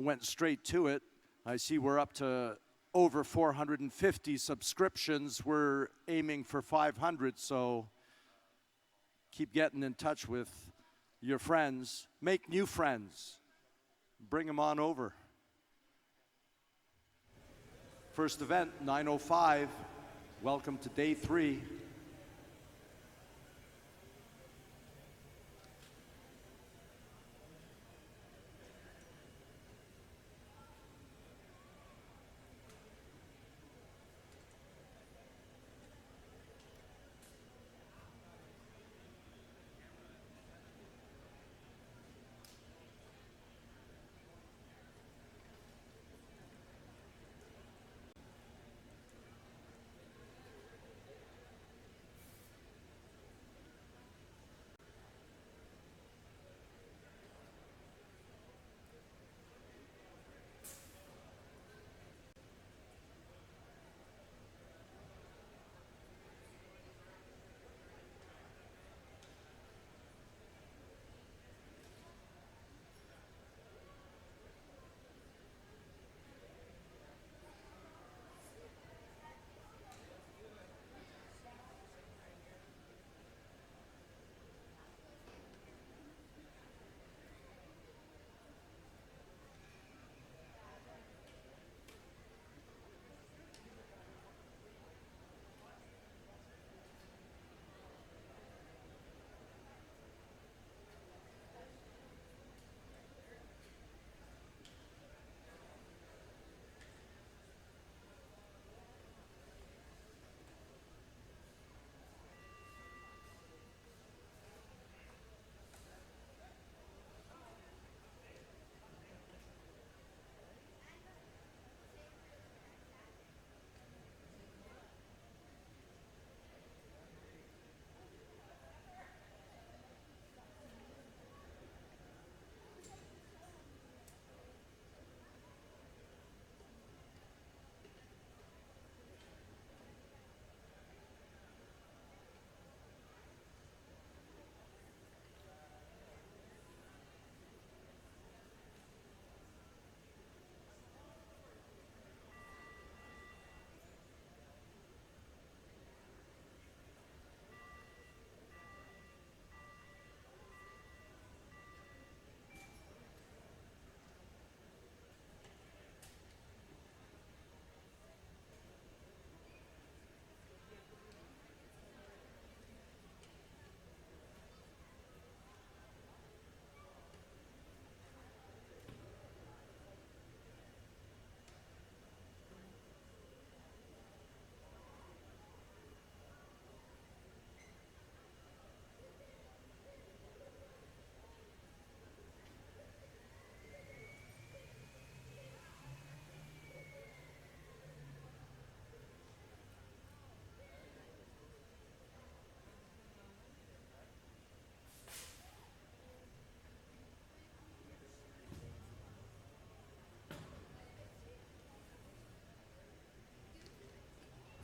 went straight to it. I see we're up to over 450 subscriptions. We're aiming for 500, so keep getting in touch with your friends. Make new friends. Bring them on over. First event, 9:05. Welcome to day 3.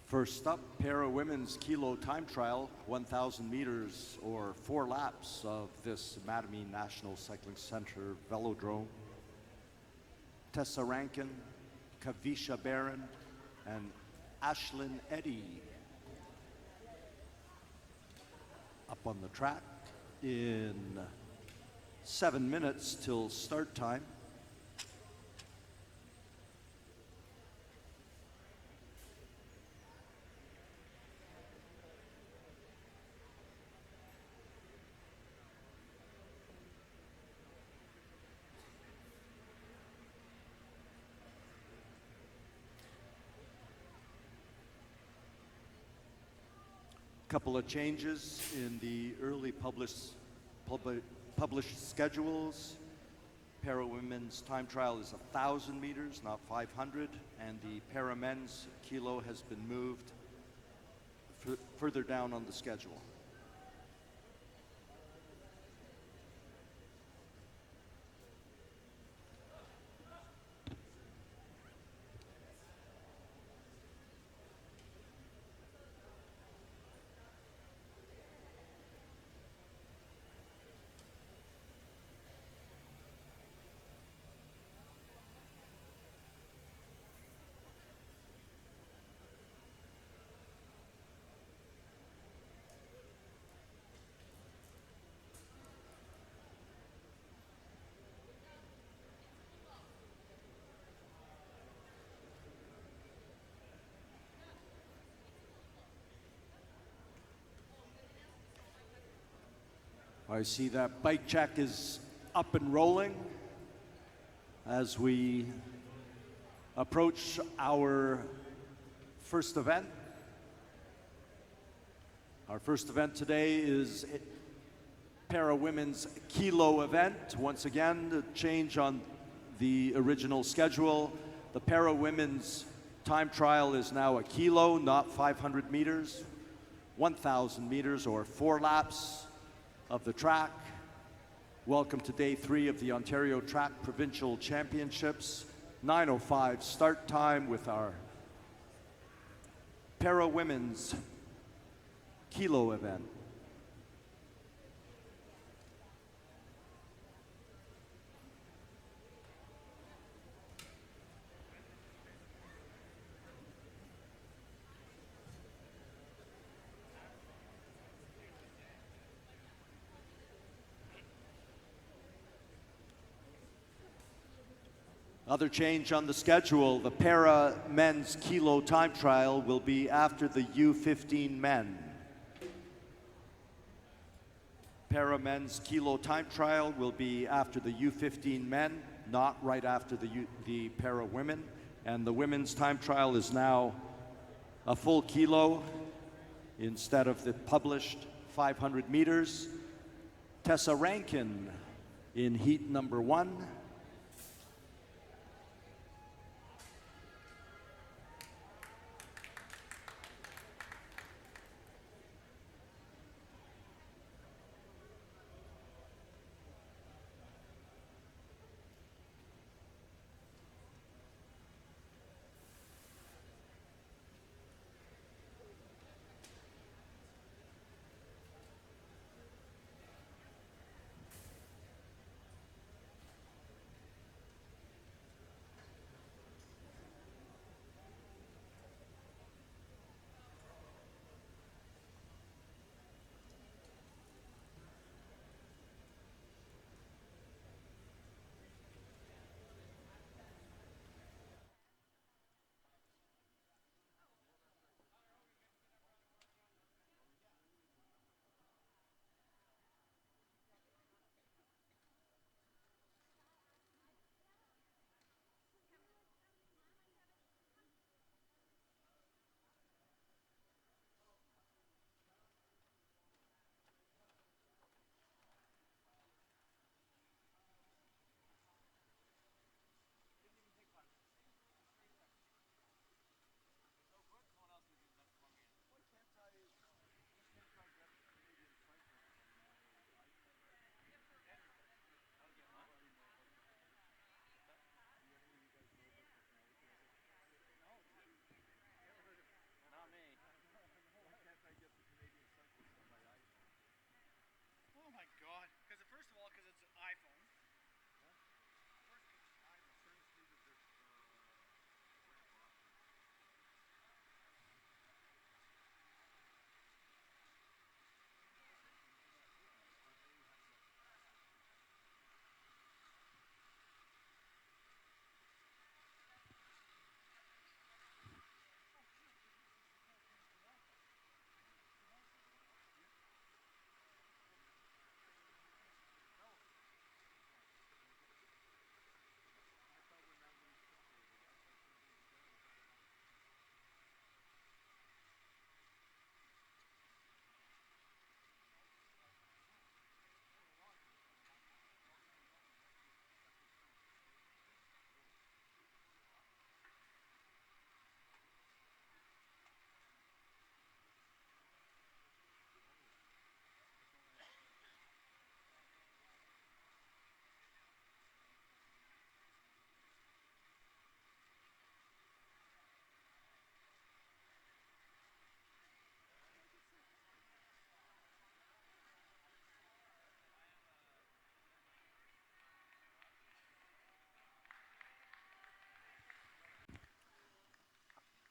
First up, para women's kilo time trial, 1,000 meters or 4 laps of this Mattamy National Cycling Center velodrome. Tessa Rankin, Kavisha Barron, and Ashlyn Eddy up on the track in 7 minutes till start time. Couple of changes in the early published schedules. Para women's time trial is 1,000 meters, not 500, and the para men's kilo has been moved further down on the schedule. I see that bike check is up and rolling as we approach our first event. Our first event today is Para Women's Kilo event. Once again, the change on the original schedule. The Para Women's time trial is now a kilo, not 500 meters, 1,000 meters or 4 laps of the track. Welcome to day 3 of the Ontario Track Provincial Championships. 9:05 start time with our Para Women's Kilo event. Other change on the schedule, the Para Men's Kilo time trial will be after the U15 men. Para Men's Kilo time trial will be after the U15 men, not right after the Para Women. And the women's time trial is now a full kilo instead of the published 500 meters. Tessa Rankin in heat number 1.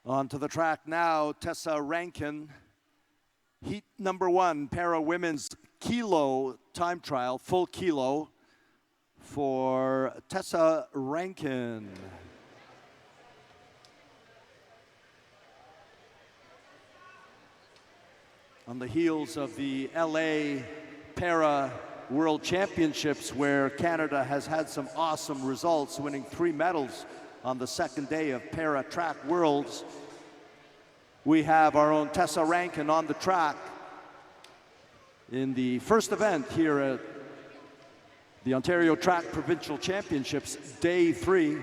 Onto the track now, Tessa Rankin. Heat number 1, Para Women's Kilo time trial, full kilo for Tessa Rankin. On the heels of the LA Para World Championships, where Canada has had some awesome results, winning 3 medals on the second day of Para Track Worlds. We have our own Tessa Rankin on the track in the first event here at the Ontario Track Provincial Championships, Day 3.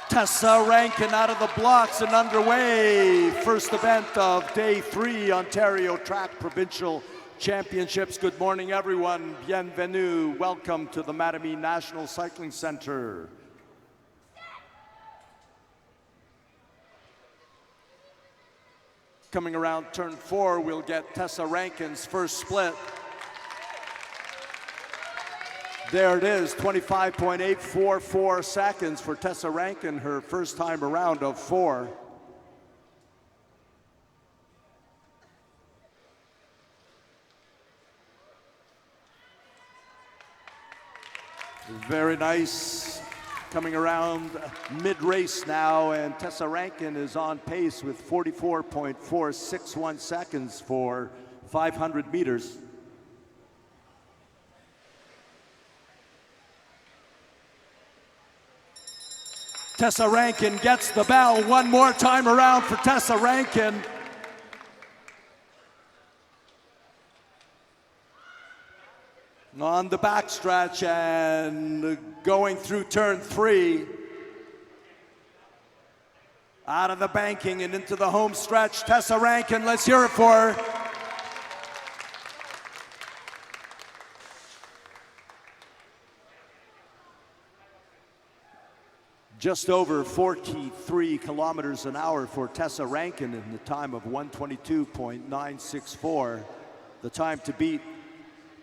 Tessa Rankin out of the blocks and underway. First event of Day 3, Ontario Track Provincial Championships. Good morning, everyone. Bienvenue. Welcome to the Mattamy National Cycling Centre. Coming around turn 4, we'll get Tessa Rankin's first split. There it is, 25.844 seconds for Tessa Rankin, her first time around of 4. Very nice. Coming around mid-race now, and Tessa Rankin is on pace with 44.461 seconds for 500 meters. Tessa Rankin gets the bell one more time around for Tessa Rankin. On the backstretch and going through turn 3. Out of the banking and into the home stretch, Tessa Rankin, let's hear it for her. Just over 43 kilometers an hour for Tessa Rankin in the time of 122.964. The time to beat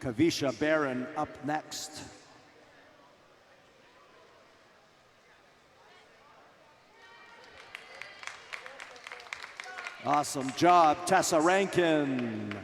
Kavisha Barron up next. Awesome job, Tessa Rankin.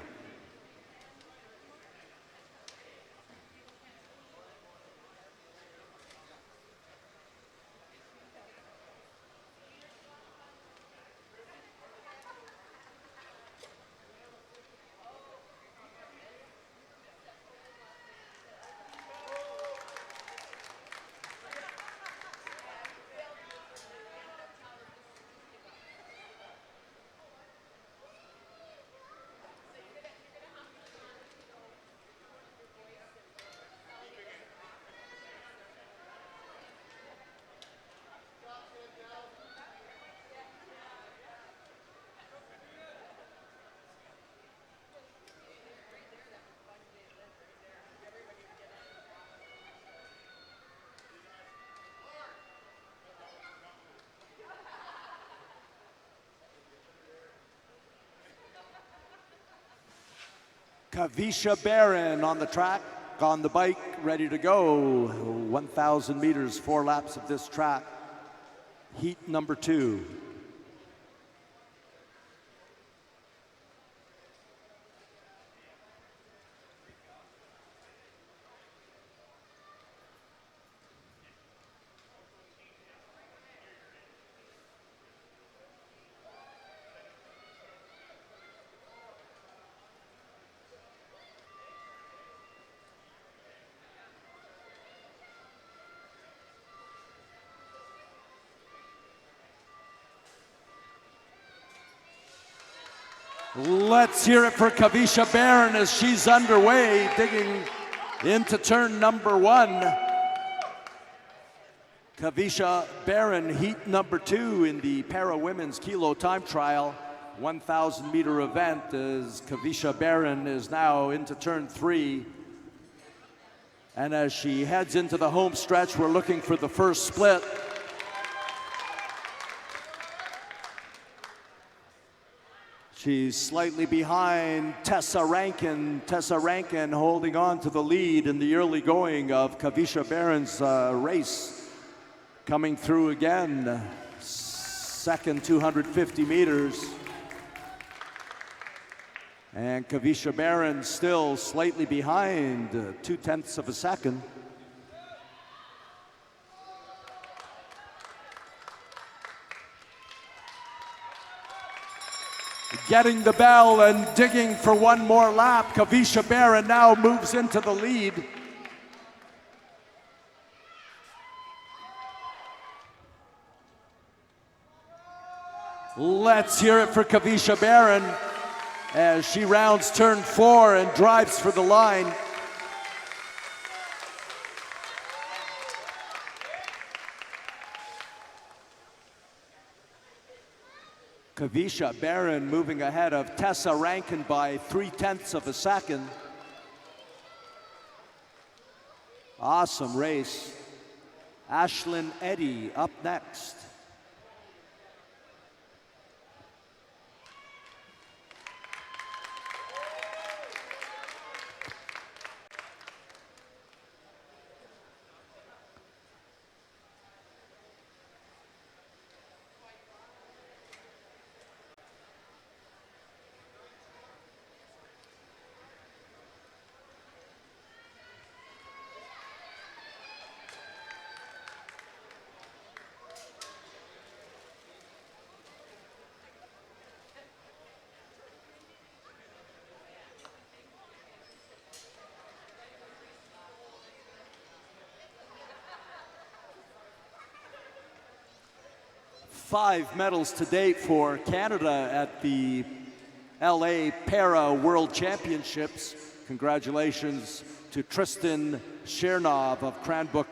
Kavisha Barron on the track, on the bike, ready to go. 1,000 meters, 4 laps of this track. Heat number 2. Let's hear it for Kavisha Barron as she's underway, digging into turn number 1. Kavisha Barron, heat number 2 in the Para Women's Kilo Time Trial, 1,000 meter event, as Kavisha Barron is now into turn 3. And as she heads into the home stretch, we're looking for the first split. She's slightly behind Tessa Rankin. Tessa Rankin holding on to the lead in the early going of Kavisha Barron's race. Coming through again, second 250 meters. And Kavisha Barron still slightly behind, 0.2 of a second. Getting the bell and digging for one more lap. Kavisha Barron now moves into the lead. Let's hear it for Kavisha Barron as she rounds turn 4 and drives for the line. Kavisha Barron moving ahead of Tessa Rankin by 0.3 of a second. Awesome race. Ashlyn Eddy up next. Five medals to date for Canada at the LA Para World Championships. Congratulations to Tristan Chernov of Cranbrook,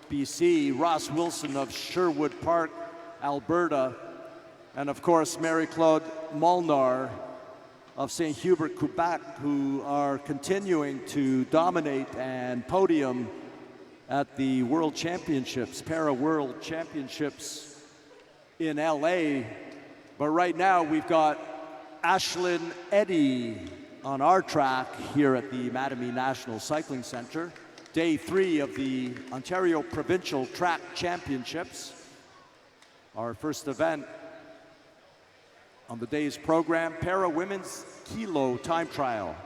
BC, Ross Wilson of Sherwood Park, Alberta, and of course Mary-Claude Molnar of St. Hubert, Quebec, who are continuing to dominate and podium at the World Championships, Para World Championships in LA. But right now we've got Ashlyn Eddy on our track here at the Mattamy National Cycling Centre. Day 3 of the Ontario Provincial Track Championships. Our first event on the day's program, Para Women's Kilo Time Trial.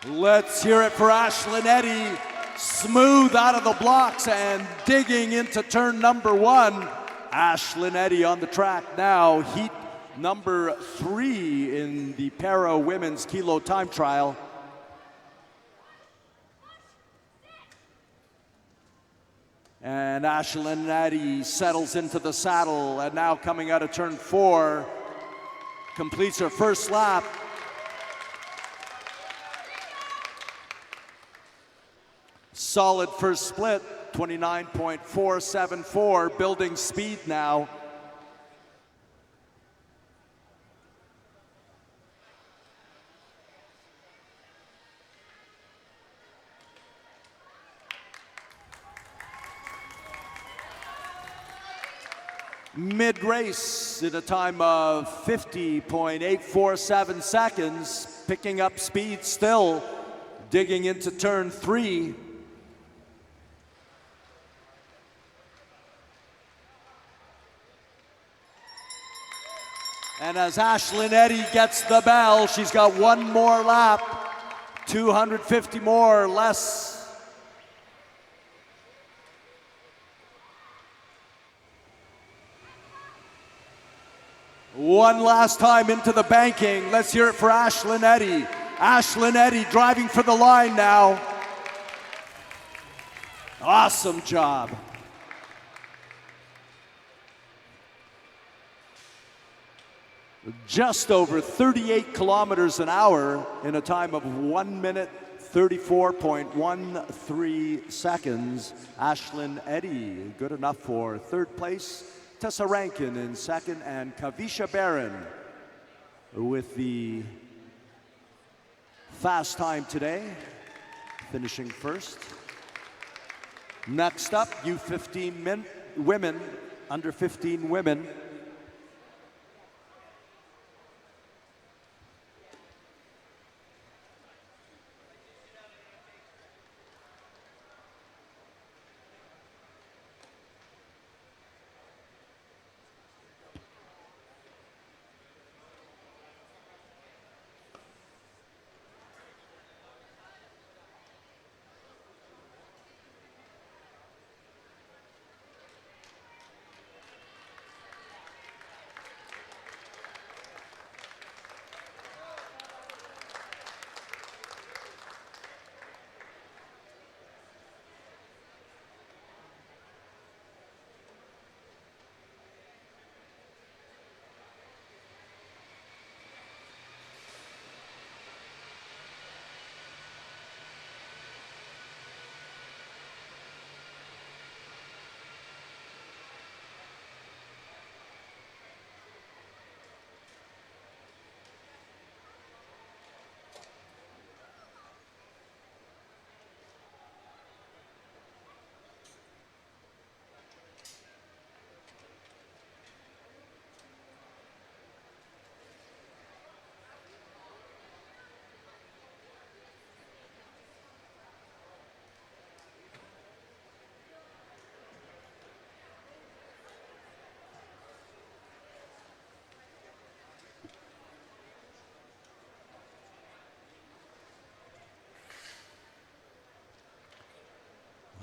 Let's hear it for Ashlyn Eddy, smooth out of the blocks and digging into turn number 1. Ashlyn Eddy on the track now, heat number 3 in the Para Women's Kilo Time Trial. And Ashlyn Eddy settles into the saddle, and now coming out of turn 4, completes her first lap. Solid first split, 29.474, building speed now. Mid-race at a time of 50.847 seconds, picking up speed still, digging into turn 3. And as Ashlyn Eddy gets the bell, she's got one more lap, 250 more or less. One last time into the banking. Let's hear it for Ashlyn Eddy. Ashlyn Eddy driving for the line now. Awesome job. Just over 38 kilometers an hour in a time of 1 minute 34.13 seconds. Ashlyn Eddy, good enough for third place. Tessa Rankin in second, and Kavisha Barron with the fast time today, finishing first. Next up, U15 women, under 15 women.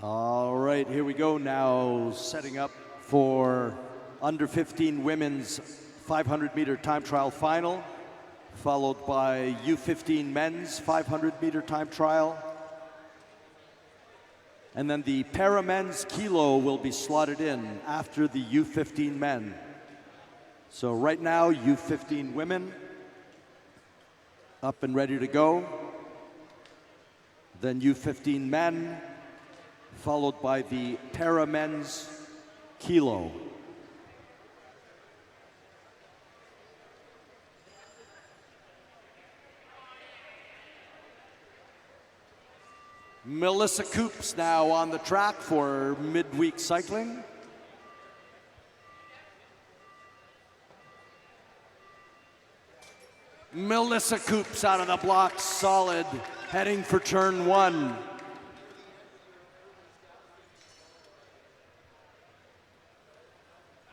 All right, here we go now, setting up for under 15 women's 500 meter time trial final, followed by U15 men's 500 meter time trial. And then the para men's kilo will be slotted in after the U15 men. So right now, U15 women up and ready to go. Then U15 men, followed by the para men's kilo. Melissa Coops now on the track for midweek cycling. Melissa Coops out of the blocks, solid, heading for turn 1.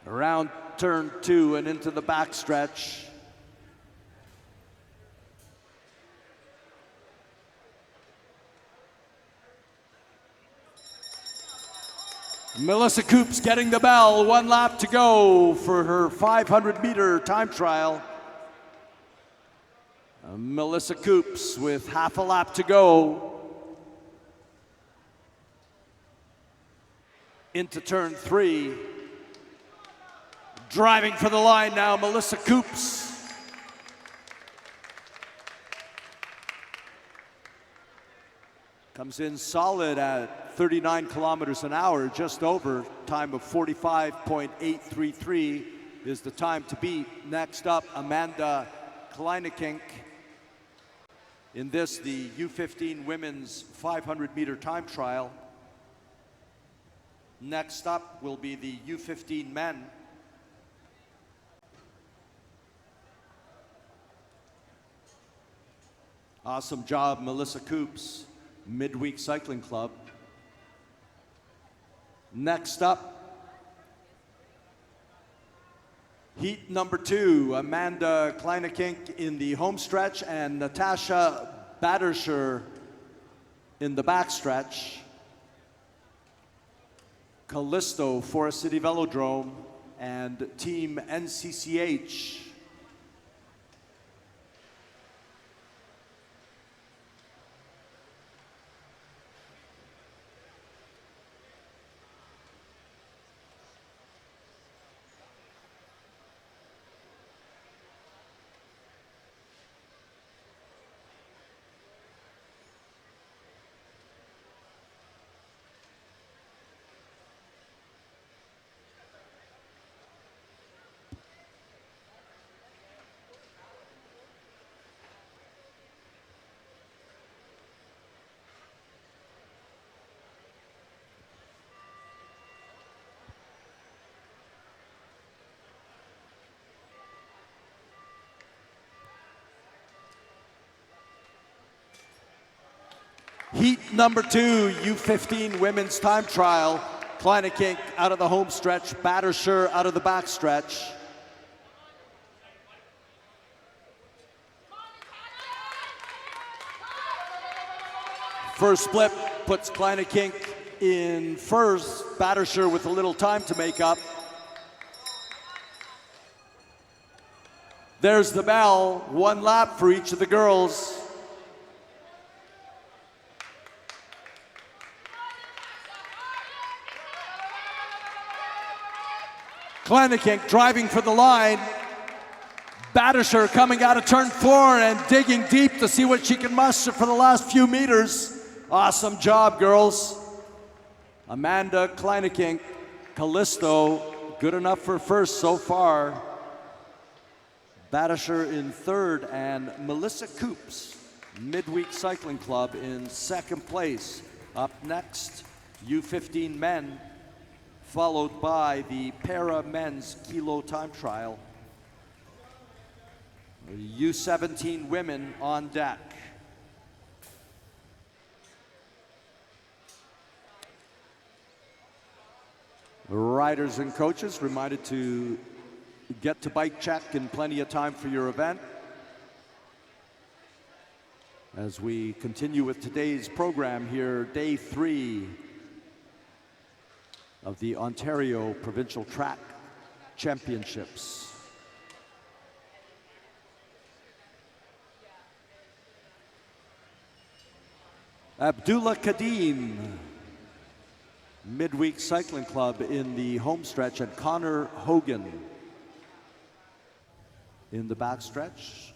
Around turn 2 and into the backstretch. Melissa Coops getting the bell, 1 lap to go for her 500 meter time trial. Melissa Coops with half a lap to go. Into turn 3. Driving for the line now, Melissa Coops. Comes in solid at 39 kilometers an hour, just over. Time of 45.833 is the time to beat. Next up, Amanda Kleinekink. In this, the U15 women's 500 meter time trial. Next up will be the U15 men. Awesome job, Melissa Coops, Midweek Cycling Club. Next up, heat number 2, Amanda Kleinekink in the home stretch and Natasha Batterscher in the back stretch. Callisto, Forest City Velodrome, and Team NCCH. Heat number 2, U15 women's time trial. Kleinekink out of the home stretch, Batterscher out of the back stretch. First split puts Kleinekink in first, Batterscher with a little time to make up. There's the bell, 1 lap for each of the girls. Kleinekink driving for the line. Batterscher coming out of turn 4 and digging deep to see what she can muster for the last few meters. Awesome job, girls. Amanda Kleinekink, Callisto, good enough for first so far. Batterscher in third, and Melissa Coops, Midweek Cycling Club, in second place. Up next, U15 men, followed by the para men's kilo time trial. U17 women on deck. Riders and coaches reminded to get to bike check in plenty of time for your event. As we continue with today's program here, day 3 of the Ontario Provincial Track Championships. Abdullah Kadim, Midweek Cycling Club in the home stretch, and Connor Hogan in the back stretch.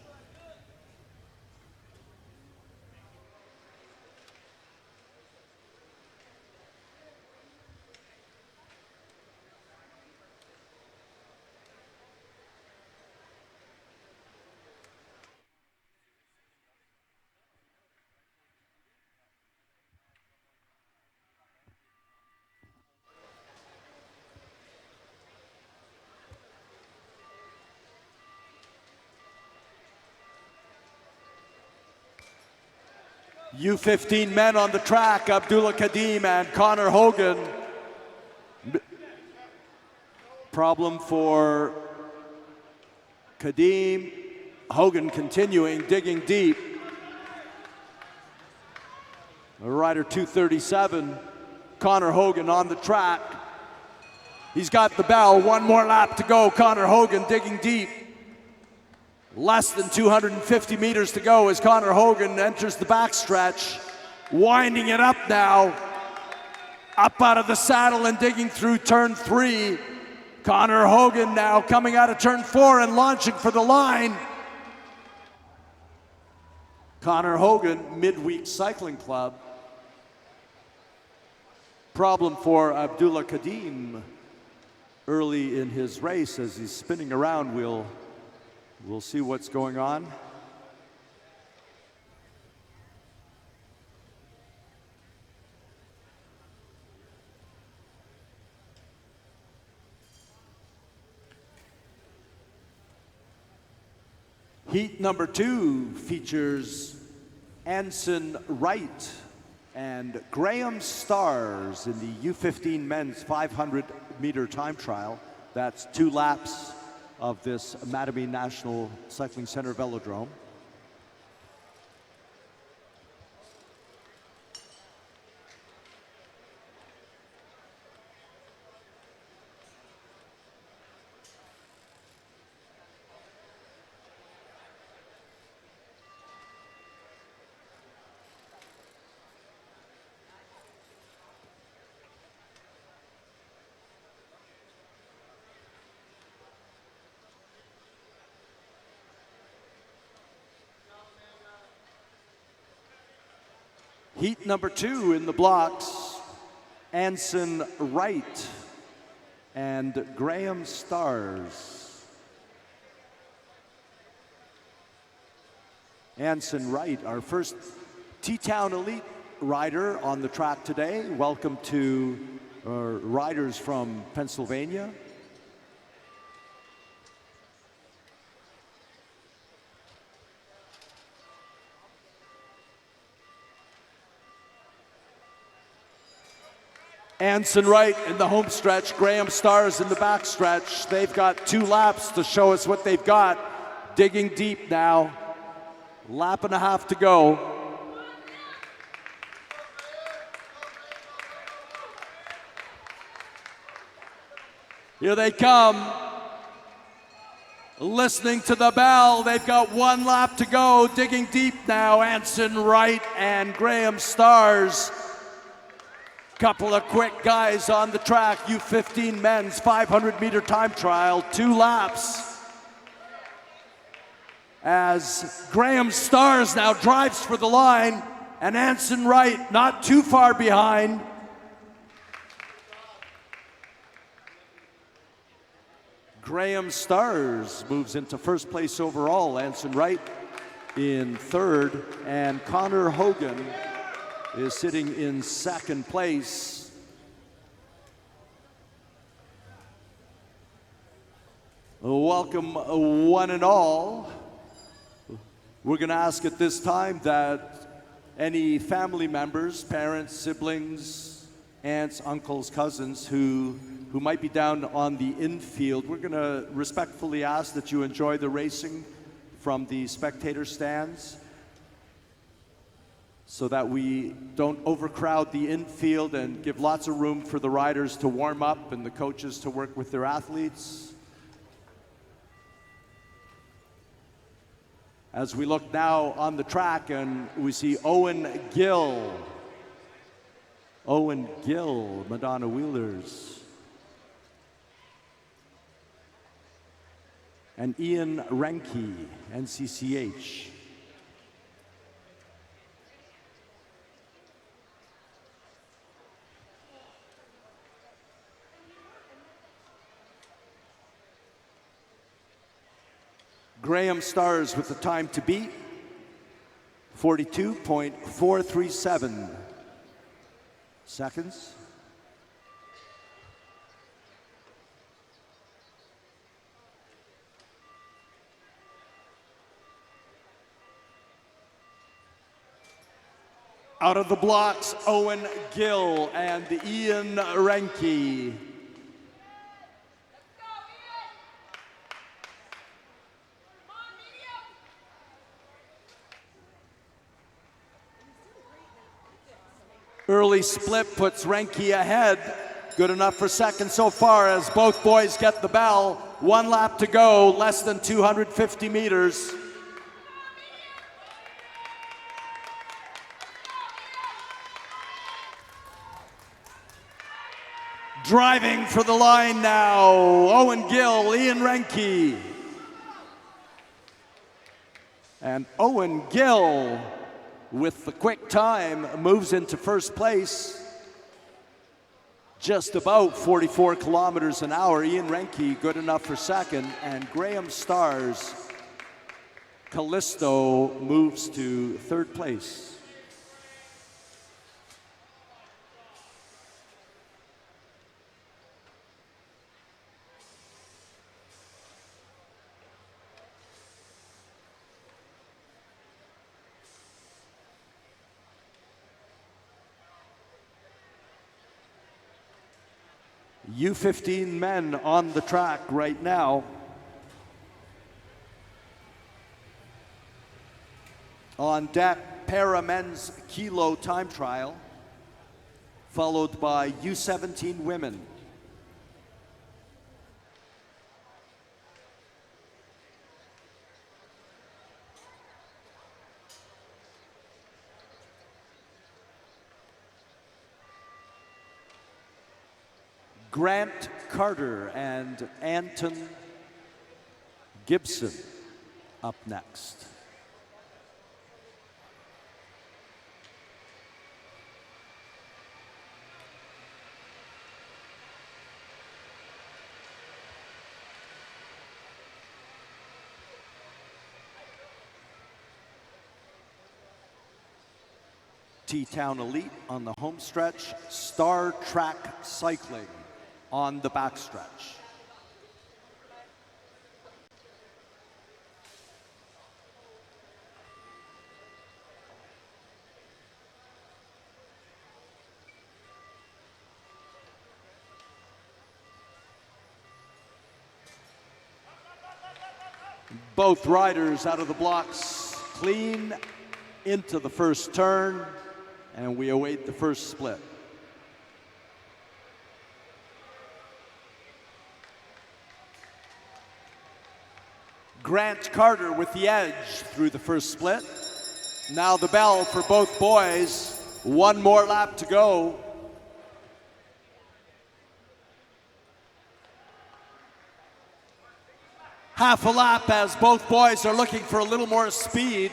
U15 men on the track, Abdullah Kadim and Connor Hogan. Problem for Kadim. Hogan continuing, digging deep. Rider 237, Connor Hogan on the track. He's got the bell, 1 more lap to go. Connor Hogan digging deep. Less than 250 meters to go as Connor Hogan enters the backstretch. Winding it up now. Up out of the saddle and digging through turn 3. Connor Hogan now coming out of turn 4 and launching for the line. Connor Hogan, Midweek Cycling Club. Problem for Abdullah Kadim early in his race as he's spinning around. We'll see what's going on. Heat number 2 features Anson Wright and Graham Stars in the U15 men's 500-meter time trial. That's 2 laps of this Mattamy National Cycling Center Velodrome. Heat number 2 in the blocks, Anson Wright and Graham Stars. Anson Wright, our first T-Town Elite rider on the track today. Welcome to our riders from Pennsylvania. Anson Wright in the home stretch, Graham Stars in the back stretch. They've got 2 laps to show us what they've got. Digging deep now. Lap and a half to go. Here they come. Listening to the bell. They've got 1 lap to go. Digging deep now. Anson Wright and Graham Stars. Couple of quick guys on the track. U15 men's 500-meter time trial, 2 laps. As Graham Stars now drives for the line, and Anson Wright not too far behind. Graham Stars moves into first place overall. Anson Wright in 3rd, and Connor Hogan is sitting in 2nd place. Welcome one and all. We're going to ask at this time that any family members, parents, siblings, aunts, uncles, cousins who might be down on the infield, we're going to respectfully ask that you enjoy the racing from the spectator stands, so that we don't overcrowd the infield and give lots of room for the riders to warm up and the coaches to work with their athletes. As we look now on the track and we see Owen Gill, Madonna Wheelers, and Ian Renke, NCCH. Graham Stars with the time to beat, 42.437 seconds. Out of the blocks, Owen Gill and Ian Renke. Early split puts Renke ahead. Good enough for 2nd so far as both boys get the bell. 1 lap to go, less than 250 meters. Driving for the line now, Owen Gill, Ian Renke. And Owen Gill, with the quick time, moves into first place. Just about 44 kilometers an hour. Ian Renke, good enough for 2nd. And Graham Stars, Callisto, moves to 3rd place. U15 men on the track right now. On deck, para men's kilo time trial, followed by U17 women. Grant Carter and Anton Gibson up next. T-Town Elite on the home stretch, Star Track Cycling on the backstretch. Both riders out of the blocks clean into the first turn, and we await the first split. Grant Carter with the edge through the first split. Now the bell for both boys. One more lap to go. Half a lap as both boys are looking for a little more speed.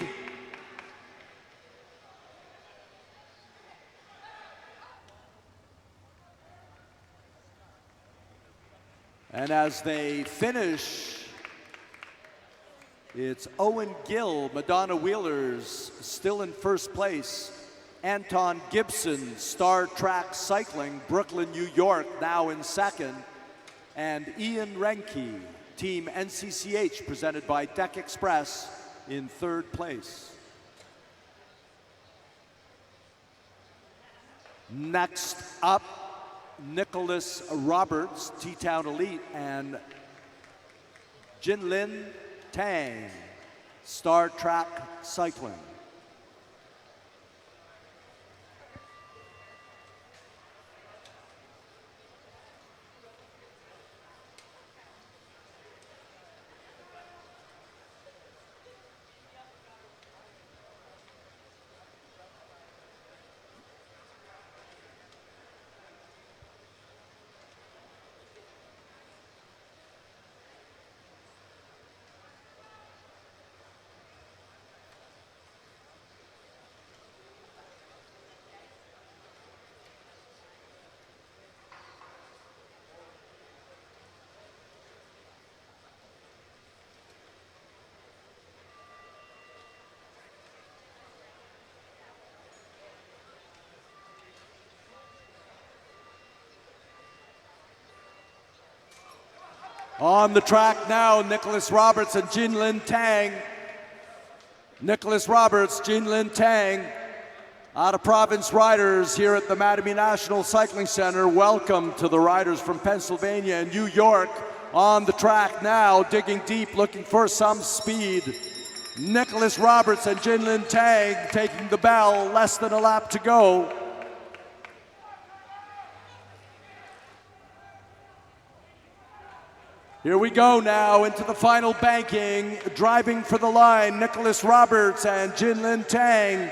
And as they finish, it's Owen Gill, Madonna Wheelers, still in first place. Anton Gibson, Star Track Cycling, Brooklyn, New York, now in second. And Ian Renke, Team NCCH, presented by Deck Express, in third place. Next up, Nicholas Roberts, T-Town Elite, and Jinlin Tang, Star Track Cycling. On the track now, Nicholas Roberts and Jinlin Tang. Nicholas Roberts, Jinlin Tang, out of province riders here at the Mattamy National Cycling Center. Welcome to the riders from Pennsylvania and New York. On the track now, digging deep, looking for some speed. Nicholas Roberts and Jinlin Tang taking the bell, less than a lap to go. Here we go now into the final banking. Driving for the line, Nicholas Roberts and Jinlin Tang.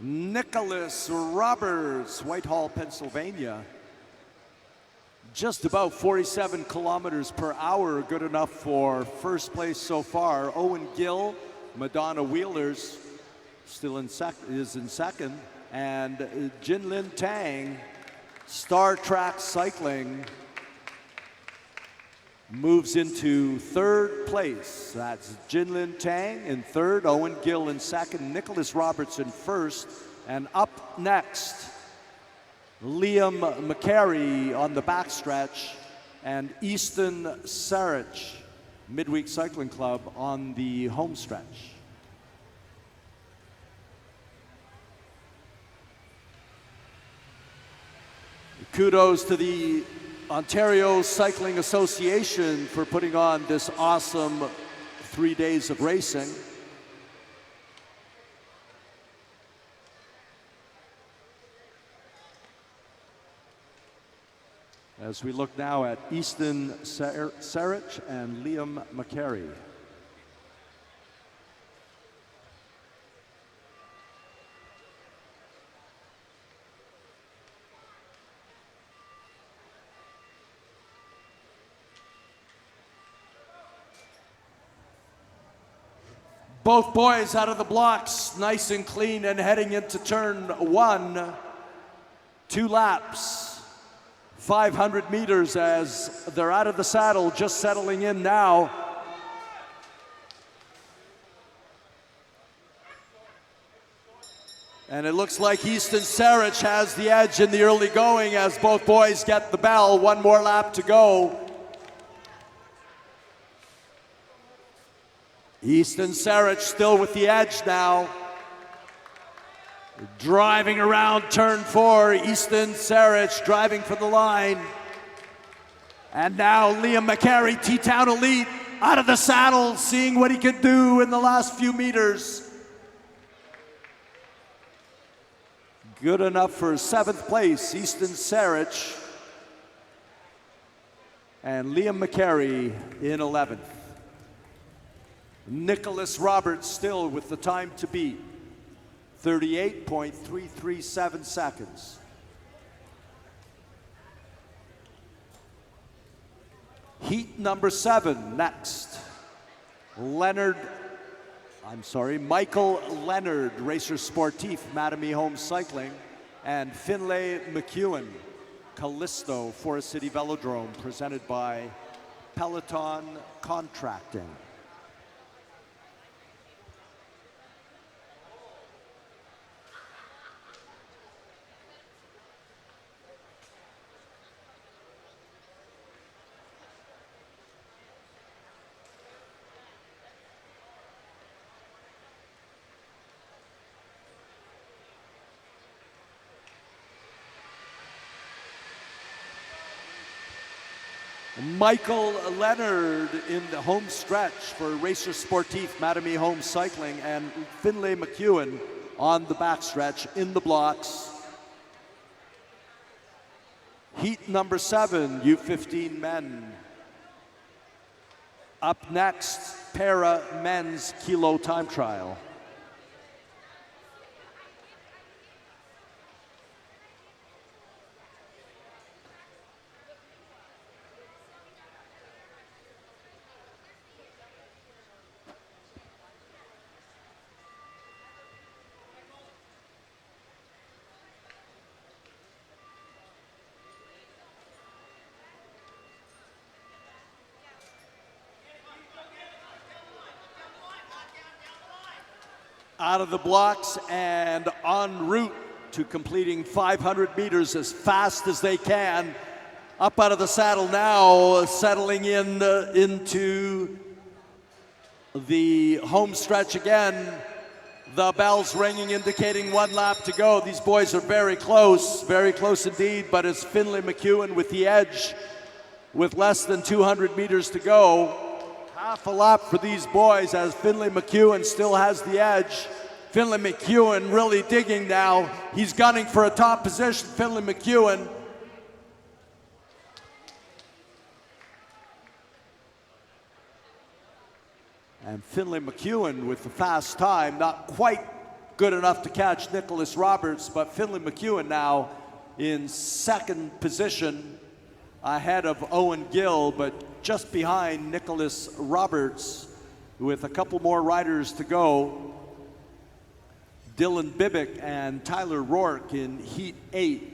Nicholas Roberts, Whitehall, Pennsylvania. Just about 47 kilometers per hour, good enough for first place so far. Owen Gill, Madonna Wheelers, is in second, and Jinlin Tang, Star Track Cycling, moves into third place. That's Jinlin Tang in third, Owen Gill in second, Nicholas Roberts in first, and up next, Liam McCary on the backstretch, and Easton Sarich Midweek Cycling Club on the home stretch. Kudos to the Ontario Cycling Association for putting on this awesome 3 days of racing. As we look now at Easton Sarich and Liam McCary. Both boys out of the blocks, nice and clean, and heading into turn one. 2 laps, 500 meters as they're out of the saddle, just settling in now. And it looks like Easton Sarich has the edge in the early going as both boys get the bell. 1 more lap to go. Easton Sarich still with the edge now. Driving around turn 4, Easton Sarich driving for the line. And now Liam McCary, T-Town Elite, out of the saddle, seeing what he could do in the last few meters. Good enough for 7th place, Easton Sarich. And Liam McCary in 11th. Nicholas Roberts still with the time to beat, 38.337 seconds. Heat number 7 next. Michael Leonard, Racer Sportif, Mattamy Home Cycling, and Finlay McEwen, Callisto, Forest City Velodrome, presented by Peloton Contracting. Michael Leonard in the home stretch for Racer Sportif, Mattamy Home Cycling, and Finlay McEwen on the backstretch in the blocks. Heat number 7, U15 men. Up next, para men's kilo time trial. Out of the blocks and en route to completing 500 meters as fast as they can. Up out of the saddle now, settling in into the home stretch again. The bells ringing, indicating 1 lap to go. These boys are very close indeed, but it's Finlay McEwen with the edge with less than 200 meters to go. Half a lap for these boys as Finlay McEwen still has the edge. Finlay McEwen really digging now. He's gunning for a top position, Finlay McEwen. And Finlay McEwen with the fast time, not quite good enough to catch Nicholas Roberts, but Finlay McEwen now in 2nd position, ahead of Owen Gill, but just behind Nicholas Roberts with a couple more riders to go. Dylan Bibick and Tyler Rourke in Heat 8.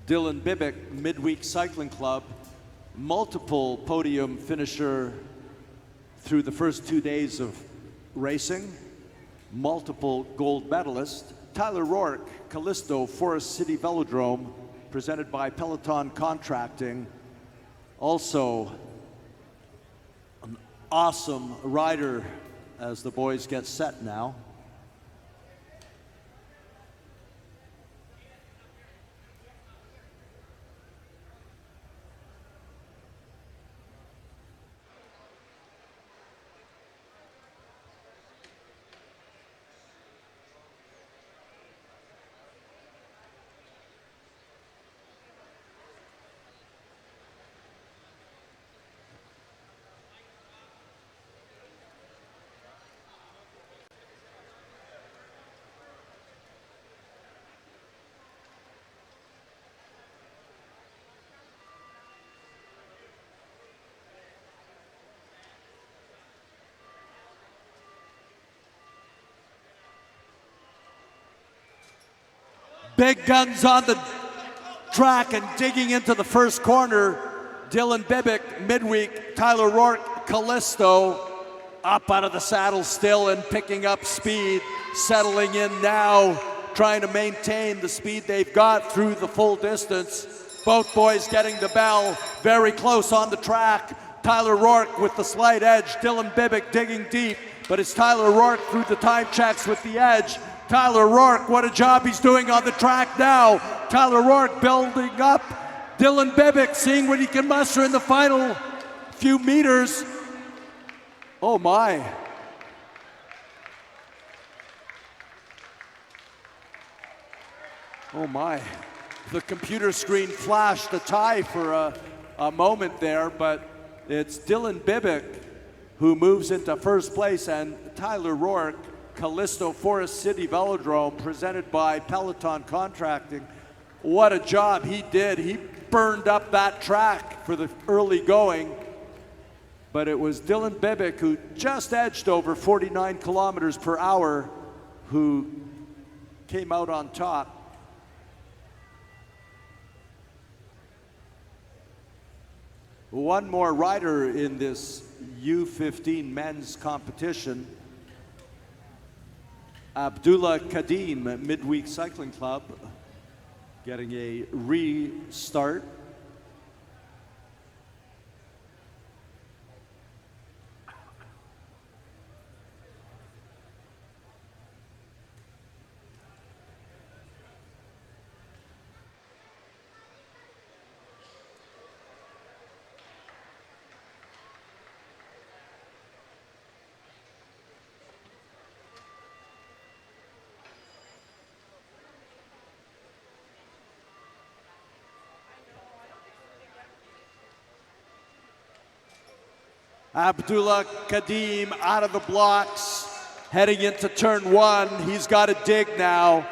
Dylan Bibick, Midweek Cycling Club, multiple podium finisher through the first 2 days of racing. multiple gold medalist, Tyler Rourke, Callisto, Forest City Velodrome, presented by Peloton Contracting. Also, an awesome rider as the boys get set now. Big guns on the track and digging into the first corner. Dylan Bibick, midweek. Tyler Rourke, Callisto, up out of the saddle still and picking up speed. Settling in now, trying to maintain the speed they've got through the full distance. Both boys getting the bell, very close on the track. Tyler Rourke with the slight edge. Dylan Bibick digging deep, but it's Tyler Rourke through the time checks with the edge. Tyler Rourke, what a job he's doing on the track now. Tyler Rourke building up. Dylan Bibick seeing what he can muster in the final few meters. Oh my. Oh my. The computer screen flashed a tie for a moment there, but it's Dylan Bibick who moves into first place, and Tyler Rourke, Callisto, Forest City Velodrome, presented by Peloton Contracting. What a job he did. He burned up that track for the early going, but it was Dylan Bibick who just edged over 49 kilometers per hour who came out on top. One more rider in this U15 men's competition. Abdullah Kadim, Midweek Cycling Club, getting a restart. Abdullah Kadim out of the blocks, heading into turn one. He's got to dig now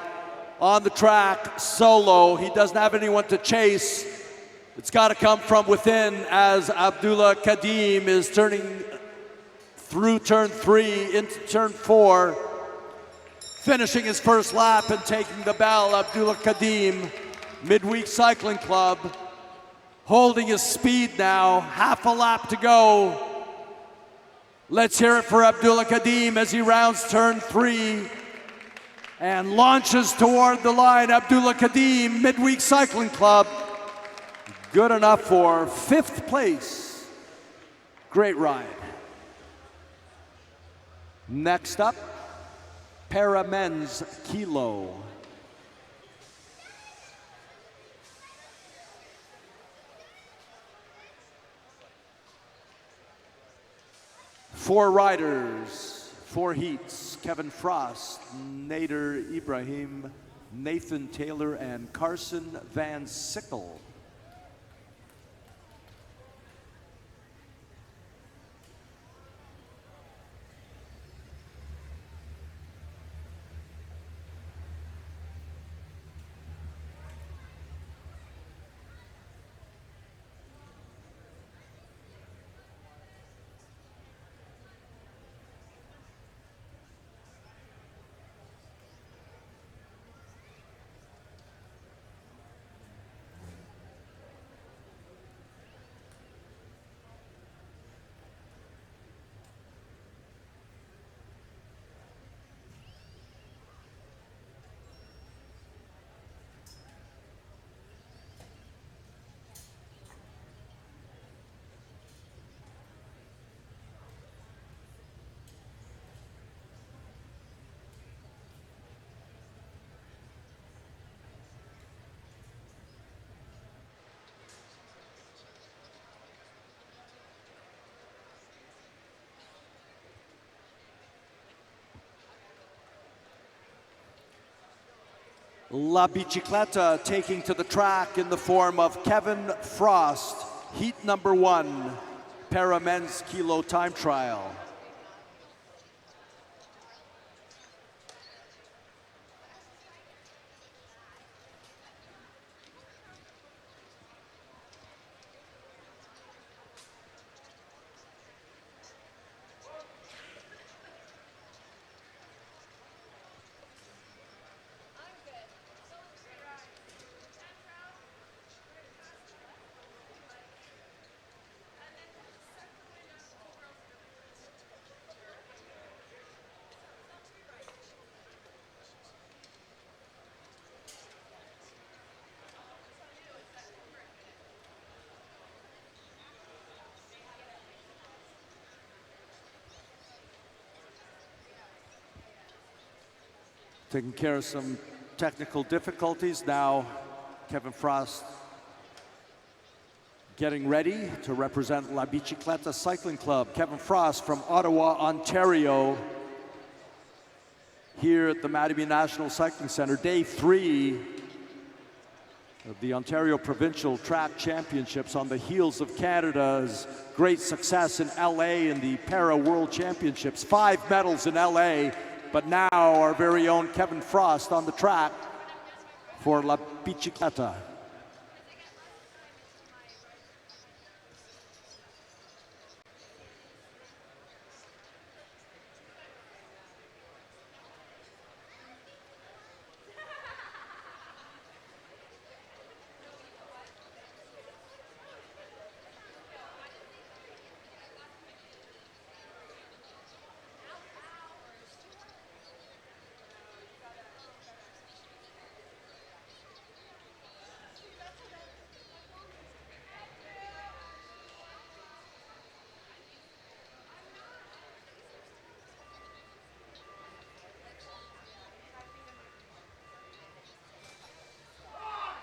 on the track, solo. He doesn't have anyone to chase. It's got to come from within as Abdullah Kadim is turning through turn three into turn four, finishing his first lap and taking the bell. Abdullah Kadim, Midweek Cycling Club, holding his speed now, half a lap to go. Let's hear it for Abdullah Kadim as he rounds turn three and launches toward the line. Abdullah Kadim, Midweek Cycling Club, good enough for fifth place. Great ride. Next up, Para Men's Kilo. Four riders, four heats: Kevin Frost, Nader Ibrahim, Nathan Taylor, and Carson Van Sickle. La Bicicleta taking to the track in the form of Kevin Frost, heat number 1, para men's kilo time trial. Taking care of some technical difficulties now. Kevin Frost getting ready to represent La Bicicleta Cycling Club. Kevin Frost from Ottawa, Ontario, here at the Mattamy National Cycling Centre. Day 3 of the Ontario Provincial Track Championships on the heels of Canada's great success in LA in the Para World Championships. 5 medals in LA. But now our very own Kevin Frost on the track for La Bicicleta.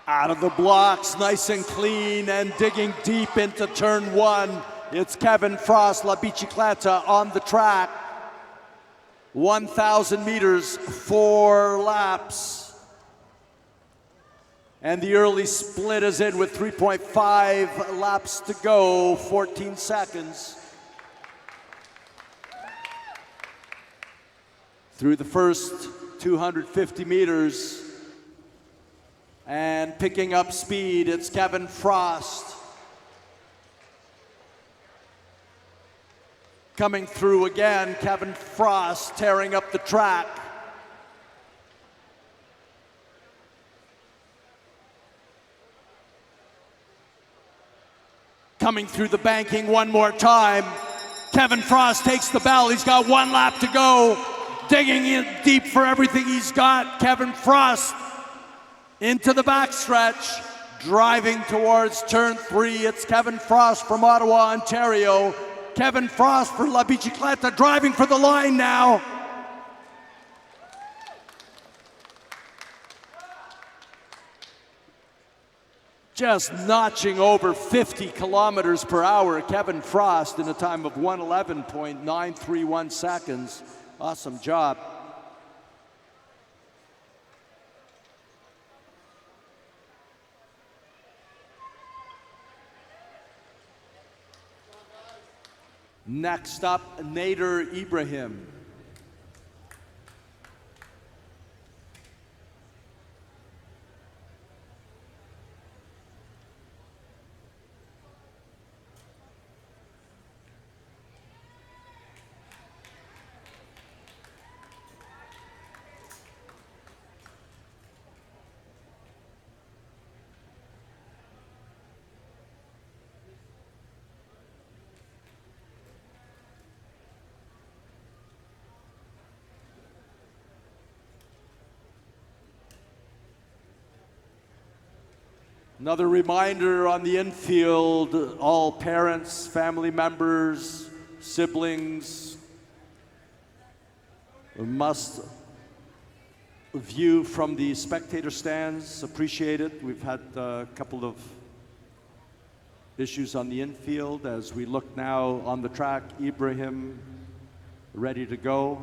Out of the blocks, nice and clean, and digging deep into turn 1. It's Kevin Frost, La Bicicleta on the track. 1,000 meters, 4 laps. And the early split is in with 3.5 laps to go, 14 seconds. Through the first 250 meters, and picking up speed, it's Kevin Frost. Coming through again, Kevin Frost tearing up the track. Coming through the banking one more time. Kevin Frost takes the bell. He's got 1 lap to go. Digging in deep for everything he's got. Kevin Frost into the backstretch, driving towards turn 3. It's Kevin Frost from Ottawa, Ontario. Kevin Frost for La Bicicleta, driving for the line now. Just notching over 50 kilometers per hour. Kevin Frost in a time of 1:11.931 seconds. Awesome job. Next up, Nader Ibrahim. Another reminder on the infield, all parents, family members, siblings must view from the spectator stands. Appreciate it. We've had a couple of issues on the infield. As we look now on the track, Ibrahim ready to go.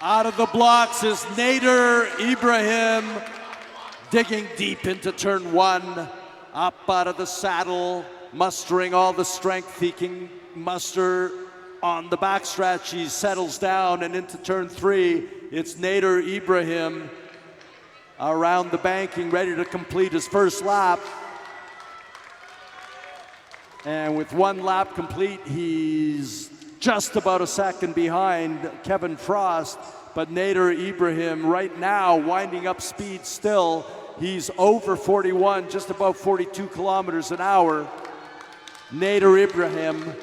Out of the blocks is Nader Ibrahim, digging deep into turn one. Up out of the saddle, mustering all the strength he can muster on the backstretch. He settles down and into turn three. It's Nader Ibrahim around the banking, ready to complete his first lap. And with one lap complete, he's just about a second behind Kevin Frost. But Nader Ibrahim right now winding up speed still. He's over 41, just about 42 kilometers an hour. Nader Ibrahim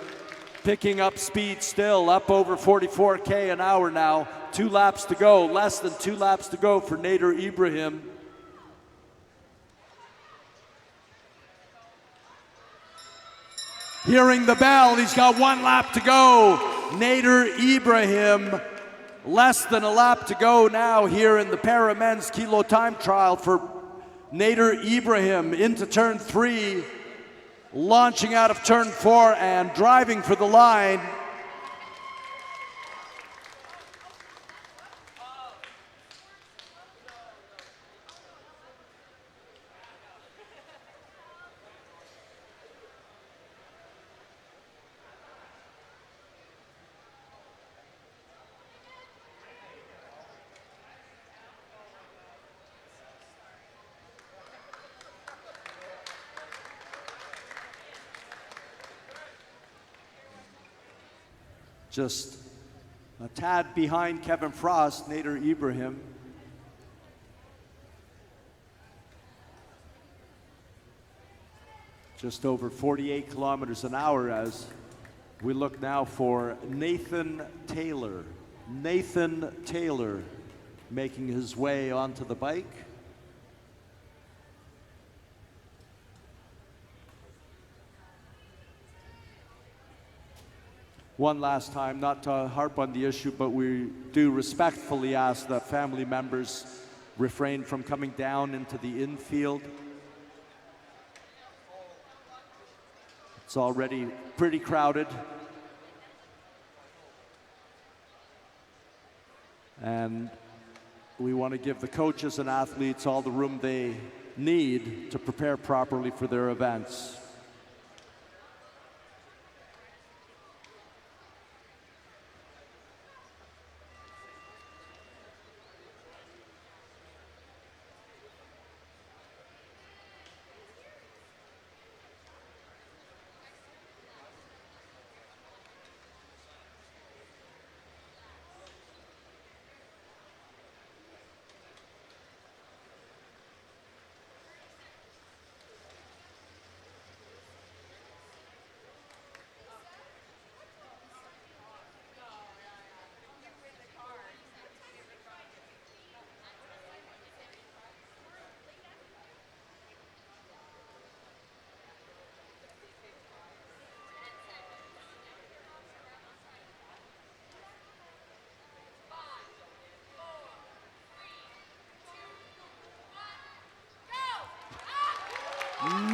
picking up speed still, up over 44K an hour now. 2 laps to go, less than 2 laps to go for Nader Ibrahim. Hearing the bell, he's got 1 lap to go. Nader Ibrahim, less than a lap to go now here in the Para Men's Kilo Time Trial for Nader Ibrahim into turn 3, launching out of turn 4 and driving for the line. Just a tad behind Kevin Frost, Nader Ibrahim. Just over 48 kilometers an hour as we look now for Nathan Taylor. Nathan Taylor making his way onto the bike. One last time, not to harp on the issue, but we do respectfully ask that family members refrain from coming down into the infield. It's already pretty crowded. And we want to give the coaches and athletes all the room they need to prepare properly for their events.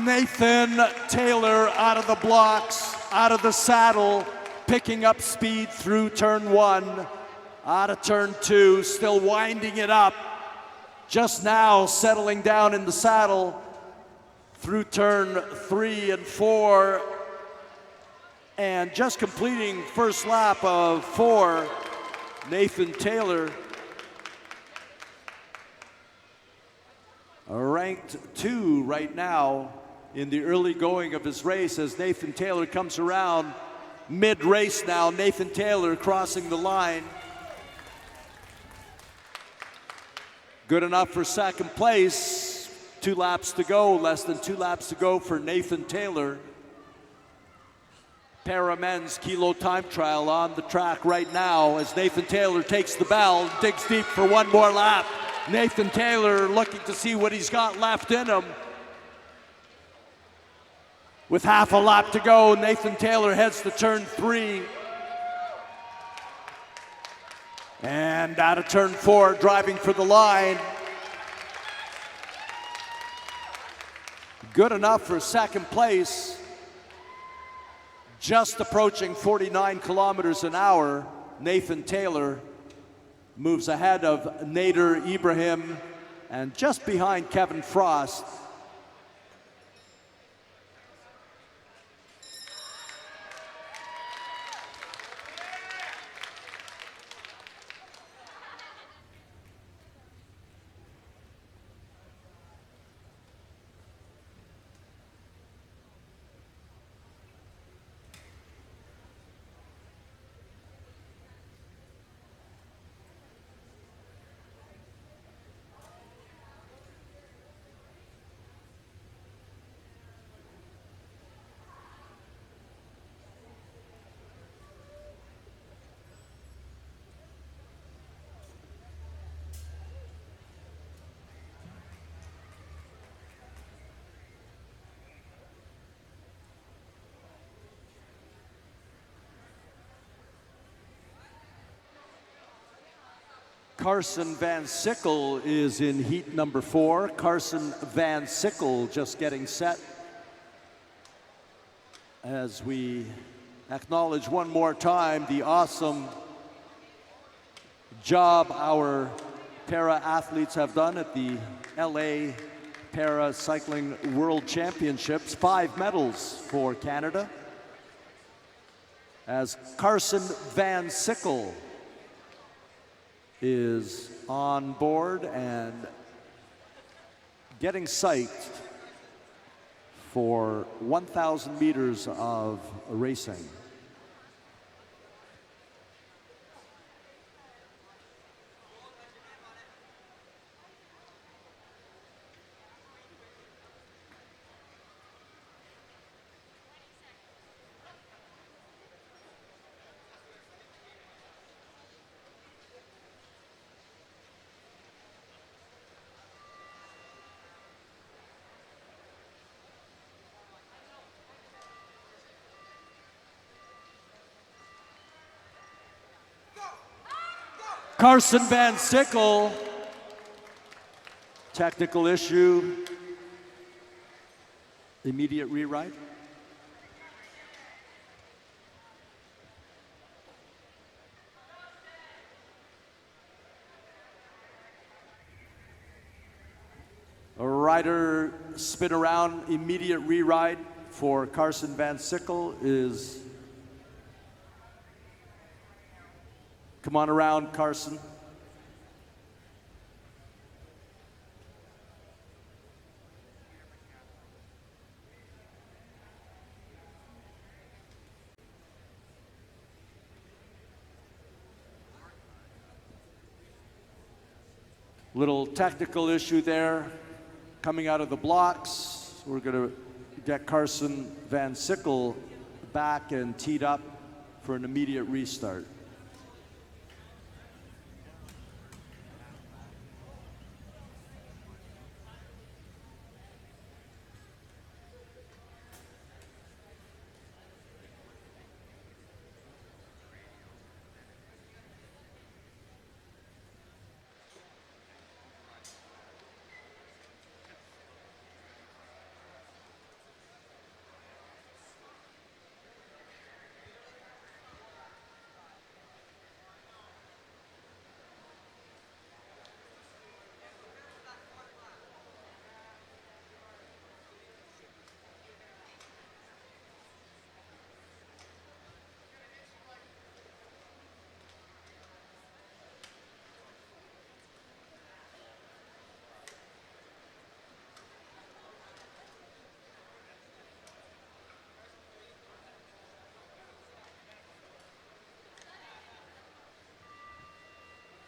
Nathan Taylor out of the blocks, out of the saddle, picking up speed through turn 1, out of turn 2, still winding it up. Just now settling down in the saddle through turn 3 and 4, and just completing first lap of 4, Nathan Taylor. Ranked 2 right now in the early going of his race as Nathan Taylor comes around mid-race now. Nathan Taylor crossing the line. Good enough for second place. 2 laps to go, less than 2 laps to go for Nathan Taylor. Para Men's Kilo Time Trial on the track right now as Nathan Taylor takes the bell, digs deep for 1 more lap. Nathan Taylor looking to see what he's got left in him. With half a lap to go, Nathan Taylor heads to turn 3. And out of turn 4, driving for the line. Good enough for second place. Just approaching 49 kilometers an hour, Nathan Taylor. moves ahead of Nader Ibrahim and just behind Kevin Frost. Carson Van Sickle is in heat number 4. Carson Van Sickle just getting set as we acknowledge one more time the awesome job our para-athletes have done at the LA Para Cycling World Championships. 5 medals for Canada as Carson Van Sickle is on board and getting psyched for 1,000 meters of racing. Carson Van Sickle, technical issue, immediate rewrite. A rider spin around, immediate rewrite for Carson Van Sickle is. Come on around, Carson. Little technical issue there coming out of the blocks. We're going to get Carson Van Sickle back and teed up for an immediate restart.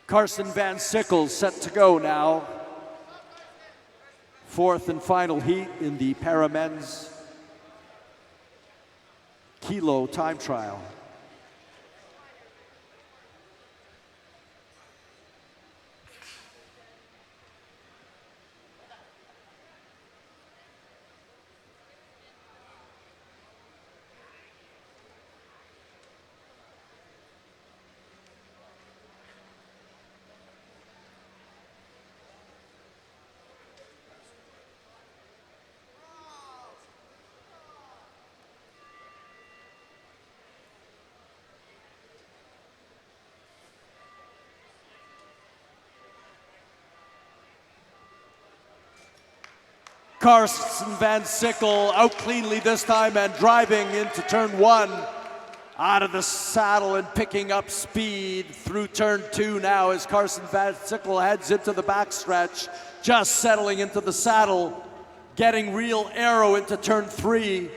Carson Van Sickle set to go now. 4th and final heat in the Para-Men's Kilo time trial. Carson Van Sickle out cleanly this time and driving into turn 1. Out of the saddle and picking up speed through turn 2 now as Carson Van Sickle heads into the backstretch, just settling into the saddle, getting real aero into turn 3,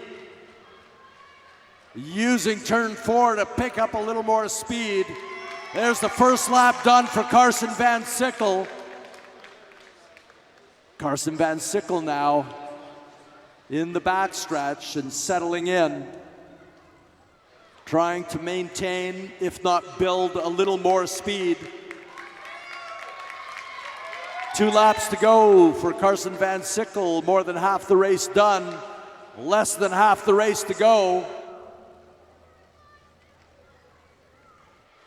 using turn 4 to pick up a little more speed. There's the first lap done for Carson Van Sickle. Carson Van Sickle now in the backstretch and settling in, trying to maintain, if not build, a little more speed. 2 laps to go for Carson Van Sickle, more than half the race done, less than half the race to go.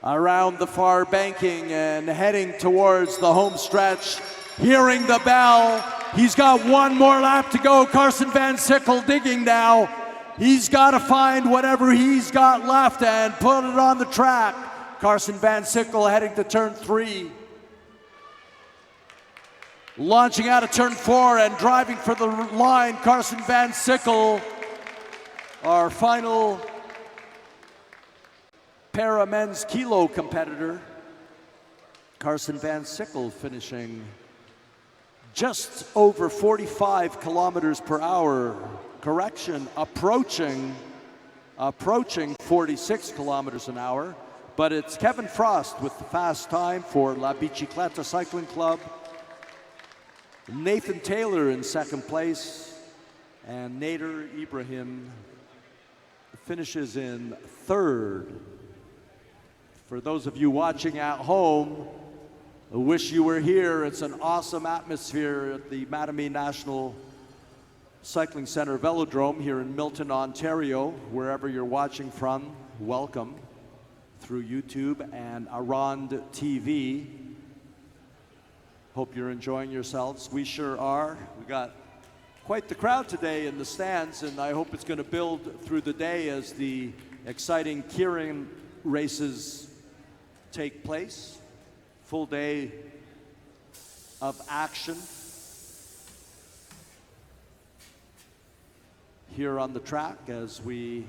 Around the far banking and heading towards the home stretch, hearing the bell. He's got 1 more lap to go. Carson Van Sickle digging now. He's got to find whatever he's got left and put it on the track. Carson Van Sickle heading to turn 3. Launching out of turn 4 and driving for the line, Carson Van Sickle, our final para men's kilo competitor. Carson Van Sickle finishing just over 45 kilometers per hour. Correction, approaching 46 kilometers an hour, but it's Kevin Frost with the fast time for La Bicicleta Cycling Club. Nathan Taylor in second place, and Nader Ibrahim finishes in third. For those of you watching at home, I wish you were here. It's an awesome atmosphere at the Mattamy National Cycling Center Velodrome here in Milton, Ontario. Wherever you're watching from, welcome through YouTube and Arrond TV. Hope you're enjoying yourselves. We sure are. We got quite the crowd today in the stands, and I hope it's going to build through the day as the exciting Kieran races take place. Full day of action here on the track as we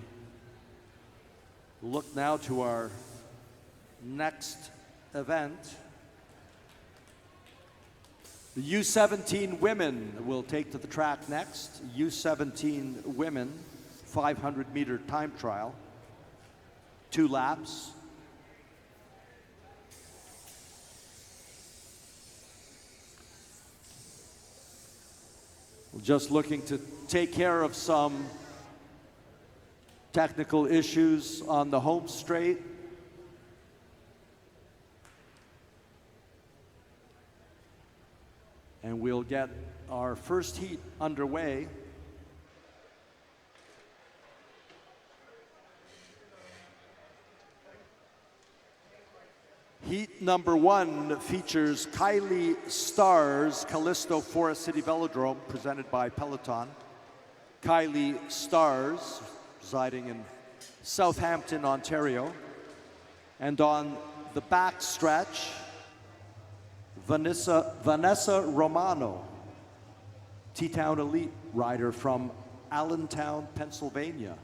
look now to our next event. The U17 women will take to the track next. U17 women 500-meter time trial, 2 laps. Just looking to take care of some technical issues on the home straight. And we'll get our first heat underway. Heat number 1 features Kylie Starr's Callisto Forest City Velodrome, presented by Peloton. Kylie Starr's, residing in Southampton, Ontario. And on the back stretch, Vanessa Romano, T-Town Elite rider from Allentown, Pennsylvania.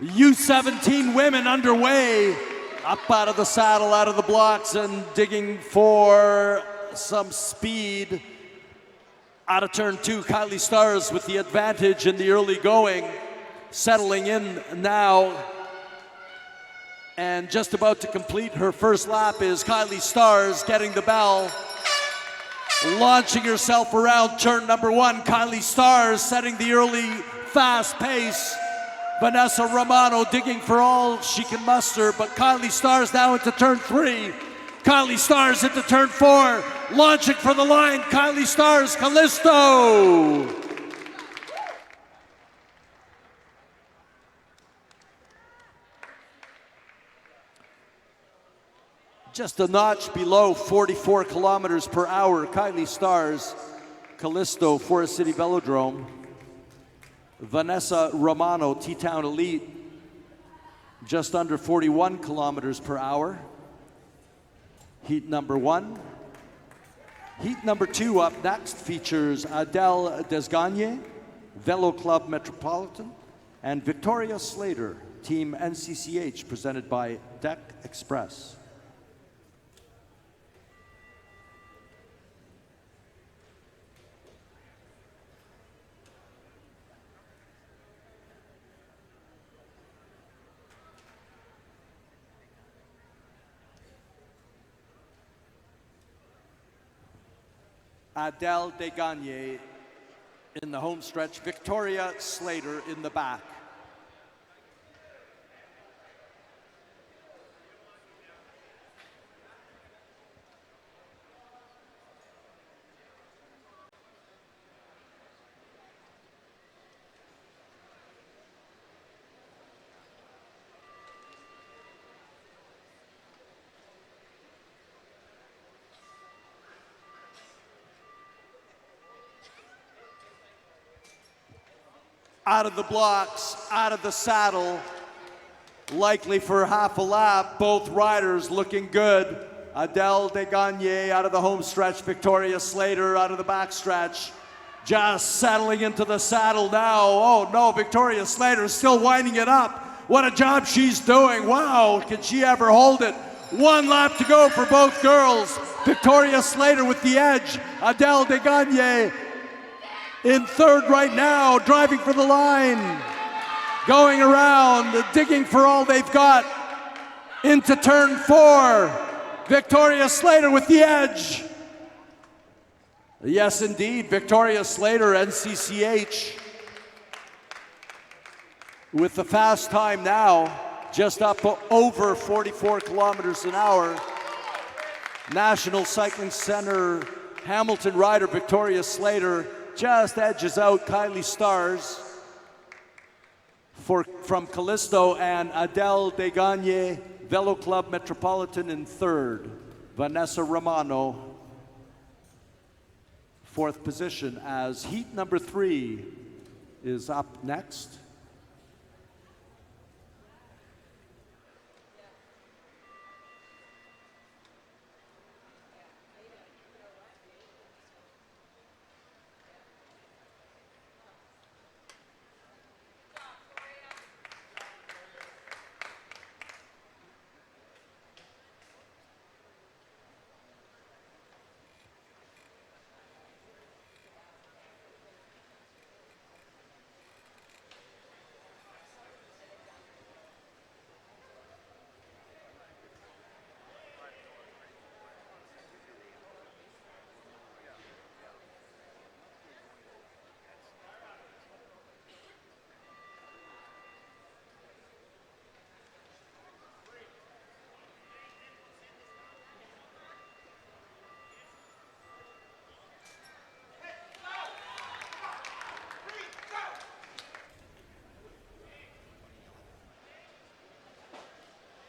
U17 women underway, up out of the saddle, out of the blocks, and digging for some speed. Out of turn 2, Kylie Starr's with the advantage in the early going, settling in now. And just about to complete her first lap is Kylie Starr's, getting the bell, launching herself around turn number 1. Kylie Starr's setting the early fast pace. Vanessa Romano digging for all she can muster, but Kylie Stars now into turn 3. Kylie Stars into turn 4, launching for the line. Kylie Stars, Callisto. Just a notch below 44 kilometers per hour. Kylie Stars, Callisto, Forest City Velodrome. Vanessa Romano, T-Town Elite, just under 41 kilometers per hour. Heat number 1. Heat number 2 up next features Adele Desgagne, Velo Club Metropolitan, and Victoria Slater, Team NCCH, presented by Deck Express. Adele Desgagne in the home stretch, Victoria Slater in the back. Out of the blocks, out of the saddle, likely for half a lap. Both riders looking good. Adele Desgagne out of the home stretch, Victoria Slater out of the back stretch. Just settling into the saddle now. Oh no, Victoria Slater still winding it up. What a job she's doing. Wow, can she ever hold it? 1 lap to go for both girls. Victoria Slater with the edge. Adele Desgagne in third right now, driving for the line. Going around, digging for all they've got. Into turn 4. Victoria Slater with the edge. Yes, indeed, Victoria Slater, NCCH. With the fast time now, just up over 44 kilometers an hour. National Cycling Center Hamilton rider Victoria Slater just edges out Kylie Stars from Callisto, and Adele Desgagne, Velo Club Metropolitan in third. Vanessa Romano, fourth position, as heat number 3 is up next.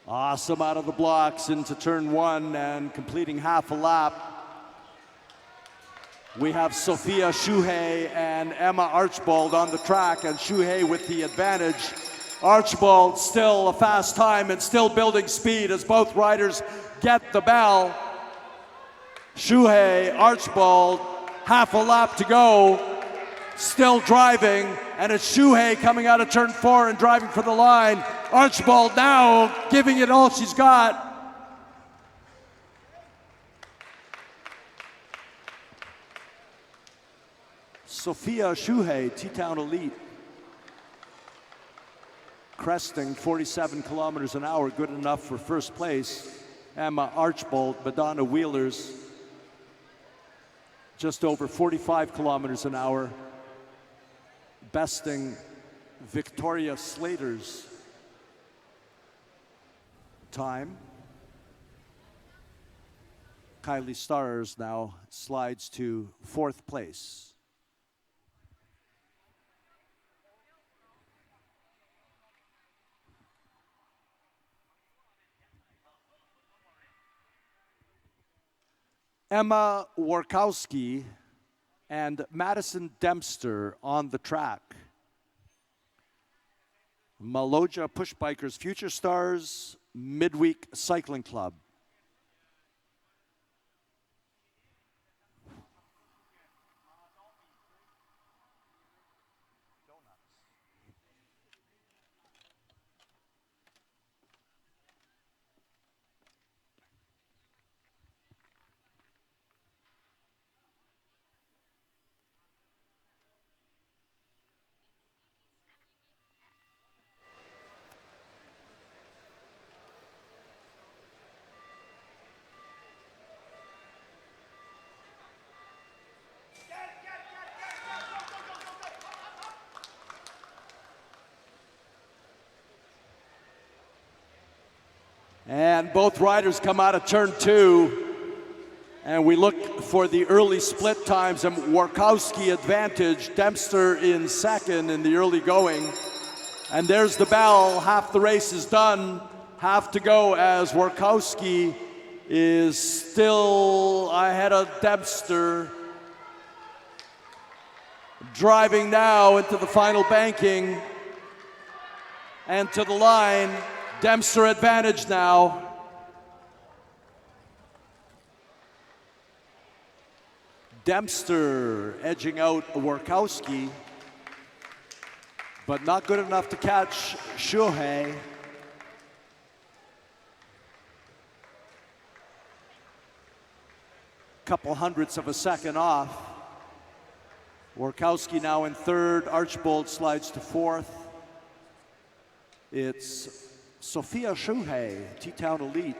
Awesome out of the blocks into turn 1 and completing half a lap. We have Sophia Shuhei and Emma Archibald on the track, and Shuhei with the advantage. Archibald still a fast time and still building speed as both riders get the bell. Shuhei, Archibald, half a lap to go, still driving, and it's Shuhei coming out of turn 4 and driving for the line. Archibald now giving it all she's got. Sophia Shuhei, T-Town Elite, cresting 47 kilometers an hour, good enough for first place. Emma Archibald, Madonna Wheelers, just over 45 kilometers an hour, besting Victoria Slater's time. Kylie Stars now slides to 4th place. Emma Warkowski and Madison Dempster on the track. Maloja Push Bikers Future Stars Midweek Cycling Club. And both riders come out of turn 2, and we look for the early split times, and Warkowski advantage, Dempster in 2nd in the early going. And there's the bell, half the race is done, half to go as Warkowski is still ahead of Dempster. Driving now into the final banking and to the line. Dempster advantage now. Dempster edging out Warkowski, but not good enough to catch Shuhei. Couple hundredths of a second off. Warkowski now in 3rd, Archbold slides to 4th. It's Sophia Shuhei, T-Town Elite.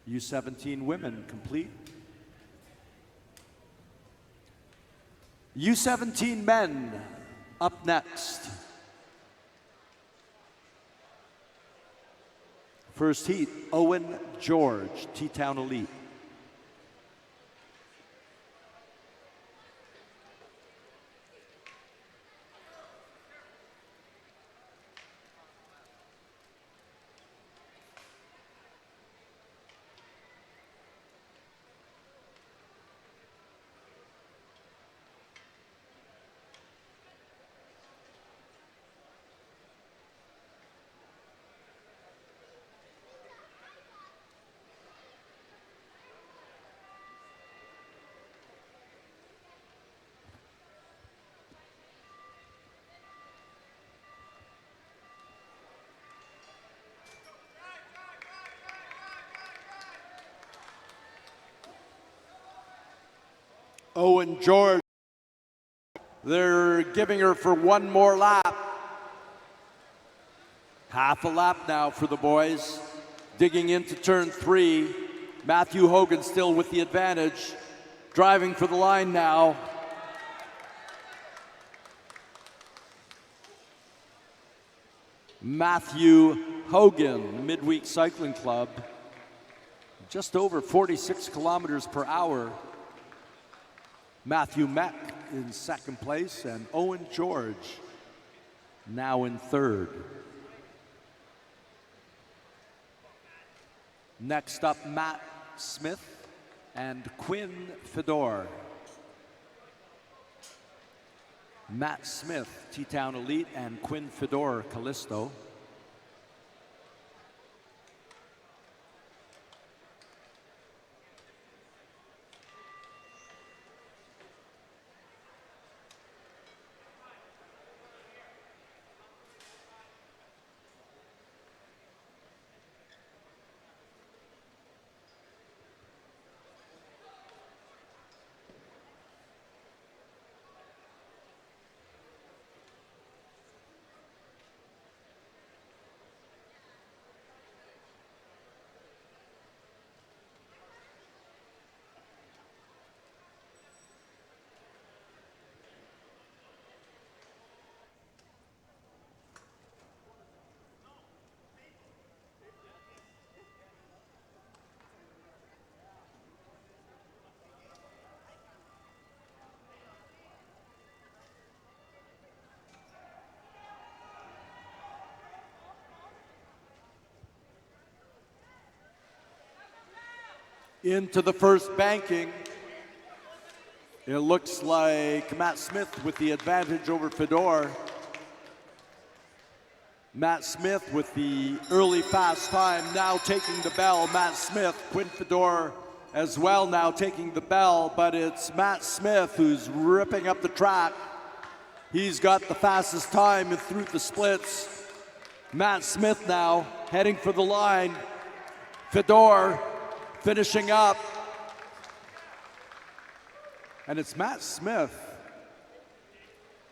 U17 women complete. U17 men up next. First heat, Owen George, T-Town Elite. Owen George, they're giving her for one more lap. Half a lap now for the boys. Digging into turn 3. Matthew Hogan still with the advantage. Driving for the line now. Matthew Hogan, Midweek Cycling Club. Just over 46 kilometers per hour. Matthew Meck in 2nd place, and Owen George now in 3rd. Next up, Matt Smith and Quinn Fedor. Matt Smith, T-Town Elite, and Quinn Fedor, Callisto. Into the first banking. It looks like Matt Smith with the advantage over Fedor. Matt Smith with the early fast time, now taking the bell. Matt Smith, Quinn Fedor as well now taking the bell, but it's Matt Smith who's ripping up the track. He's got the fastest time through the splits. Matt Smith now heading for the line. Fedor finishing up. And it's Matt Smith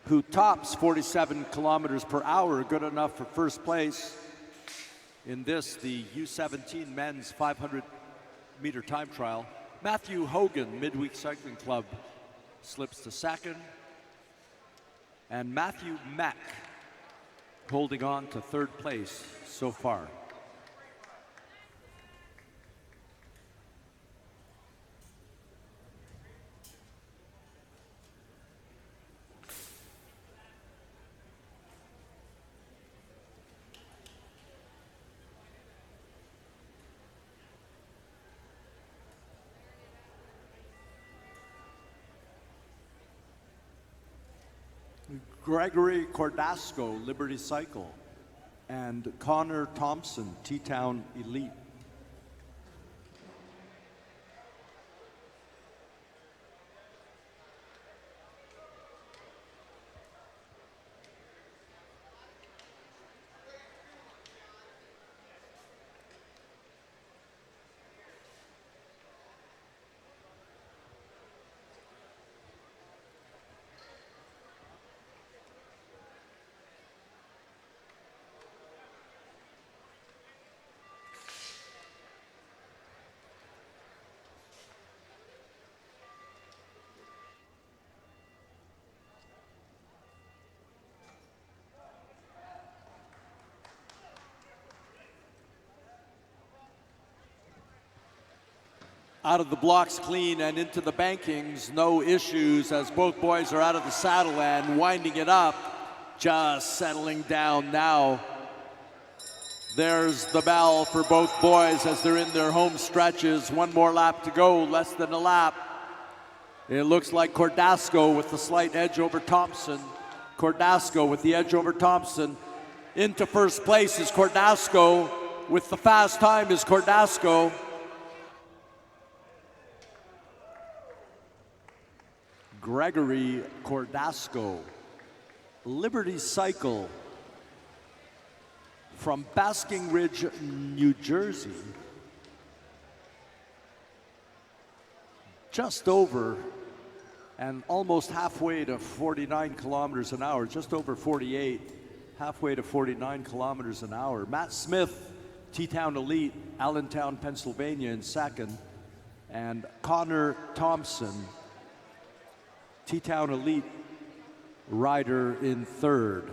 who tops 47 kilometers per hour, good enough for first place in this, the U17 men's 500-meter time trial. Matthew Hogan, Midweek Cycling Club, slips to second. And Matthew Mack holding on to third place so far. Gregory Cordasco, Liberty Cycle, and Connor Thompson, T-Town Elite. Out of the blocks clean and into the bankings, no issues as both boys are out of the saddle and winding it up, just settling down now. There's the bell for both boys as they're in their home stretches. One more lap to go, less than a lap. It looks like Cordasco with the slight edge over Thompson. Cordasco with the edge over Thompson. Into first place is Cordasco. With the fast time is Cordasco. Gregory Cordasco, Liberty Cycle from Basking Ridge, New Jersey. Just over and almost halfway to 49 kilometers an hour, just over 48, halfway to 49 kilometers an hour. Matt Smith, T-Town Elite, Allentown, Pennsylvania in second, and Connor Thompson, T-Town Elite rider in third.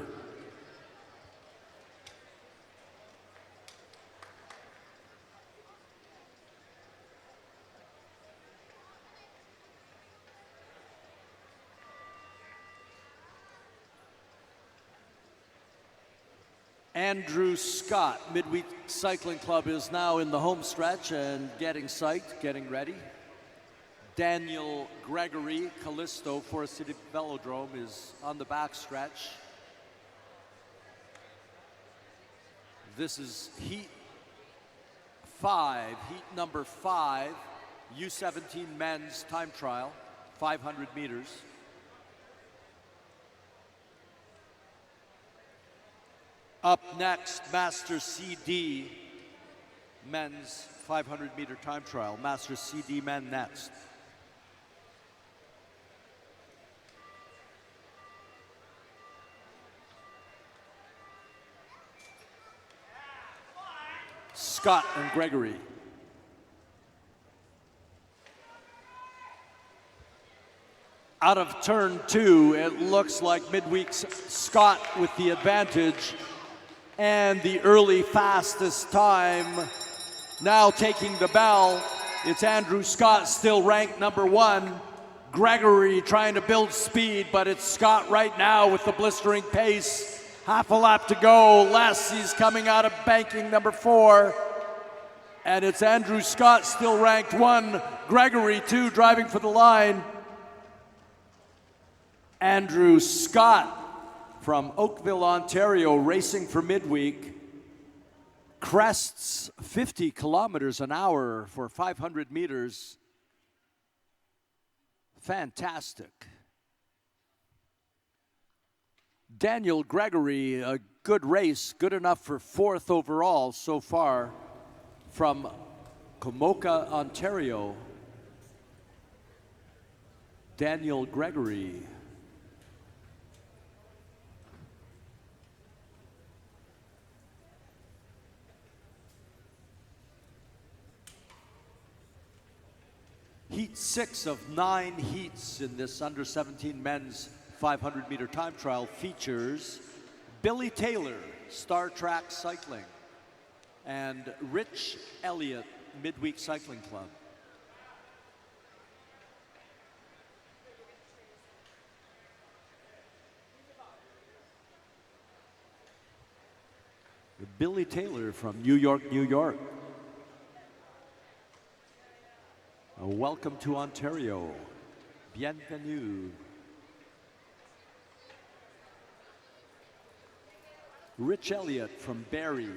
Andrew Scott, Midweek Cycling Club, is now in the home stretch and getting psyched, getting ready. Daniel Gregory, Callisto, Forest City Velodrome, is on the back stretch. This is heat 5, heat number 5, U17 men's time trial, 500 meters. Up next, Master CD, men's 500-meter time trial. Master CD men next. Scott and Gregory. Out of turn 2, it looks like midweek's Scott with the advantage and the early fastest time. Now taking the bell, it's Andrew Scott, still ranked number 1. Gregory trying to build speed, but it's Scott right now with the blistering pace. Half a lap to go, less. He's coming out of banking number 4. And it's Andrew Scott, still ranked 1, Gregory 2, driving for the line. Andrew Scott from Oakville, Ontario, racing for midweek. Crests 50 kilometers an hour for 500 meters. Fantastic. Daniel Gregory, a good race, good enough for 4th overall so far from Komoka, Ontario. Daniel Gregory. Heat 6 of 9 heats in this under 17 men's 500 meter time trial features Billy Taylor, Star Track Cycling, and Rich Elliott, Midweek Cycling Club. Billy Taylor from New York, New York. Welcome to Ontario. Bienvenue. Rich Elliott from Barrie.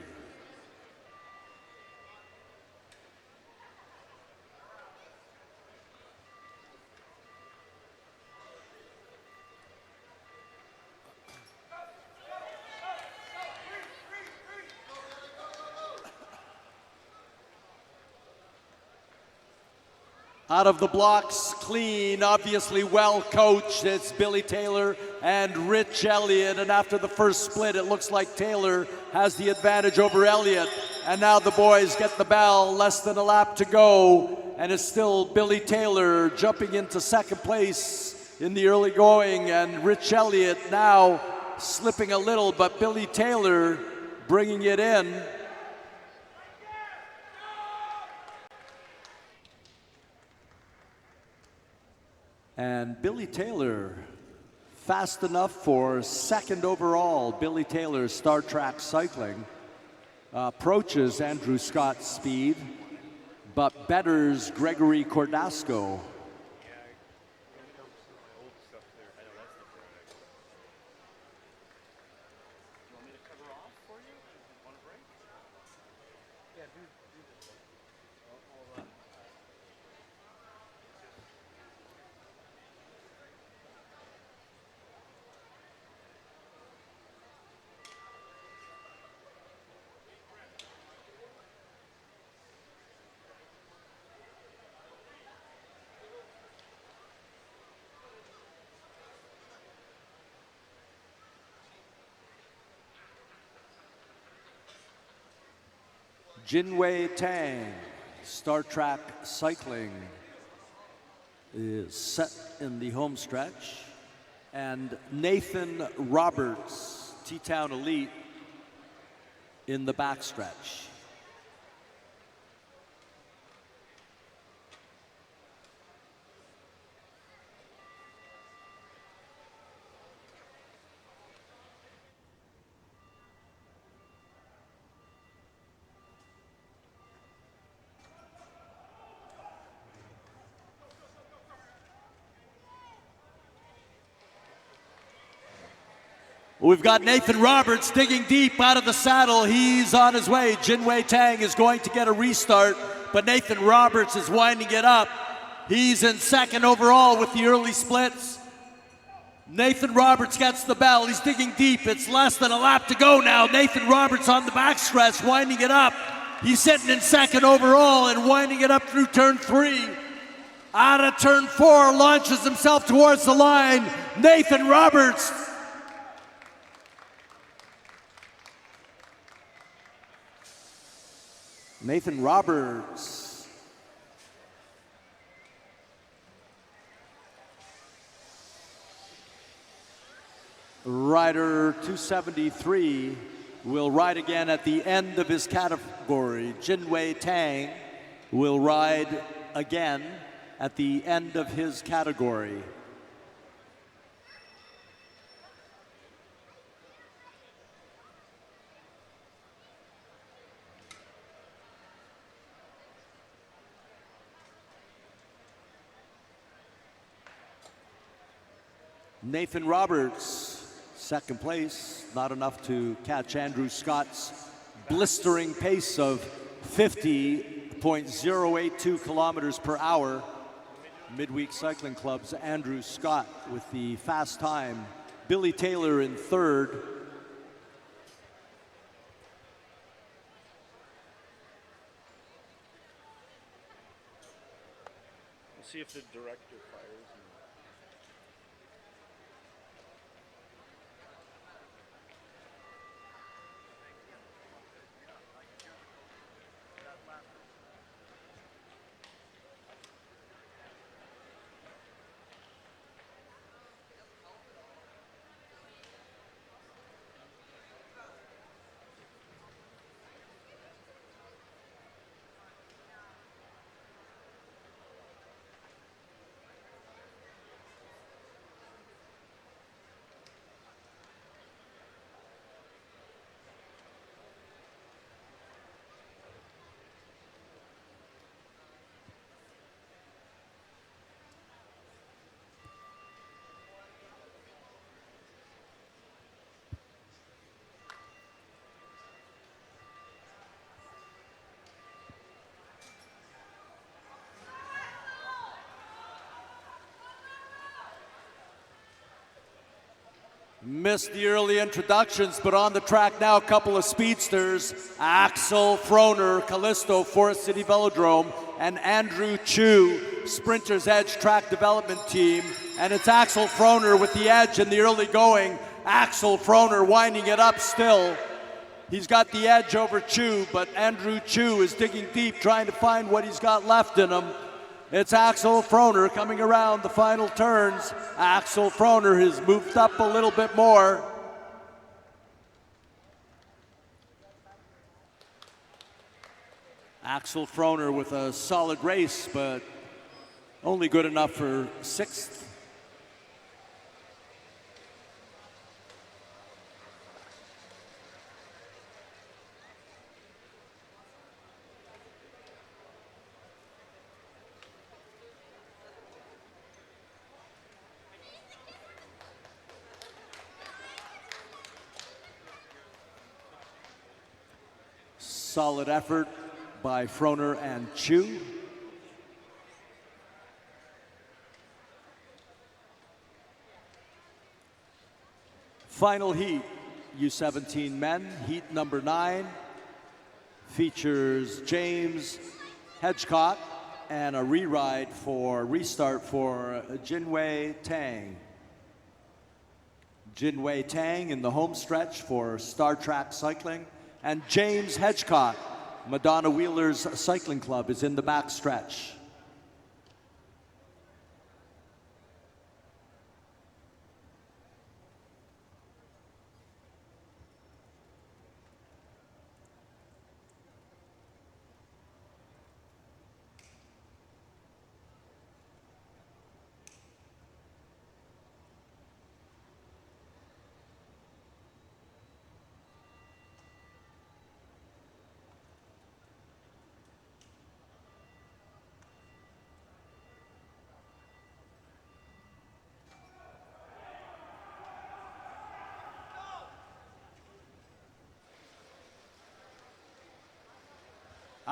Out of the blocks, clean, obviously well coached. It's Billy Taylor and Rich Elliott. And after the first split, it looks like Taylor has the advantage over Elliott. And now the boys get the bell, less than a lap to go. And it's still Billy Taylor jumping into second place in the early going. And Rich Elliott now slipping a little, but Billy Taylor bringing it in. And Billy Taylor, fast enough for 2nd overall. Billy Taylor, Star Track Cycling, approaches Andrew Scott's speed, but betters Gregory Cordasco. Jinwei Tang, Star Track Cycling, is set in the home stretch. And Nathan Roberts, T-Town Elite, in the backstretch. We've got Nathan Roberts digging deep out of the saddle. He's on his way. Jinwei Tang is going to get a restart, but Nathan Roberts is winding it up. He's in 2nd overall with the early splits. Nathan Roberts gets the bell. He's digging deep. It's less than a lap to go now. Nathan Roberts on the backstretch, winding it up. He's sitting in 2nd overall and winding it up through turn 3. Out of turn 4, launches himself towards the line. Nathan Roberts. Nathan Roberts. Rider 273 will ride again at the end of his category. Jinwei Tang will ride again at the end of his category. Nathan Roberts, second place. Not enough to catch Andrew Scott's blistering pace of 50.082 kilometers per hour. Midweek Cycling Club's Andrew Scott with the fast time. Billy Taylor in third. We'll see if the director fires. Missed the early introductions, but on the track now, a couple of speedsters. Axel Froner, Callisto, Forest City Velodrome, and Andrew Chu, Sprinters Edge Track Development Team. And it's Axel Froner with the edge in the early going. Axel Froner winding it up still. He's got the edge over Chu, but Andrew Chu is digging deep, trying to find what he's got left in him. It's Axel Froner coming around the final turns. Axel Froner has moved up a little bit more. Axel Froner with a solid race, but only good enough for sixth. Solid effort by Froner and Chu. Final heat, U17 men, heat number 9, features James Hedgecock and a restart for Jinwei Tang. Jinwei Tang in the home stretch for Star Track Cycling. And James Hedgecock, Madonna Wheeler's Cycling Club, is in the back stretch.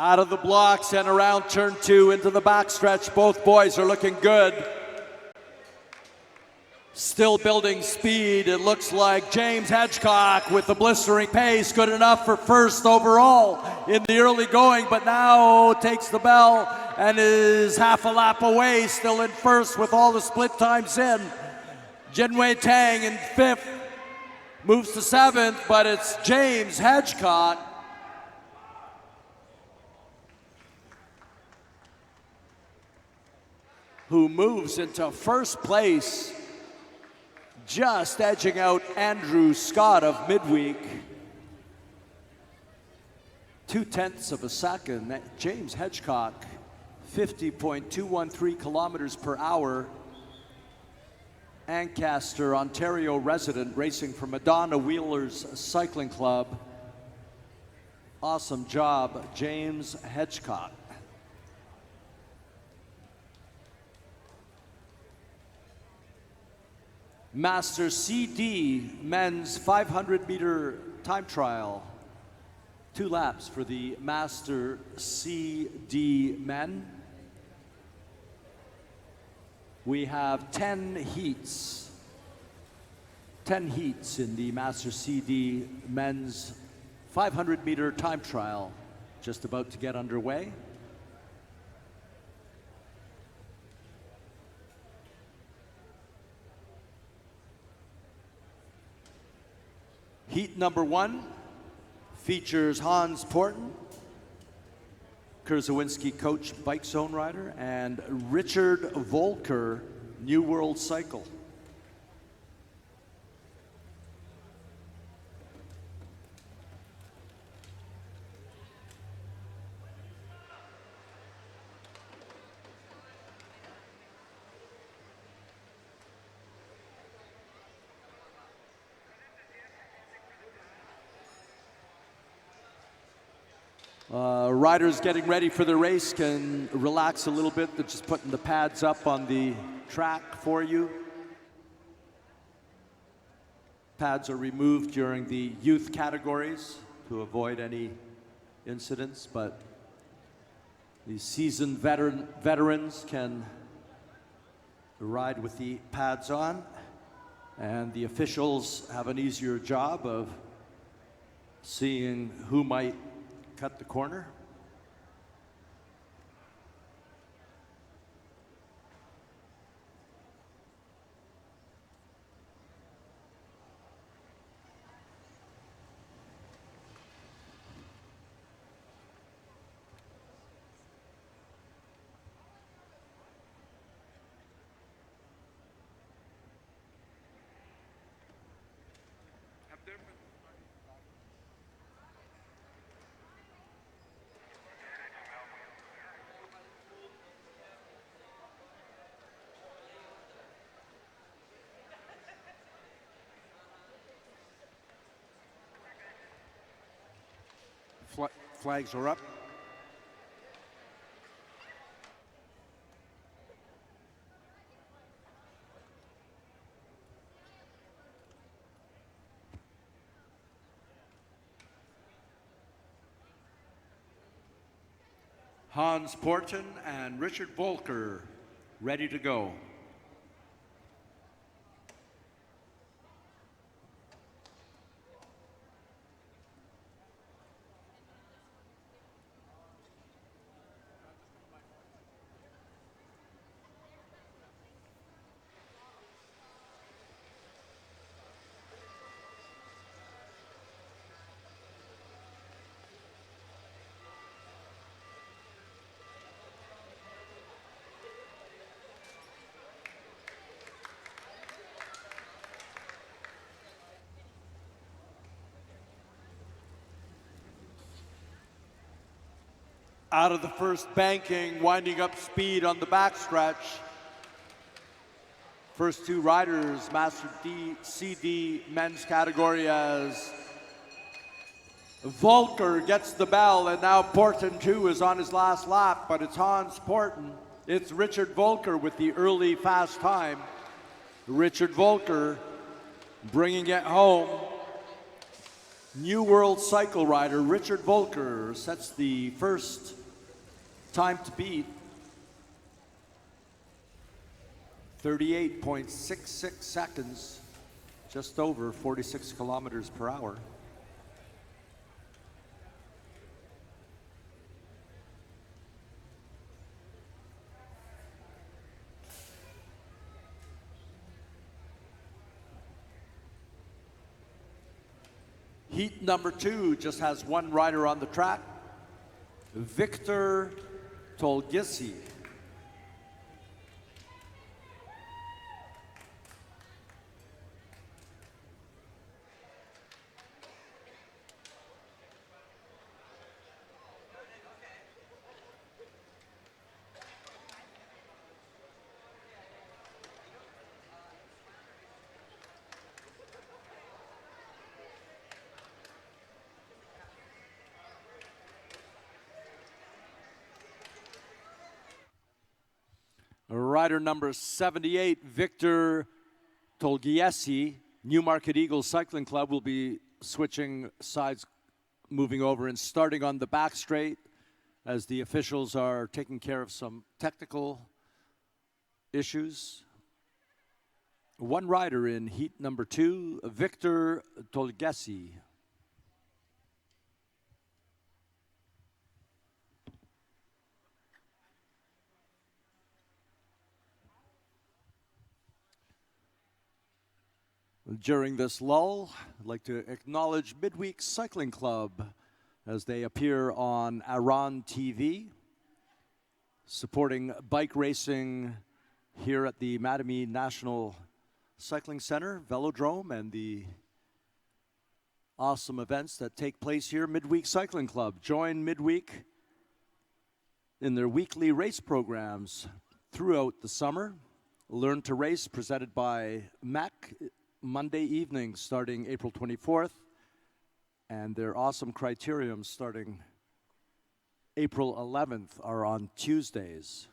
Out of the blocks and around turn 2 into the backstretch. Both boys are looking good. Still building speed. It looks like James Hedgecock with the blistering pace, good enough for first overall in the early going, but now takes the bell and is half a lap away, still in first with all the split times in. Jinwei Tang in 5th, moves to 7th, but it's James Hedgecock who moves into first place, just edging out Andrew Scott of midweek. 0.2 of a second. James Hedgecock, 50.213 kilometers per hour. Ancaster, Ontario resident, racing for Madonna Wheeler's Cycling Club. Awesome job, James Hedgecock. Master CD men's 500-meter time trial. 2 laps for the Master CD men. We have 10 heats. 10 heats in the Master CD men's 500-meter time trial, just about to get underway. Heat number 1 features Hans Porten, Kurzawinski coach bike zone rider, and Richard Volker, New World Cycle. Riders getting ready for the race can relax a little bit. They're just putting the pads up on the track for you. Pads are removed during the youth categories to avoid any incidents, but the seasoned veterans can ride with the pads on, and the officials have an easier job of seeing who might cut the corner. Flags are up. Hans Porten and Richard Volker ready to go. Out of the first banking, winding up speed on the backstretch. First 2 riders, Master CD men's category, as Volker gets the bell, and now Porten too is on his last lap, but it's Hans Porten. It's Richard Volker with the early fast time. Richard Volker bringing it home. New World Cycle rider Richard Volker sets the first time to beat. 38.66 seconds, just over 46 kilometers per hour. Heat number 2 just has 1 rider on the track, Victor Tolgisi. Rider number 78, Victor Tolgiesi Newmarket Eagles Cycling Club will be switching sides, moving over and starting on the back straight as the officials are taking care of some technical issues. One rider in heat number 2, Victor Tolgiesi. During this lull, I'd like to acknowledge Midweek Cycling Club as they appear on Arrond TV, supporting bike racing here at the Mattamy National Cycling Center, Velodrome, and the awesome events that take place here. Midweek Cycling Club. Join Midweek in their weekly race programs throughout the summer. Learn to Race, presented by MAC, Monday evenings starting April 24th, and their awesome criteriums starting April 11th are on Tuesdays.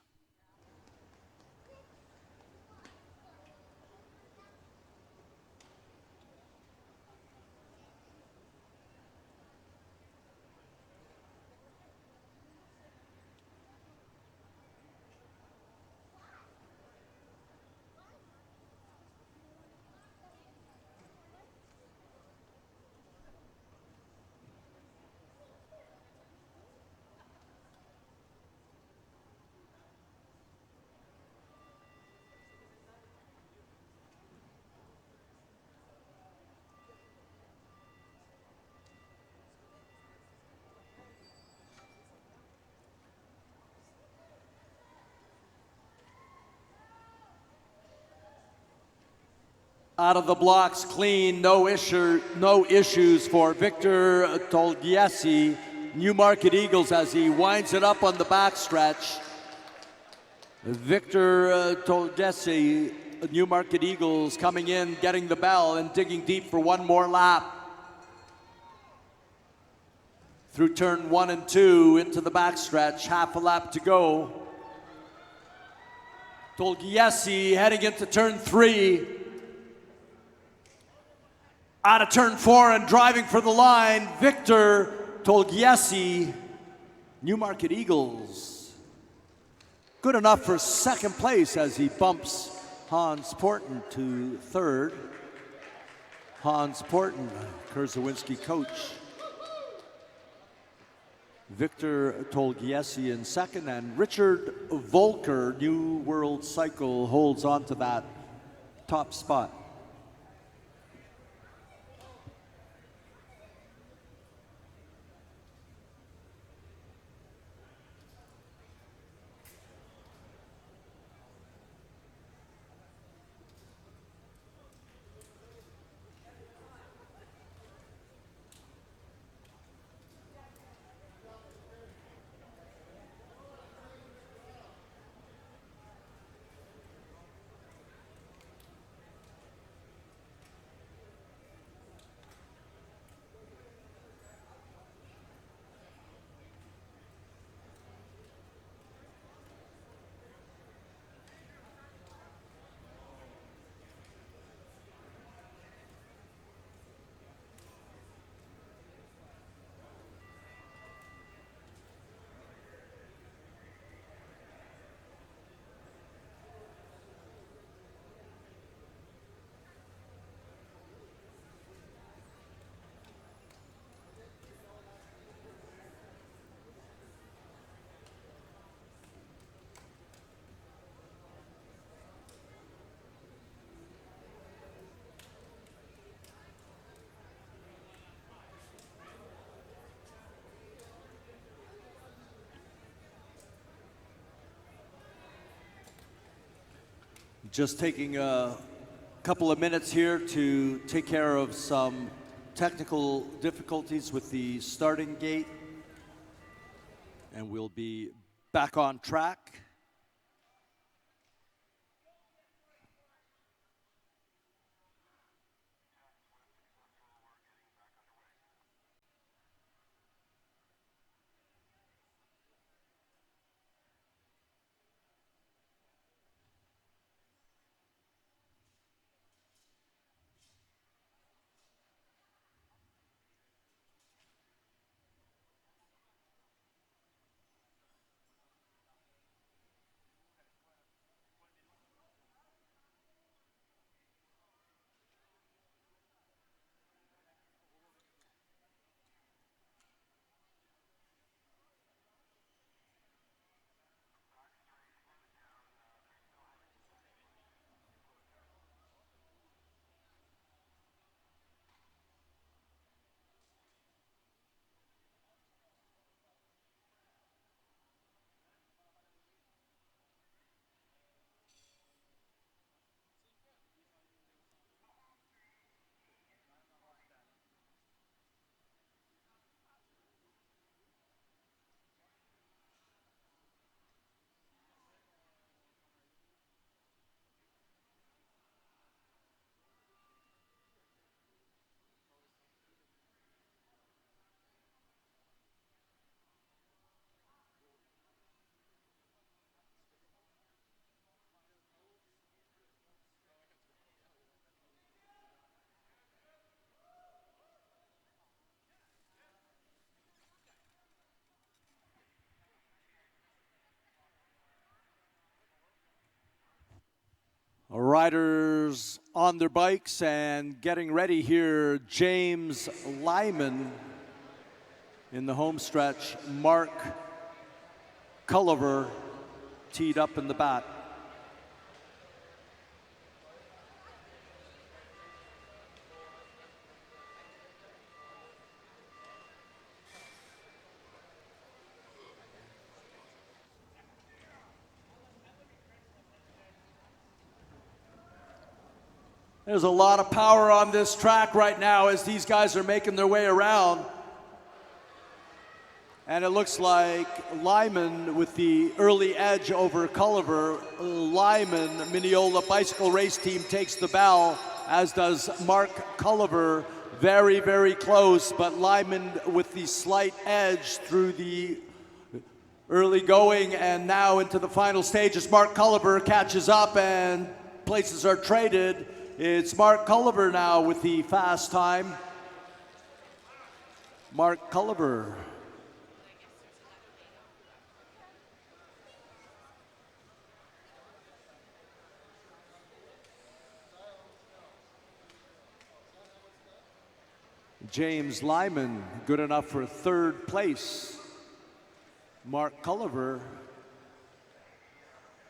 Out of the blocks clean, no issues for Victor Tolgiesi, Newmarket Eagles, as he winds it up on the backstretch. Victor Tolgiesi, Newmarket Eagles, coming in, getting the bell, and digging deep for one more lap. Through turn 1 and 2 into the backstretch, half a lap to go. Tolgiesi heading into turn 3. Out of turn 4 and driving for the line, Victor Tolgiesi, Newmarket Eagles. Good enough for second place as he bumps Hans Porten to third. Hans Porten, Kurzawinski coach. Victor Tolgiesi in second, and Richard Volker, New World Cycle, holds on to that top spot. Just taking a couple of minutes here to take care of some technical difficulties with the starting gate, and we'll be back on track. Riders on their bikes and getting ready here. James Lyman in the home stretch. Mark Culliver teed up in the back. There's a lot of power on this track right now as these guys are making their way around. And it looks like Lyman with the early edge over Culliver. Lyman, Mineola Bicycle Race Team takes the bell, as does Mark Culliver. Very, very close, but Lyman with the slight edge through the early going and now into the final stage as Mark Culliver catches up and places are traded. It's Mark Culliver now with the fast time. Mark Culliver. James Lyman, good enough for third place. Mark Culliver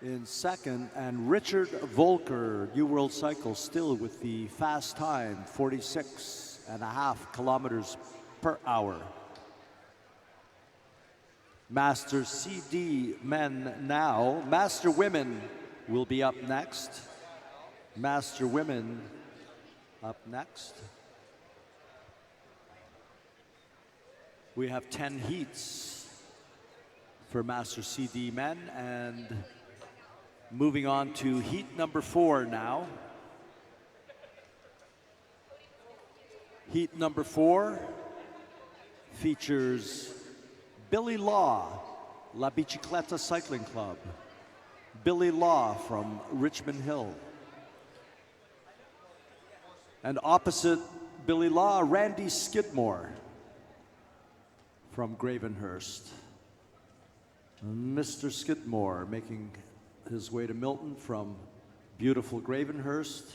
in second, and Richard Volker, New World Cycle, still with the fast time, 46.5 kilometers per hour. Master CD men now. Master women will be up next. Master women up next. We have 10 heats for Master CD men, and moving on to heat number 4 now. Heat number 4 features Billy Law, La Bicicleta Cycling Club. Billy Law from Richmond Hill. And opposite Billy Law, Randy Skidmore from Gravenhurst. Mr. Skidmore making his way to Milton from beautiful Gravenhurst.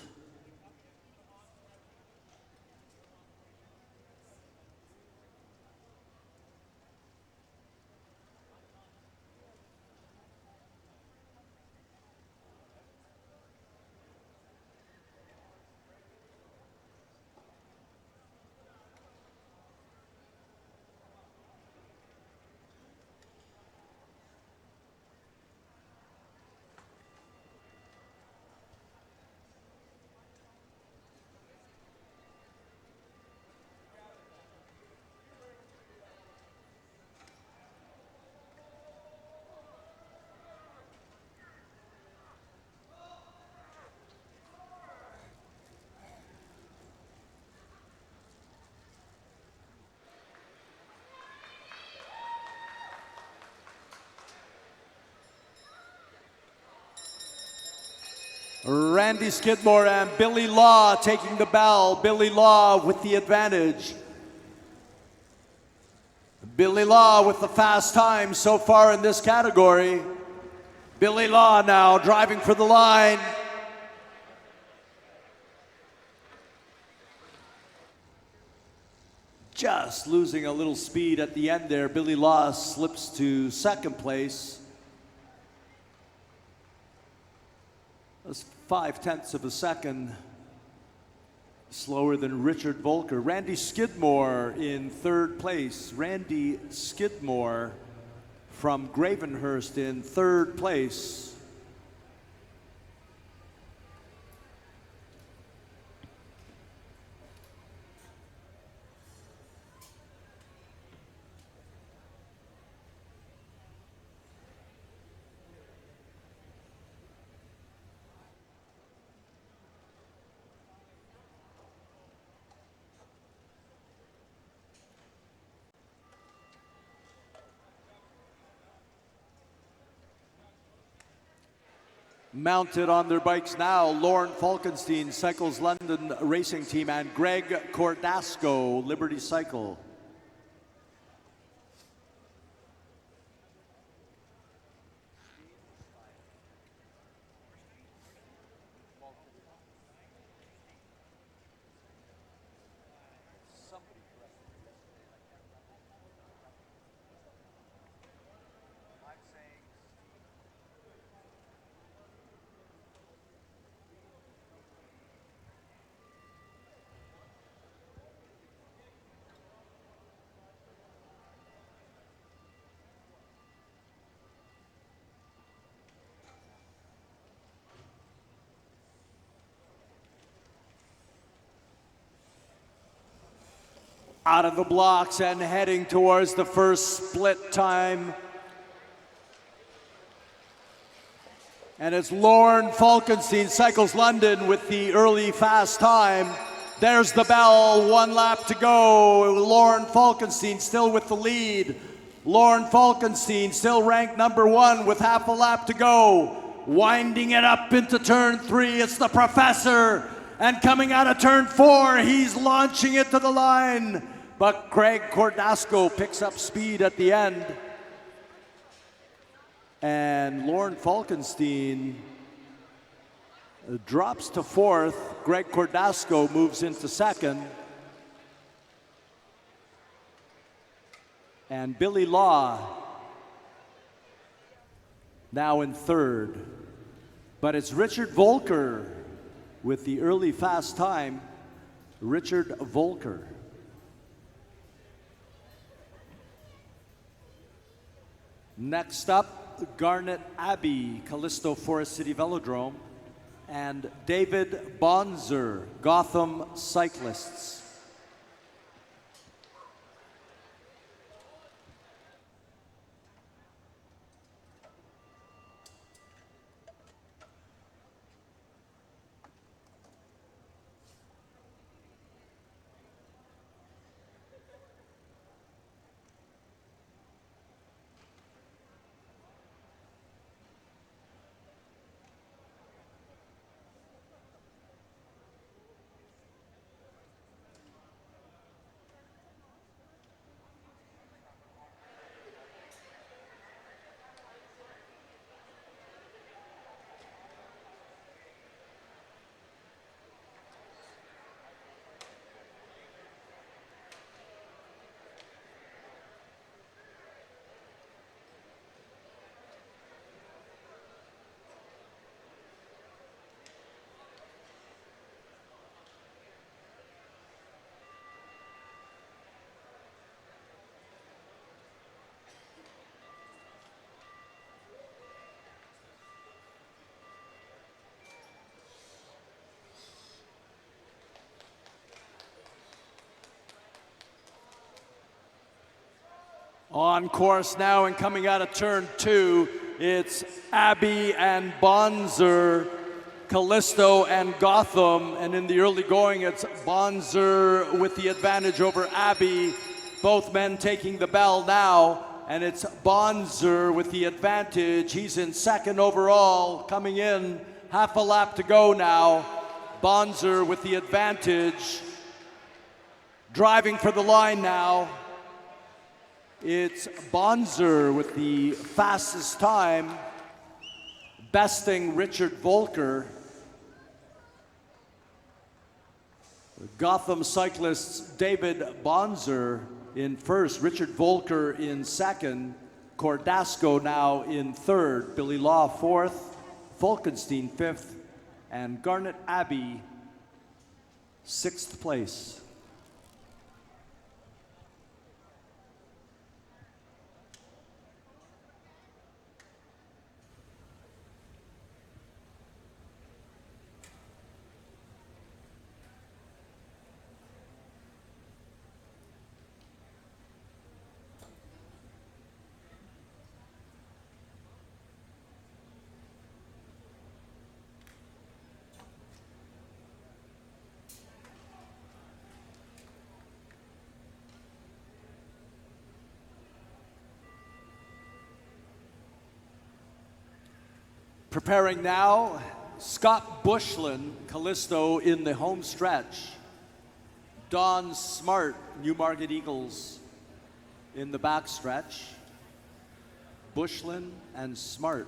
Randy Skidmore and Billy Law taking the bell. Billy Law with the advantage. Billy Law with the fast time so far in this category. Billy Law now driving for the line. Just losing a little speed at the end there. Billy Law slips to second place. That's 0.5 of a second slower than Richard Volker. Randy Skidmore in third place. Randy Skidmore from Gravenhurst in third place. Mounted on their bikes now, Lauren Falkenstein, Cycles London Racing Team, and Greg Cordasco, Liberty Cycle. out of the blocks and heading towards the first split time. And it's Lorne Falkenstein, Cycles London, with the early fast time. There's the bell, 1 lap to go. Lorne Falkenstein still with the lead. Lorne Falkenstein still ranked number 1 with half a lap to go. Winding it up into turn 3, it's the Professor. And coming out of turn 4, he's launching it to the line. But Greg Cordasco picks up speed at the end. And Lorne Falkenstein drops to 4th. Greg Cordasco moves into 2nd. And Billy Law now in 3rd. But it's Richard Volker with the early fast time. Richard Volker. Next up, Garnet Abbey, Callisto Forest City Velodrome, and David Bonzer, Gotham Cyclists. On course now and coming out of turn 2, it's Abbey and Bonzer, Callisto and Gotham. And in the early going, it's Bonzer with the advantage over Abbey. Both men taking the bell now. And it's Bonzer with the advantage. He's in 2nd overall, coming in. Half a lap to go now. Bonzer with the advantage. Driving for the line now. It's Bonzer with the fastest time, besting Richard Volker. Gotham cyclists David Bonzer in 1st, Richard Volker in 2nd, Cordasco now in 3rd, Billy Law 4th, Falkenstein 5th, and Garnet Abbey 6th place. Preparing now, Scott Bushlin, Callisto in the home stretch. Don Smart, Newmarket Eagles in the back stretch. Bushlin and Smart.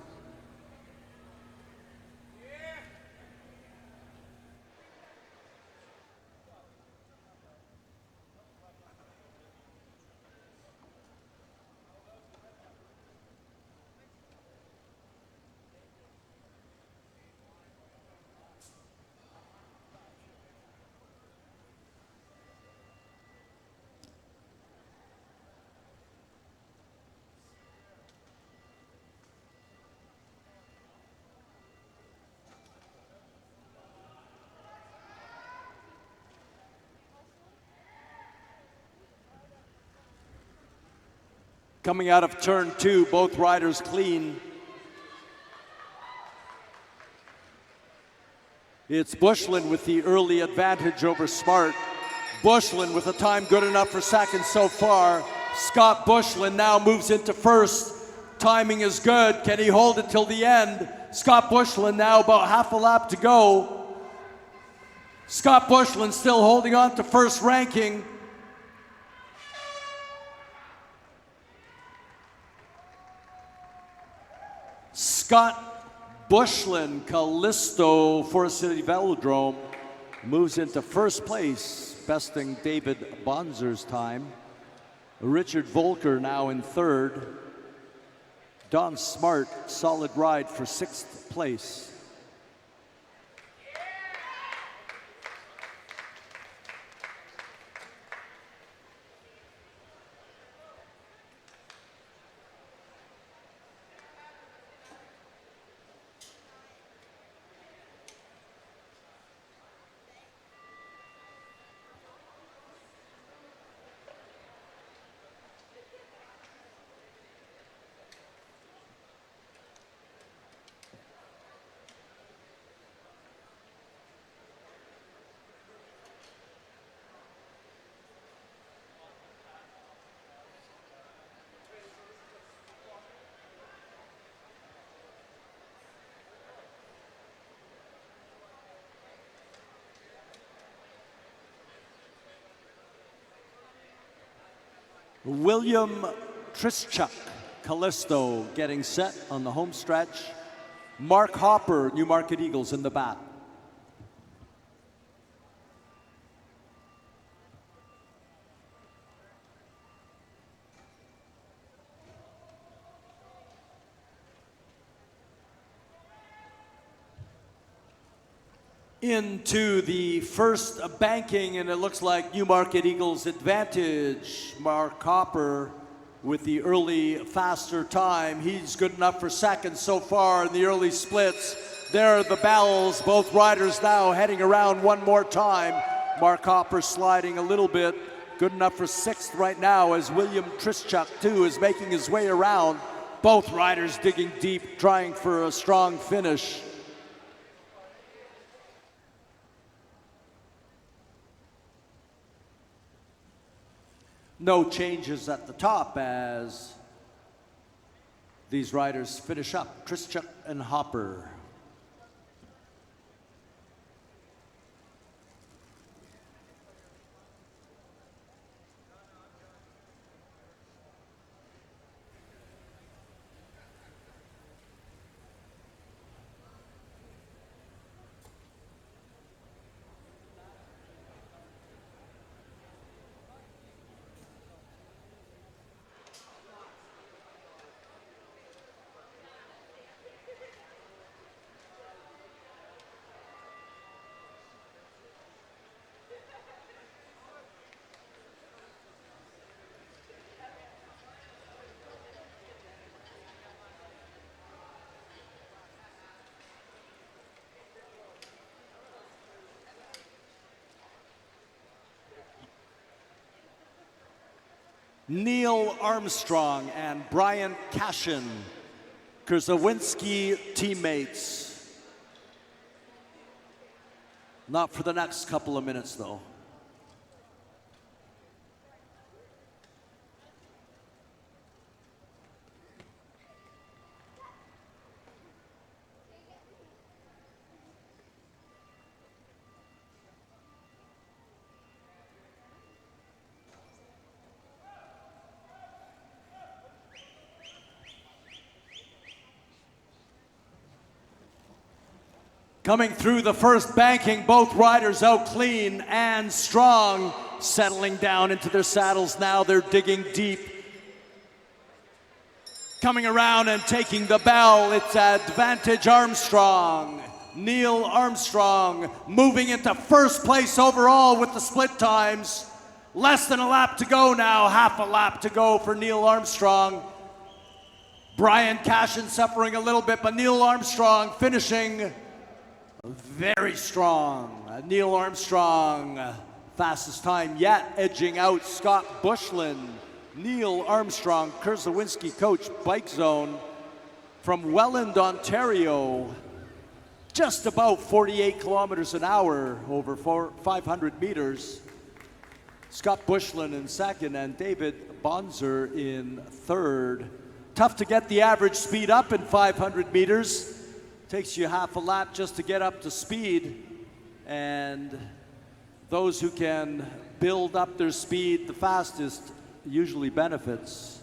Coming out of turn 2, both riders clean. It's Bushlin with the early advantage over Smart. Bushlin with a time good enough for second so far. Scott Bushlin now moves into first. Timing is good. Can he hold it till the end? Scott Bushlin now about half a lap to go. Scott Bushlin still holding on to first ranking. Scott Bushlin, Callisto Forest City Velodrome, moves into first place, besting David Bonzer's time. Richard Volker now in third. Don Smart, solid ride for sixth place. William Trischuk, Callisto, getting set on the home stretch. Mark Hopper, Newmarket Eagles in the back. Into the first banking, and it looks like Newmarket Eagles advantage. Mark Hopper with the early faster time. He's good enough for second so far in the early splits. There are the bells. Both riders now heading around one more time. Mark Hopper sliding a little bit. Good enough for sixth right now as William Trischuk too is making his way around. Both riders digging deep, trying for a strong finish. No changes at the top as these riders finish up. Trischuk and Hopper. Neil Armstrong and Brian Cashin, Kurzawinski teammates. Not for the next couple of minutes though. Coming through the first banking, both riders out clean and strong, settling down into their saddles now. They're digging deep. Coming around and taking the bell, it's advantage Armstrong. Neil Armstrong moving into first place overall with the split times. Less than a lap to go now, half a lap to go for Neil Armstrong. Brian Cashin suffering a little bit, but Neil Armstrong finishing very strong. Neil Armstrong, fastest time yet, edging out Scott Bushlin. Neil Armstrong, Kersawinski coach, bike zone from Welland, Ontario. Just about 48 kilometers an hour over 500 meters. Scott Bushlin in second and David Bonzer in third. Tough to get the average speed up in 500 meters. Takes you half a lap just to get up to speed. And those who can build up their speed the fastest usually benefits.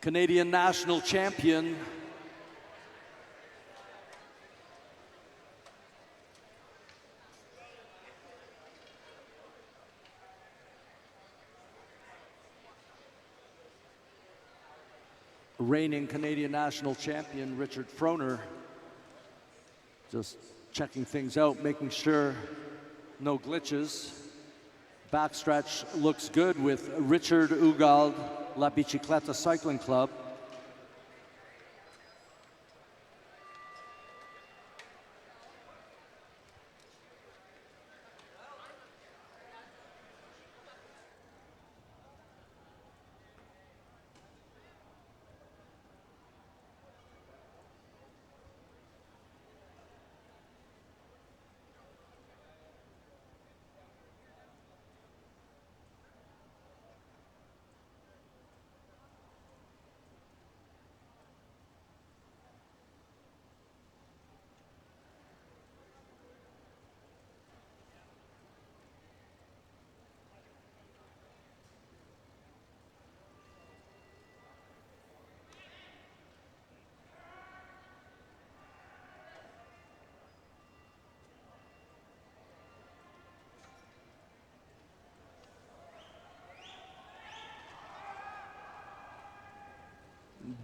Canadian national champion, reigning Canadian national champion Richard Froner, just checking things out, making sure no glitches. Backstretch looks good with Richard Ugald, La Bicicleta Cycling Club.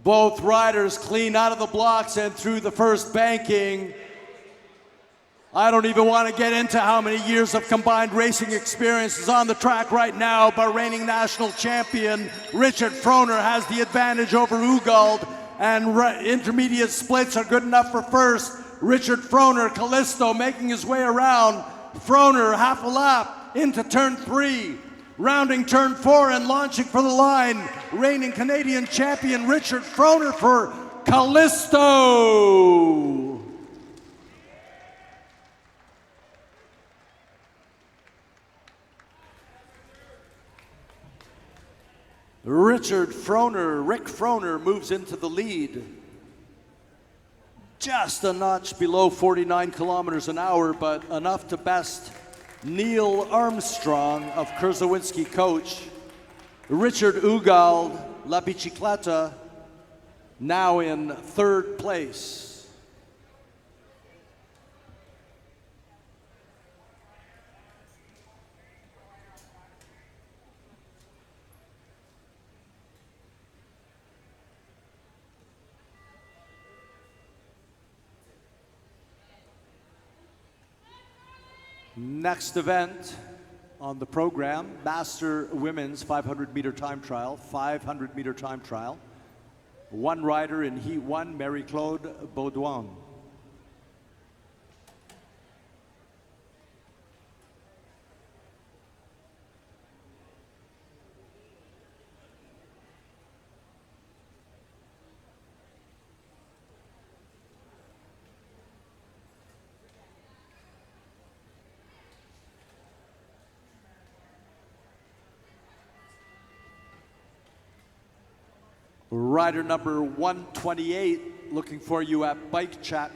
Both riders clean out of the blocks and through the first banking. I don't even want to get into how many years of combined racing experience is on the track right now, but reigning national champion Richard Froner has the advantage over Ugald, and intermediate splits are good enough for first. Richard Froner, Callisto making his way around. Froner half a lap into turn 3. Rounding turn 4 and launching for the line, reigning Canadian champion Richard Froner for Callisto. Rick Froner moves into the lead. Just a notch below 49 kilometers an hour, but enough to best Neil Armstrong of Kersawinski coach. Richard Ugald, La Bicicleta, now in third place. Next event on the program, Master Women's 500-meter time trial, 500-meter time trial. One rider in Heat 1, Marie-Claude Baudouin. Rider number 128 looking for you at Bike Chat.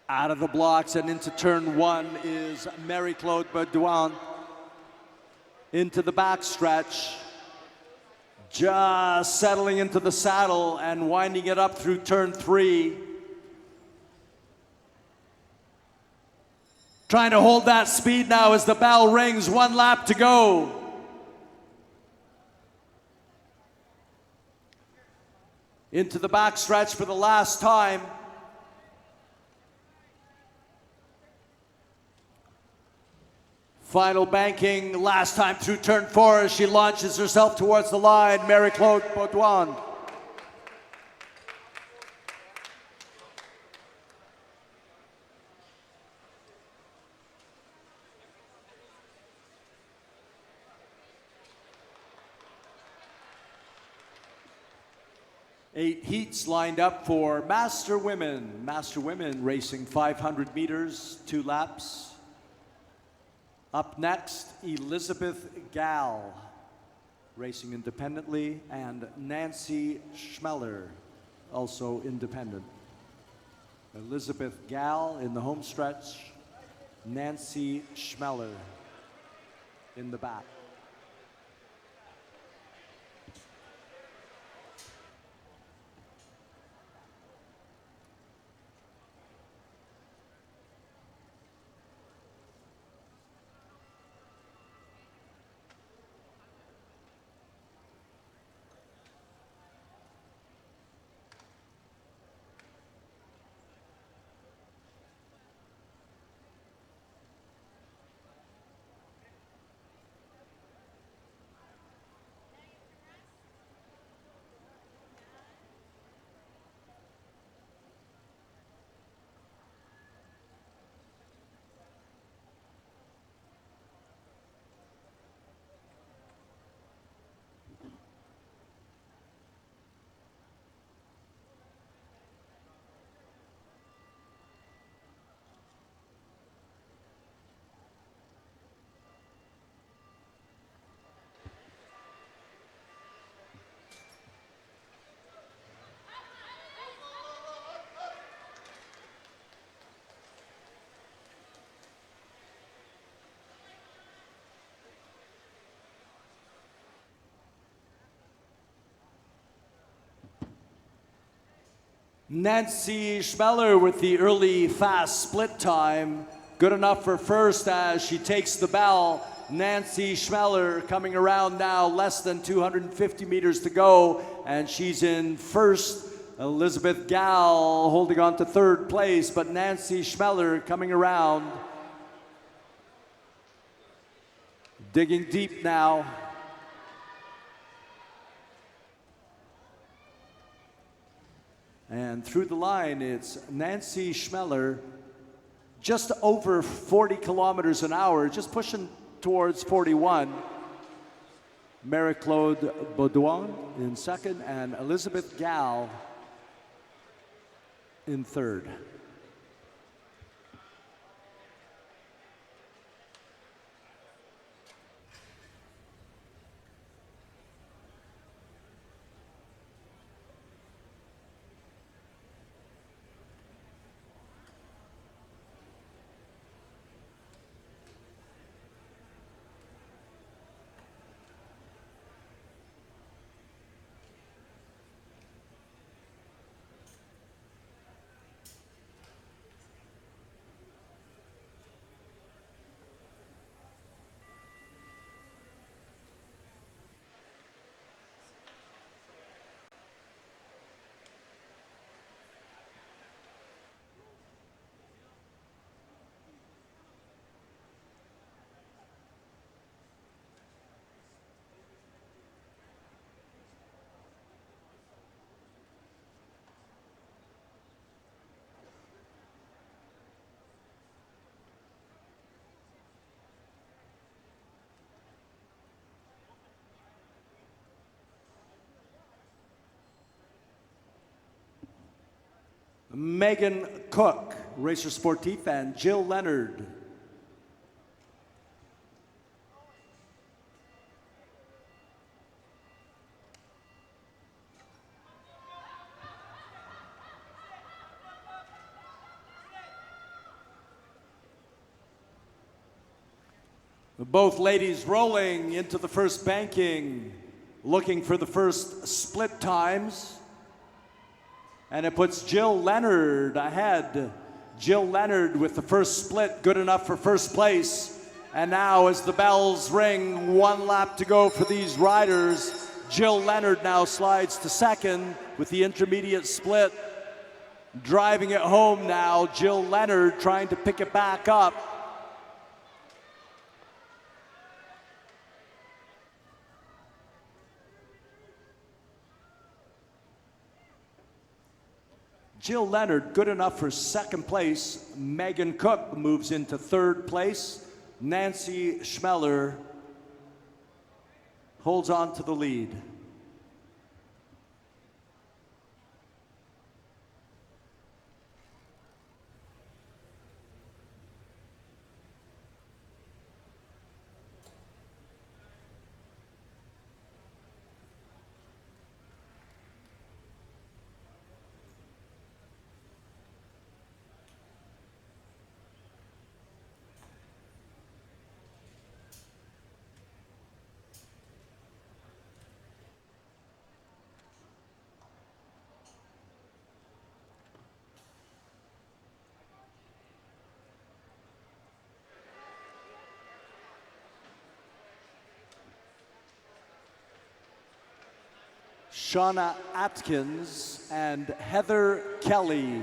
Out of the blocks and into turn 1 is Marie-Claude Baudouin. Into the backstretch. Just settling into the saddle and winding it up through turn 3. Trying to hold that speed now as the bell rings. 1 lap to go. Into the backstretch for the last time. Final banking, last time through turn 4 as she launches herself towards the line, Marie-Claude Podium. Eight heats lined up for Master Women. Master Women racing 500 meters, 2 laps. Up next, Elizabeth Gall, racing independently, and Nancy Schmeller, also independent. Elizabeth Gall in the home stretch, Nancy Schmeller in the back. Nancy Schmeller with the early fast split time. Good enough for first as she takes the bell. Nancy Schmeller coming around now, less than 250 meters to go, and she's in first. Elizabeth Gall holding on to third place, but Nancy Schmeller coming around. Digging deep now. And through the line, it's Nancy Schmeller, just over 40 kilometers an hour, just pushing towards 41. Marie-Claude Baudouin in second, and Elizabeth Gall in third. Megan Cook, Racer Sportif, and Jill Leonard. Both ladies rolling into the first banking. looking for the first split times. And it puts Jill Leonard ahead. Jill Leonard with the first split, good enough for first place. And now as the bells ring, 1 lap to go for these riders. Jill Leonard now slides to second with the intermediate split. Driving it home now, Jill Leonard trying to pick it back up. Jill Leonard, good enough for second place. Megan Cook moves into third place. Nancy Schmeller holds on to the lead. Shauna Atkins and Heather Kelly,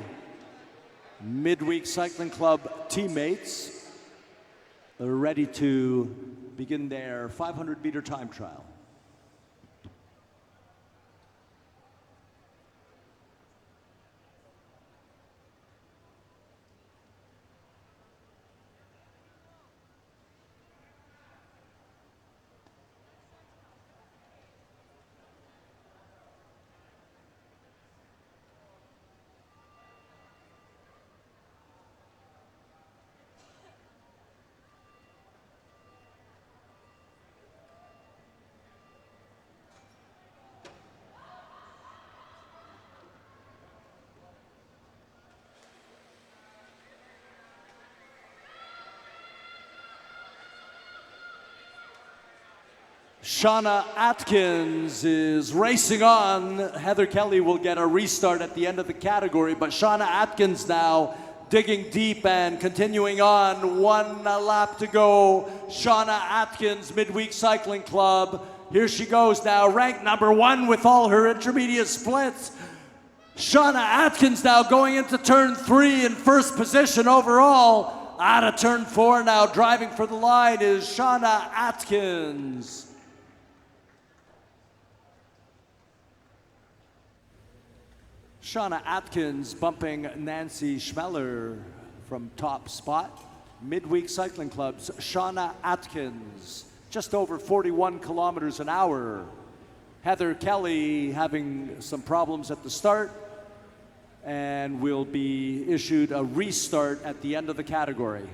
Midweek Cycling Club teammates, are ready to begin their 500-meter time trial. Shauna Atkins is racing on. Heather Kelly will get a restart at the end of the category, but Shauna Atkins now digging deep and continuing on. 1 lap to go. Shauna Atkins, Midweek Cycling Club. Here she goes now, ranked number 1 with all her intermediate splits. Shauna Atkins now going into turn 3 in first position overall. Out of turn 4 now, driving for the line is Shauna Atkins. Shauna Atkins bumping Nancy Schmeller from top spot. Midweek Cycling Club's Shauna Atkins, just over 41 kilometers an hour. Heather Kelly having some problems at the start and will be issued a restart at the end of the category.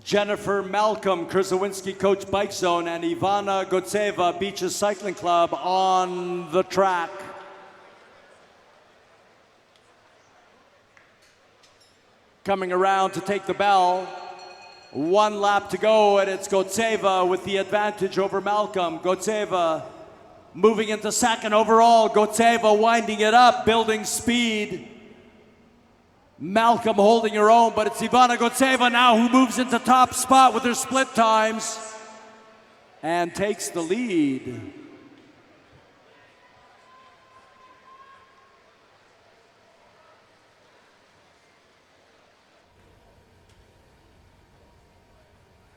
Jennifer Malcolm, Kurzawinski Coach Bike Zone, and Ivana Gotseva, Beaches Cycling Club on the track. Coming around to take the bell. 1 lap to go, and it's Gotseva with the advantage over Malcolm. Gotseva moving into second overall. Gotseva winding it up, building speed. Malcolm holding her own, but it's Ivana Gotseva now who moves into top spot with her split times and takes the lead.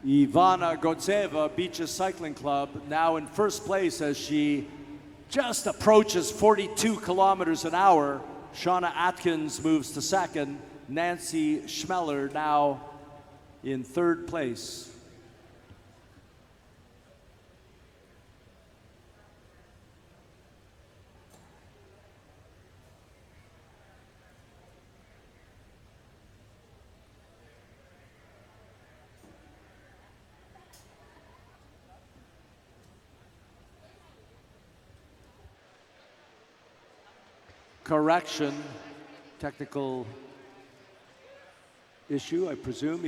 Ivana Gotseva, Beaches Cycling Club, now in first place as she just approaches 42 kilometers an hour. Shauna Atkins moves to second. Nancy Schmeller now in third place. Correction, technical issue, I presume.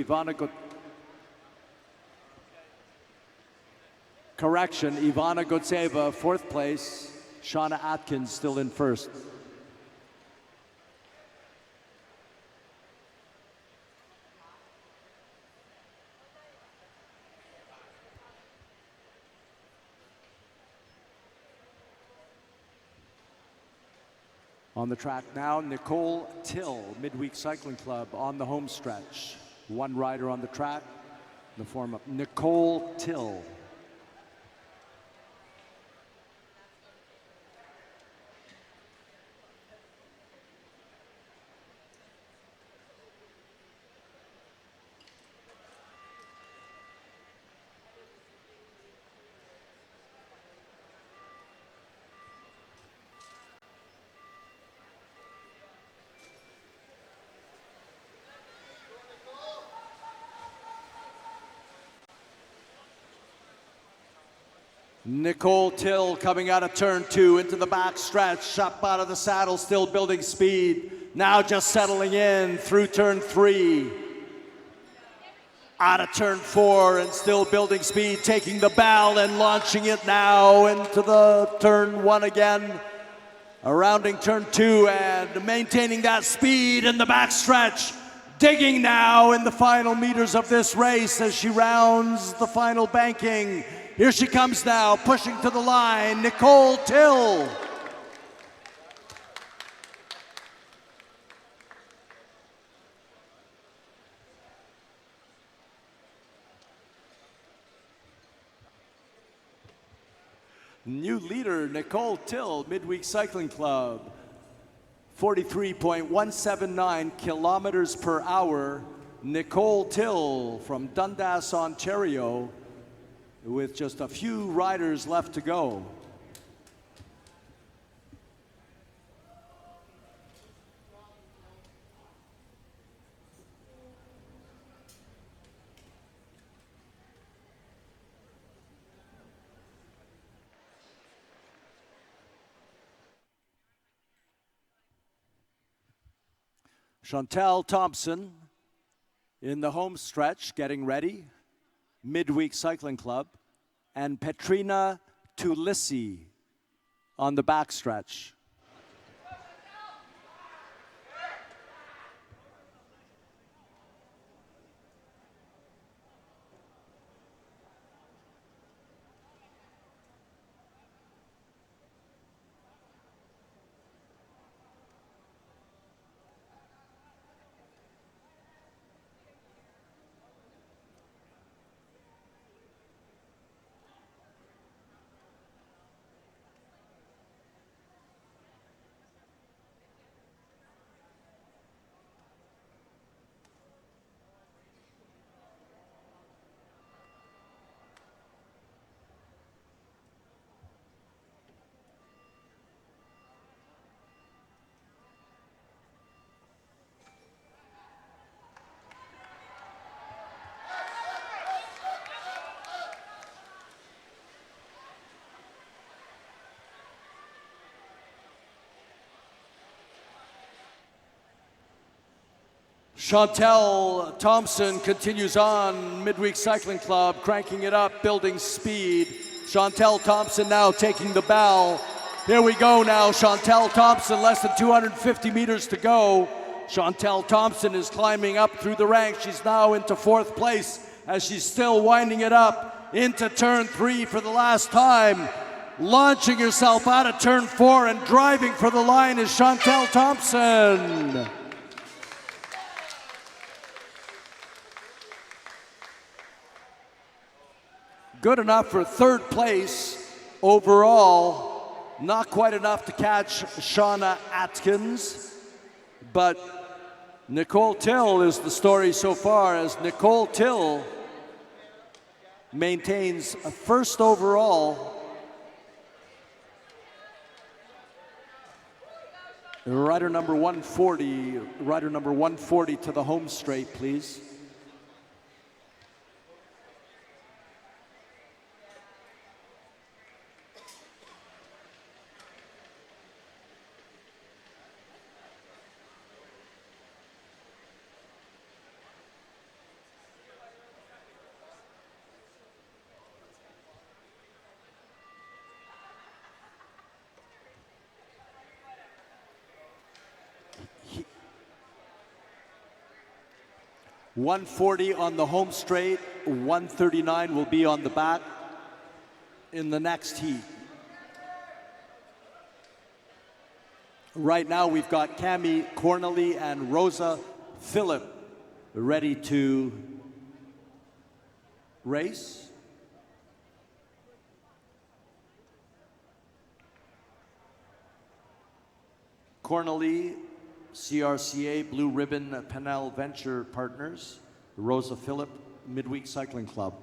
Correction, Ivana Gotseva, fourth place. Shauna Atkins still in first. On the track now, Nicole Till, Midweek Cycling Club on the home stretch. 1 rider on the track, in the form of Nicole Till. Nicole Till coming out of turn 2 into the back stretch, up out of the saddle, still building speed. Now just settling in through turn 3. Out of turn 4 and still building speed, taking the bell and launching it now into the turn 1 again. Rounding turn 2 and maintaining that speed in the back stretch. Digging now in the final meters of this race as she rounds the final banking. Here she comes now, pushing to the line, Nicole Till. New leader, Nicole Till, Midweek Cycling Club. 43.179 kilometers per hour. Nicole Till from Dundas, Ontario, with just a few riders left to go. Chantal Thompson in the home stretch, getting ready. Midweek Cycling Club, and Petrina Tulissi on the backstretch. Chantel Thompson continues on, Midweek Cycling Club, cranking it up, building speed. Chantel Thompson now taking the bell. Here we go now, Chantel Thompson, less than 250 meters to go. Chantel Thompson is climbing up through the ranks. She's now into 4th place as she's still winding it up into turn 3 for the last time. Launching herself out of turn 4 and driving for the line is Chantel Thompson. Good enough for 3rd place overall. Not quite enough to catch Shauna Atkins, but Nicole Till is the story so far, as Nicole Till maintains 1st overall. Rider number 140 to the home straight, please. He 140 on the home straight, 139 will be on the back in the next heat. Right now we've got Cami Cornely and Rosa Phillip ready to race. Cornely, CRCA, Blue Ribbon Penel Venture Partners. Rosa Phillip, Midweek Cycling Club.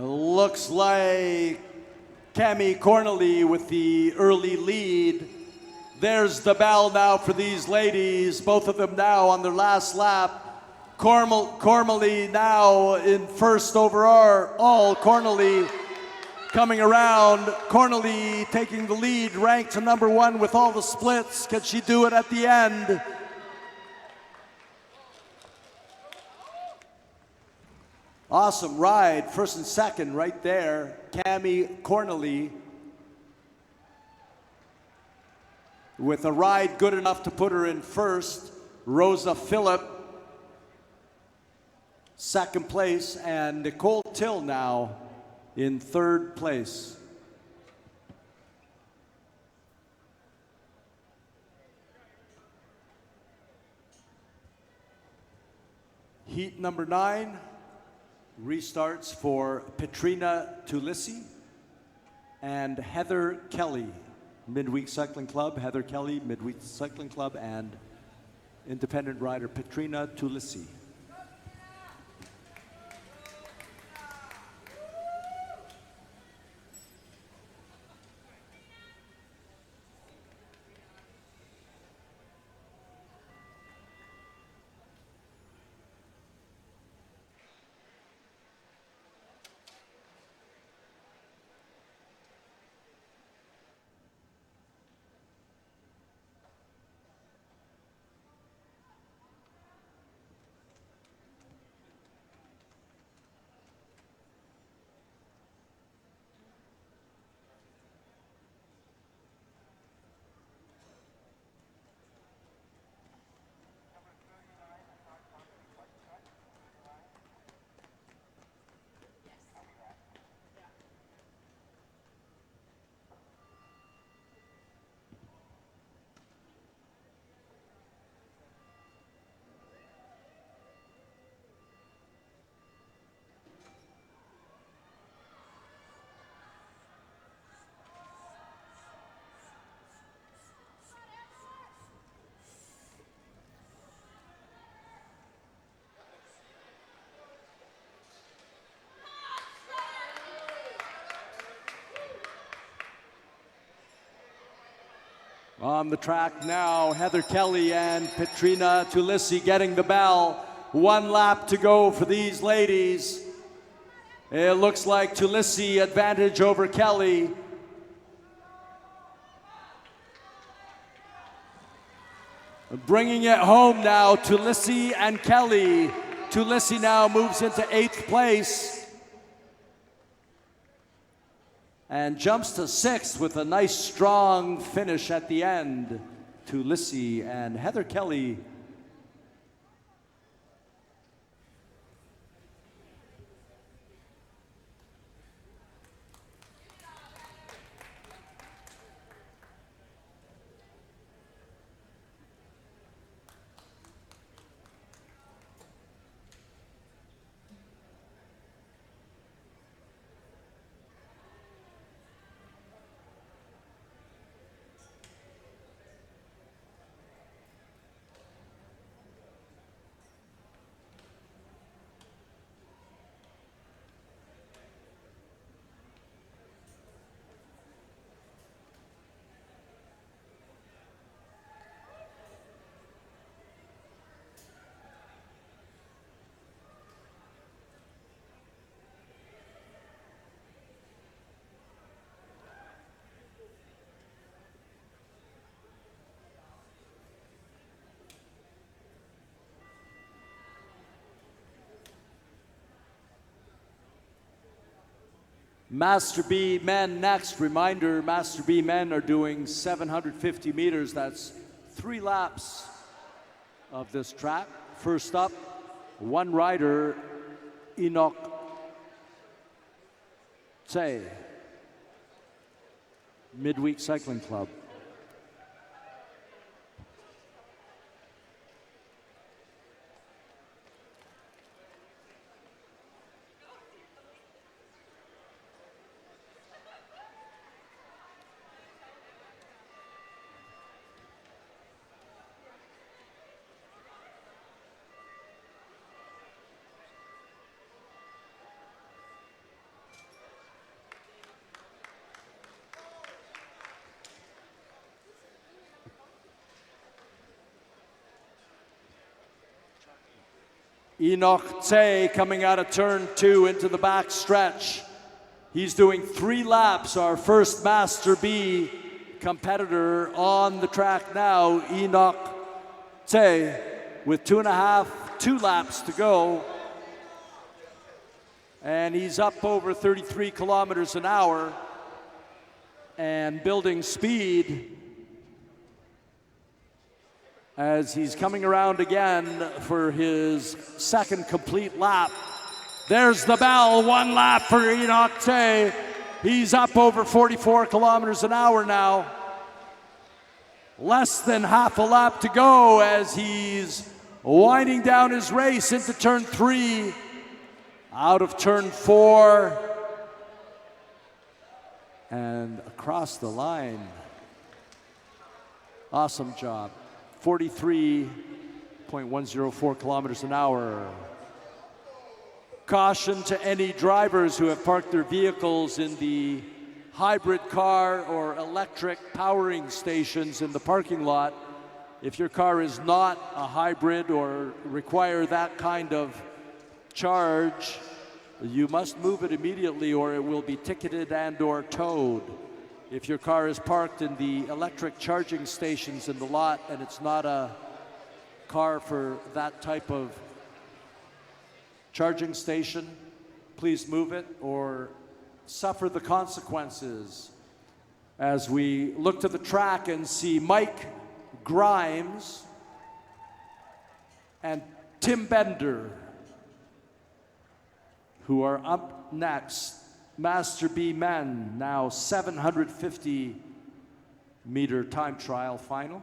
Looks like Cami Cornely with the early lead. There's the bell now for these ladies, both of them now on their last lap. Cornely now in 1st overall. Cornely coming around. Cornely taking the lead, ranked to number 1 with all the splits. Can she do it at the end? Awesome ride, 1st and 2nd right there. Cami Cornely with a ride good enough to put her in 1st. Rosa Phillip, 2nd place, and Nicole Till now in 3rd place. Heat number 9. Restarts for Petrina Tulisi and Heather Kelly, Midweek Cycling Club. Heather Kelly, Midweek Cycling Club, and independent rider Petrina Tulisi. On the track now, Heather Kelly and Petrina Tulisi getting the bell. 1 lap to go for these ladies. It looks like Tulisi advantage over Kelly. Bringing it home now, Tulisi and Kelly. Tulisi now moves into 8th place and jumps to 6th with a nice strong finish at the end. Tulisi and Heather Kelly. Master B men next. Reminder, Master B men are doing 750 meters. That's 3 laps of this track. First up, one rider, Enoch Tse, Midweek Cycling Club. Enoch Tse coming out of turn 2 into the back stretch. He's doing 3 laps, our first Master B competitor on the track now, Enoch Tse, with 2 laps to go. And he's up over 33 kilometers an hour and building speed as he's coming around again for his second complete lap. There's the bell, 1 lap for Enoch Tse. He's up over 44 kilometers an hour now. Less than half a lap to go as he's winding down his race into turn 3, out of turn 4, and across the line. Awesome job. 43.104 kilometers an hour. Caution to any drivers who have parked their vehicles in the hybrid car or electric powering stations in the parking lot. If your car is not a hybrid or require that kind of charge, you must move it immediately or it will be ticketed and or towed. If your car is parked in the electric charging stations in the lot and it's not a car for that type of charging station, please move it or suffer the consequences. As we look to the track and see Mike Grimes and Tim Bender, who are up next. Master B men, now 750 meter time trial final.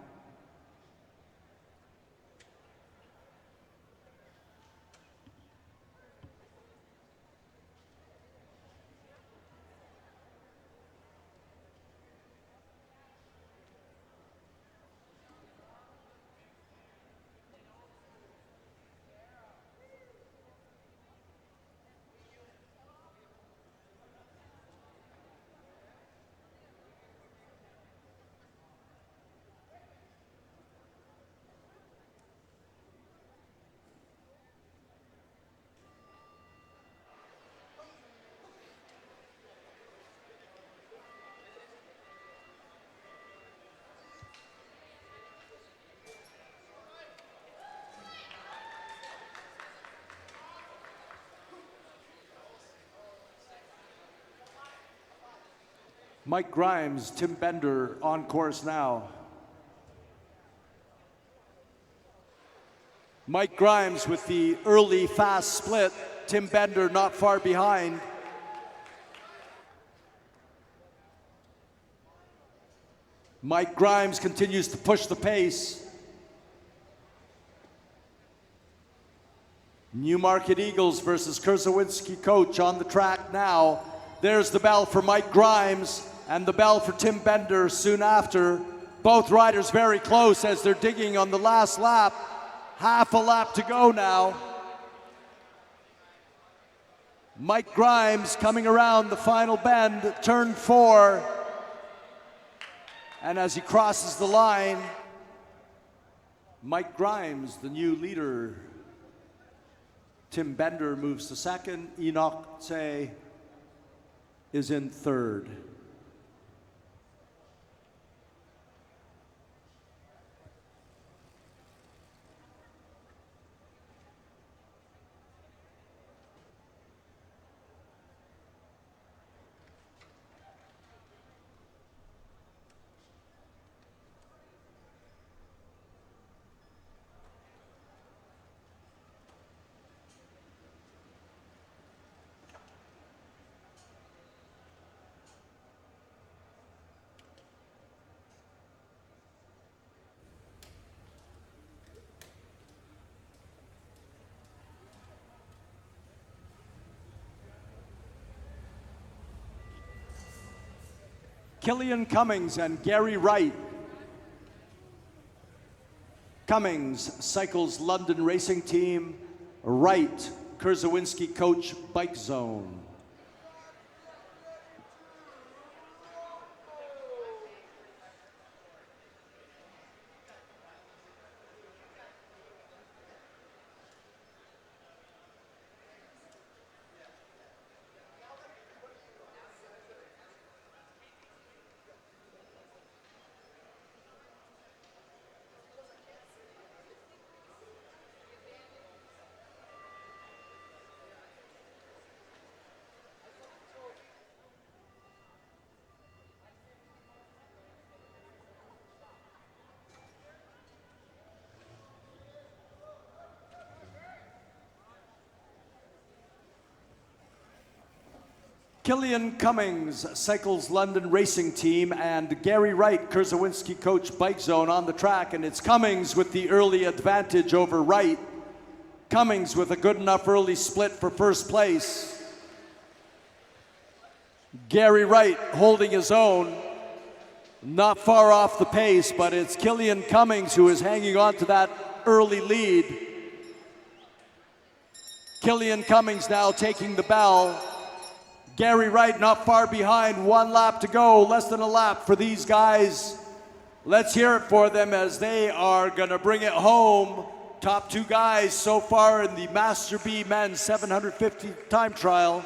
Mike Grimes, Tim Bender on course now. Mike Grimes with the early fast split. Tim Bender not far behind. Mike Grimes continues to push the pace. Newmarket Eagles versus Kurzawinski Coach on the track now. There's the bell for Mike Grimes and the bell for Tim Bender soon after. Both riders very close as they're digging on the last lap. Half a lap to go now. Mike Grimes coming around the final bend, turn 4. And as he crosses the line, Mike Grimes, the new leader. Tim Bender moves to second. Enoch Tse is in third. Killian Cummings and Gary Wright. Cummings cycles London Racing Team. Wright, Kurzawinski Coach Bike Zone. Killian Cummings cycles London Racing Team and Gary Wright, Kurzawinski Coach Bike Zone on the track, and it's Cummings with the early advantage over Wright. Cummings with a good enough early split for first place. Gary Wright holding his own, not far off the pace, but it's Killian Cummings who is hanging on to that early lead. Killian Cummings now taking the bell. Gary Wright not far behind, 1 lap to go, less than a lap for these guys. Let's hear it for them as they are gonna bring it home. Top 2 guys so far in the Master B Men's 750 time trial.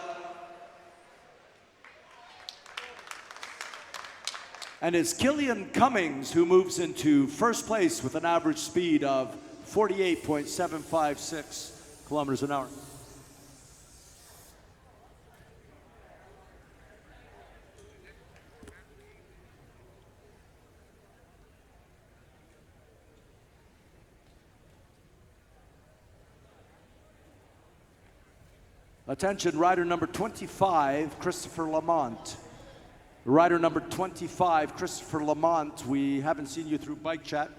And it's Killian Cummings who moves into first place with an average speed of 48.756 kilometers an hour. Attention, rider number 25, Christopher Lamont. Rider number 25, Christopher Lamont. We haven't seen you through bike chat.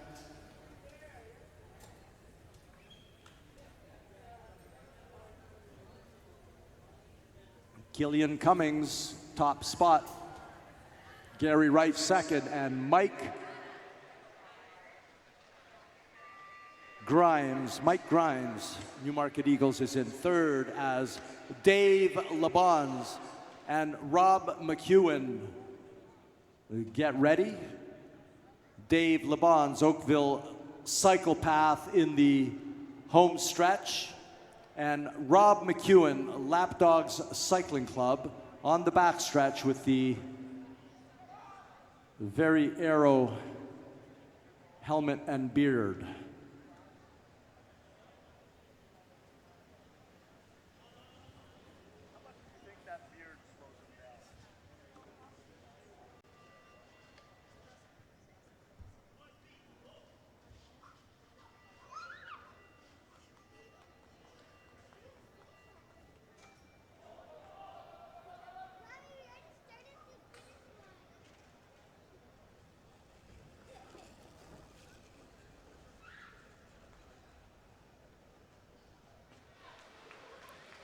Killian Cummings, top spot. Gary Wright second, and Mike Grimes, Newmarket Eagles is in third as Dave Labons and Rob McEwen. Get ready. Dave Labons, Oakville Cycle Path in the home stretch. And Rob McEwen, Lapdogs Cycling Club on the back stretch with the very aero helmet and beard.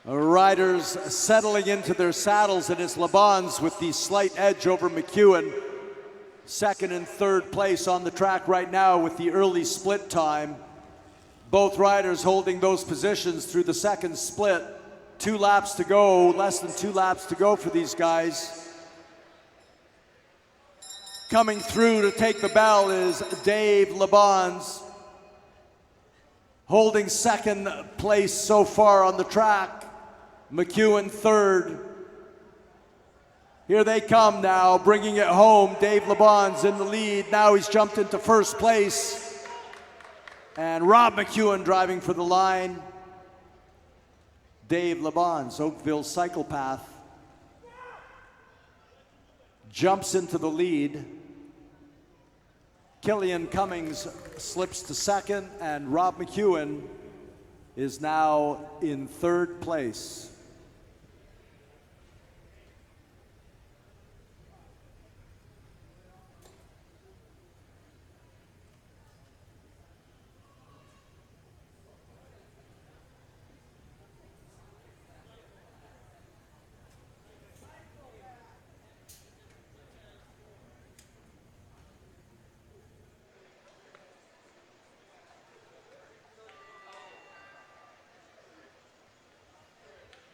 Riders settling into their saddles, and it's Laban's with the slight edge over McEwen. Second and third place on the track right now with the early split time. Both riders holding those positions through the second split. 2 laps to go, less than 2 laps to go for these guys. Coming through to take the bell is Dave Laban's, holding second place so far on the track. McEwen third. Here they come now, bringing it home. Dave Laban's in the lead. Now he's jumped into first place. And Rob McEwen driving for the line. Dave Laban's Oakville Cycle Path jumps into the lead. Killian Cummings slips to second, and Rob McEwen is now in third place.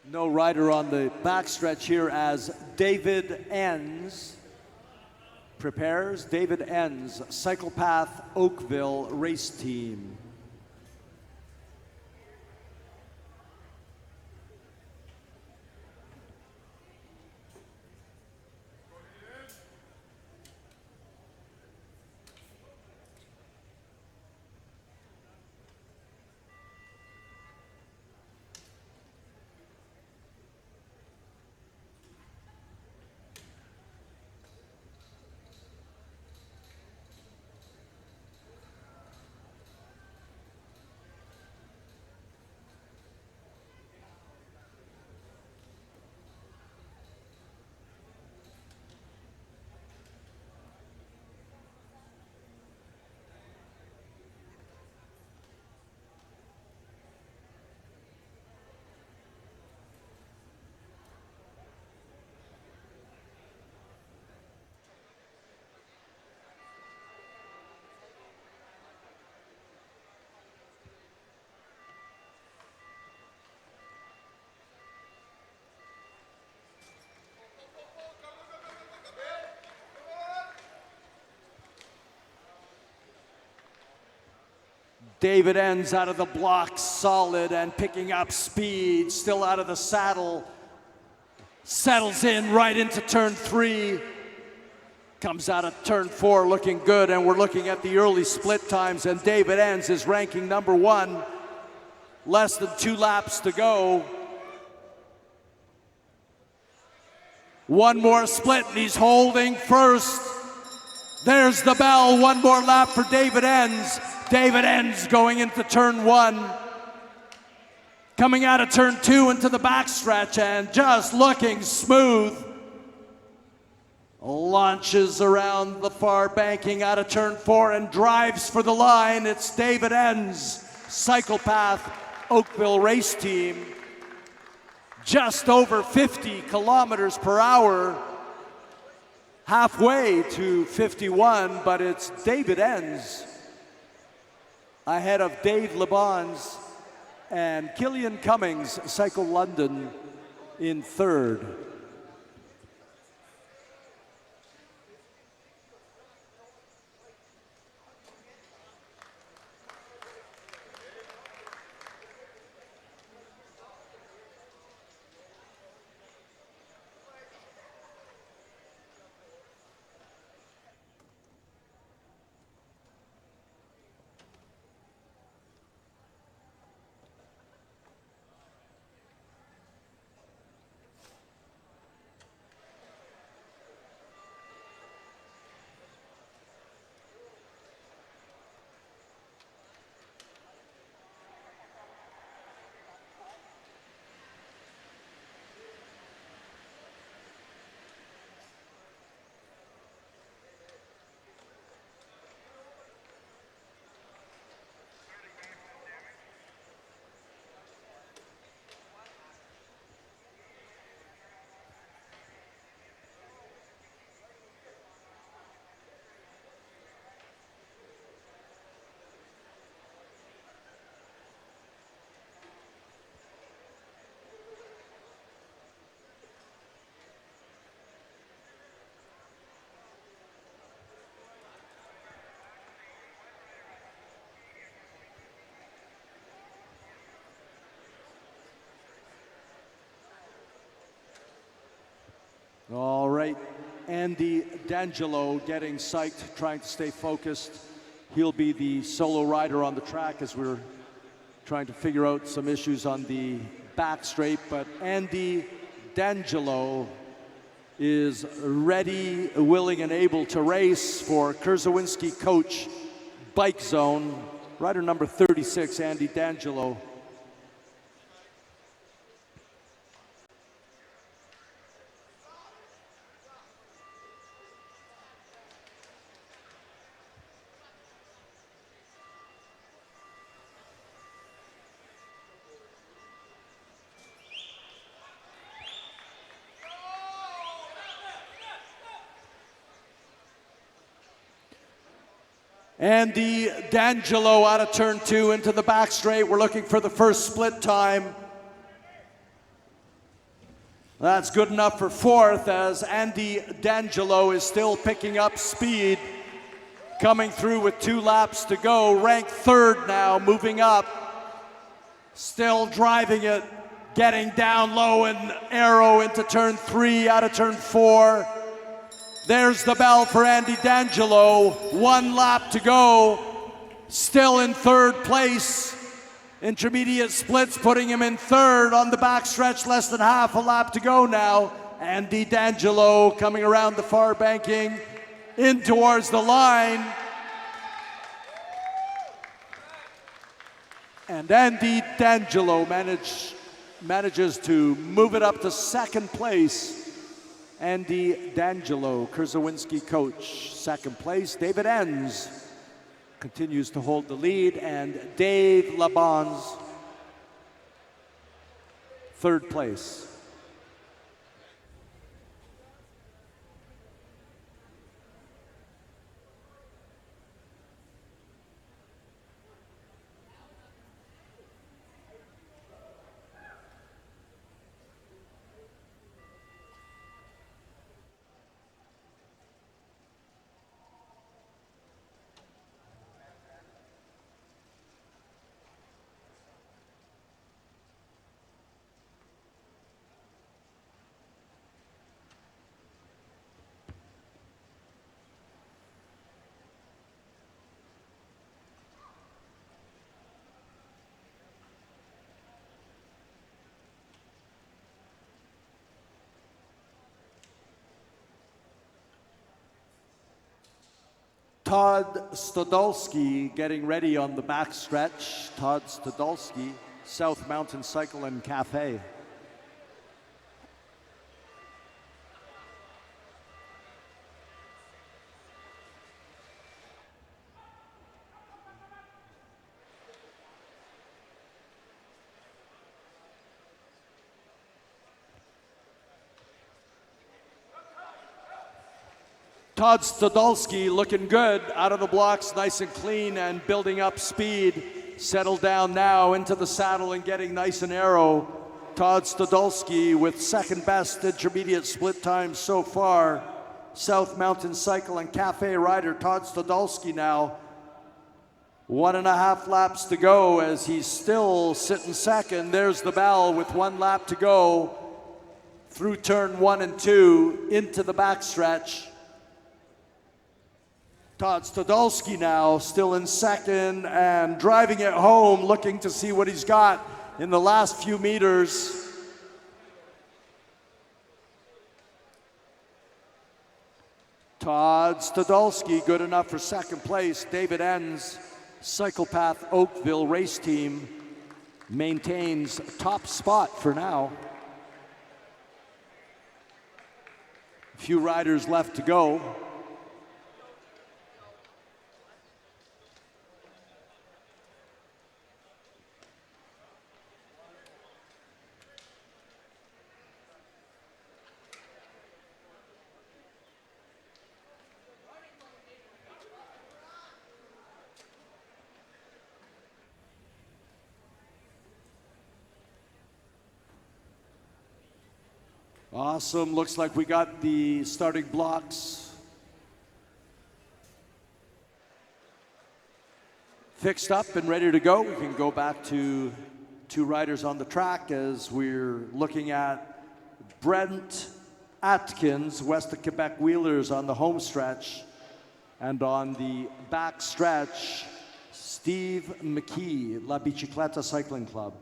No rider on the backstretch here as David Enns prepares. David Enns, Cycle Path Oakville Race Team. David Enns out of the block, solid and picking up speed, still out of the saddle. Settles in right into turn 3. Comes out of turn 4 looking good, and we're looking at the early split times, and David Enns is ranking number 1. Less than 2 laps to go. One more split, and he's holding first. There's the bell, one more lap for David Enns. David Enns going into turn 1. Coming out of turn 2 into the backstretch and just looking smooth. Launches around the far banking out of turn 4 and drives for the line. It's David Enns, Cycle Path Oakville Race Team. Just over 50 kilometers per hour. Halfway to 51, but it's David Enns ahead of Dave Laban's and Killian Cummings, Cycle London, in third. right, Andy D'Angelo getting psyched, trying to stay focused. He'll be the solo rider on the track as we're trying to figure out some issues on the back straight, but Andy D'Angelo is ready, willing, and able to race for Kerzawinski Coach Bike Zone. Rider number 36, Andy D'Angelo. Andy D'Angelo out of turn 2 into the back straight. We're looking for the first split time. That's good enough for 4th as Andy D'Angelo is still picking up speed. Coming through with 2 laps to go. Ranked 3rd now, moving up. Still driving it. Getting down low and arrow into turn 3 out of turn 4. There's the bell for Andy D'Angelo. 1 lap to go. Still in 3rd place. Intermediate splits putting him in 3rd on the backstretch. Less than half a lap to go now. Andy D'Angelo coming around the far banking in towards the line. And Andy D'Angelo manages to move it up to 2nd place. Andy D'Angelo, Kerzawinski Coach, 2nd place. David Enns continues to hold the lead, and Dave Labons, 3rd place. Todd Stodolski getting ready on the back stretch. Todd Stodolski, South Mountain Cycle and Cafe. Todd Stodolski looking good out of the blocks, nice and clean and building up speed. Settled down now into the saddle and getting nice and arrow. Todd Stodolski with 2nd best intermediate split time so far. South Mountain Cycle and Cafe rider Todd Stodolski now. 1.5 laps to go as he's still sitting 2nd. There's the bell with 1 lap to go through turn 1 and 2 into the backstretch. Todd Stodolski now still in 2nd and driving it home, looking to see what he's got in the last few meters. Todd Stodolski good enough for 2nd place. David Enns, Cyclepath Oakville race team, maintains top spot for now. A few riders left to go. Awesome, looks like we got the starting blocks fixed up and ready to go. We can go back to 2 riders on the track as we're looking at Brent Atkins, west of Quebec Wheelers on the home stretch. And on the back stretch, Steve McKee, La Bicicleta Cycling Club.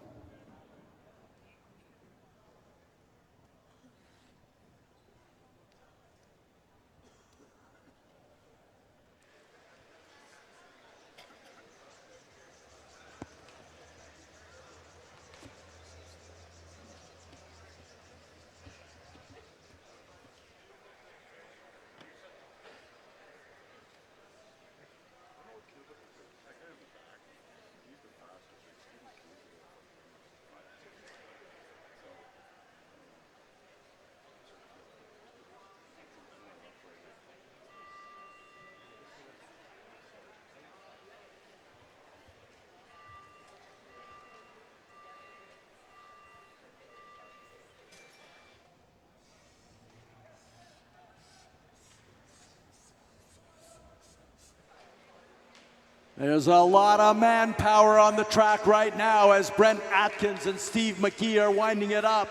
There's a lot of manpower on the track right now as Brent Atkins and Steve McKee are winding it up,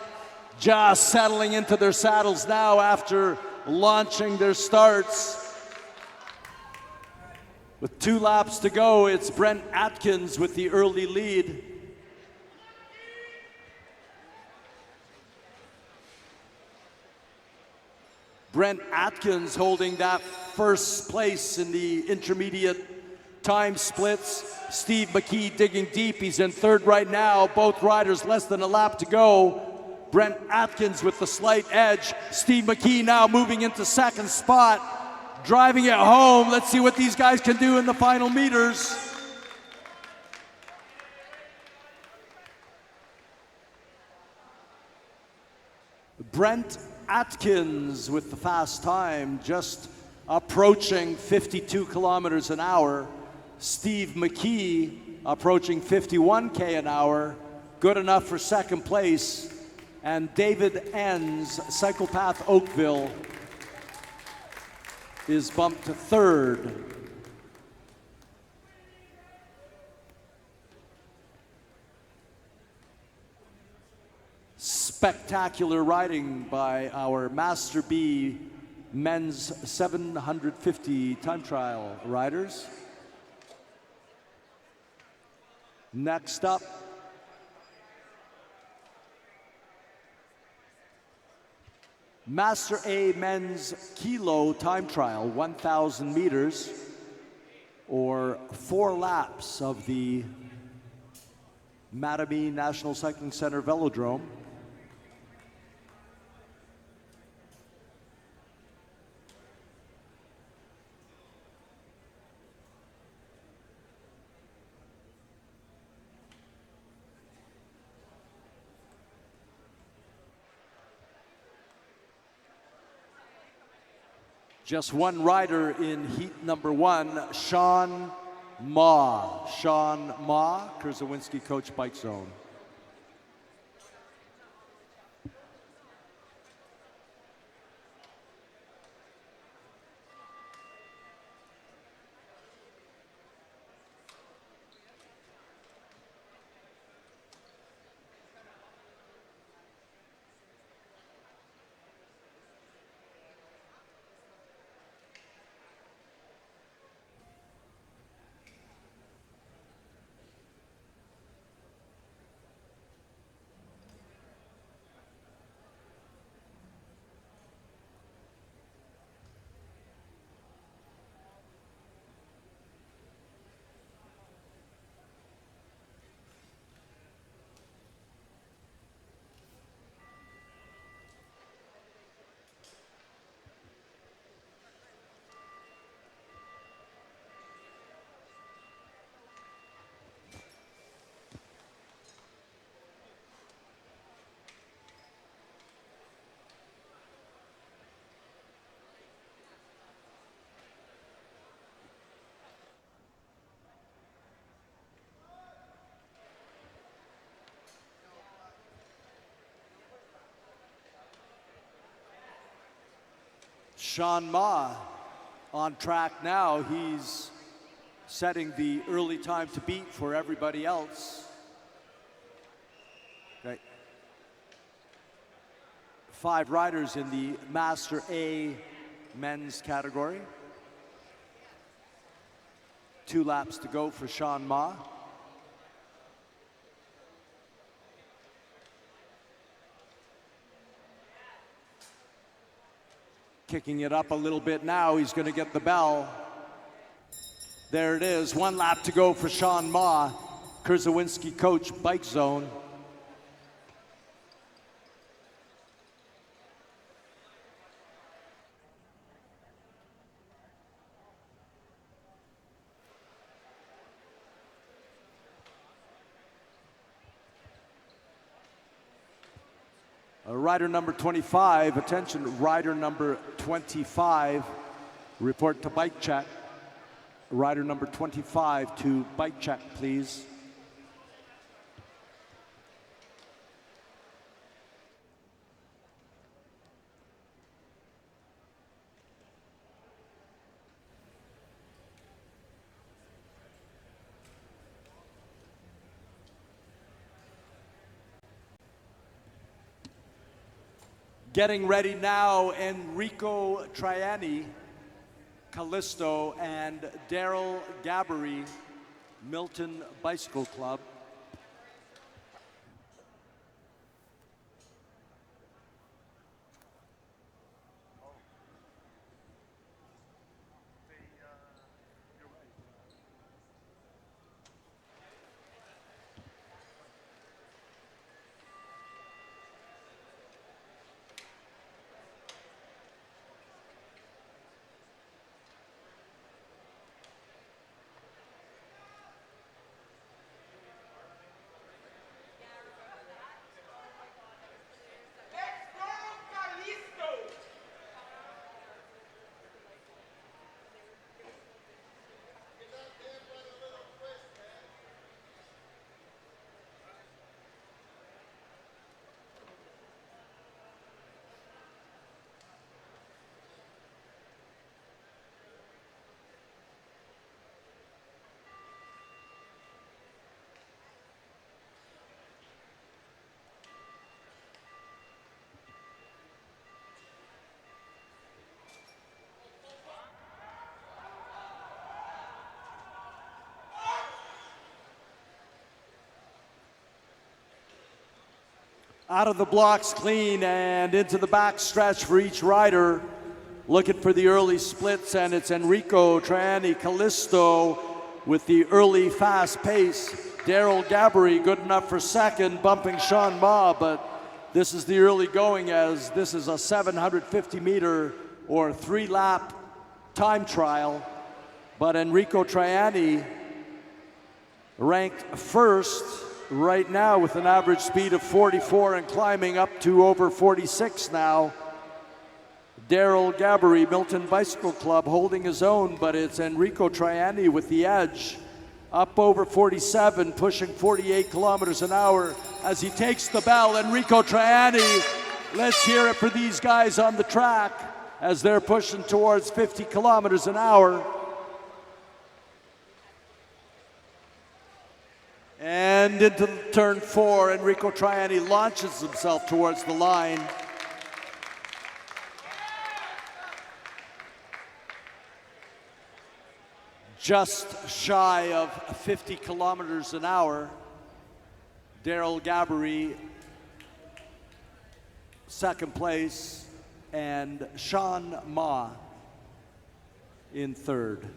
just settling into their saddles now after launching their starts. With 2 laps to go, it's Brent Atkins with the early lead. Brent Atkins holding that first place in the intermediate time splits. Steve McKee digging deep. He's in third right now. Both riders less than a lap to go. Brent Atkins with the slight edge. Steve McKee now moving into second spot, driving it home. Let's see what these guys can do in the final meters. Brent Atkins with the fast time, just approaching 52 kilometers an hour. Steve McKee approaching 51k an hour, good enough for second place. And David Enns, Cyclepath Oakville, is bumped to third. Spectacular riding by our Master B men's 750 time trial riders. Next up, Master A men's kilo time trial, 1,000 meters, or 4 laps of the Mattamy National Cycling Center Velodrome. Just one rider in heat number 1, Sean Ma. Sean Ma, Kurzawinski Coach Bike Zone. Sean Ma on track now. He's setting the early time to beat for everybody else. Okay. 5 riders in the Master A men's category. 2 laps to go for Sean Ma. Kicking it up a little bit now, he's going to get the bell. There it is, 1 lap to go for Sean Ma. Kurzawinski coach, bike zone. Rider number 25, attention, rider number 25, report to bike check. Rider number 25 to bike check, please. Getting ready now, Enrico Triani, Callisto, and Daryl Gabbery, Milton Bicycle Club. Out of the blocks clean and into the back stretch for each rider. Looking for the early splits, and it's Enrico Triani Callisto with the early fast pace. Daryl Gabbery good enough for second, bumping Sean Ma, but this is the early going, as this is a 750 meter or 3 lap time trial. But Enrico Triani ranked first right now with an average speed of 44 and climbing up to over 46 now. Daryl Gabbery, Milton Bicycle Club, holding his own, but it's Enrico Triani with the edge. Up over 47, pushing 48 kilometers an hour as he takes the bell. Enrico Triani, let's hear it for these guys on the track as they're pushing towards 50 kilometers an hour. And into turn 4, Enrico Triani launches himself towards the line. Just shy of 50 kilometers an hour. Daryl Gabbery, second place, and Sean Ma in third.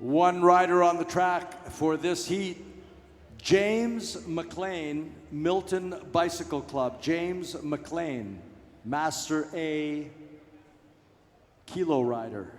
One rider on the track for this heat, James McLean, Milton Bicycle Club. James McLean, Master A Kilo rider.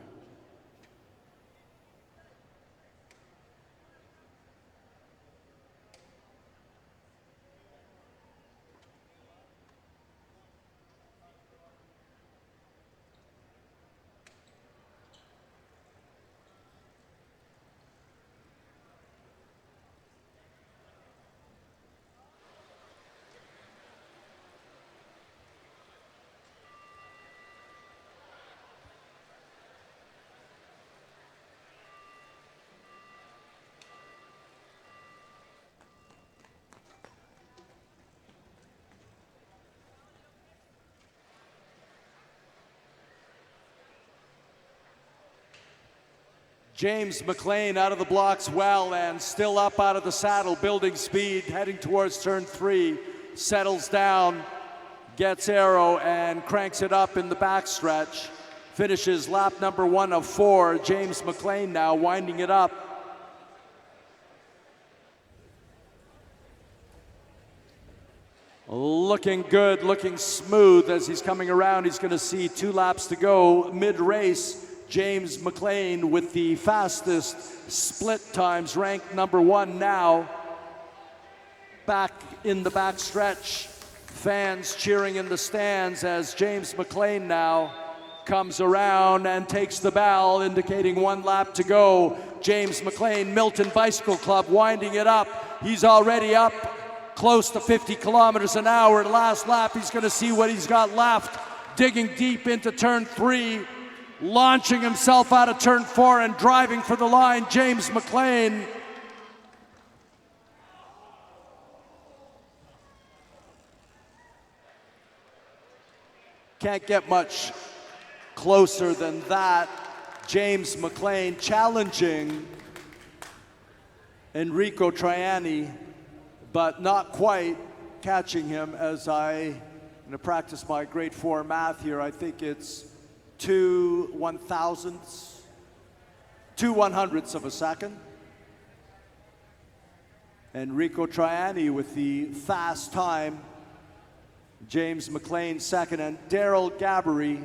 James McLean out of the blocks well and still up out of the saddle, building speed, heading towards turn 3, settles down, gets aero and cranks it up in the backstretch. Finishes lap number 1 of 4. James McLean now winding it up. Looking good, looking smooth as he's coming around. He's going to see 2 laps to go mid-race. James McLean with the fastest split times, ranked number 1 now. Back in the back stretch, fans cheering in the stands as James McLean now comes around and takes the bell, indicating 1 lap to go. James McLean, Milton Bicycle Club, winding it up. He's already up close to 50 kilometers an hour. Last lap, he's going to see what he's got left. Digging deep into turn 3. Launching himself out of turn 4 and driving for the line, James McLean. Can't get much closer than that. James McLean challenging Enrico Triani, but not quite catching him. As I'm going to practice my grade 4 math here, I think it's 2 100ths of a second. Enrico Triani with the fast time. James McLean second, and Daryl Gabbery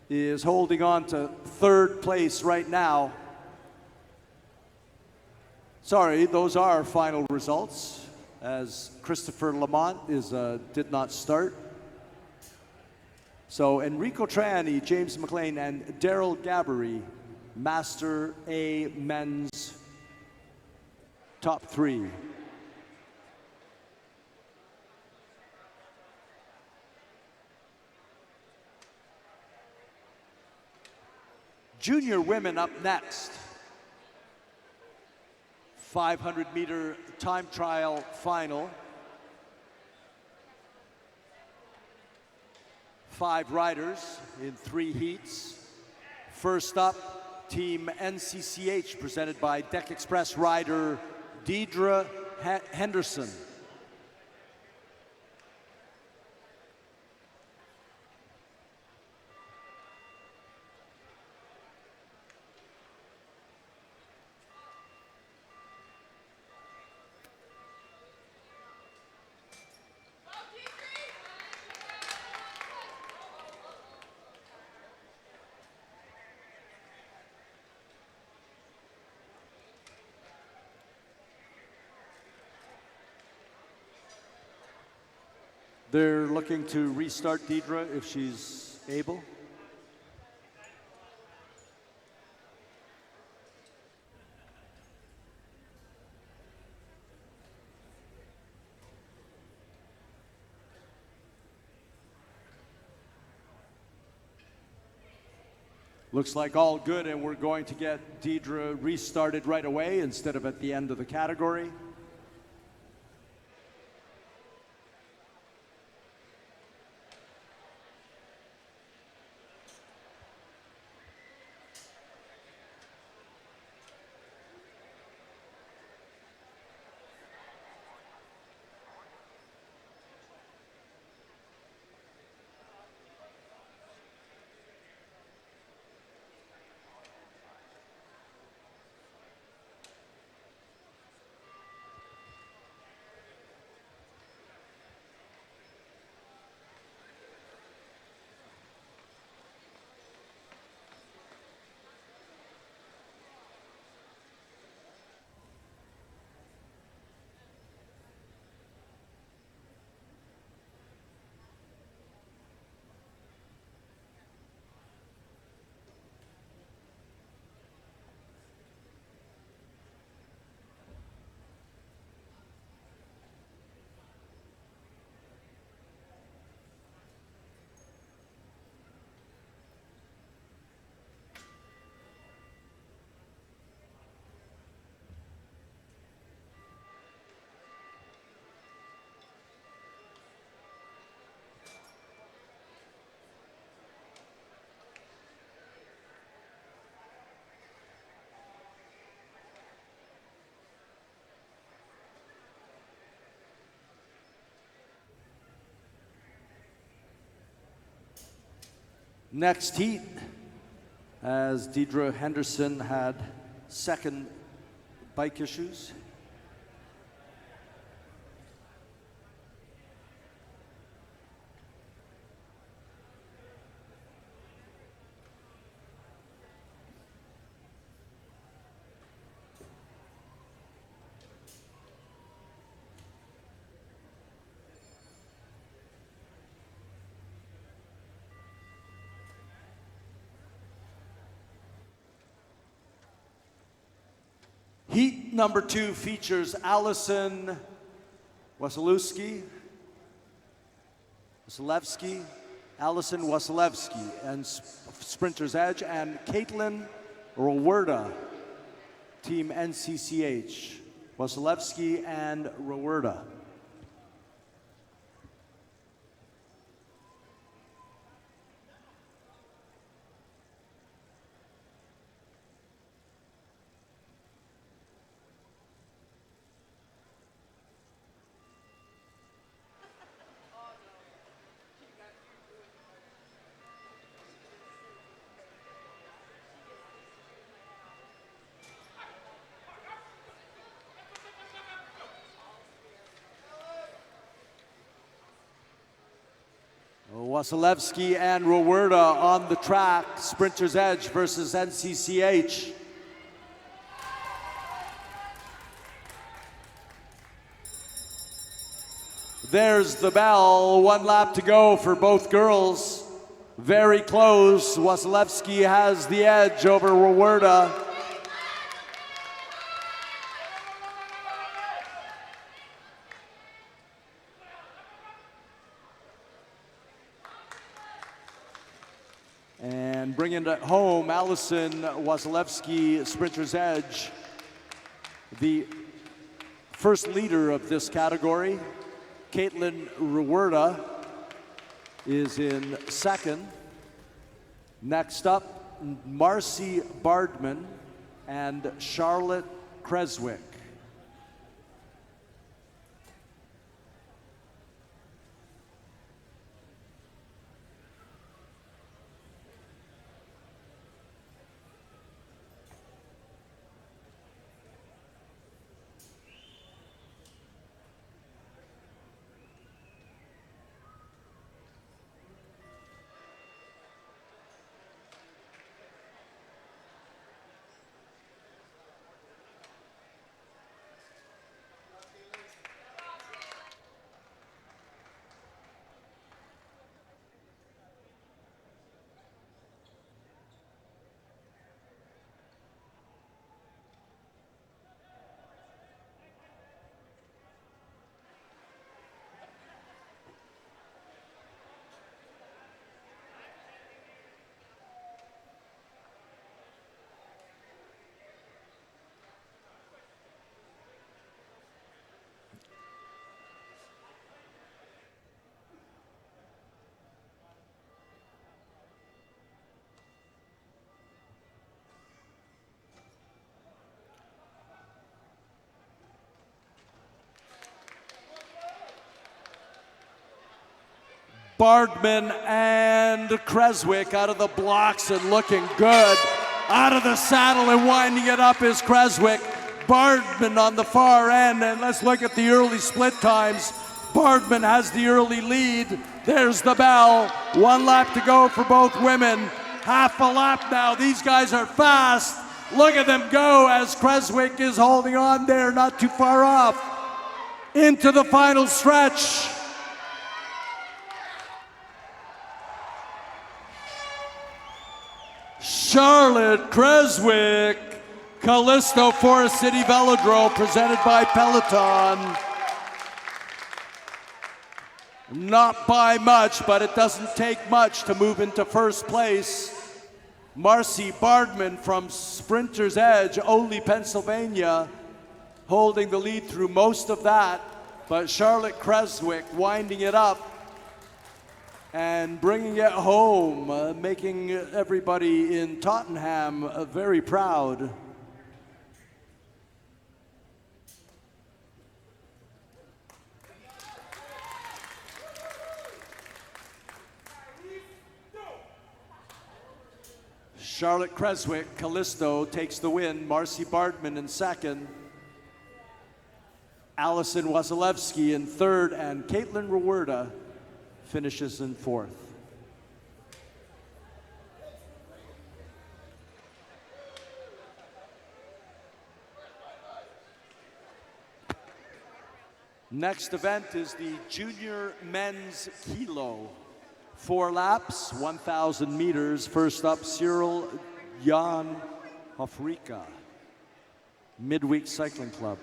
is holding on to 3rd place right now. Sorry, those are final results, as Christopher Lamont did not start. So Enrico Triani, James McLean, and Daryl Gabbery, Master A men's top 3. Junior women up next. 500-meter time trial final. 5 riders in 3 heats. First up, Team NCCH, presented by Deck Express rider Deidre Henderson. They're looking to restart Deidre if she's able. Looks like all good, and we're going to get Deidre restarted right away instead of at the end of the category. Next heat, as Deidre Henderson had second bike issues. Heat number 2 features Allison Wasilewski, Allison Wasilewski, and Sprinter's Edge, and Caitlin Rowerda, Team NCCH, Wasilewski and Rowerda. Wasilewski and Rowerda on the track, Sprinter's Edge versus NCCH. There's the bell, 1 lap to go for both girls. Very close, Wasilewski has the edge over Rowerda. And bringing it home, Allison Wasilewski, Sprinter's Edge, the first leader of this category. Caitlin Rowerda is in second. Next up, Marcy Bardman and Charlotte Creswick. Bardman and Creswick out of the blocks and looking good. Out of the saddle and winding it up is Creswick. Bardman on the far end, and let's look at the early split times. Bardman has the early lead. There's the bell. 1 lap to go for both women. Half a lap now. These guys are fast. Look at them go as Creswick is holding on there, not too far off. Into the final stretch. Charlotte Creswick, Callisto Forest City Velodrome, presented by Peloton. Not by much, but it doesn't take much to move into first place. Marcy Bardman from Sprinter's Edge, Ole, Pennsylvania, holding the lead through most of that, but Charlotte Creswick winding it up and bringing it home, making everybody in Tottenham very proud. Charlotte Creswick, Callisto takes the win. Marcy Bardman in second. Allison Wasilewski in third, and Caitlin Rewerda finishes in fourth. Next event is the junior men's kilo. 4 laps, 1,000 meters. First up, Cyril Jan Hofrika, Midweek Cycling Club.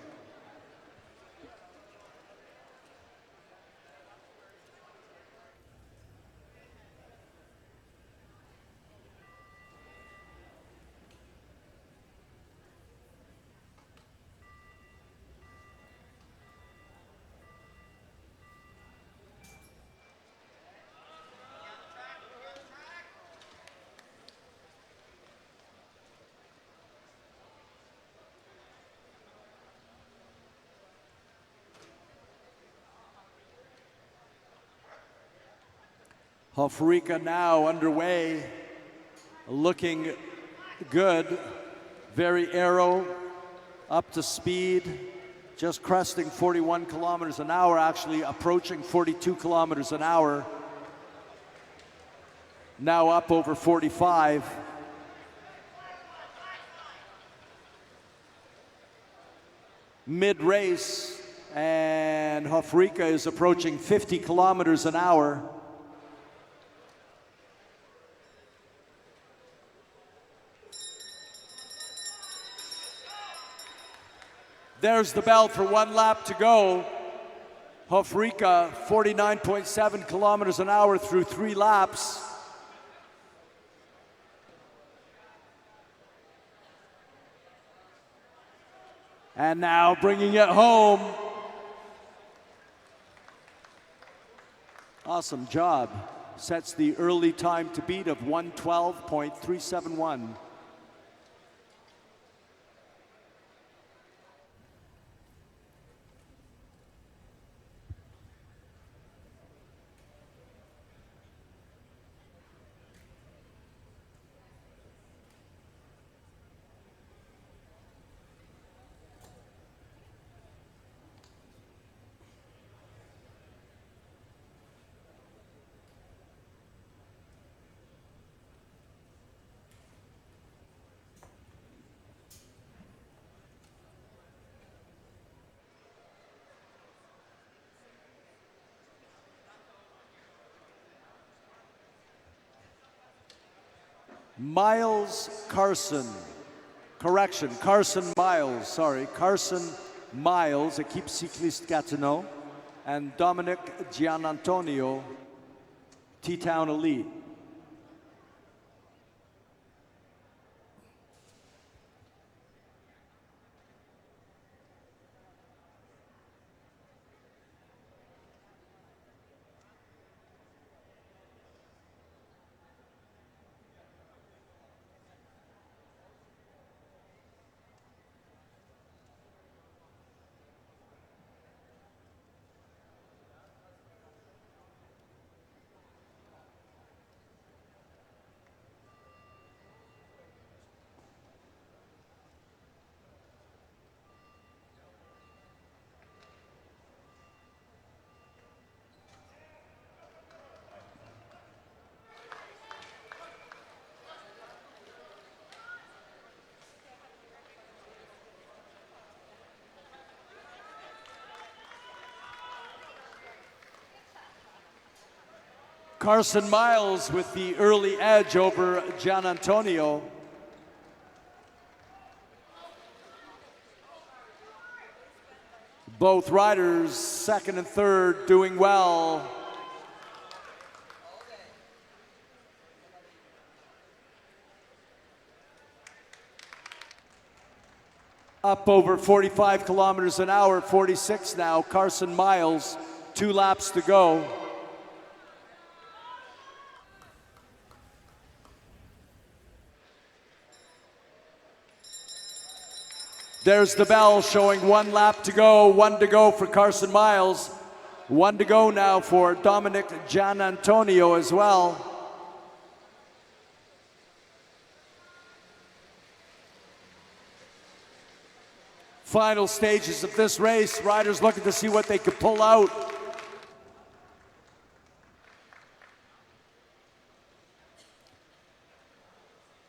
Hofrika now underway, looking good, very aero, up to speed, just cresting 41 kilometers an hour, actually approaching 42 kilometers an hour, now up over 45. Mid-race, and Hofrika is approaching 50 kilometers an hour. There's the bell for 1 lap to go. Hofrika, 49.7 kilometers an hour through 3 laps. And now bringing it home. Awesome job. Sets the early time to beat of 1:12.371. Miles Carson, correction, Carson Miles, sorry, Carson Miles, équipe cycliste Gatineau, and Dominic Gianantonio, T-Town Elite. Carson Miles with the early edge over Gianantonio. Both riders, second and third, doing well. Up over 45 kilometers an hour, 46 now. Carson Miles, 2 laps to go. There's the bell showing 1 lap to go, 1 to go for Carson Miles. 1 to go now for Dominic Gianantonio as well. Final stages of this race. Riders looking to see what they could pull out.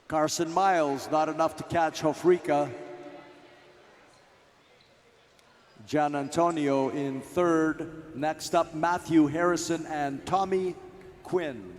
Carson Miles, not enough to catch Hofrika. Gian Antonio in third. Next up, Matthew Harrison and Tommy Quinn.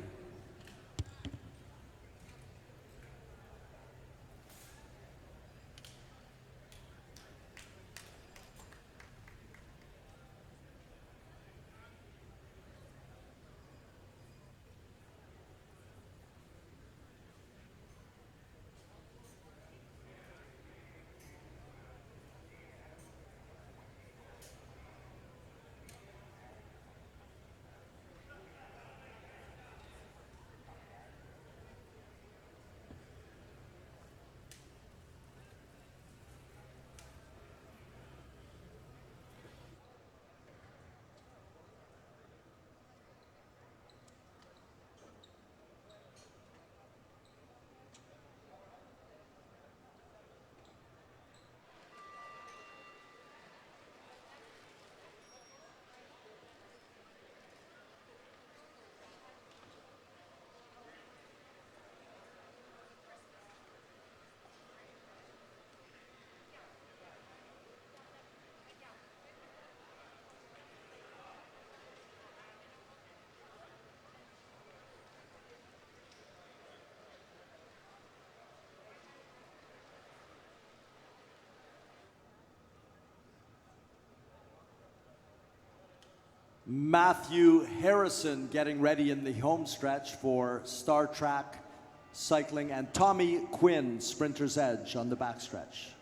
Matthew Harrison getting ready in the home stretch for Star Track Cycling, and Tommy Quinn, Sprinter's Edge, on the backstretch.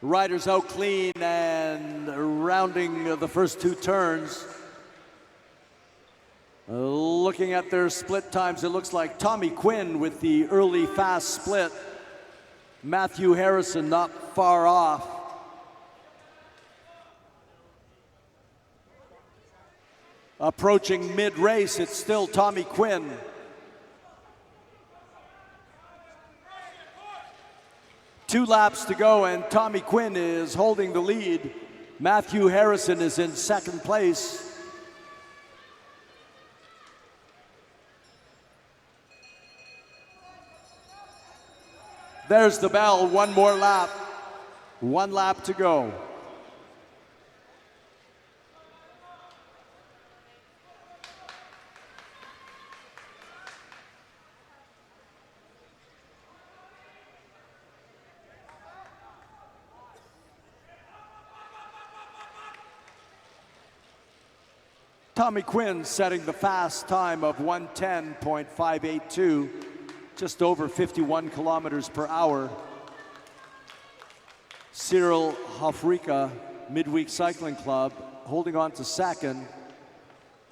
Riders out clean and rounding the first two turns. Looking at their split times, it looks like Tommy Quinn with the early fast split. Matthew Harrison not far off. Approaching mid-race, it's still Tommy Quinn. Two laps to go, and Tommy Quinn is holding the lead. Matthew Harrison is in second place. There's the bell, one more lap. One lap to go. Tommy Quinn setting the fast time of 1:10.582, just over 51 kilometers per hour. Cyril Hofrika, Midweek Cycling Club, holding on to second.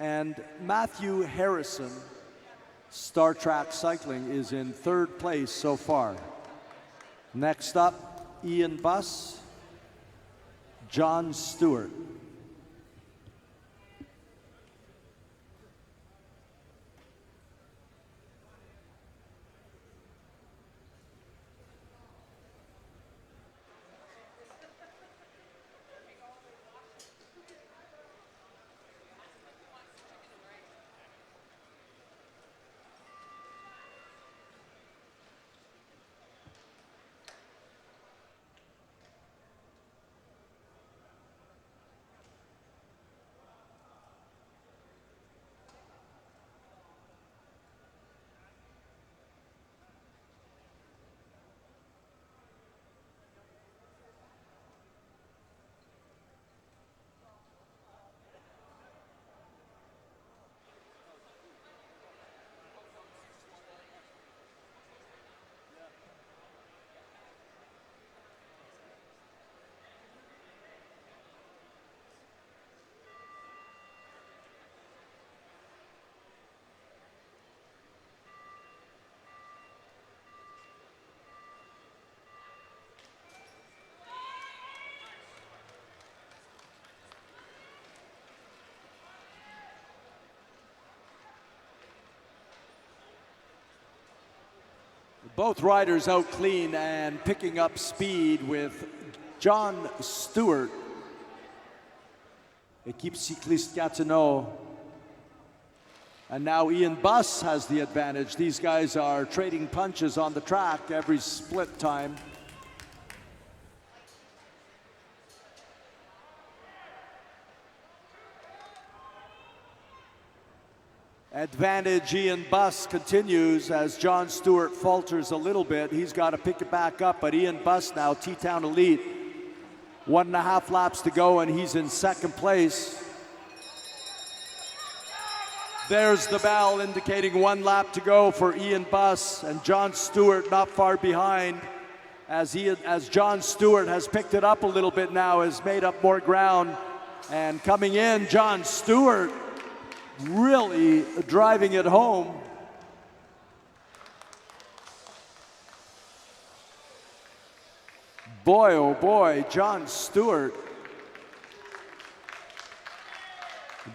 And Matthew Harrison, Star Track Cycling, is in third place so far. Next up, Ian Buss, John Stewart. Both riders out clean and picking up speed with John Stewart. Équipe Cycliste Gatineau. And now Ian Buss has the advantage. These guys are trading punches on the track every split time. Advantage Ian Buss continues as John Stewart falters a little bit. He's got to pick it back up, but Ian Buss now, T-Town Elite. 1.5 laps to go and he's in second place. There's the bell indicating 1 lap to go for Ian Buss, and John Stewart not far behind as John Stewart has picked it up a little bit now, has made up more ground. And coming in, John Stewart really driving it home. Boy, oh boy, John Stewart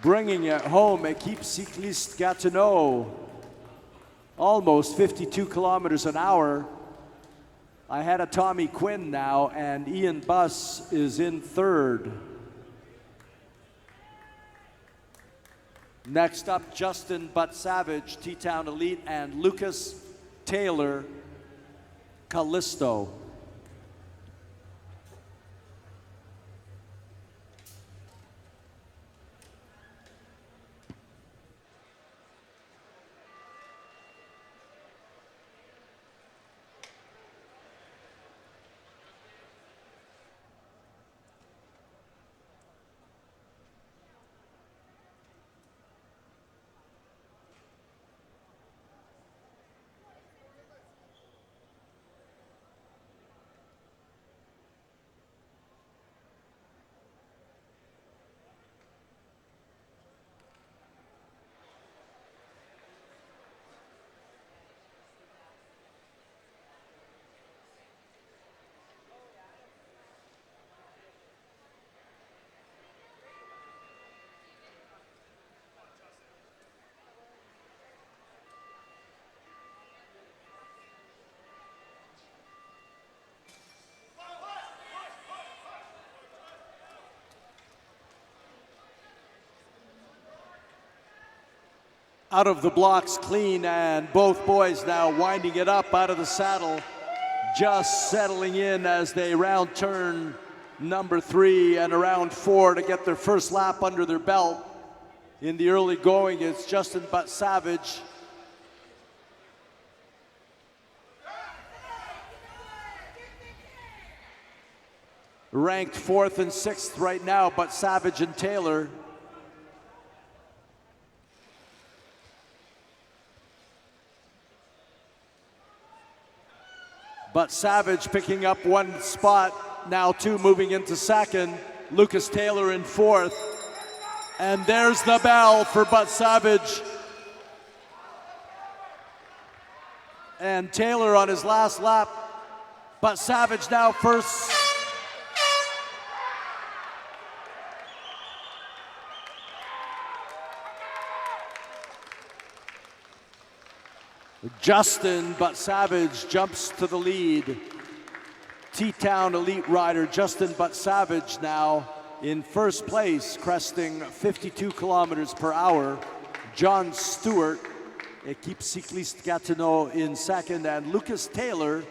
bringing it home. Équipe Cycliste Gatineau, almost 52 kilometers an hour. I had a Tommy Quinn now, and Ian Buss is in third. Next up, Justin Butt Savage, T-Town Elite, and Lucas Taylor, Callisto. Out of the blocks clean, and both boys now winding it up out of the saddle, just settling in as they round turn number 3 and around 4 to get their first lap under their belt. In the early going, it's Justin Butt Savage. Ranked 4th and 6th right now, Butt Savage and Taylor. But Savage picking up 1 spot, now 2 moving into second. Lucas Taylor in 4th. And there's the bell for Butt Savage. And Taylor on his last lap. Butt Savage now first. Justin Butt Savage jumps to the lead. T-Town Elite rider Justin Butt Savage now in first place, cresting 52 kilometers per hour. John Stewart, Équipe Cycliste Gatineau in second, and Lucas Taylor,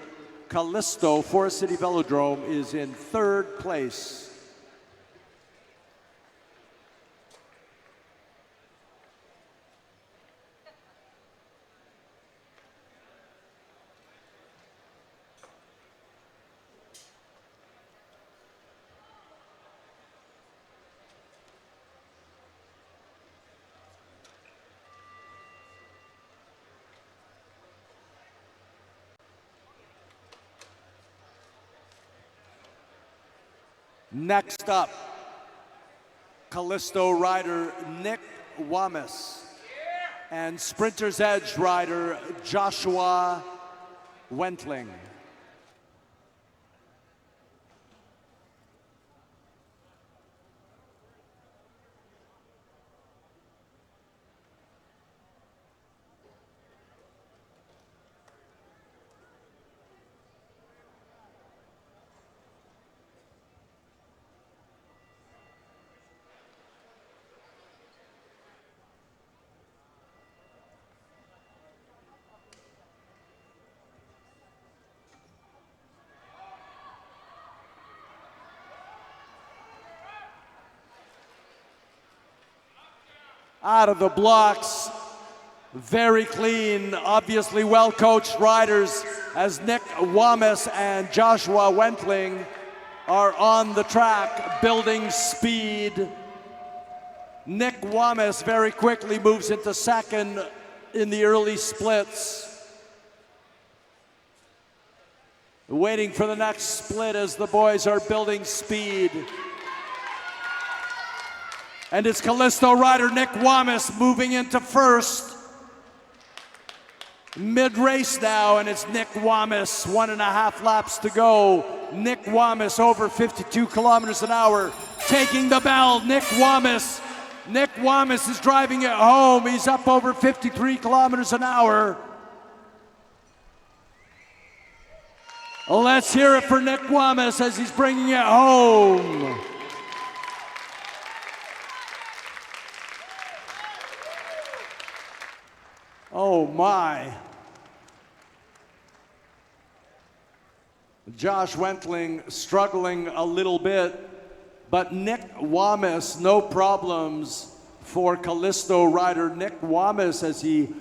Callisto, Forest City Velodrome, is in third place. Next up, Callisto rider Nick Wamis and Sprinter's Edge rider Joshua Wentling. Out of the blocks, very clean, obviously well-coached riders as Nick Wamis and Joshua Wentling are on the track building speed. Nick Wamis very quickly moves into second in the early splits. Waiting for the next split as the boys are building speed. And it's Callisto rider Nick Wamis moving into first. Mid-race now, and it's Nick Wamis, 1.5 laps to go. Nick Wamis over 52 kilometers an hour, taking the bell. Nick Wamis is driving it home. He's up over 53 kilometers an hour. Let's hear it for Nick Wamis as he's bringing it home. Oh my. Josh Wentling struggling a little bit, but Nick Wamis, no problems for Callisto rider Nick Wamis as he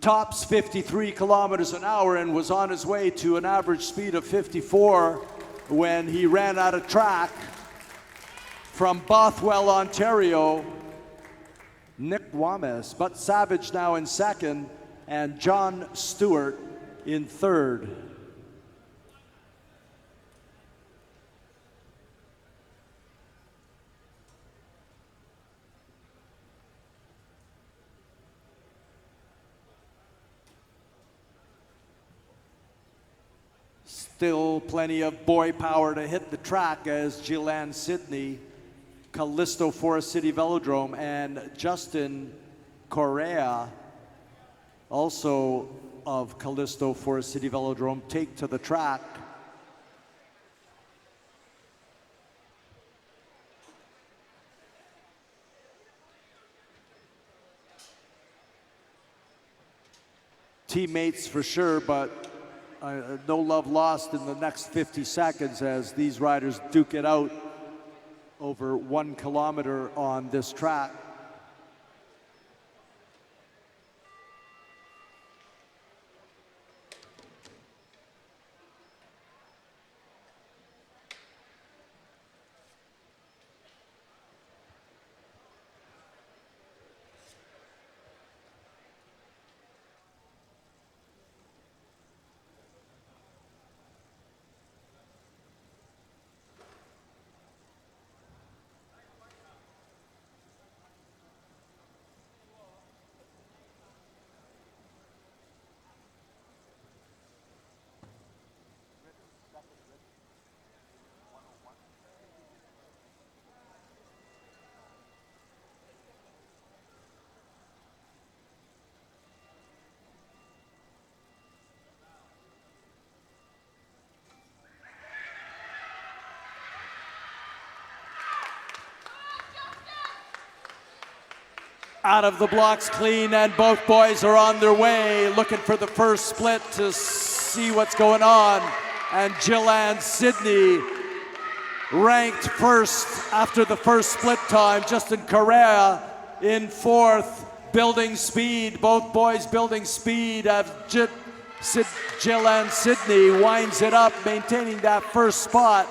tops 53 kilometers an hour and was on his way to an average speed of 54 when he ran out of track from Bothwell, Ontario. Nick Wamis, but Savage now in second, and John Stewart in third. Still plenty of boy power to hit the track as Gillan Sidney, Callisto Forest City Velodrome, and Justin Correa, also of Callisto Forest City Velodrome, take to the track. Teammates for sure, but no love lost in the next 50 seconds as these riders duke it out over 1 kilometer on this track. Out of the blocks clean, and both boys are on their way, looking for the first split to see what's going on. And Gillan Sidney ranked first after the first split time. Justin Correa in fourth, building speed. Both boys building speed. Gillan Sidney winds it up, maintaining that first spot.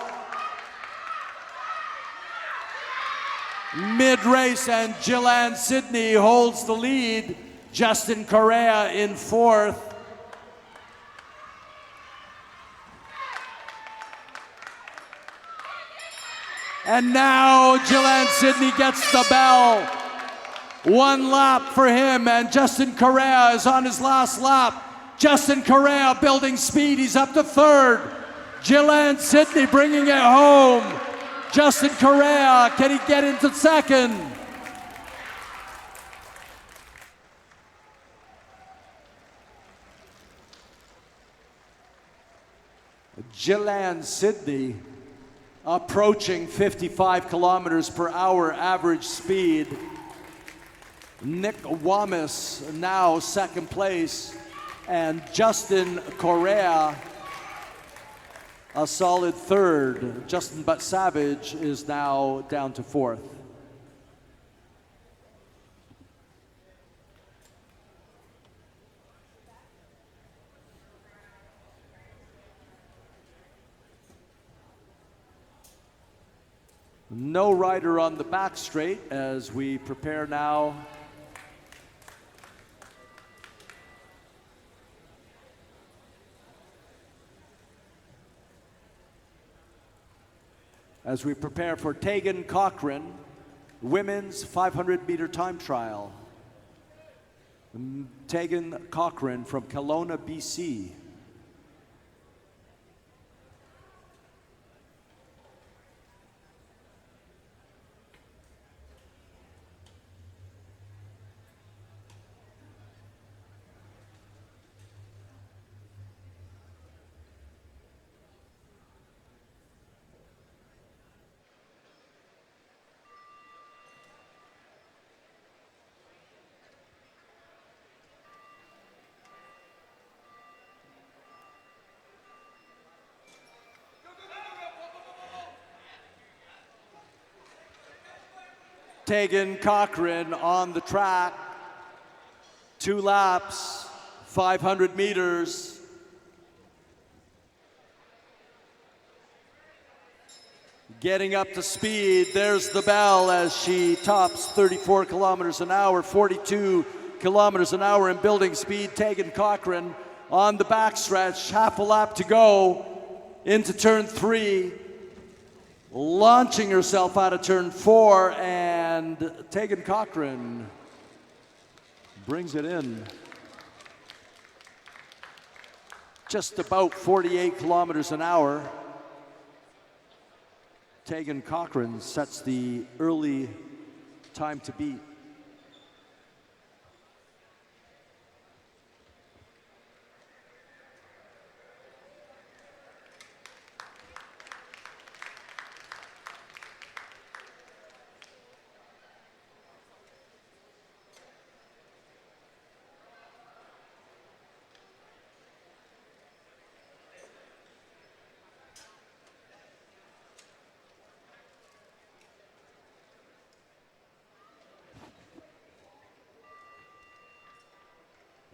Mid-race, and Gillan Sidney holds the lead. Justin Correa in fourth. And now Gillan Sidney gets the bell. 1 lap for him, and Justin Correa is on his last lap. Justin Correa building speed, he's up to third. Gillan Sidney bringing it home. Justin Correa, can he get into second? Gillan Sidney approaching 55 kilometers per hour average speed. Nick Wamis now second place, and Justin Correa a solid third. Justin But Savage is now down to fourth. No rider on the back straight as we prepare now for Tegan Cochran, women's 500-meter time trial. Tegan Cochran from Kelowna, BC. Tegan Cochran on the track, 2 laps, 500 meters. Getting up to speed, there's the bell as she tops 34 kilometers an hour, 42 kilometers an hour in building speed. Tegan Cochran on the backstretch, half a lap to go into turn 3. Launching herself out of turn 4, and Tegan Cochran brings it in. Just about 48 kilometers an hour. Tegan Cochran sets the early time to beat.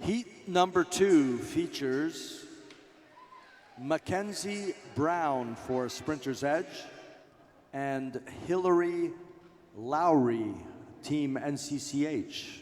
Heat number 2 features Mackenzie Brown for Sprinter's Edge and Hillary Lowry, Team NCCH.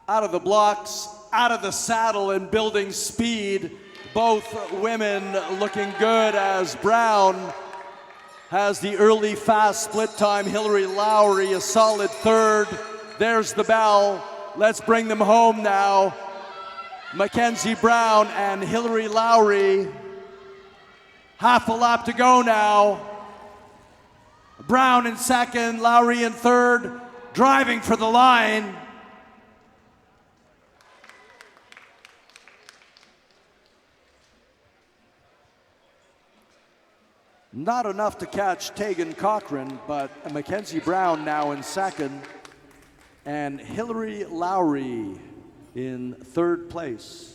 Out of the blocks, out of the saddle and building speed. Both women looking good as Brown has the early fast split time. Hillary Lowry a solid 3rd. There's the bell. Let's bring them home now. Mackenzie Brown and Hillary Lowry. Half a lap to go now. Brown in 2nd, Lowry in 3rd, driving for the line. Not enough to catch Tegan Cochran, but Mackenzie Brown now in 2nd, and Hillary Lowry in 3rd place.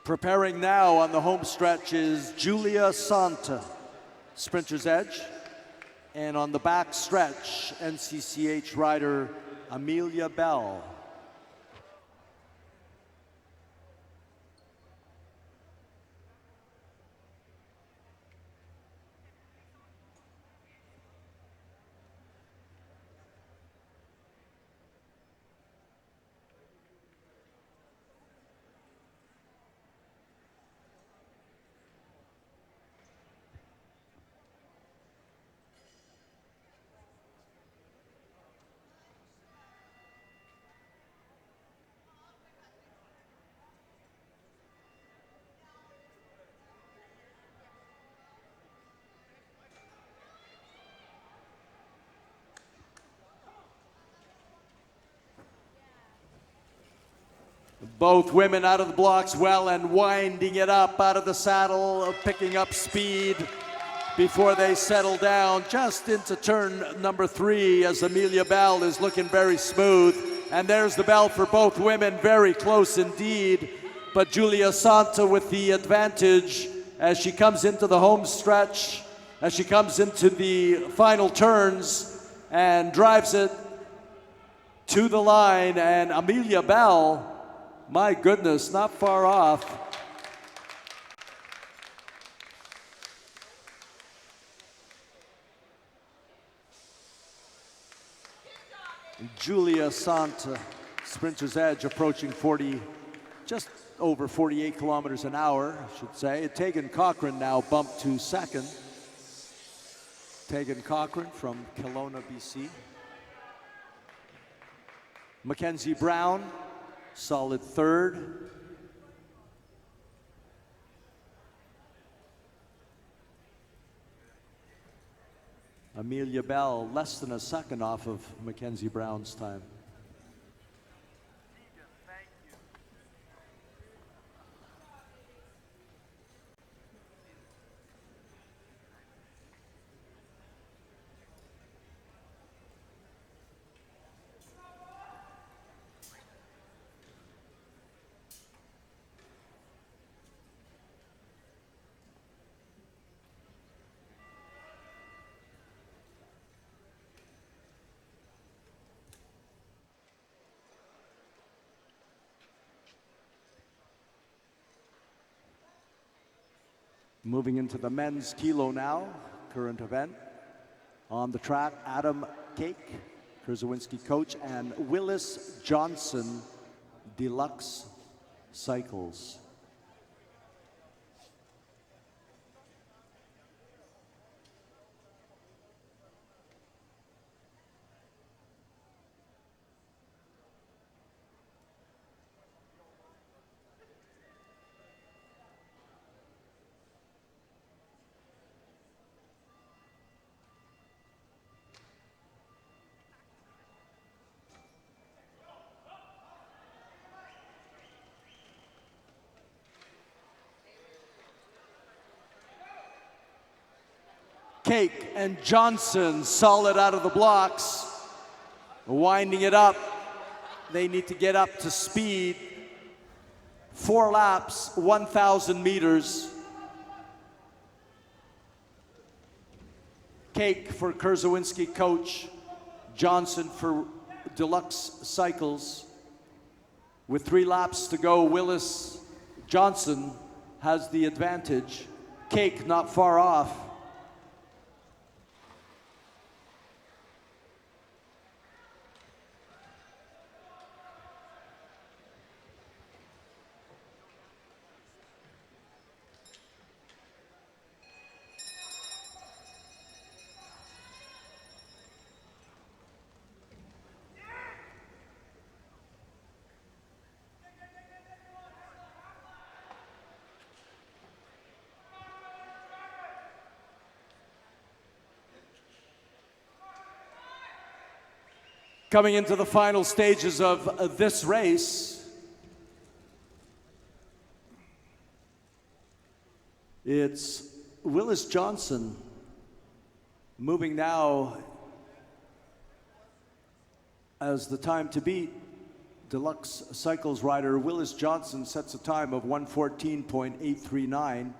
Preparing now on the home stretch is Julia Santa, Sprinter's Edge. And on the back stretch, NCCH rider Amelia Bell. Both women out of the blocks well and winding it up out of the saddle, picking up speed before they settle down just into turn number 3 as Amelia Bell is looking very smooth. And there's the bell for both women, very close indeed. But Julia Santa with the advantage as she comes into the home stretch, as she comes into the final turns and drives it to the line. And Amelia Bell, my goodness, not far off. Julia Santa, Sprinter's Edge, approaching 40, just over 48 kilometers an hour, I should say. Tegan Cochran now bumped to second. Tegan Cochran from Kelowna, BC. Mackenzie Brown, solid third. Amelia Bell, less than a second off of Mackenzie Brown's time. Moving into the men's kilo now, current event. On the track, Adam Cake, Kerzawinski coach, and Willis Johnson, Deluxe Cycles. Cake and Johnson solid out of the blocks, winding it up. They need to get up to speed. 4 laps, 1,000 meters. Cake for Kerzawinski coach, Johnson for Deluxe Cycles. With 3 laps to go, Willis Johnson has the advantage. Cake not far off. Coming into the final stages of this race, it's Willis Johnson moving now as the time to beat. Deluxe Cycles rider Willis Johnson sets a time of 1:14.839.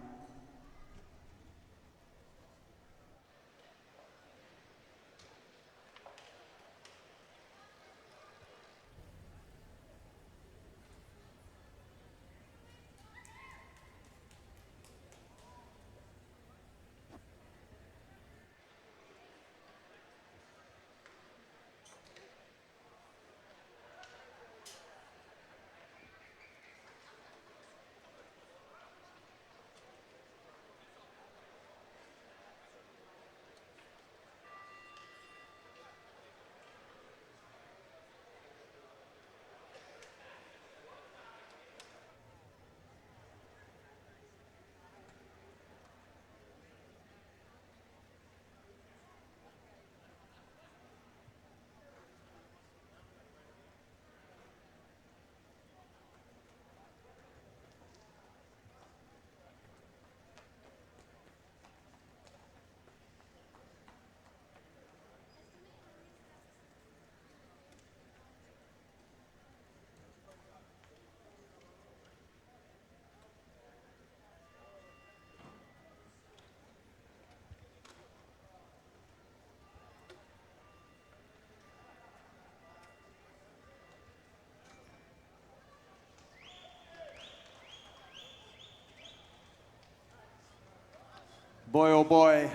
Boy, oh boy,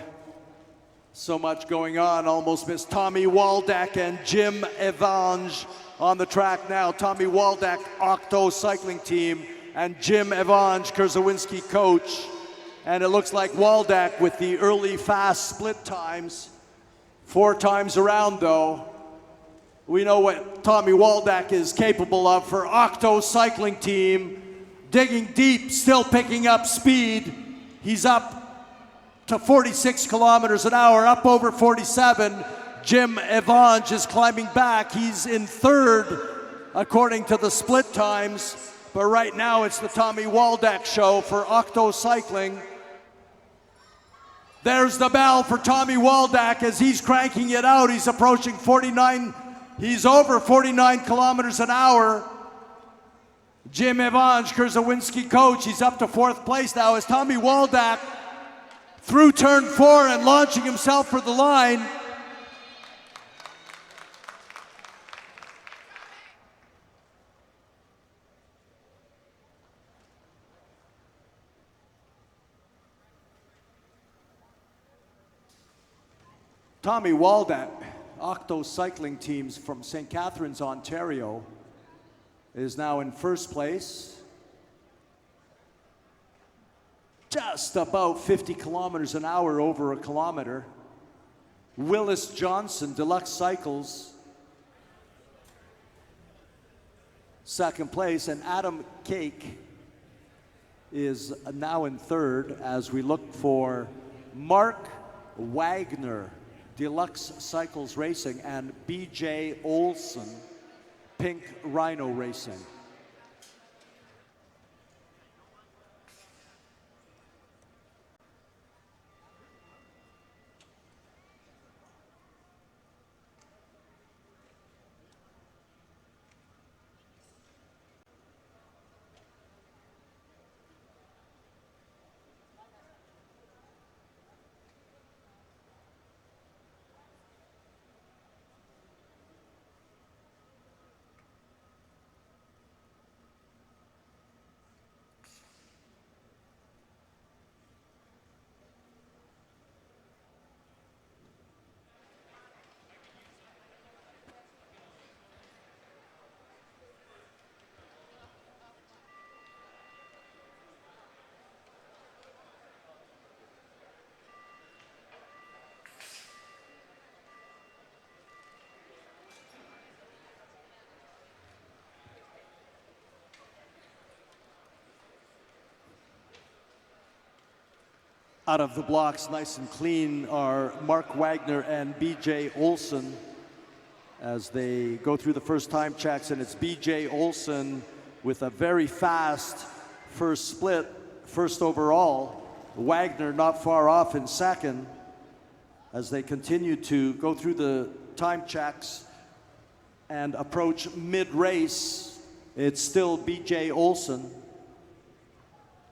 so much going on. Almost missed Tommy Waldeck and Jim Evange on the track now. Tommy Waldeck, Octo Cycling Team, and Jim Evange, Kurzawinski coach. And it looks like Waldeck with the early fast split times. 4 times around though. We know what Tommy Waldeck is capable of for Octo Cycling Team. Digging deep, still picking up speed. He's up to 46 kilometers an hour, up over 47. Jim Evange is climbing back. He's in 3rd according to the split times. But right now it's the Tommy Waldeck show for Octo Cycling. There's the bell for Tommy Waldeck as he's cranking it out. He's approaching 49. He's over 49 kilometers an hour. Jim Evange, Kurzawinski coach, he's up to 4th place now as Tommy Waldeck through turn 4 and launching himself for the line. Tommy Waldeck, Octo Cycling Teams from St. Catharines, Ontario, is now in 1st place. Just about 50 kilometers an hour over a kilometer. Willis Johnson, Deluxe Cycles, 2nd place, and Adam Cake is now in 3rd as we look for Mark Wagner, Deluxe Cycles Racing, and BJ Olson, Pink Rhino Racing. Out of the blocks, nice and clean, are Mark Wagner and BJ Olson as they go through the first time checks, and it's BJ Olson with a very fast first split, 1st overall. Wagner not far off in 2nd as they continue to go through the time checks and approach mid-race. It's still BJ Olson.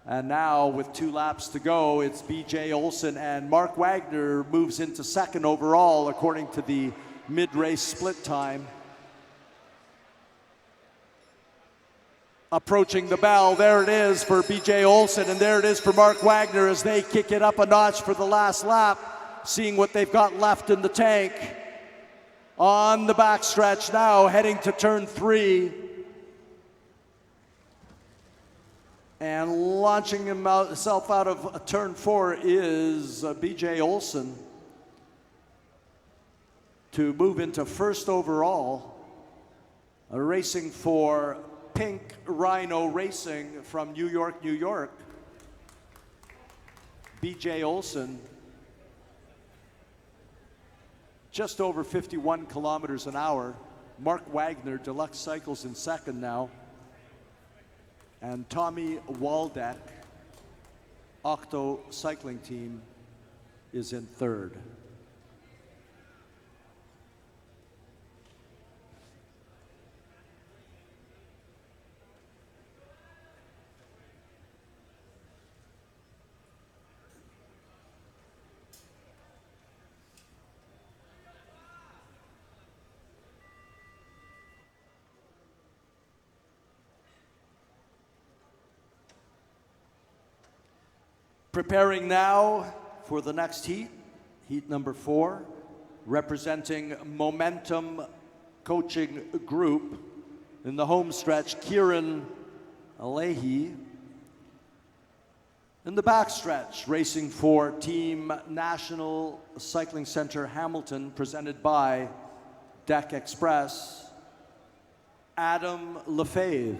And now with 2 laps to go, it's BJ Olson, and Mark Wagner moves into 2nd overall according to the mid-race split time. Approaching the bell, there it is for BJ Olson, and there it is for Mark Wagner as they kick it up a notch for the last lap, seeing what they've got left in the tank. On the backstretch now, heading to turn 3. And launching himself out of turn 4 is BJ Olson to move into 1st overall, racing for Pink Rhino Racing from New York, New York. BJ Olson, just over 51 kilometers an hour. Mark Wagner, Deluxe Cycles, in 2nd now. And Tommy Waldeck, Octo Cycling Team, is in 3rd. Preparing now for the next heat, heat number 4, representing Momentum Coaching Group. In the home stretch, Kieran Leahy. In the backstretch, racing for Team National Cycling Centre Hamilton, presented by Deck Express, Adam Lefebvre.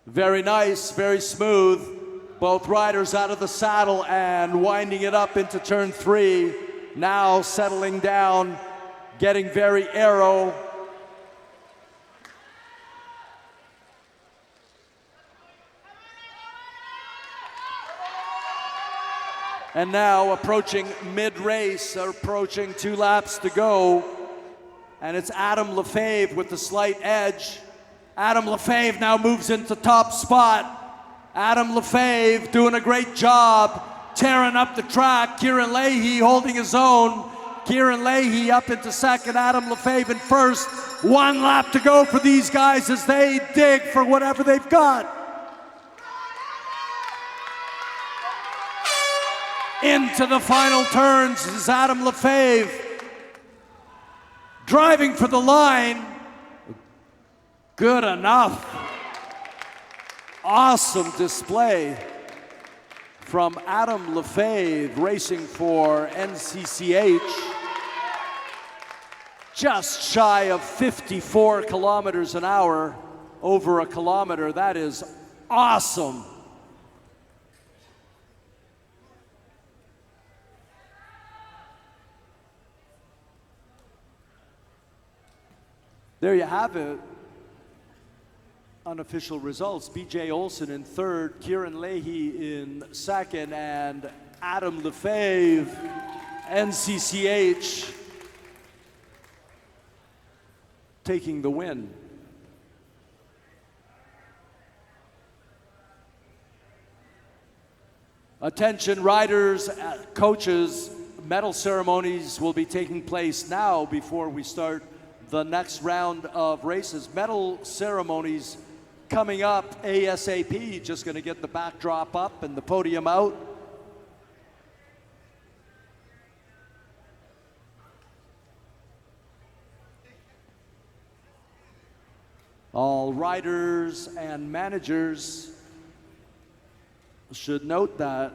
Very nice, very smooth. Both riders out of the saddle and winding it up into turn 3. Now settling down, getting very aero. And now approaching mid-race, approaching 2 laps to go. And it's Adam Lefebvre with the slight edge. Adam Lefebvre now moves into top spot. Adam Lefebvre doing a great job, tearing up the track. Kieran Leahy holding his own. Kieran Leahy up into second, Adam Lefebvre in first. 1 lap to go for these guys as they dig for whatever they've got. Into the final turns is Adam Lefebvre, driving for the line. Good enough. Awesome display from Adam Lefebvre, racing for NCCH. Just shy of 54 kilometers an hour, over a kilometer. That is awesome. There you have it. Unofficial results. BJ Olson in third, Kieran Leahy in second, and Adam Lefebvre, NCCH, taking the win. Attention riders, coaches, medal ceremonies will be taking place now before we start the next round of races. Medal ceremonies coming up ASAP. Just going to get the backdrop up and the podium out. All riders and managers should note that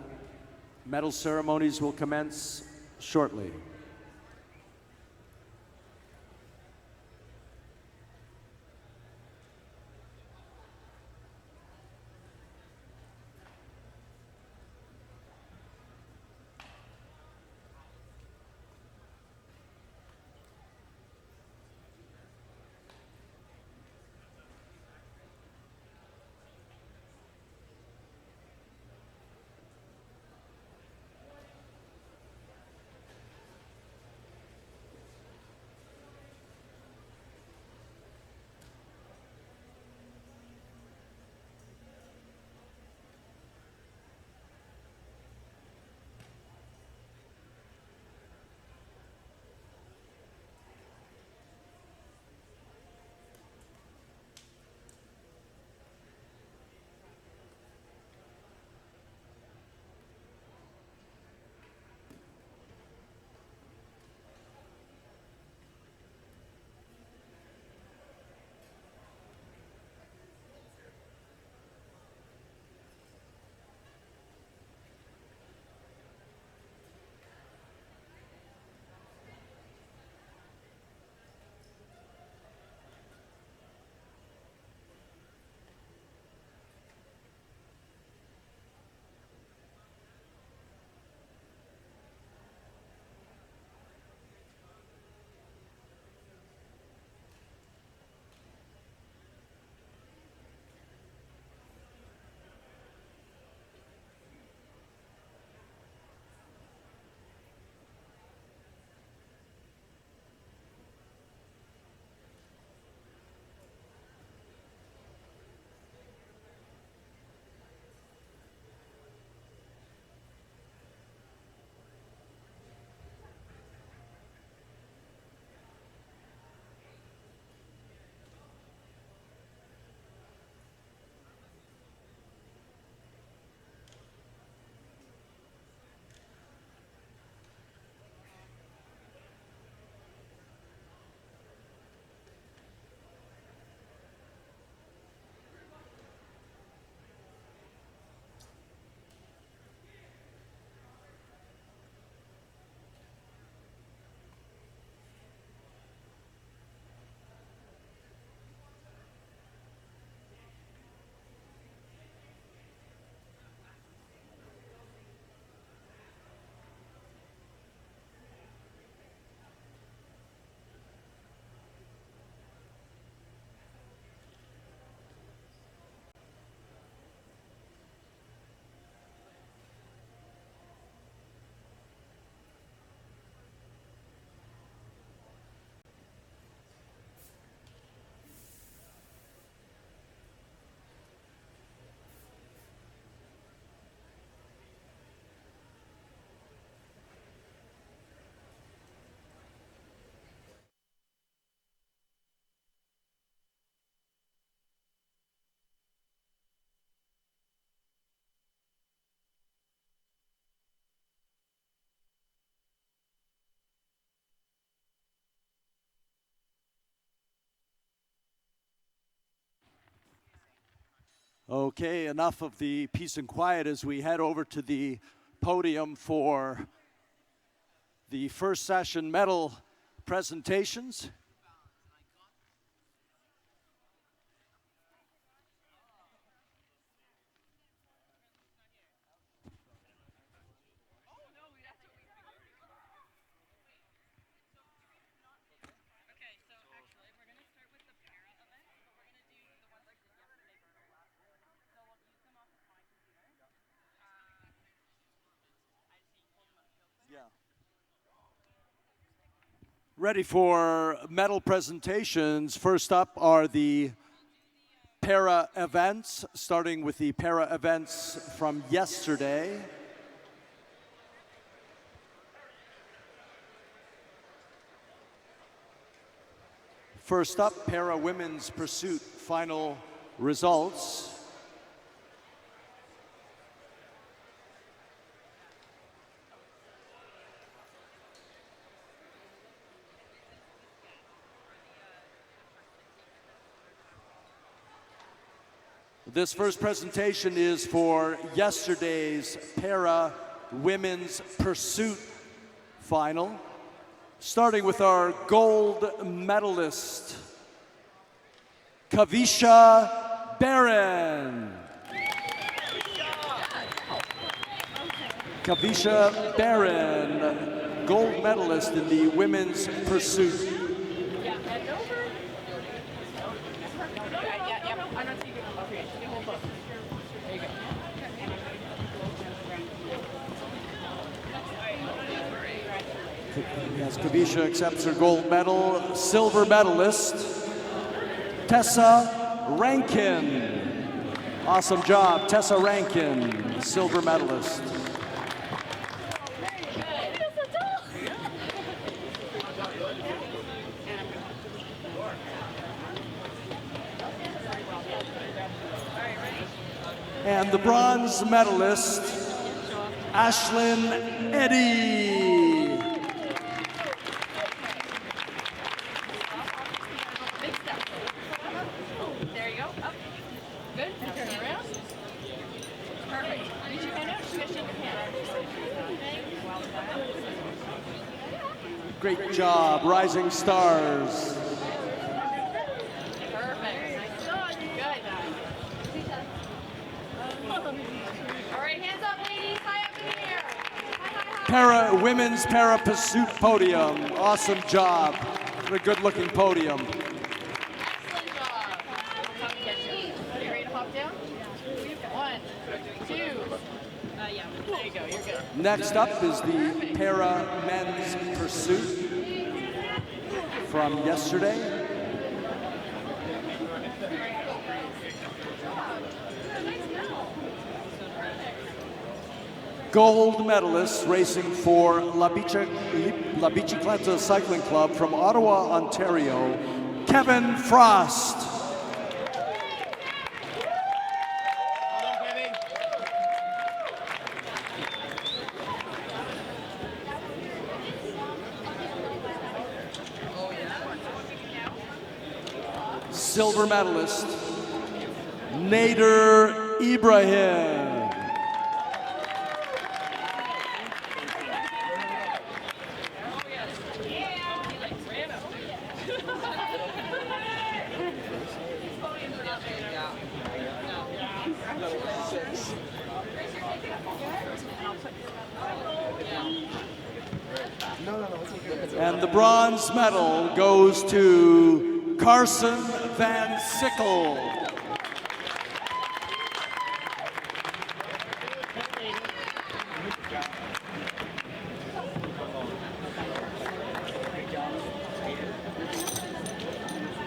medal ceremonies will commence shortly. Okay, enough of the peace and quiet as we head over to the podium for the first session medal presentations. Ready for medal presentations. First up are the para events, starting with the para events from yesterday. First up, para women's pursuit final results. This first presentation is for yesterday's para women's pursuit final. Starting with our gold medalist, Kavisha Barron. Kavisha Barron, gold medalist in the women's pursuit. As Kavisha accepts her gold medal, silver medalist, Tessa Rankin. Awesome job, Tessa Rankin, silver medalist. And the bronze medalist, Ashlyn Eddy. Great job, rising stars. Perfect. Good. All right, hands up, ladies. High up in the air. High. Women's para pursuit podium. Awesome job. What a good-looking podium. Excellent job. Are you ready to hop down? 1, 2. Yeah. There you go. You're good. Next up is the para men's pursuit from yesterday. Gold medalist racing for La Bicicleta Cycling Club from Ottawa, Ontario, Kevin Frost. Silver medalist, Nader Ibrahim. And the bronze medal goes to Carson Van Sickle.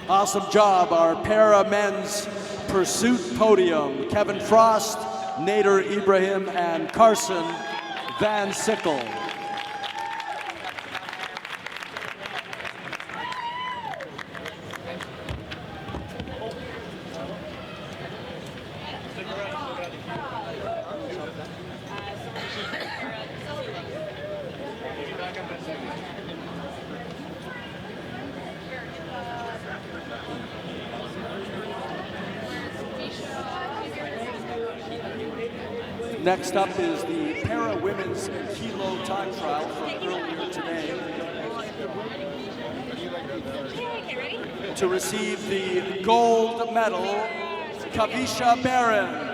Awesome job, our para men's pursuit podium. Kevin Frost, Nader Ibrahim, and Carson Van Sickle. Next up is the Para Women's Kilo Time Trial from earlier today. To receive the gold medal, Kavisha Barron.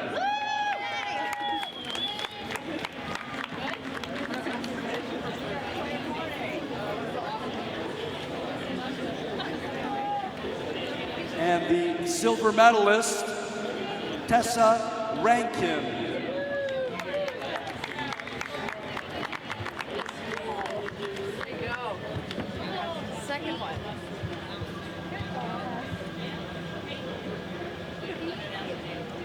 And the silver medalist, Tessa Rankin. There you go. Second one.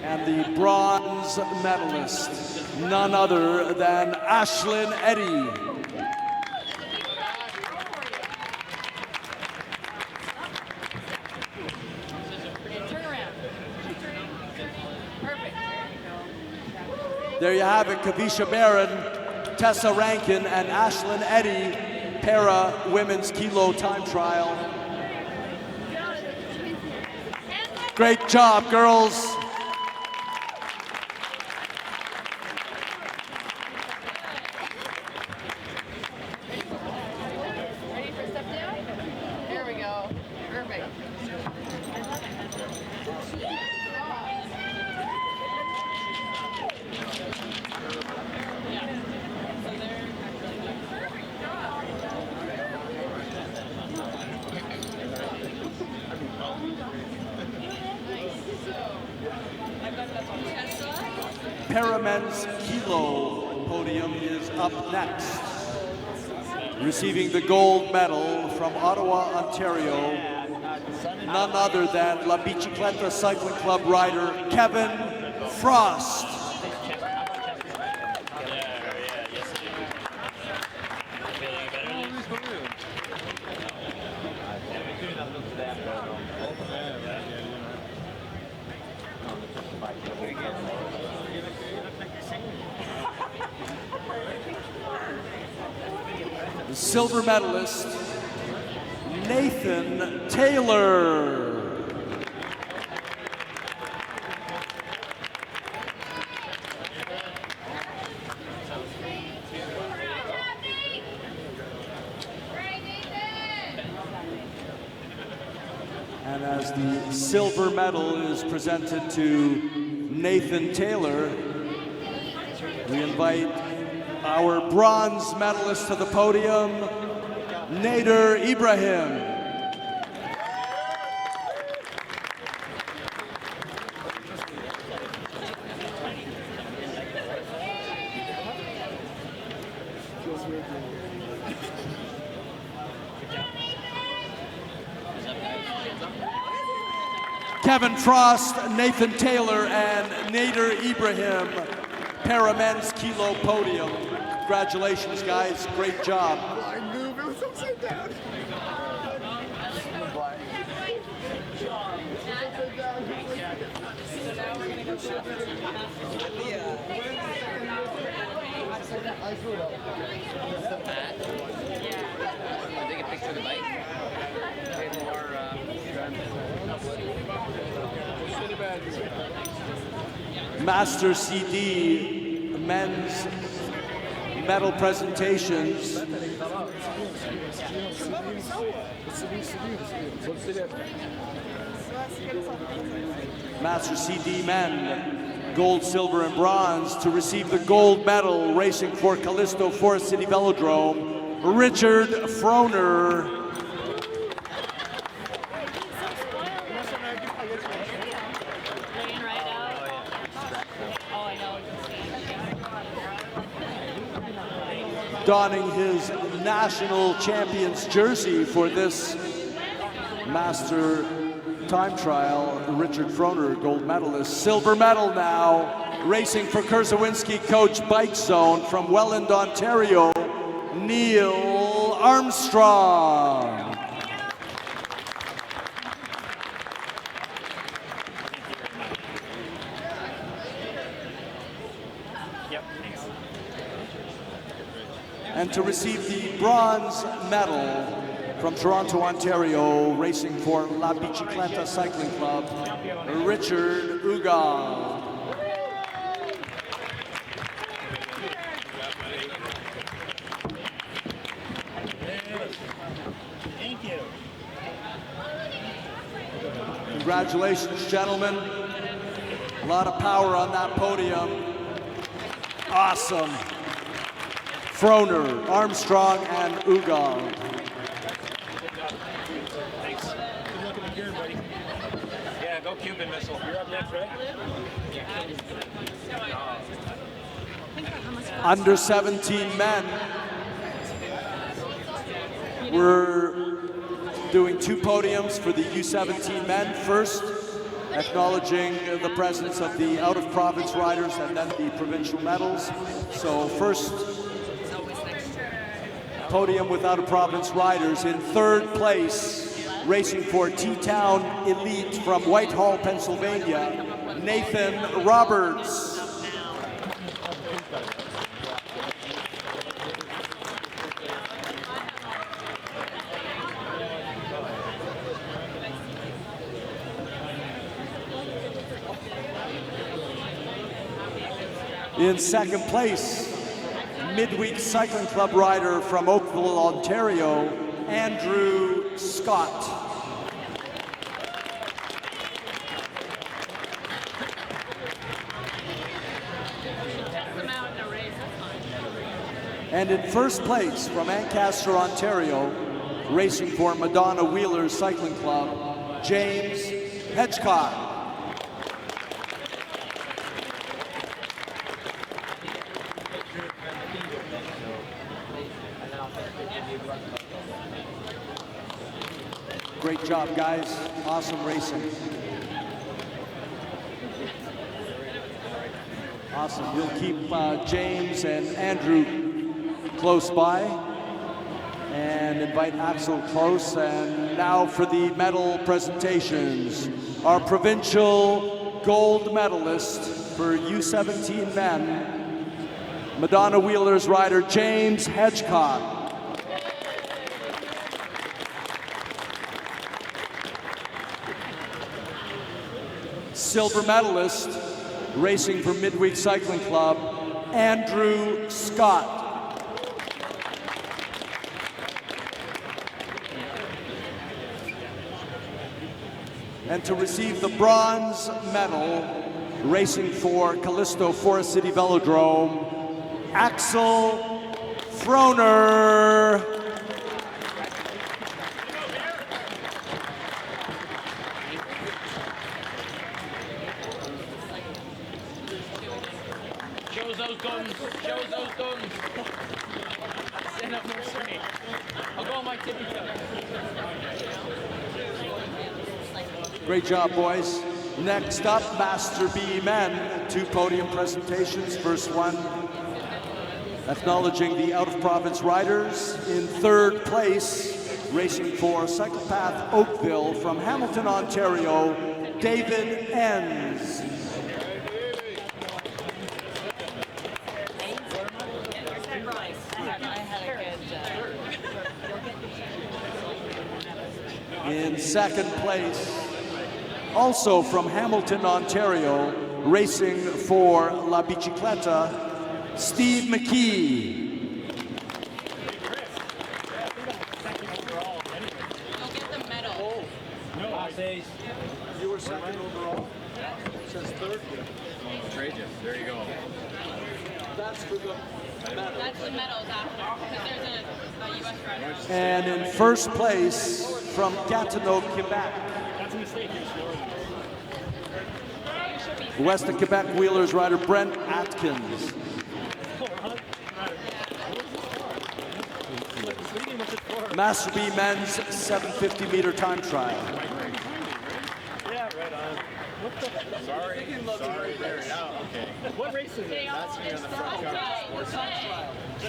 And the bronze medalist, none other than Ashlyn Eddy. Turn around. Perfect. There you have it, Kavisha Barron, Tessa Rankin, and Ashlyn Eddy, Para Women's Kilo Time Trial. Great job, girls. Ready for step down? There we go. Perfect. Paramen's Kilo Podium is up next. Receiving the gold medal from Ottawa, Ontario, none other than La Bicicleta Cycling Club rider Kevin Frost. The silver medalist, Nathan Taylor. And as the silver medal is presented to Nathan Taylor, we invite our bronze medalist to the podium, Nader Ibrahim. Kevin Frost, Nathan Taylor, and Nader Ibrahim, Paramen's Kilo Podium. Congratulations, guys. Great job. Blind move, it was upside down. I threw it up. Take a picture of the bike. Master CD men's medal presentations. Master CD men, gold, silver, and bronze, to receive the gold medal racing for Callisto Forest City Velodrome, Richard Froner. Donning his national champion's jersey for this master time trial, Richard Froner, gold medalist. Silver medal now, racing for Kurzawinski Coach Bike Zone from Welland, Ontario, Neil Armstrong. And to receive the bronze medal from Toronto, Ontario, racing for La Bicicleta Cycling Club, Richard Ugal. Congratulations, gentlemen. A lot of power on that podium. Awesome. Froner, Armstrong, and Ugald. Thanks. Good luck in the Kieran, buddy. Yeah, go Cuban missile. You're up next, right? Under 17 men. We're doing 2 podiums for the U17 men. First, acknowledging the presence of the out-of-province riders and then the provincial medals. So first, podium with out-of-province riders. In 3rd place, racing for T-Town Elite from Whitehall, Pennsylvania, Nathan Roberts. In 2nd place, midweek cycling club rider from Oakville, Ontario, Andrew Scott. And in 1st place from Ancaster, Ontario, racing for Madonna Wheeler Cycling Club, James Hedgecott. Great job, guys. Awesome racing. Awesome. We'll keep James and Andrew close by and invite Axel close. And now for the medal presentations. Our provincial gold medalist for U17 men, Madonna Wheeler's rider James Hedgecott. Silver medalist, racing for Midweek Cycling Club, Andrew Scott. And to receive the bronze medal, racing for Callisto Forest City Velodrome, Axel Froner. Those guns. Show us those guns. Stand up more straight. I'll go on my tippy toe. Great job, boys. Next up, Master B men, 2 podium presentations. First one, acknowledging the out-of-province riders. In 3rd place, racing for Cyclopath Oakville from Hamilton, Ontario, David Enns. In 2nd place, also from Hamilton, Ontario, racing for La Bicicleta, Steve McKee. Go get the medal. No, You were 2nd overall? It says 3rd. Trade you. There you go. That's for the medal. That's the medals after, because there's a U.S. rider. And in 1st place, from Gatineau, Quebec, that's a mistake. Western Quebec Wheelers rider Brent Atkins. Master B men's 750 meter time trial. Yeah, right on. Sorry, there. Yeah, okay. What race is it? That's me on the front cover.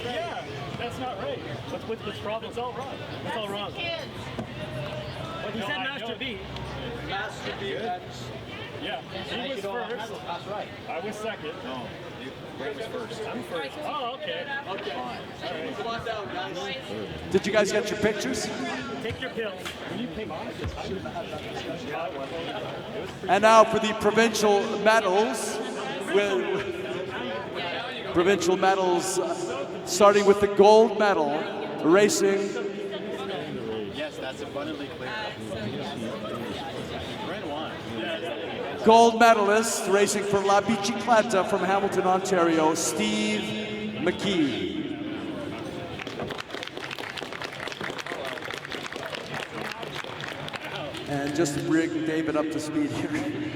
Yeah, that's not right. What's the problem? It's all wrong. It's all wrong. But he said Master B. Master B men's. Yeah, he was first. That's right. I was 2nd. No, Ray was first. I'm first. Oh, okay. Okay. All right. Come on down, guys. Did you guys get your pictures? Take your pills. When you came on, And now for the provincial medals. Provincial medals, starting with the gold medal, racing. Yes, that's abundantly clear. Red wine. Gold medalist racing for La Bicicleta from Hamilton, Ontario, Steve McKee. And just to bring David up to speed here.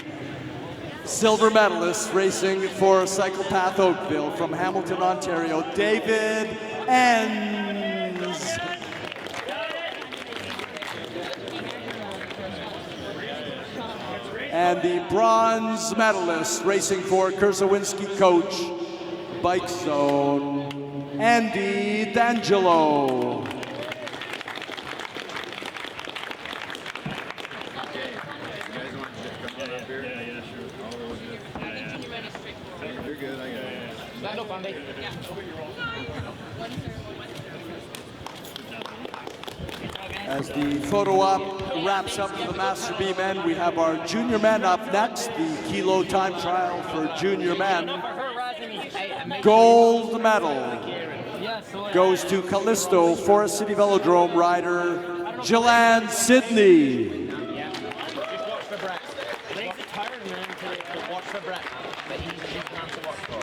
Silver medalist racing for Cyclepath Oakville from Hamilton, Ontario, David Enns. And the bronze medalist racing for Kersawinski Coach Bike Zone, Andy D'Angelo. You're good, I got it. Stand up, Andy. As the photo op wraps up for the Master B men, we have our junior men up next, the Kilo Time Trial for junior men. Gold medal goes to Callisto Forest City Velodrome rider Gillan Sidney. Watch for Brett. Legs are tired, man. Watch for Brett. But he's not to watch for.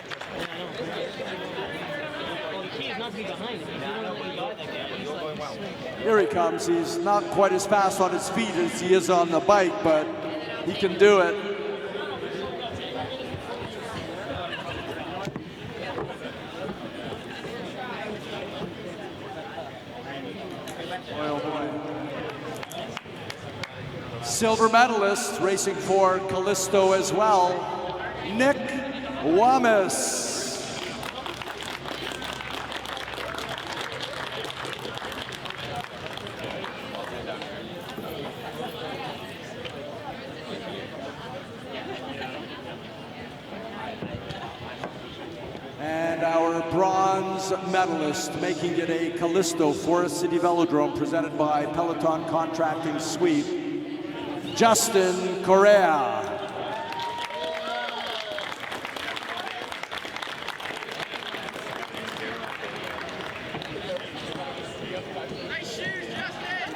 Well, the key is not to be behind him. You don't know what you got there. You're going well. Here he comes. He's not quite as fast on his feet as he is on the bike, but he can do it. Silver medalist racing for Callisto as well, Nick Wamis. And our bronze medalist making it a Callisto Forest City Velodrome presented by Peloton Contracting Suite, Justin Correa. Nice shoes, Justin!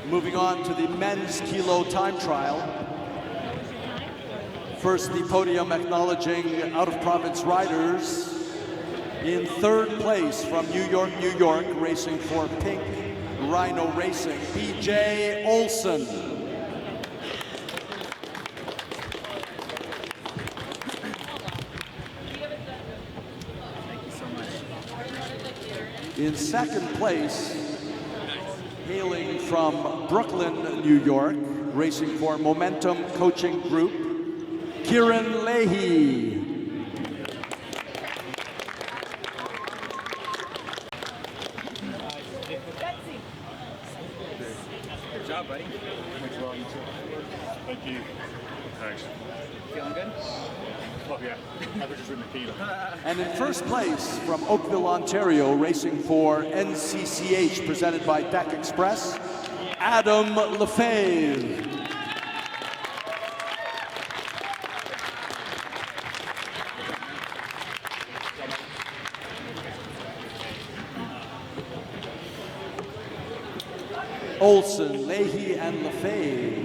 Moving on to the men's Kilo Time Trial. First, the podium acknowledging out-of-province riders. In third place from New York, New York, racing for Pink Rhino Racing, BJ Olson. In second place, hailing from Brooklyn, New York, racing for Momentum Coaching Group, Kieran Leahy. Good job, buddy. Thanks a lot. Thank you. Thanks. Feeling good? Oh, yeah. I was just in the kilo. And in first place from Oakville, Ontario, racing for NCCH, presented by Deck Express, Adam Lefebvre. Olson, Leahy, and Lefebvre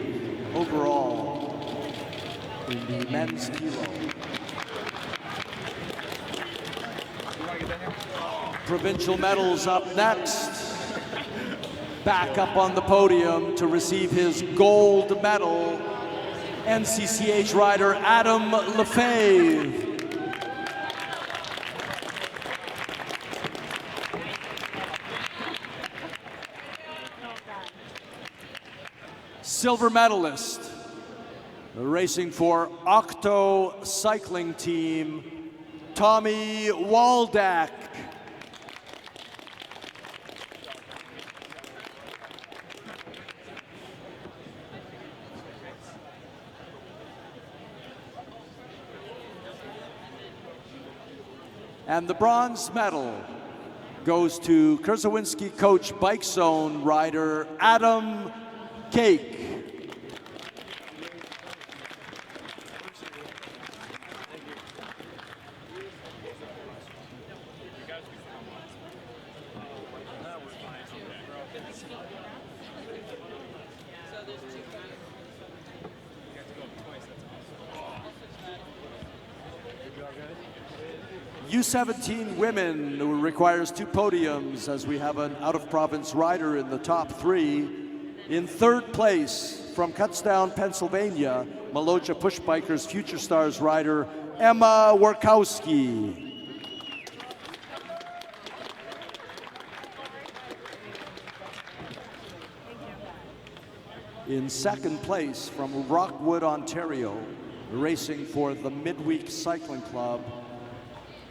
overall in the men's kilo. Provincial medals up next. Back up on the podium to receive his gold medal, NCCH rider Adam Lefebvre. Silver medalist, racing for Octo Cycling Team, Tommy Waldeck. And the bronze medal goes to Kurzawinski Coach Bike Zone rider Adam Cake. U17 women requires 2 podiums as we have an out-of-province rider in the top 3. In 3rd place from Kutztown, Pennsylvania, Maloja Push Bikers Future Stars rider Emma Warkowski. In 2nd place from Rockwood, Ontario, racing for the Midweek Cycling Club,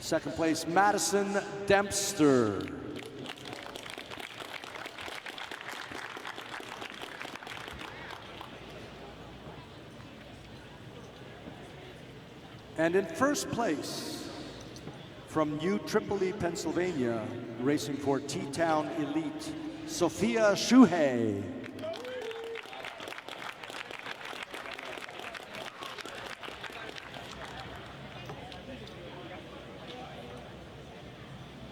2nd place, Madison Dempster. And in 1st place, from New Tripoli, Pennsylvania, racing for T-Town Elite, Sophia Shuhei.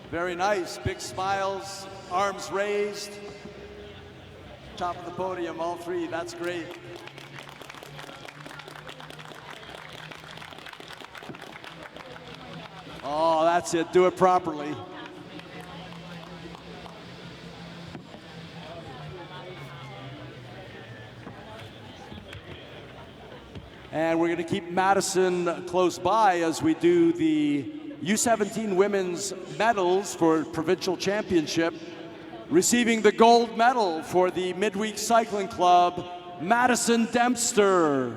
Very nice, big smiles, arms raised. Top of the podium, all 3, that's great. Oh, that's it, do it properly. And we're gonna keep Madison close by as we do the U17 women's medals for Provincial Championship. Receiving the gold medal for the Midweek Cycling Club, Madison Dempster.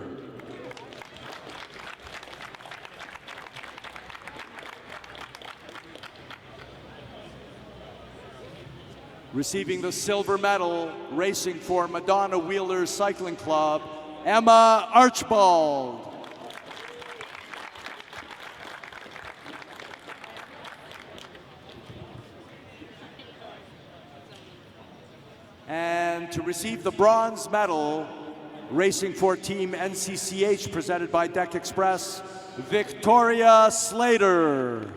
Receiving the silver medal, racing for Madonna Wheeler Cycling Club, Emma Archibald. And to receive the bronze medal, racing for Team NCCH, presented by Deck Express, Victoria Slater.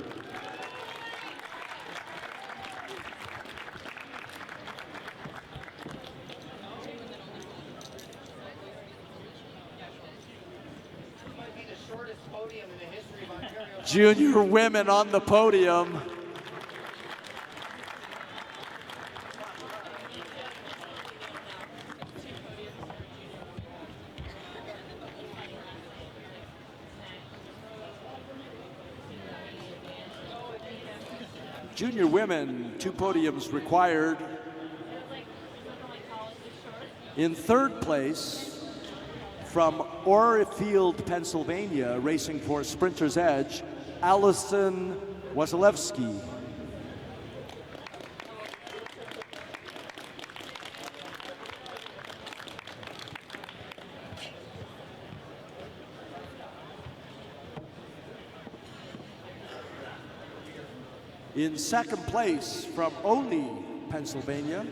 Junior women on the podium. Junior women, 2 podiums required. In 3rd place, from Orfield, Pennsylvania, racing for Sprinter's Edge, Allison Wasilewski. In 2nd place, from Ole, Pennsylvania,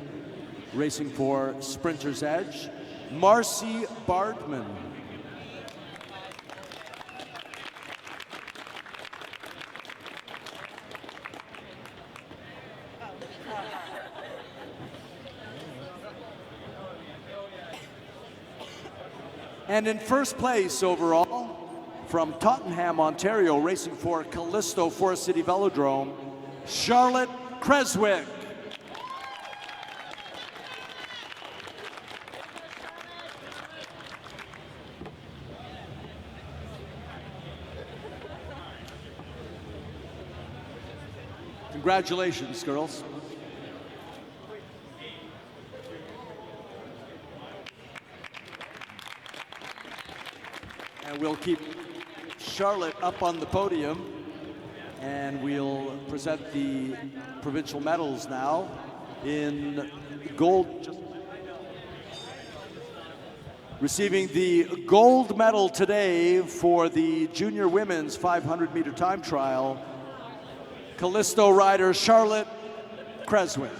racing for Sprinter's Edge, Marcy Bardman. And in 1st place overall, from Tottenham, Ontario, racing for Callisto Forest City Velodrome, Charlotte Creswick. Congratulations, girls. And we'll keep Charlotte up on the podium, and we'll present the provincial medals now. In gold, receiving the gold medal today for the junior women's 500-meter time trial, Callisto rider Charlotte Creswick.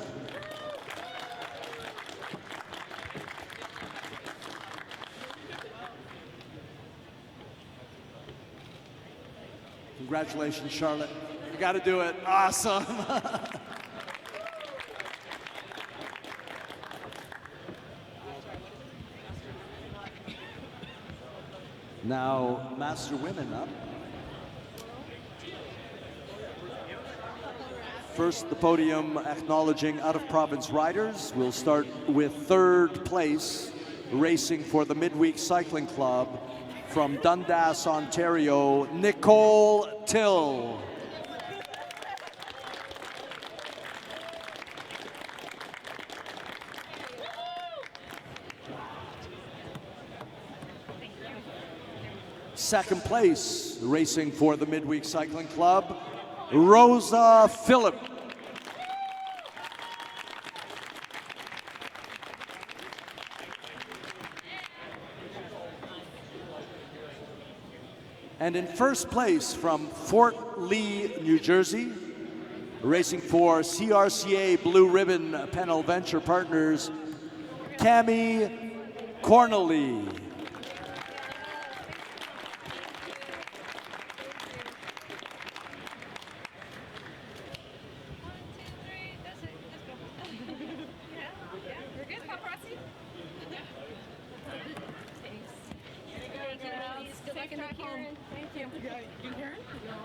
Congratulations, Charlotte. You got to do it. Awesome. Now, Master Women up. First, the podium acknowledging out-of-province riders. We'll start with third place, racing for the Midweek Cycling Club from Dundas, Ontario, Nicole Till. Second place, racing for the Midweek Cycling Club, Rosa Phillip. And in first place from Fort Lee, New Jersey, racing for CRCA Blue Ribbon Panel Venture Partners, Cami Cornely.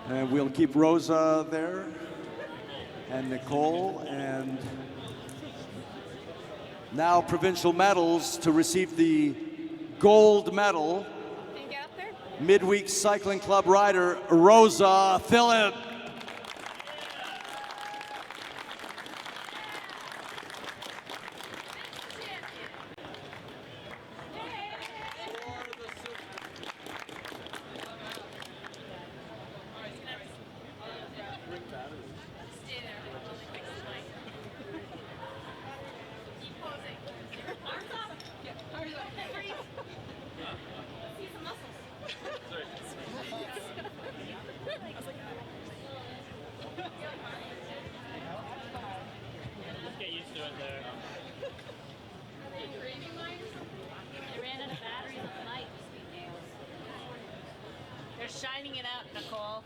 And we'll keep Rosa there, and Nicole, and now provincial medals to receive the gold medal. Midweek Cycling Club rider, Rosa Phillip. Shining it out, Nicole.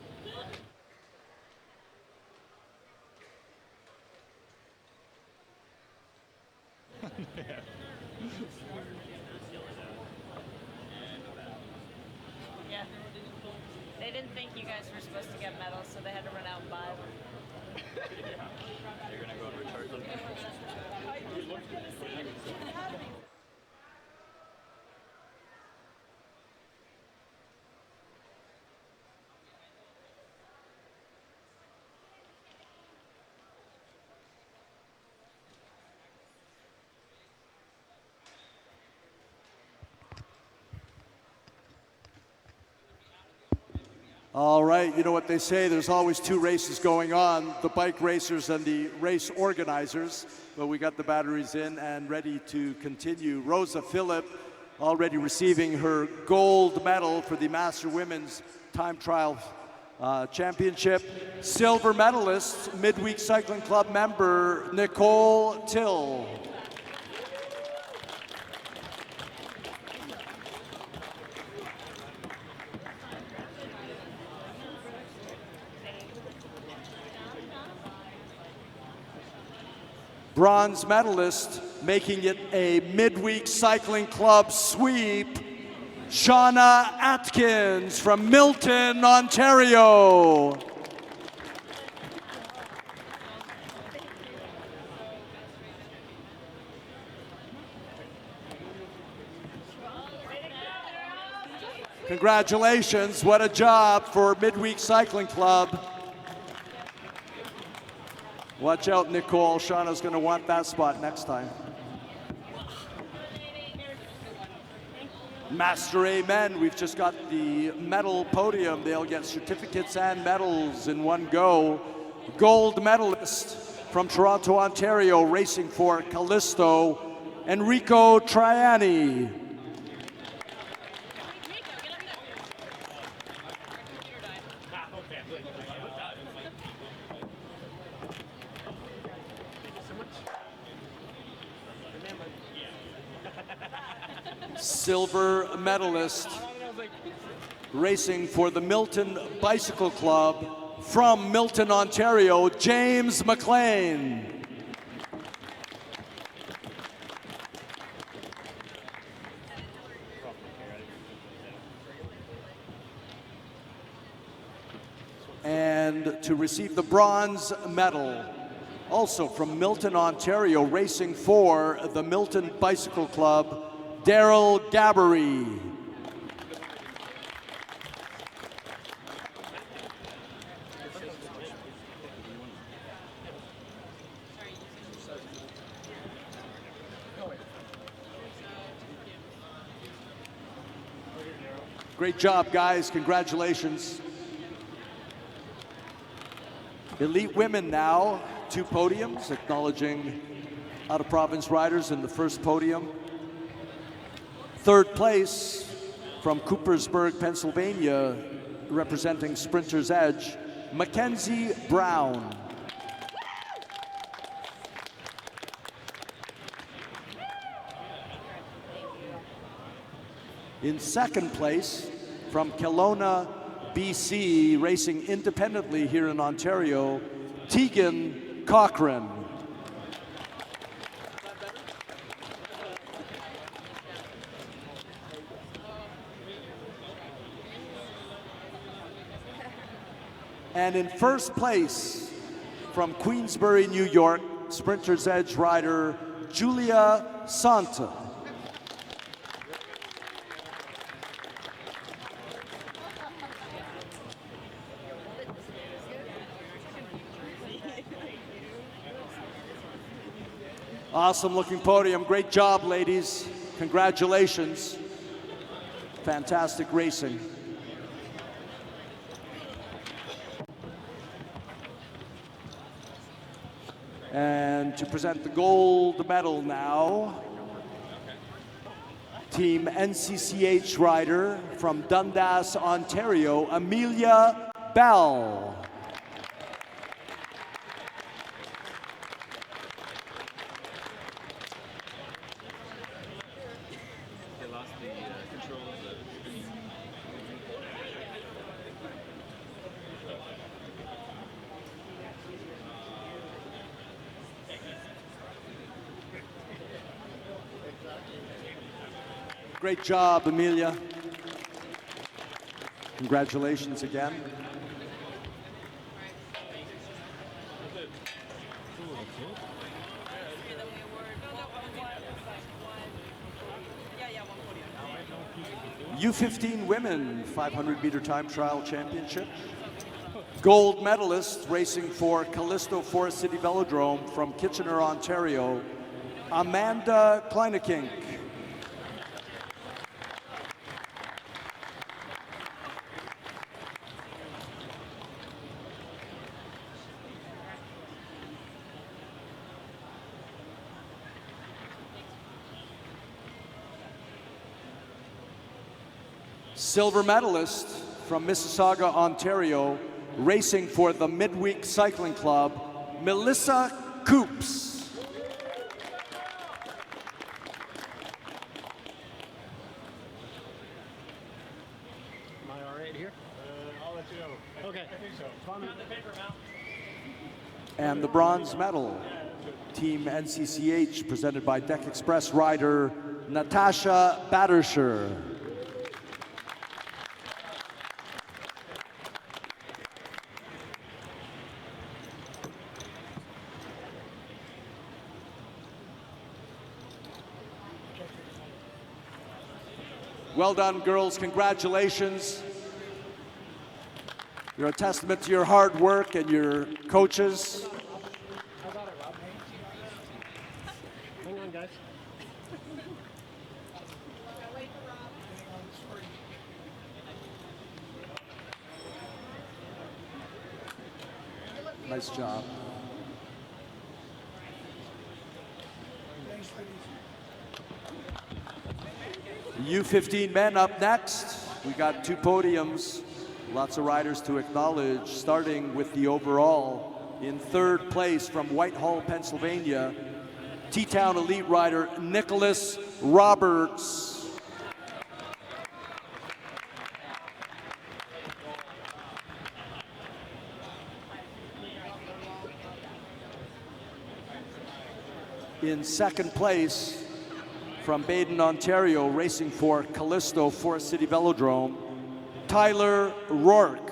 Yeah. They didn't think you guys were supposed to get medals, so they had to run out and buy them. You're gonna go and recharge them. All right, you know what they say, there's always two races going on, the bike racers and the race organizers. But we got the batteries in and ready to continue. Rosa Phillip already receiving her gold medal for the Master Women's Time Trial Championship. Silver medalist, Midweek Cycling Club member, Nicole Till. Bronze medalist, making it a Midweek Cycling Club sweep, Shauna Atkins from Milton, Ontario. Congratulations, what a job for Midweek Cycling Club. Watch out, Nicole. Shauna's going to want that spot next time. Master Amen. We've just got the medal podium. They'll get certificates and medals in one go. Gold medalist from Toronto, Ontario, racing for Callisto, Enrico Triani. silver medalist, racing for the Milton Bicycle Club from Milton, Ontario, James McLean. And to receive the bronze medal, also from Milton, Ontario, racing for the Milton Bicycle Club, Daryl Gabbery. Great job, guys. Congratulations. Elite women now, 2 podiums, acknowledging out-of-province riders in the first podium. 3rd place from Coopersburg, Pennsylvania, representing Sprinter's Edge, Mackenzie Brown. In 2nd place, from Kelowna, BC, racing independently here in Ontario, Tegan Cochran. And in 1st place, from Queensbury, New York, Sprinter's Edge rider, Julia Santa. Awesome looking podium. Great job, ladies. Congratulations. Fantastic racing. And to present the gold medal now, Team NCCH rider from Dundas, Ontario, Amelia Bell. Great job, Amelia. Congratulations again. U15 Women 500-meter time trial championship. Gold medalist racing for Callisto Forest City Velodrome from Kitchener, Ontario, Amanda Kleinekink. Silver medalist from Mississauga, Ontario, racing for the Midweek Cycling Club, Melissa Coops. Am I all right here? I'll let you know. Okay. I think so. And the bronze medal, Team NCCH, presented by Deck Express rider Natasha Battersher. Well done, girls. Congratulations. You're a testament to your hard work and your coaches. Hang on, guys. Nice job. U15 men up next. We got 2 podiums, lots of riders to acknowledge, starting with the overall. In 3rd place from Whitehall, Pennsylvania, T-Town elite rider Nicholas Roberts. In second place, from Baden, Ontario, racing for Callisto Forest City Velodrome, Tyler Rourke.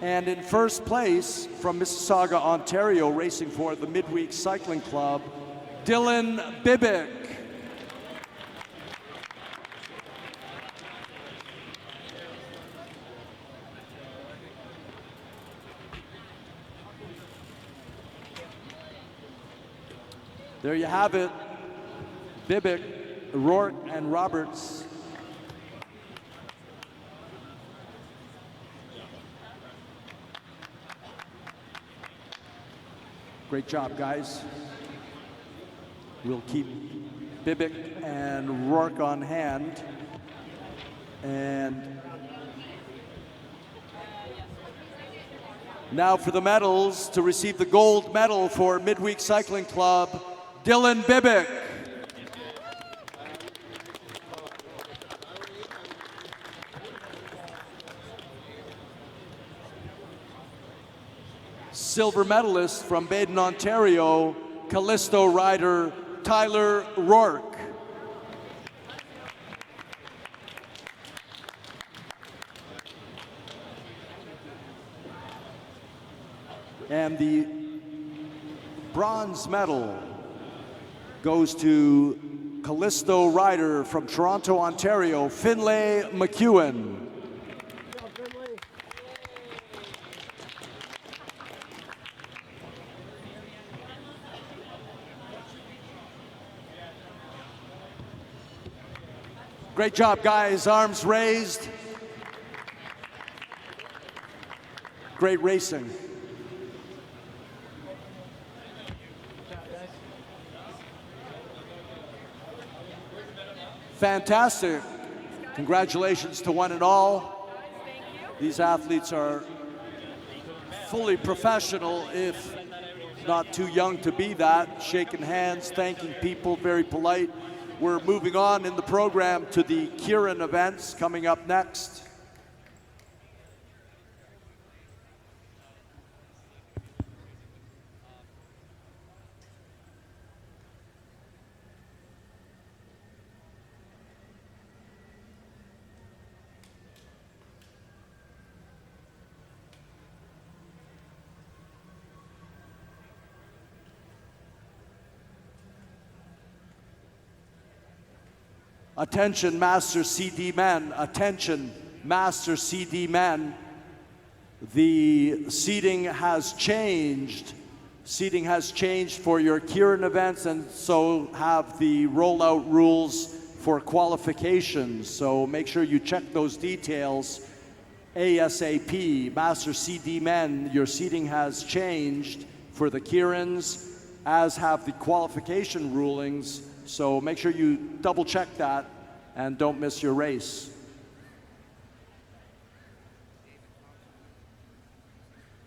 And in first place, from Mississauga, Ontario, racing for the Midweek Cycling Club, Dylan Bibick. There you have it. Bibick, Rourke, and Roberts. Great job, guys. We'll keep Bibick and Rourke on hand. And now for the medals, to receive the gold medal for Midweek Cycling Club, Dylan Bibick. Silver medalist from Baden, Ontario, Callisto rider Tyler Rourke. And the bronze medal goes to Callisto rider from Toronto, Ontario, Finlay McEwen. Great job, guys. Arms raised. Great racing. Fantastic. Congratulations to one and all. These athletes are fully professional, if not too young to be that. Shaking hands, thanking people, very polite. We're moving on in the program to the Kieran events coming up next. Attention, Master CD men. Attention, Master CD men. The seating has changed. Seating has changed for your Kieran events, and so have the rollout rules for qualifications. So make sure you check those details ASAP. Master CD men, your seating has changed for the Kierans, as have the qualification rulings. So make sure you double check that and don't miss your race.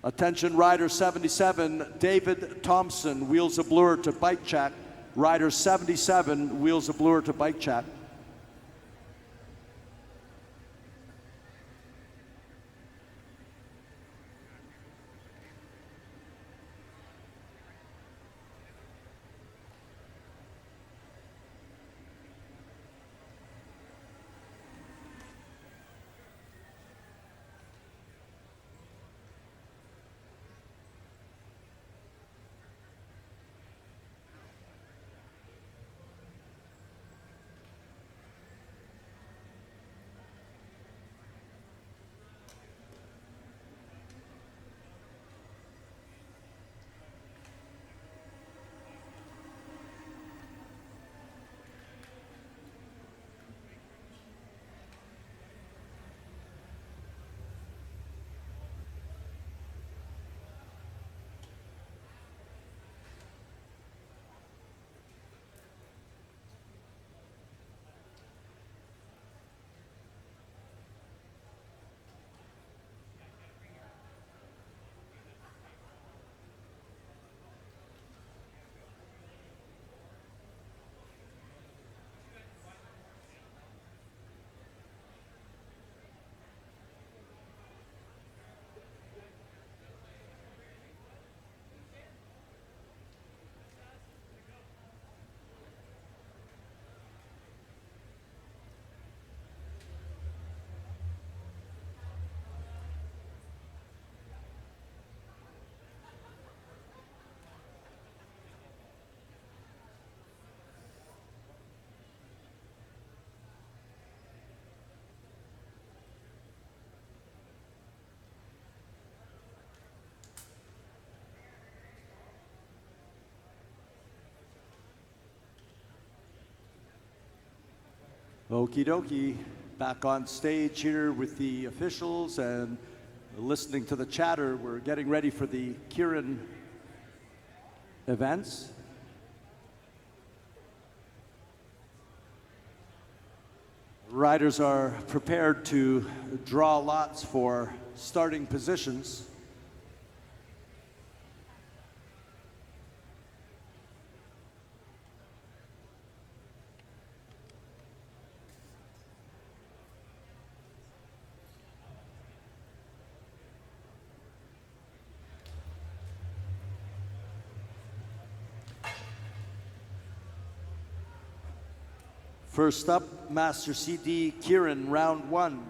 Attention, rider 77, David Thompson, wheels of blur to bike check. Rider 77, wheels of blur to bike check. Okie dokie. Back on stage here with the officials and listening to the chatter. We're getting ready for the Kieran events. Riders are prepared to draw lots for starting positions. First up, Master CD Kieran, round 1.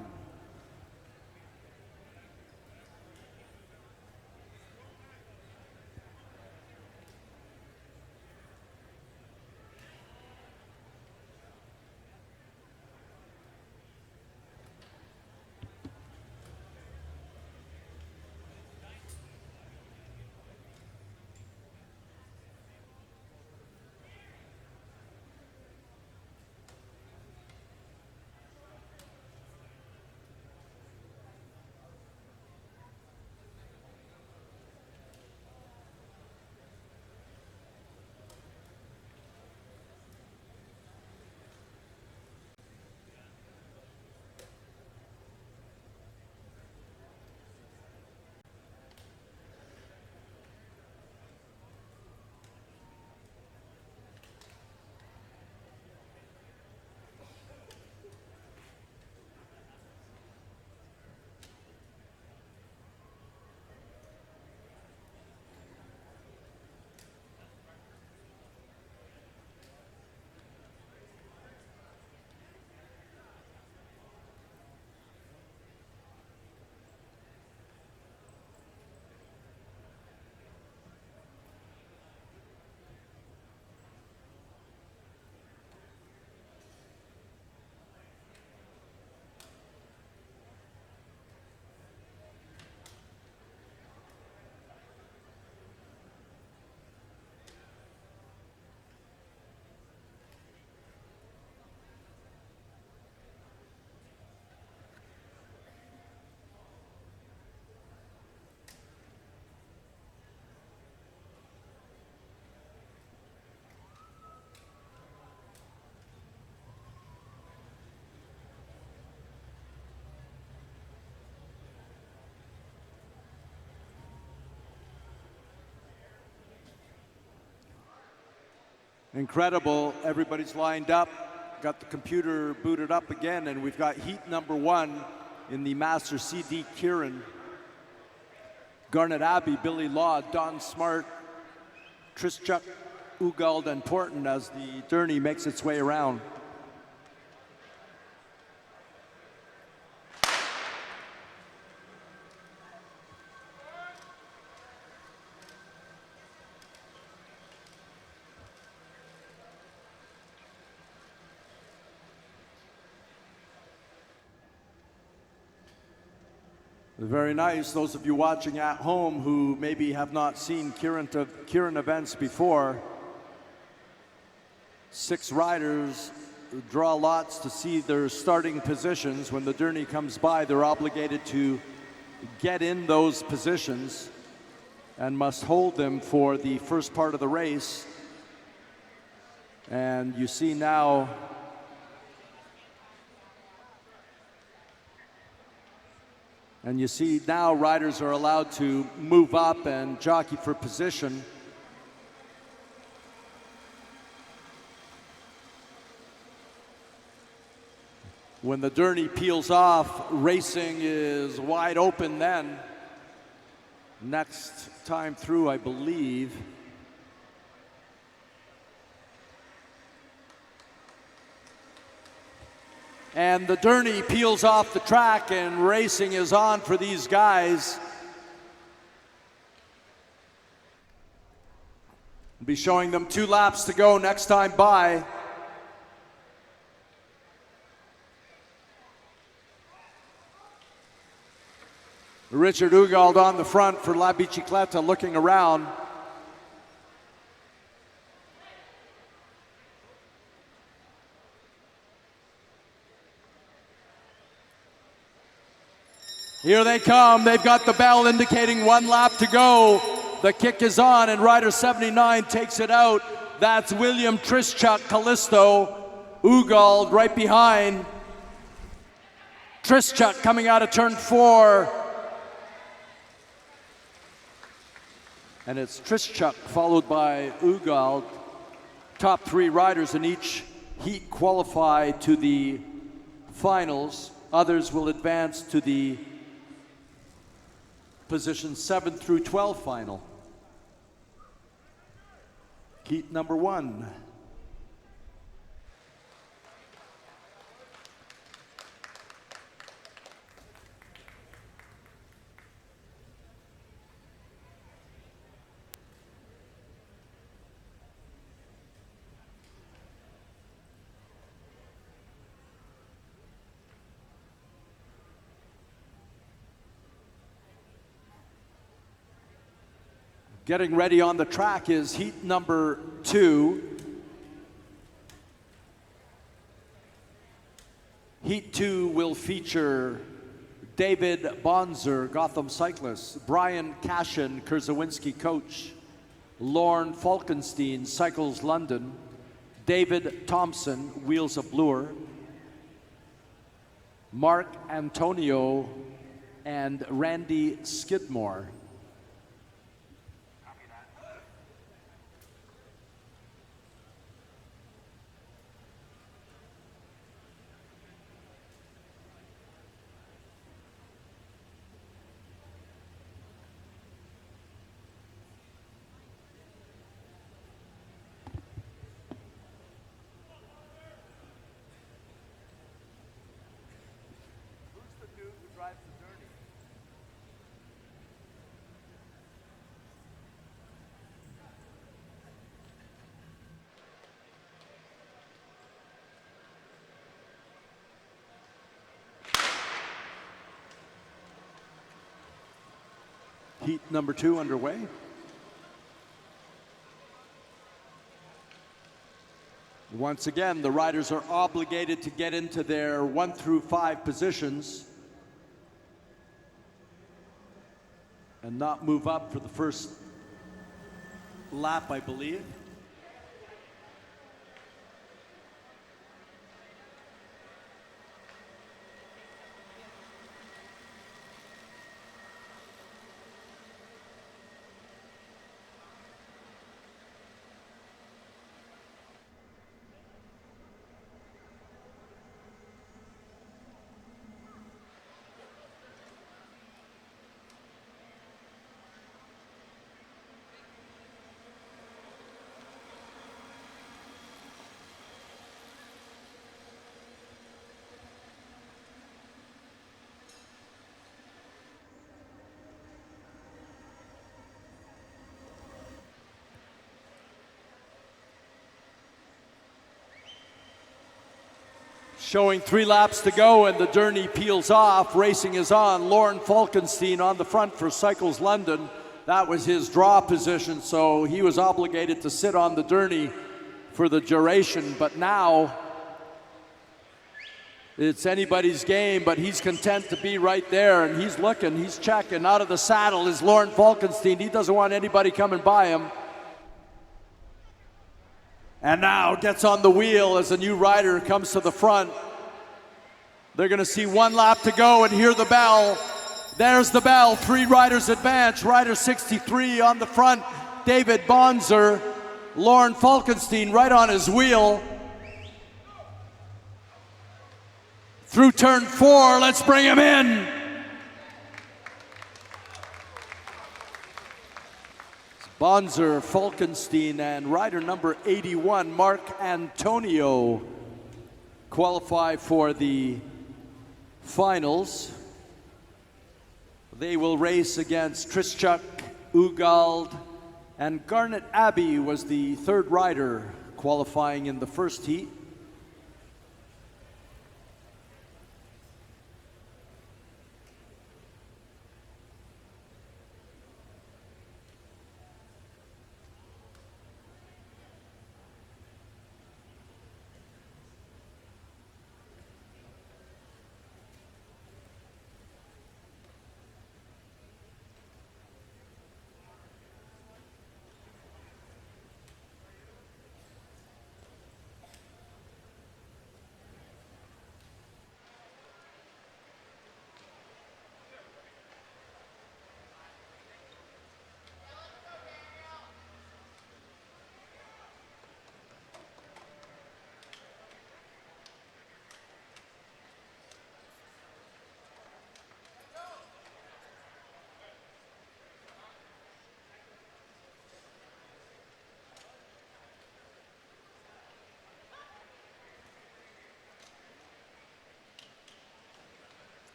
Incredible, everybody's lined up, got the computer booted up again, and we've got heat number 1 in the Master CD Kieran. Garnet Abbey, Billy Law, Don Smart, Trischuk, Ugald, and Porton as the Derny makes its way around. Very nice. Those of you watching at home who maybe have not seen Kieran events before, 6 riders draw lots to see their starting positions. When the Derny comes by, they're obligated to get in those positions and must hold them for the first part of the race. And you see now riders are allowed to move up and jockey for position. When the Derny peels off, racing is wide open then. Next time through, I believe. And the Derny peels off the track and racing is on for these guys. We'll be showing them 2 laps to go next time by. Richard Ugald on the front for La Bicicleta looking around. Here they come. They've got the bell indicating 1 lap to go. The kick is on, and rider 79 takes it out. That's William Trischuk, Kallisto. Ugald right behind. Trischuk coming out of turn 4. And it's Trischuk followed by Ugald. Top 3 riders in each heat qualify to the finals. Others will advance to the position 7 through 12 final. Heat number 1. Getting ready on the track is heat number 2. Heat 2 will feature David Bonzer, Gotham cyclist, Brian Cashin, Kurzawinski coach, Lorne Falkenstein, Cycles London, David Thompson, Wheels of Bloor, Mark Antonio, and Randy Skidmore. Heat number 2 underway. Once again, the riders are obligated to get into their 1 through 5 positions and not move up for the first lap, I believe. Showing 3 laps to go and the journey peels off. Racing is on. Lorne Falkenstein on the front for Cycles London. That was his draw position, so he was obligated to sit on the journey for the duration. But now it's anybody's game, but he's content to be right there, and he's looking, he's checking. Out of the saddle is Lorne Falkenstein. He doesn't want anybody coming by him. And now gets on the wheel as a new rider comes to the front. They're going to see 1 lap to go and hear the bell. There's the bell. 3 riders advance. Rider 63 on the front, David Bonzer. Lorne Falkenstein right on his wheel. Through turn 4, let's bring him in. Bonzer, Falkenstein, and rider number 81, Mark Antonio, qualify for the finals. They will race against Trischuk, Ugald, and Garnet Abbey was the 3rd rider qualifying in the first heat.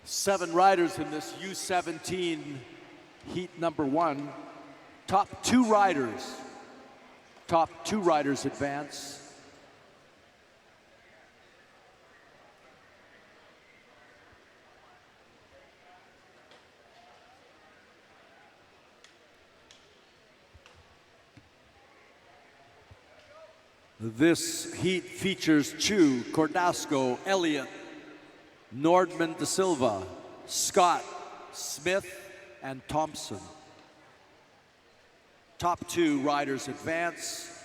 7 riders in this U17 heat number 1. Top two riders advance. This heat features Chu, Cordasco, Elliott, Nordman da Silva, Scott, Smith, and Thompson. Top 2 riders advance.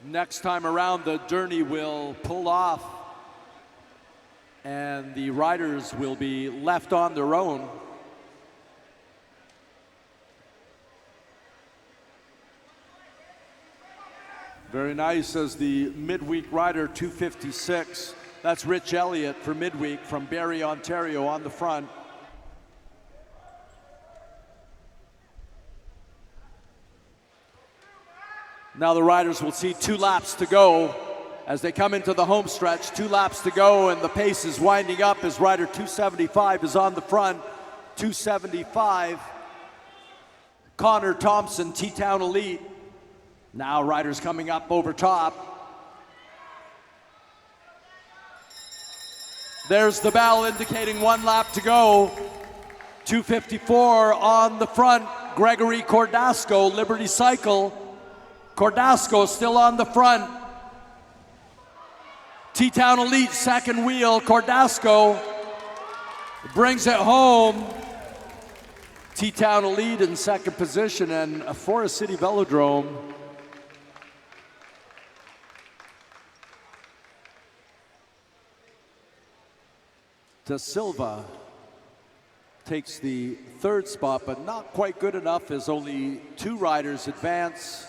Next time around, the journey will pull off and the riders will be left on their own. Very nice as the midweek rider, 256. That's Rich Elliott for midweek from Barrie, Ontario on the front. Now the riders will see 2 laps to go as they come into the home stretch. 2 laps to go and the pace is winding up as rider 275 is on the front. 275, Connor Thompson, T-Town Elite. Now riders coming up over top. There's the bell indicating 1 lap to go. 254 on the front, Gregory Cordasco, Liberty Cycle. Cordasco still on the front. T-Town Elite, second wheel. Cordasco brings it home. T-Town Elite in second position, and a Forest City Velodrome da Silva takes the 3rd spot, but not quite good enough as only 2 riders advance.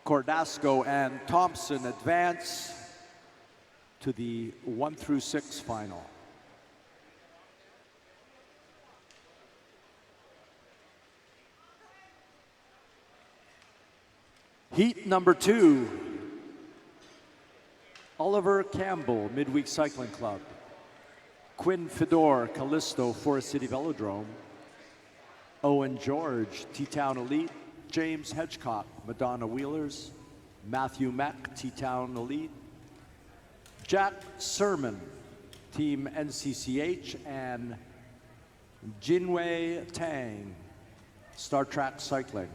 Cordasco and Thompson advance to the 1 through 6 final. Heat number 2, Oliver Campbell, Midweek Cycling Club. Quinn Fedor, Callisto, Forest City Velodrome. Owen George, T-Town Elite. James Hedgecock, Madonna Wheelers. Matthew Meck, T-Town Elite. Jack Sermon, Team NCCH. And Jinwei Tang, Star Trek Cycling.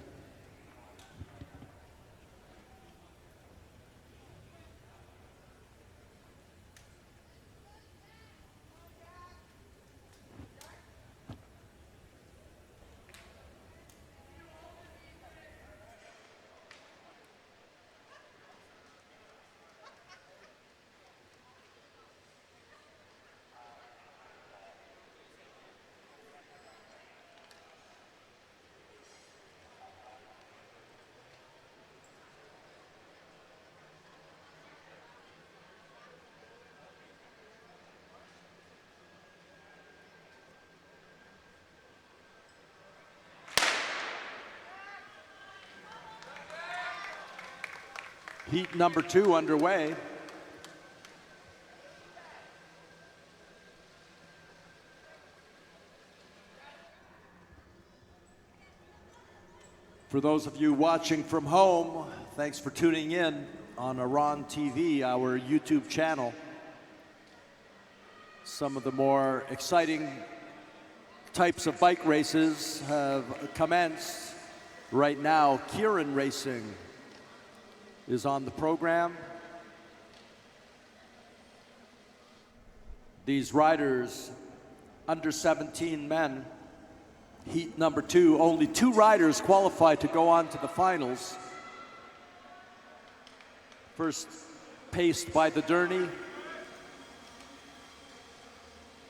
Heat number 2 underway. For those of you watching from home, thanks for tuning in on Arrond TV, our YouTube channel. Some of the more exciting types of bike races have commenced. Right now, Kieran racing is on the program. These riders, under 17 men, heat number 2, only 2 riders qualified to go on to the finals. First paced by the Derny.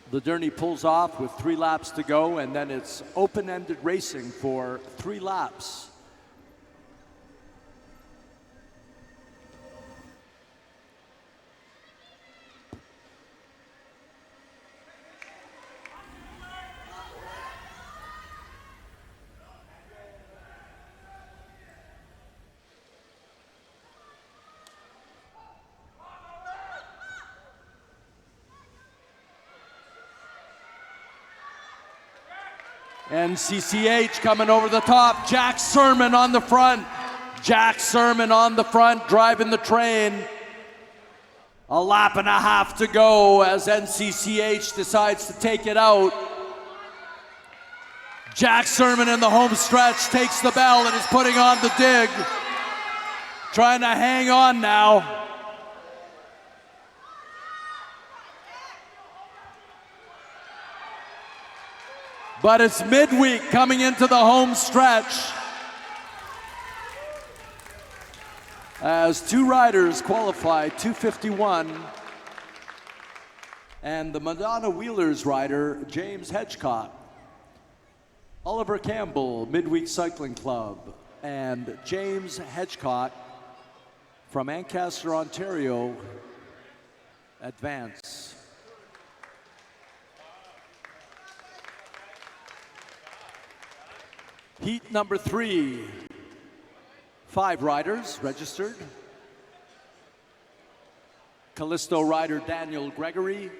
The Derny pulls off with 3 laps to go, and then it's open-ended racing for 3 laps. NCCH coming over the top. Jack Sermon on the front. Jack Sermon on the front, driving the train. A lap and a half to go as NCCH decides to take it out. Jack Sermon in the home stretch takes the bell and is putting on the dig. Trying to hang on now. But it's midweek coming into the home stretch as 2 riders qualify, 251, and the Madonna Wheelers rider, James Hedgecock, Oliver Campbell, Midweek Cycling Club, and James Hedgecock from Ancaster, Ontario, advance. Heat number 3, 5 riders registered. Callisto rider Daniel Gregory,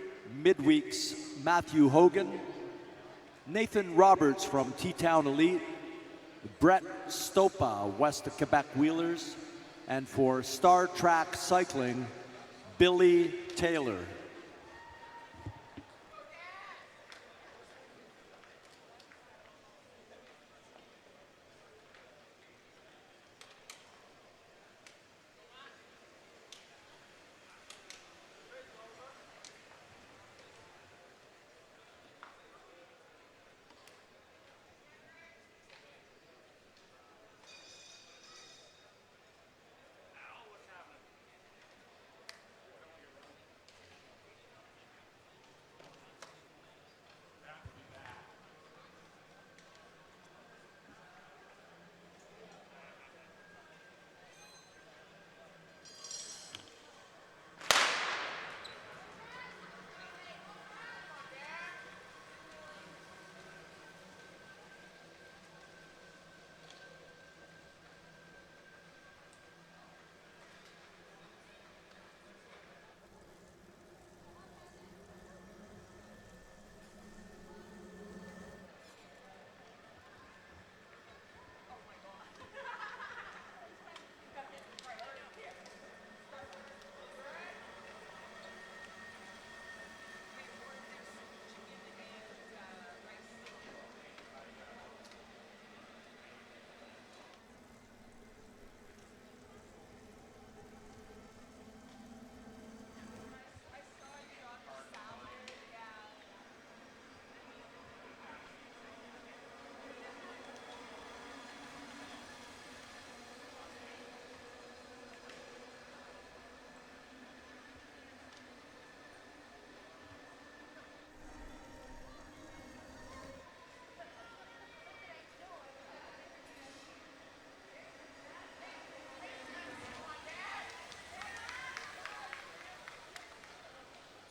Midweek's Matthew Hogan, Nathan Roberts from T-Town Elite, Brett Stopa, West of Quebec Wheelers, and for Star Track Cycling, Billy Taylor.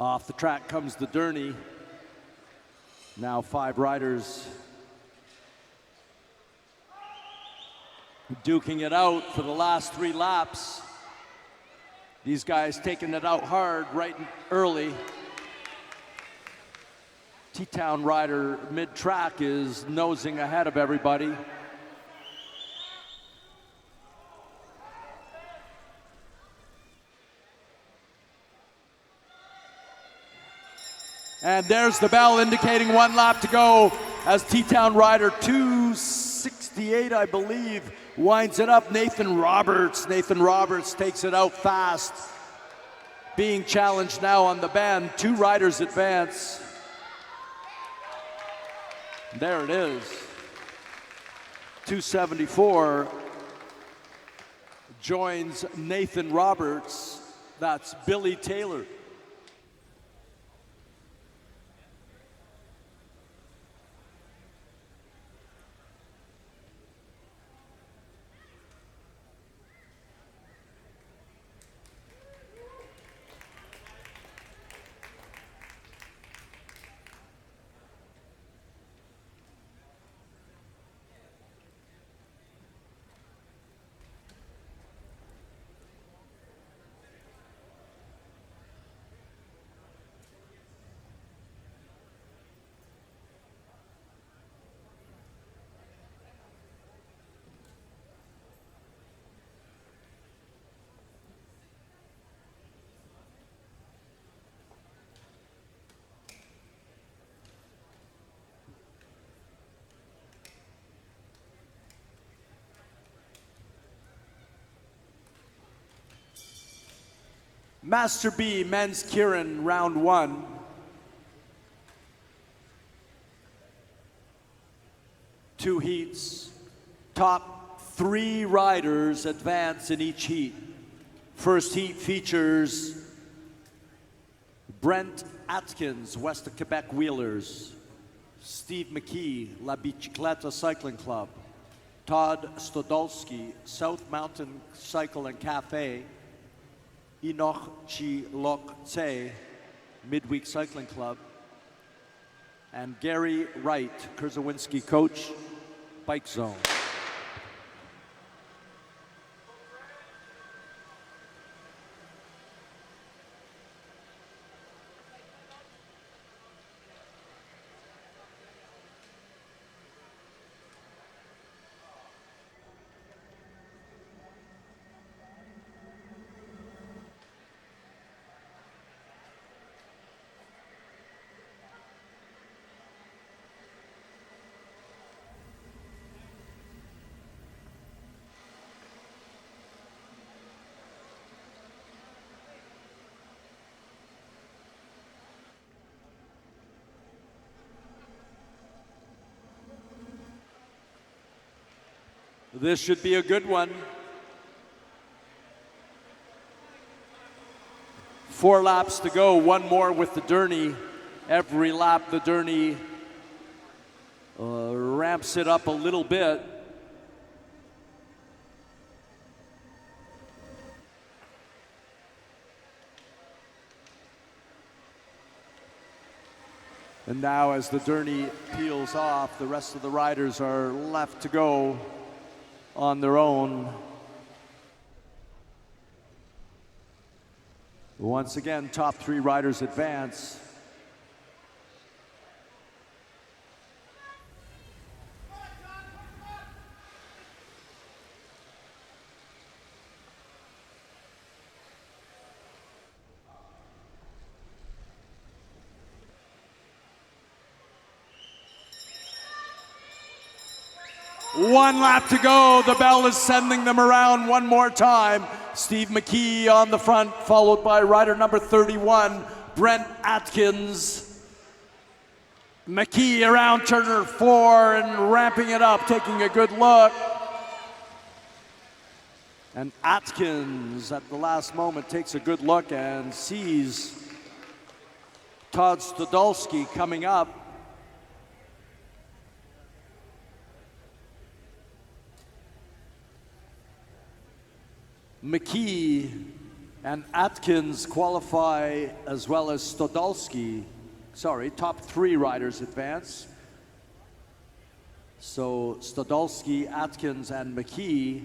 Off the track comes the Derny. Now 5 riders duking it out for the last 3 laps. These guys taking it out hard right early. T-Town rider mid-track is nosing ahead of everybody. And there's the bell indicating 1 lap to go as T-Town rider 268, I believe, winds it up. Nathan Roberts takes it out fast. Being challenged now on the bend. 2 riders advance. There it is. 274 joins Nathan Roberts. That's Billy Taylor. Master B, men's Kieran, round 1. Two heats. Top 3 riders advance in each heat. First heat features Brent Atkins, West of Quebec Wheelers. Steve McKee, La Bicicleta Cycling Club. Todd Stodolski, South Mountain Cycle and Cafe. Enoch Chi Lok Tse, Midweek Cycling Club, and Gary Wright, Kurzawinski coach, Bike Zone. This should be a good one. 4 laps to go, 1 more with the Derny. Every lap the Derny ramps it up a little bit. And now as the Derny peels off, the rest of the riders are left to go on their own. Once again, top 3 riders advance. One lap to go. The bell is sending them around one more time. Steve McKee on the front, followed by rider number 31, Brent Atkins. McKee around turner 4 and ramping it up, taking a good look. And Atkins at the last moment takes a good look and sees Todd Stodolski coming up. McKee and Atkins qualify as well as Stodolski. Sorry, top 3 riders advance. So Stodolski, Atkins, and McKee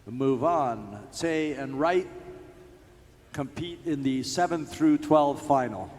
move on. Tse and Wright compete in the 7 through 12 final.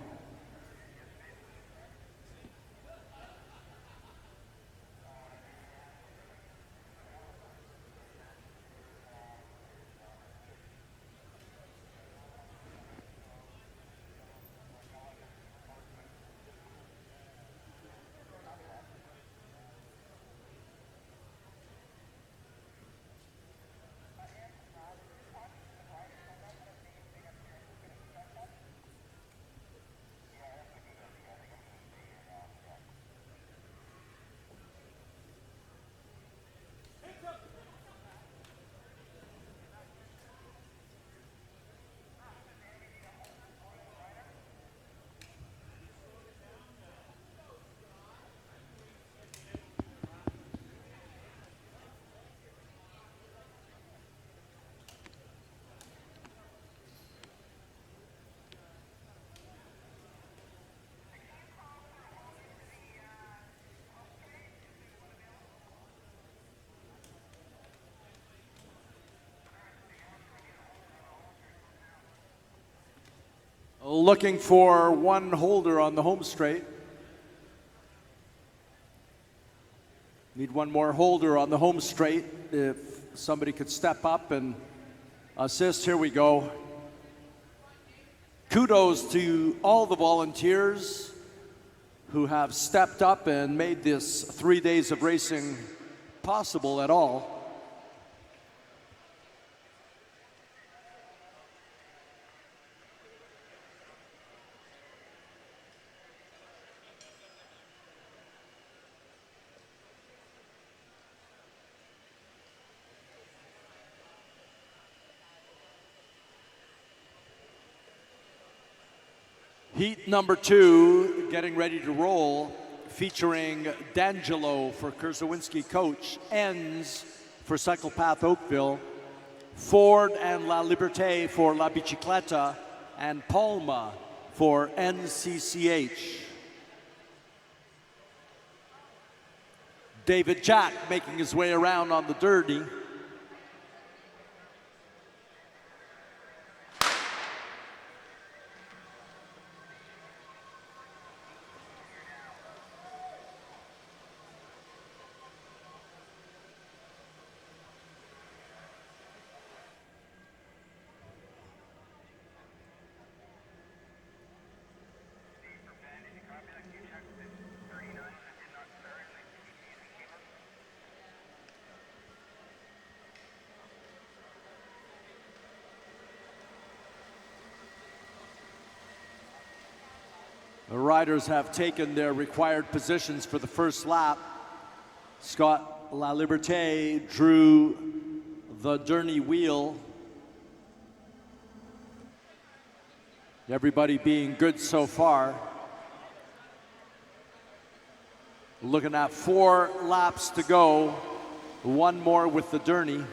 Looking for one holder on the home straight. Need one more holder on the home straight. If somebody could step up and assist, here we go. Kudos to all the volunteers who have stepped up and made this 3 days of racing possible at all. Heat number 2, getting ready to roll, featuring D'Angelo for Kurzawinski coach, Enns for Cyclepath Oakville, Ford and La Liberté for La Bicicleta, and Palma for NCCH. David Jack making his way around on the dirty. The riders have taken their required positions for the first lap. Scott La Liberté drew the Durney wheel. Everybody being good so far. Looking at 4 laps to go. One more with the Durney.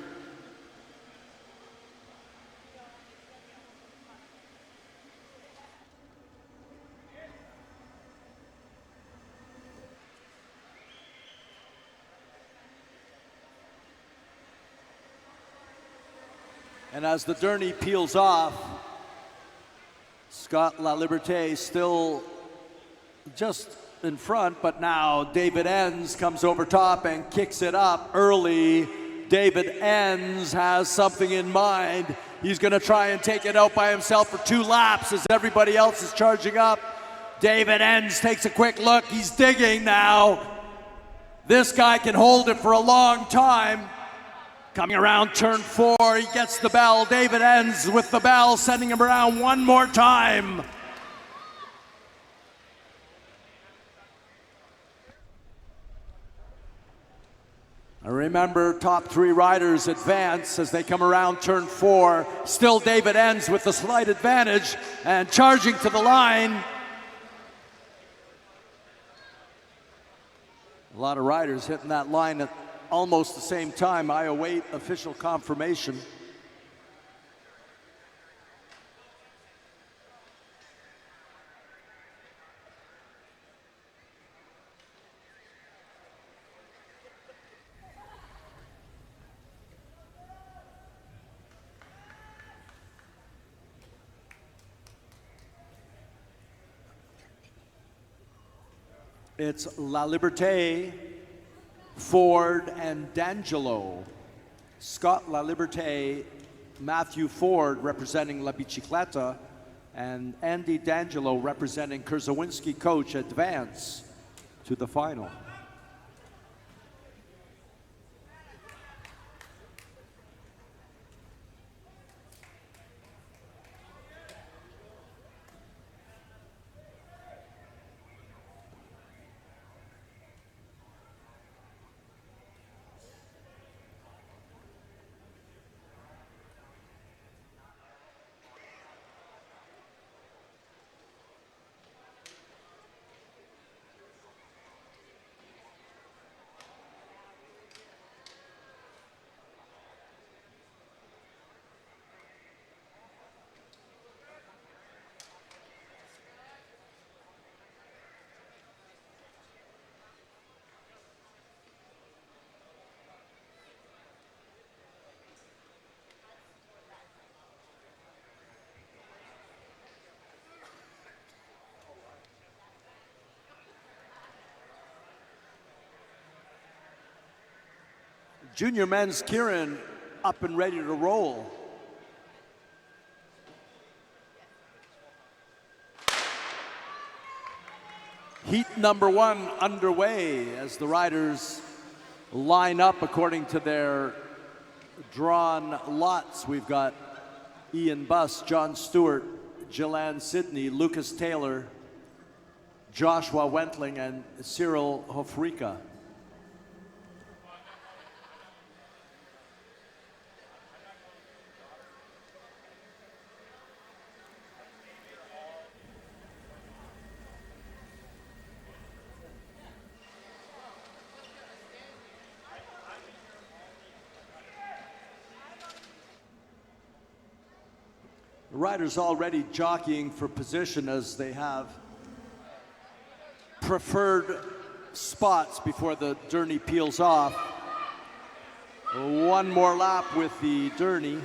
And as the Durney peels off, Scott La Liberté still just in front, but now David Enns comes over top and kicks it up early. David Enns has something in mind. He's going to try and take it out by himself for 2 laps as everybody else is charging up. David Enns takes a quick look. He's digging now. This guy can hold it for a long time. Coming around turn 4, he gets the bell. David Enns with the bell, sending him around one more time. Remember, top 3 riders advance as they come around turn 4. Still David Enns with the slight advantage and charging to the line. A lot of riders hitting that line at almost the same time. I await official confirmation. It's La Liberté, Ford, and D'Angelo. Scott La Liberté, Matthew Ford representing La Bicicleta, and Andy D'Angelo representing Kurzawinski coach advance to the final. Junior men's Kieran up and ready to roll. Heat number 1 underway as the riders line up according to their drawn lots. We've got Ian Buss, John Stewart, Gillan Sidney, Lucas Taylor, Joshua Wentling, and Cyril Hofrika. The riders already jockeying for position as they have preferred spots before the Derny peels off. One more lap with the Derny.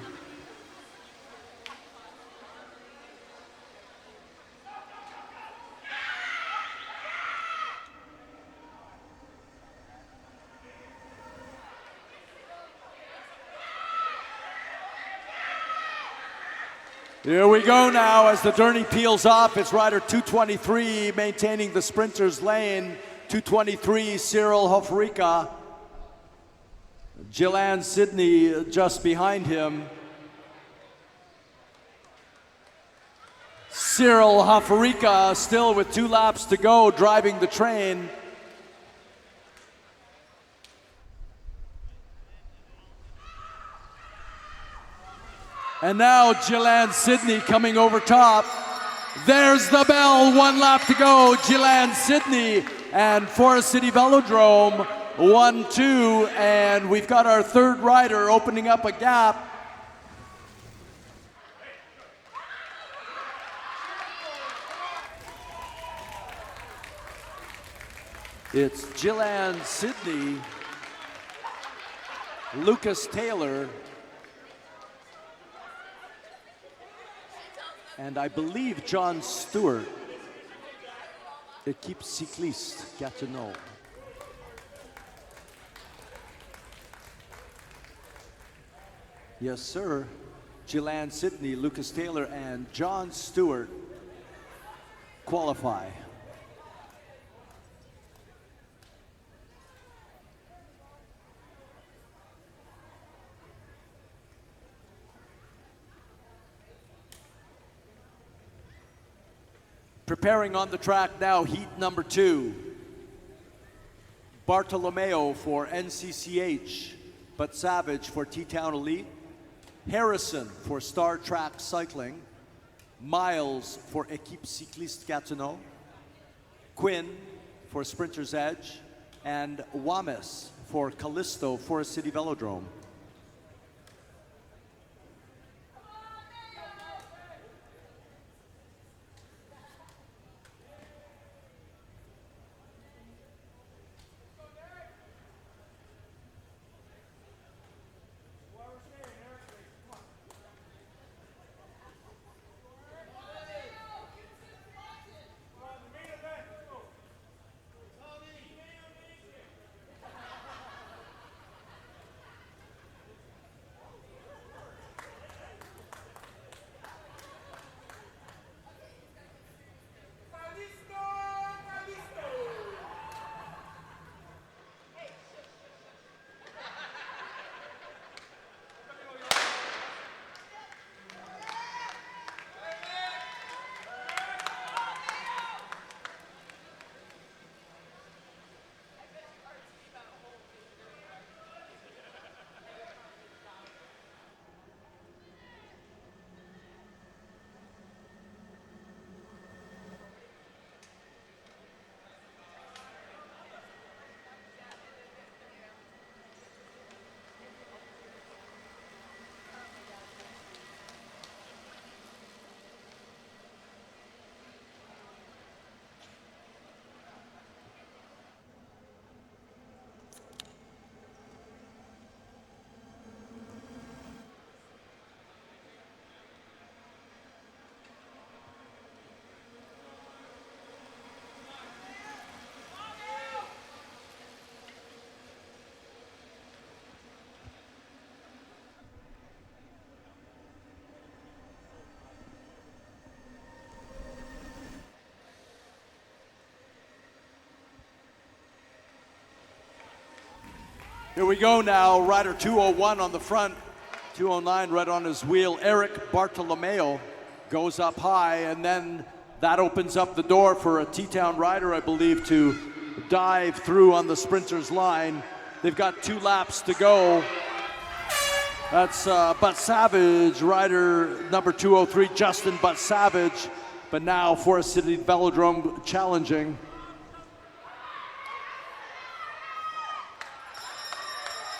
Here we go now as the Derny peels off. It's rider 223 maintaining the sprinter's lane. 223, Cyril Hofrika. Gillan Sidney just behind him. Cyril Hofrika still with 2 laps to go, driving the train. And now Gillan Sidney coming over top. There's the bell, 1 lap to go. Gillan Sidney and Forest City Velodrome, 1-2, and we've got our 3rd rider opening up a gap. It's Gillan Sidney, Lucas Taylor, and I believe John Stewart. Équipe cycliste Gatineau. Yes, sir. Gillan Sidney, Lucas Taylor, and John Stewart qualify. Preparing on the track now, heat number 2. Bartolomeo for NCCH, but Savage for T-Town Elite. Harrison for Star Track Cycling. Miles for Équipe Cycliste Gatineau. Quinn for Sprinter's Edge. And Wamis for Callisto Forest City Velodrome. Here we go now. Rider 201 on the front, 209 right on his wheel. Eric Bartolomeo goes up high, and then that opens up the door for a T-Town rider, I believe, to dive through on the sprinter's line. They've got 2 laps to go. That's But Savage, rider number 203, Justin But Savage, but now Forest City Velodrome challenging.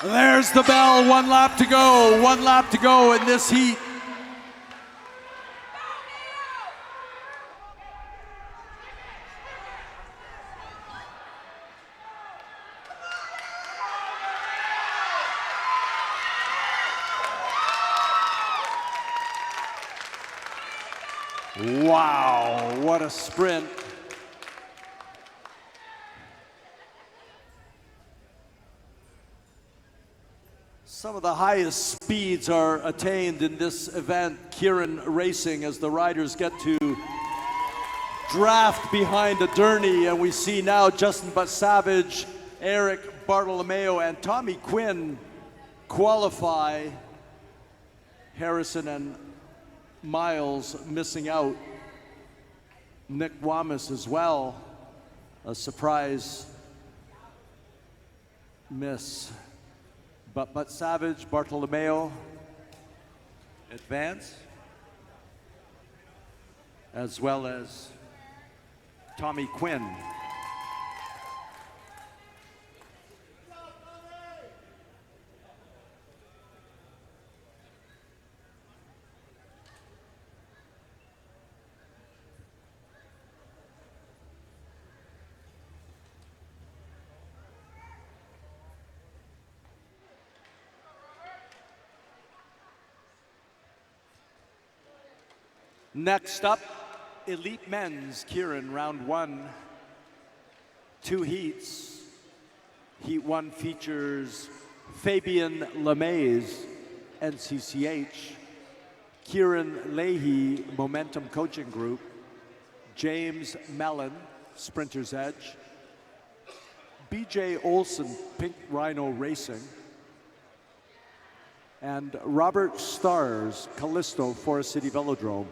There's the bell, 1 lap to go, 1 lap to go in this heat. Wow, what a sprint. Some of the highest speeds are attained in this event, Kieran Racing, as the riders get to draft behind a Durney, and we see now Justin But Savage, Eric Bartolomeo, and Tommy Quinn qualify. Harrison and Miles missing out. Nick Wamas as well, a surprise miss. But Savage, Bartolomeo advance, as well as Tommy Quinn. Next up, Elite Men's, Kieran, round 1, 2 heats. Heat 1 features Fabian LeMays, NCCH, Kieran Leahy, Momentum Coaching Group, James Mellon, Sprinter's Edge, BJ Olson, Pink Rhino Racing, and Robert Stars, Callisto, Forest City Velodrome.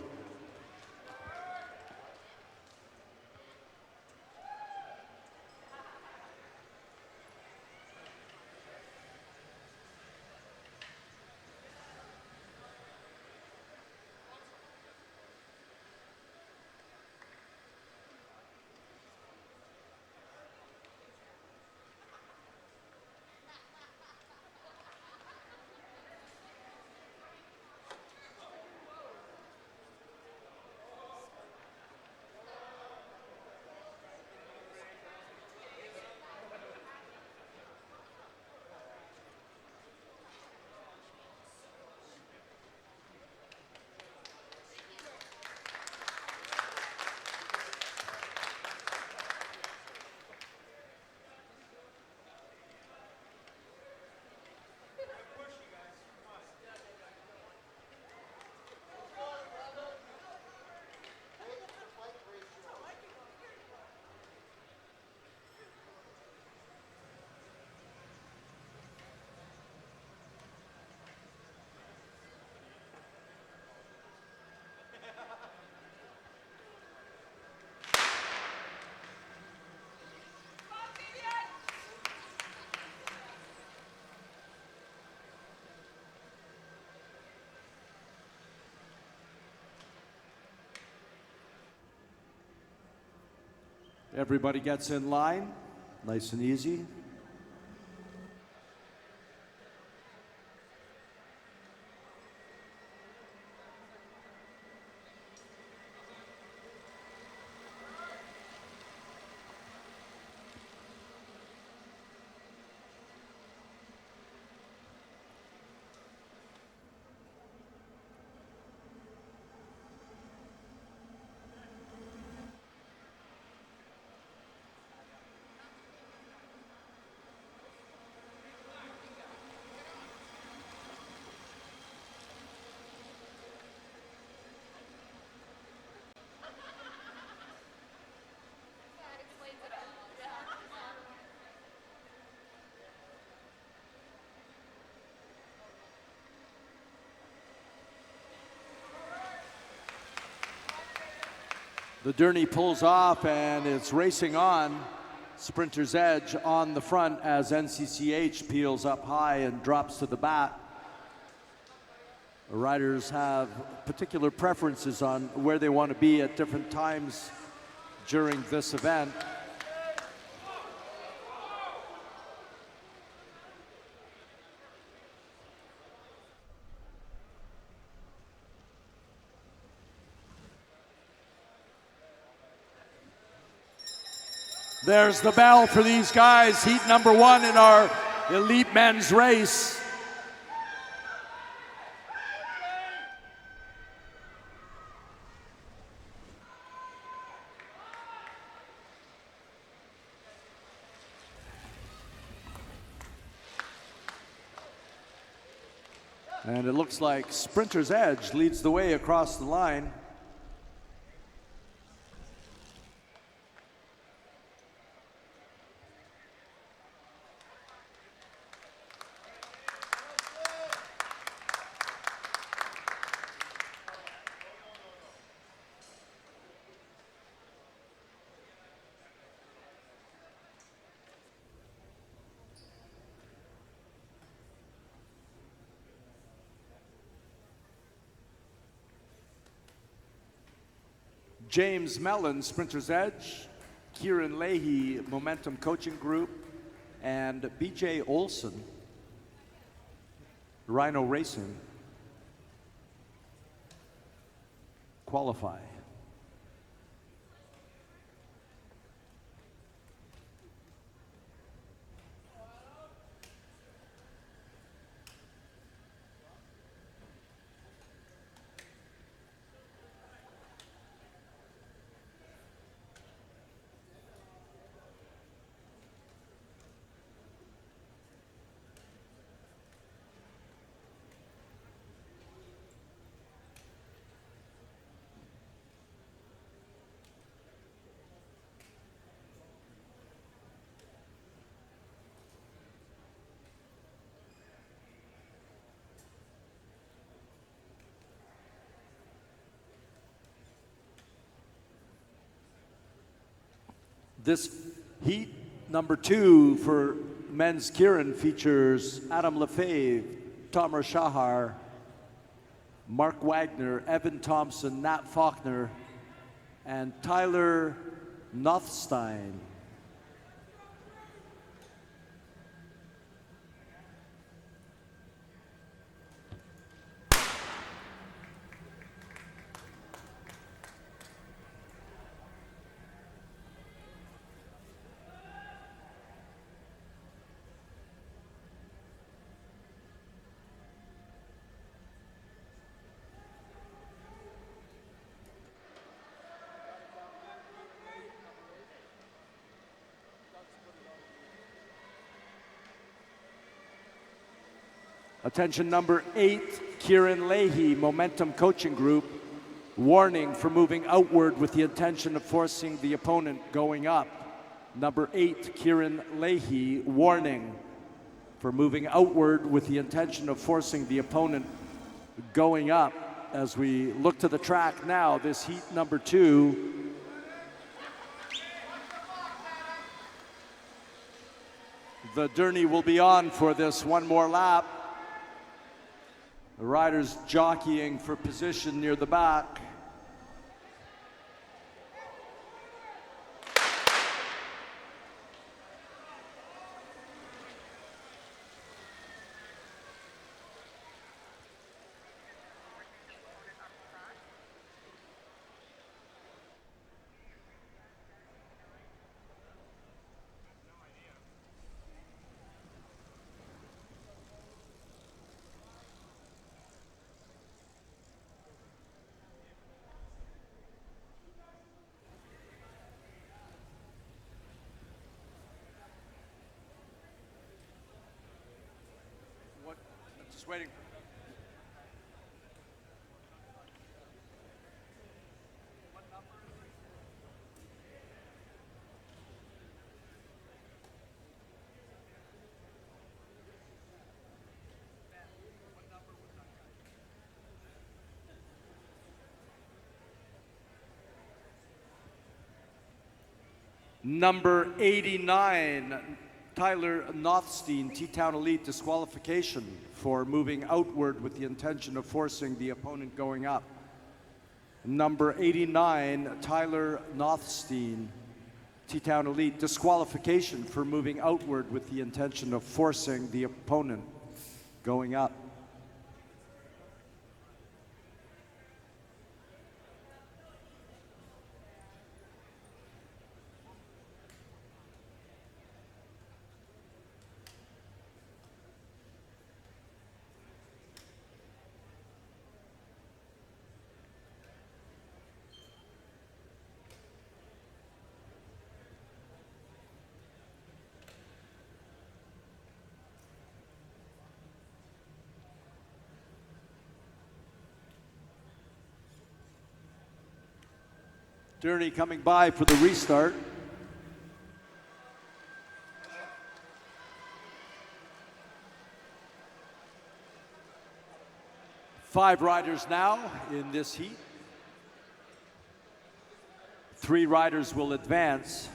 Everybody gets in line, nice and easy. The Derny pulls off and it's racing on. Sprinter's Edge on the front as NCCH peels up high and drops to the bat. The riders have particular preferences on where they want to be at different times during this event. There's the bell for these guys. Heat number 1 in our elite men's race. And it looks like Sprinter's Edge leads the way across the line. James Mellon, Sprinter's Edge, Kieran Leahy, Momentum Coaching Group, and BJ Olson, Rhino Racing, qualify. This heat number 2 for men's Kieran features Adam Lefebvre, Tomer Shahar, Mark Wagner, Evan Thompson, Nat Faulkner, and Tyler Nothstein. Attention number 8, Kieran Leahy, Momentum Coaching Group. Warning for moving outward with the intention of forcing the opponent going up. Number 8, Kieran Leahy, warning for moving outward with the intention of forcing the opponent going up. As we look to the track now, this heat number 2. The Derny will be on for this one more lap. The riders jockeying for position near the back. Just waiting. Number 89, Tyler Nothstein, T-Town Elite, disqualification for moving outward with the intention of forcing the opponent going up. Number 89, Tyler Nothstein, T-Town Elite, disqualification for moving outward with the intention of forcing the opponent going up. Durney coming by for the restart. Five riders now in this heat. 3 riders will advance.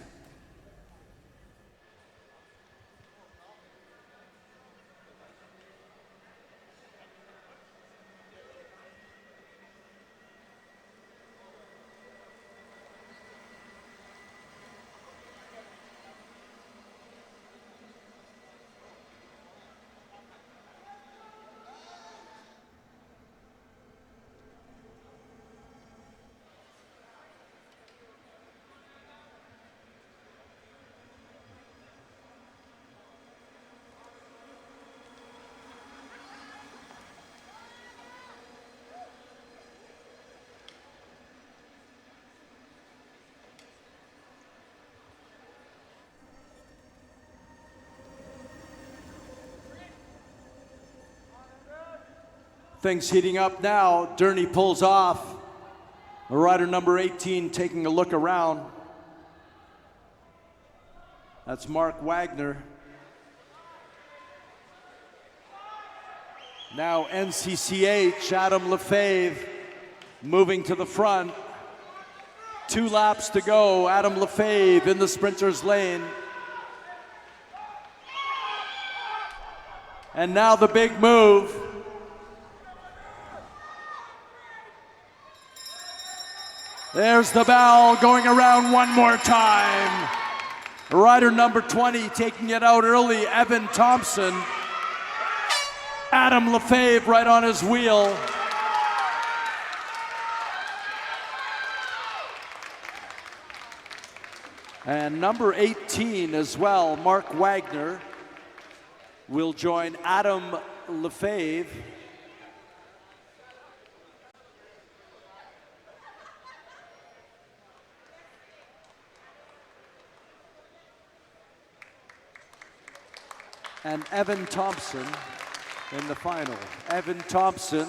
Things heating up now. Durney pulls off. Rider number 18 taking a look around. That's Mark Wagner. Now NCCH, Adam Lefebvre moving to the front. 2 laps to go. Adam Lefebvre in the sprinter's lane. And now the big move. There's the bell going around one more time. Rider number 20 taking it out early, Evan Thompson. Adam Lefebvre right on his wheel. And number 18 as well, Mark Wagner, will join Adam Lefebvre. And Evan Thompson in the final. Evan Thompson,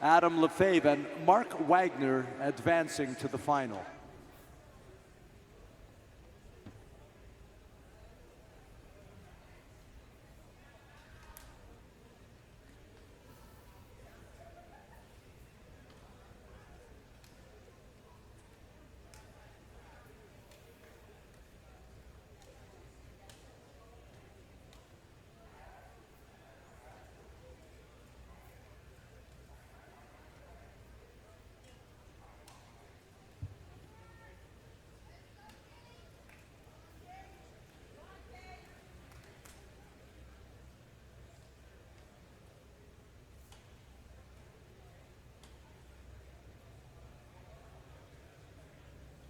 Adam Lefebvre, and Mark Wagner advancing to the final.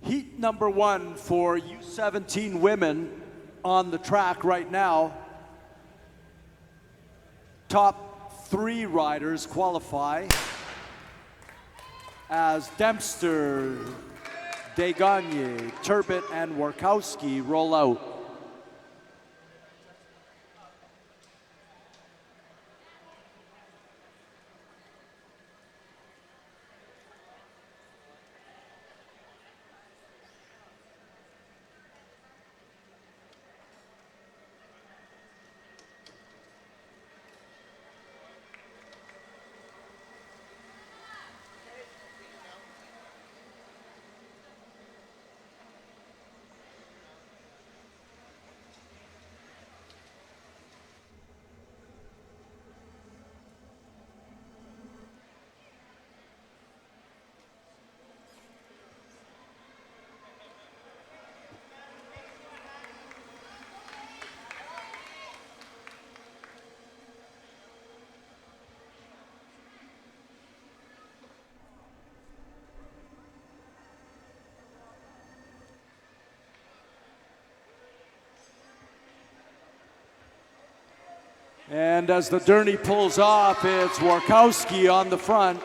Heat number 1 for U17 women on the track right now. Top 3 riders qualify as Dempster, Degagne, Turbot, and Warkowski roll out. And as the Derny pulls off, it's Warkowski on the front.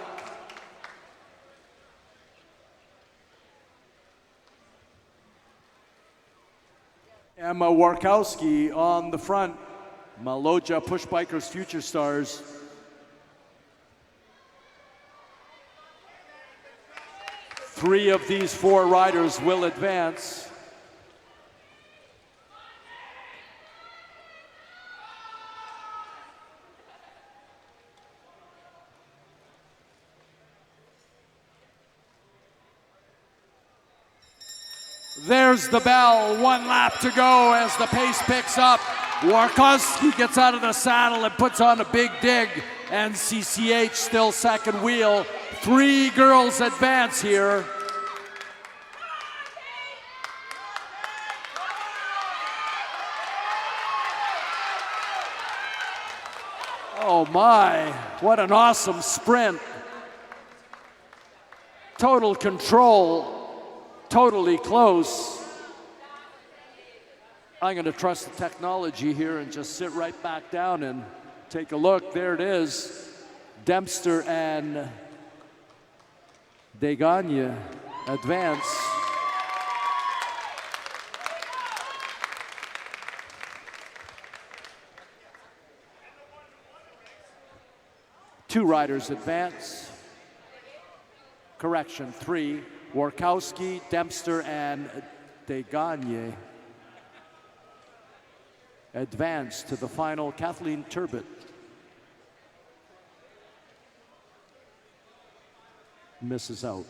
Emma Warkowski on the front. Maloja Push Bikers Future Stars. Three of these four riders will advance. There's the bell, 1 lap to go as the pace picks up. Warkowski gets out of the saddle and puts on a big dig, and CCH still second wheel. 3 girls advance here. Oh my, what an awesome sprint. Total control. Totally close. I'm going to trust the technology here and just sit right back down and take a look. There it is. Dempster and Degagne advance. Two riders advance. Correction, 3. Warkowski, Dempster, and Degagne advance to the final. Kathleen Turbot misses out.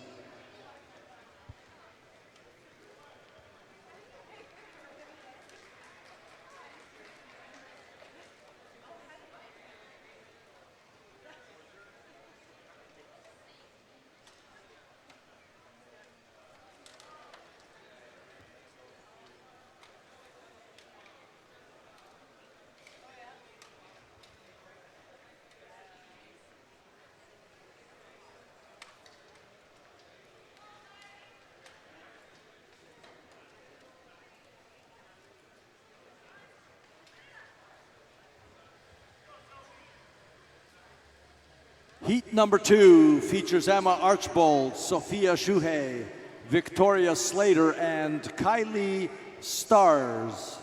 Heat number 2 features Emma Archbold, Sophia Shuhei, Victoria Slater, and Kylie Stars.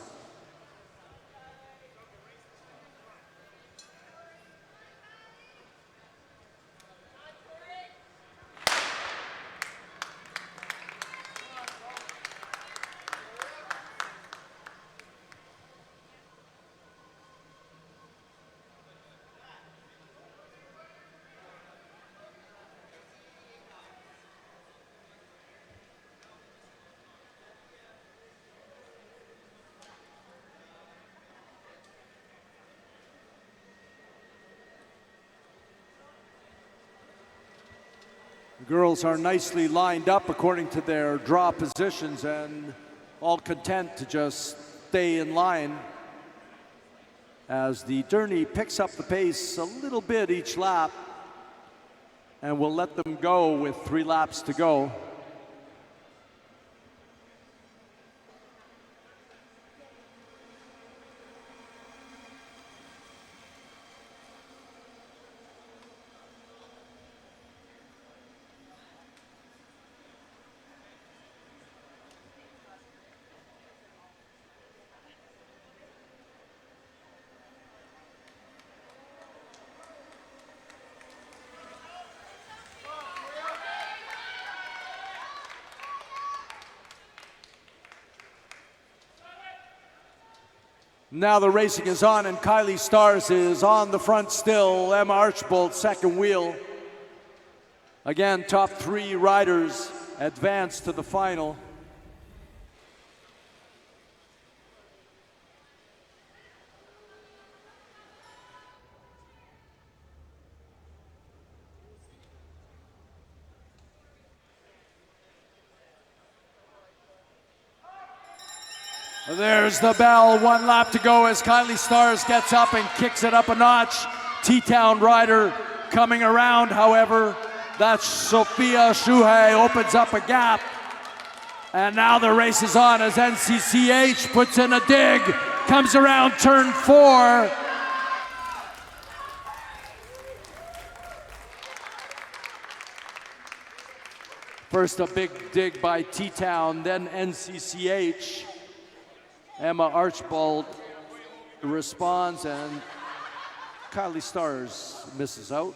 The girls are nicely lined up according to their draw positions and all content to just stay in line as the Derny picks up the pace a little bit each lap, and we'll let them go with 3 laps to go. Now the racing is on and Kylie Stars is on the front still. Emma Archbold second wheel. Again, top 3 riders advance to the final. There's the bell, 1 lap to go as Kylie Stars gets up and kicks it up a notch. T-Town rider coming around, however, that's Sophia Shuhei opens up a gap. And now the race is on as NCCH puts in a dig, comes around turn 4. First, a big dig by T-Town, then NCCH. Emma Archibald responds, and Kylie Stars misses out.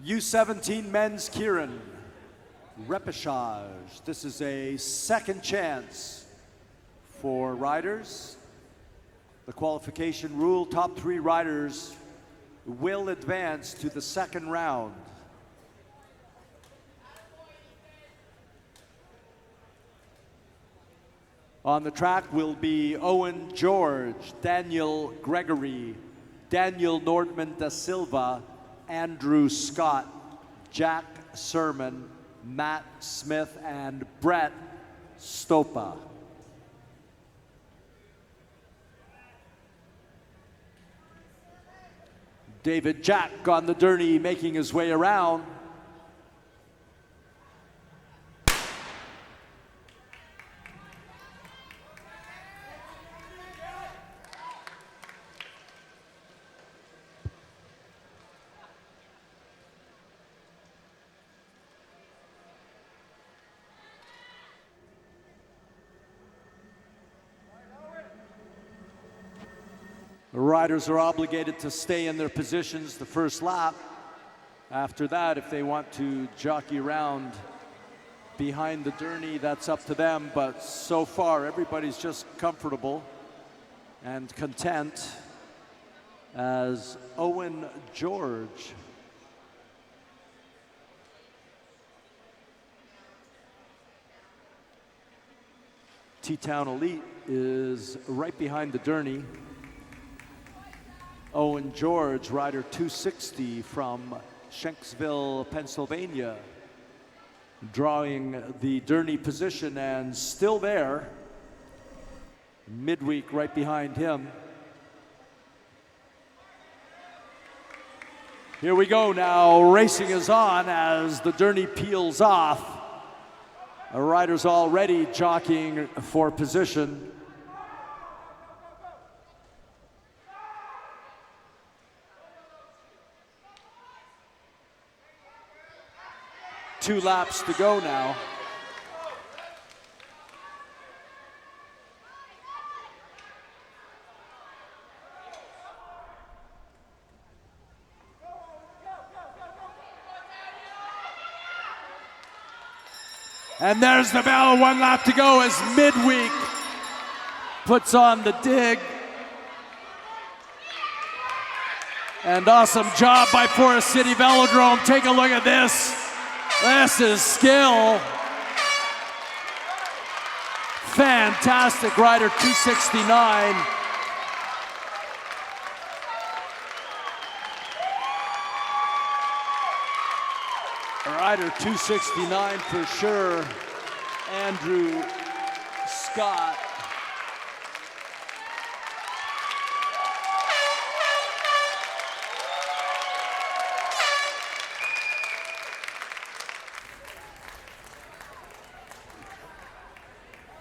U17 men's Kieran, repechage. This is a second chance for riders. The qualification rule, top 3 riders will advance to the second round. On the track will be Owen George, Daniel Gregory, Daniel Nordman da Silva, Andrew Scott, Jack Sermon, Matt Smith, and Brett Stopa. David Jack on the Derny making his way around. The riders are obligated to stay in their positions the first lap. After that, if they want to jockey around behind the Derny, that's up to them. But so far, everybody's just comfortable and content as Owen George T-Town Elite is right behind the Derny. Owen George, rider 260 from Shanksville, Pennsylvania, drawing the Derny position and still there. Midweek right behind him. Here we go now, racing is on as the Derny peels off. A rider's already jockeying for position. 2 laps to go now. And there's the bell, 1 lap to go as Midweek puts on the dig. And awesome job by Forest City Velodrome. Take a look at this. This is skill. Fantastic rider, 269. Rider 269 for sure. Andrew Scott.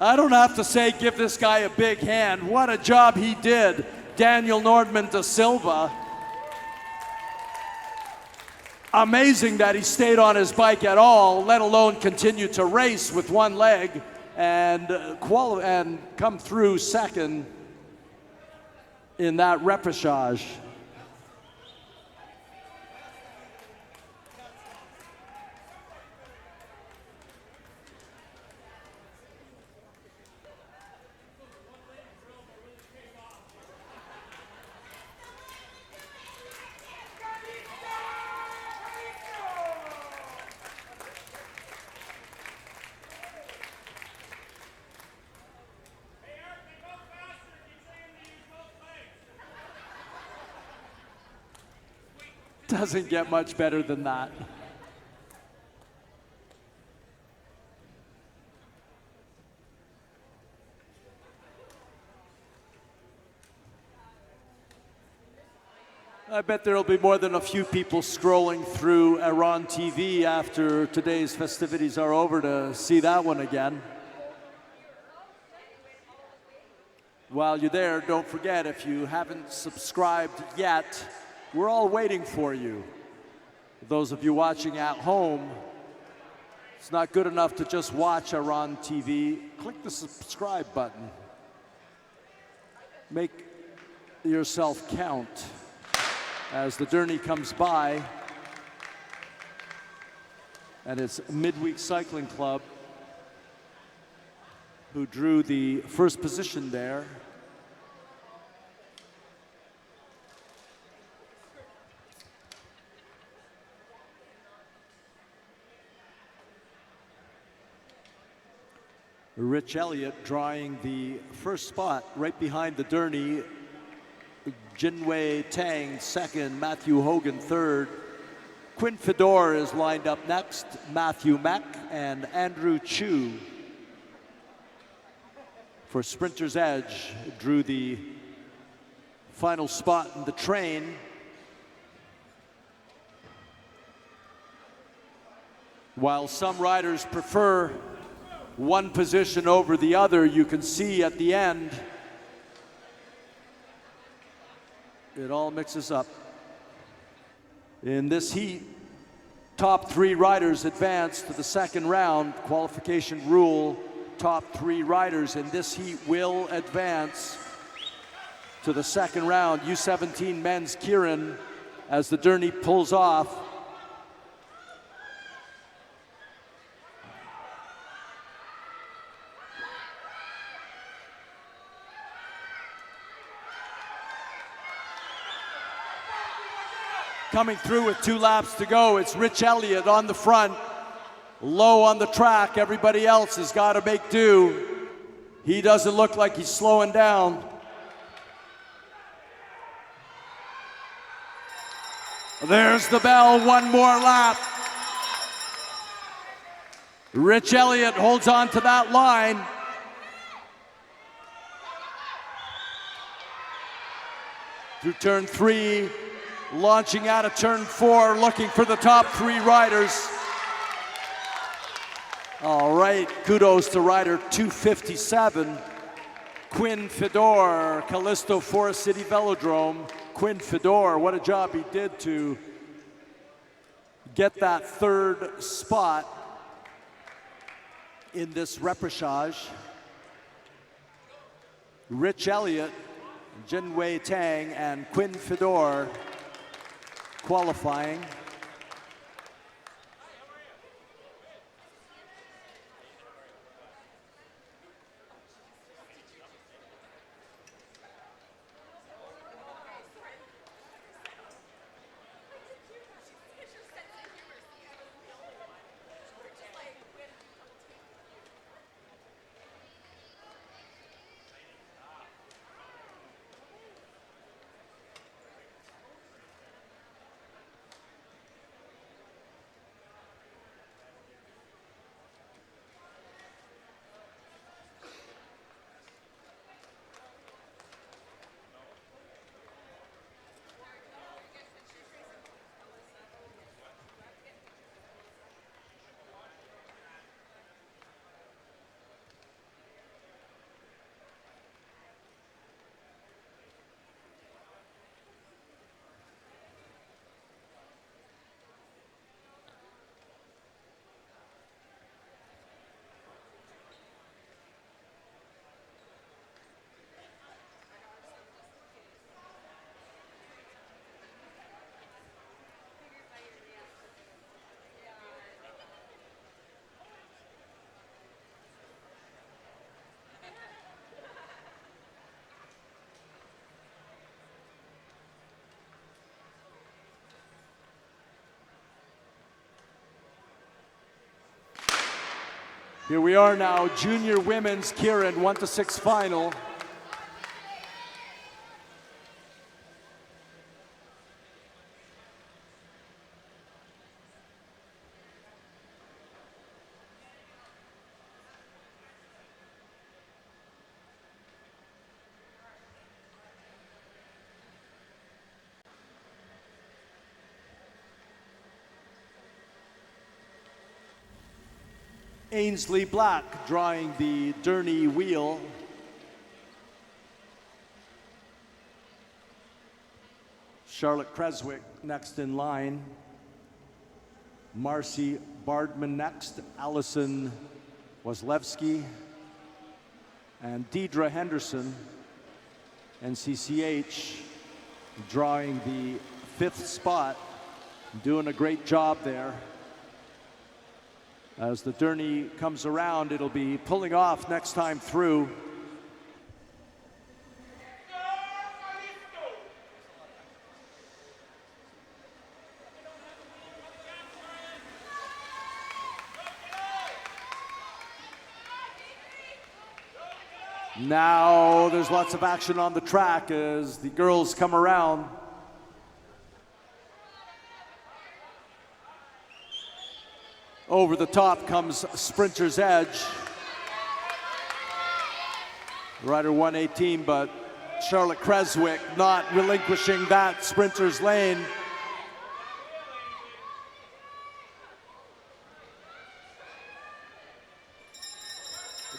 I don't have to say give this guy a big hand. What a job he did. Daniel Nordman da Silva. Amazing that he stayed on his bike at all, let alone continue to race with one leg and come through second in that repechage. Doesn't get much better than that. I bet there'll be more than a few people scrolling through Arrond TV after today's festivities are over to see that one again. While you're there, don't forget, if you haven't subscribed yet, we're all waiting for you. Those of you watching at home, it's not good enough to just watch Arrond TV. Click the subscribe button. Make yourself count. As the Derny comes by, and it's Midweek Cycling Club who drew the first position there. Rich Elliott drawing the first spot right behind the Derny. Jinwei Tang second, Matthew Hogan third. Quinn Fedor is lined up next, Matthew Mack and Andrew Chu. For Sprinter's Edge, drew the final spot in the train. While some riders prefer one position over the other, you can see at the end it all mixes up. In this heat, top 3 riders advance to the second round. Qualification rule, top 3 riders in this heat will advance to the second round. U17 men's Kieran, as the Derny pulls off. Coming through with 2 laps to go, it's Rich Elliott on the front, low on the track. Everybody else has got to make do. He doesn't look like he's slowing down. There's the bell, 1 more lap. Rich Elliott holds on to that line. Through turn 3. Launching out of turn 4, looking for the top 3 riders. All right, kudos to rider 257, Quinn Fedor, Callisto Forest City Velodrome. Quinn Fedor, what a job he did to get that 3rd spot in this repechage. Rich Elliott, Jinwei Tang, and Quinn Fedor qualifying. Here we are now, junior women's Kieran 1-6 final. Ainsley Black drawing the Durney wheel. Charlotte Creswick next in line. Marcy Bardman next. Allison Waslewski. And Deidre Henderson, NCCH, drawing the 5th spot. Doing a great job there. As the Durney comes around, it'll be pulling off next time through. Now there's lots of action on the track as the girls come around. Over the top comes Sprinter's Edge. Rider 118, but Charlotte Creswick not relinquishing that sprinter's lane.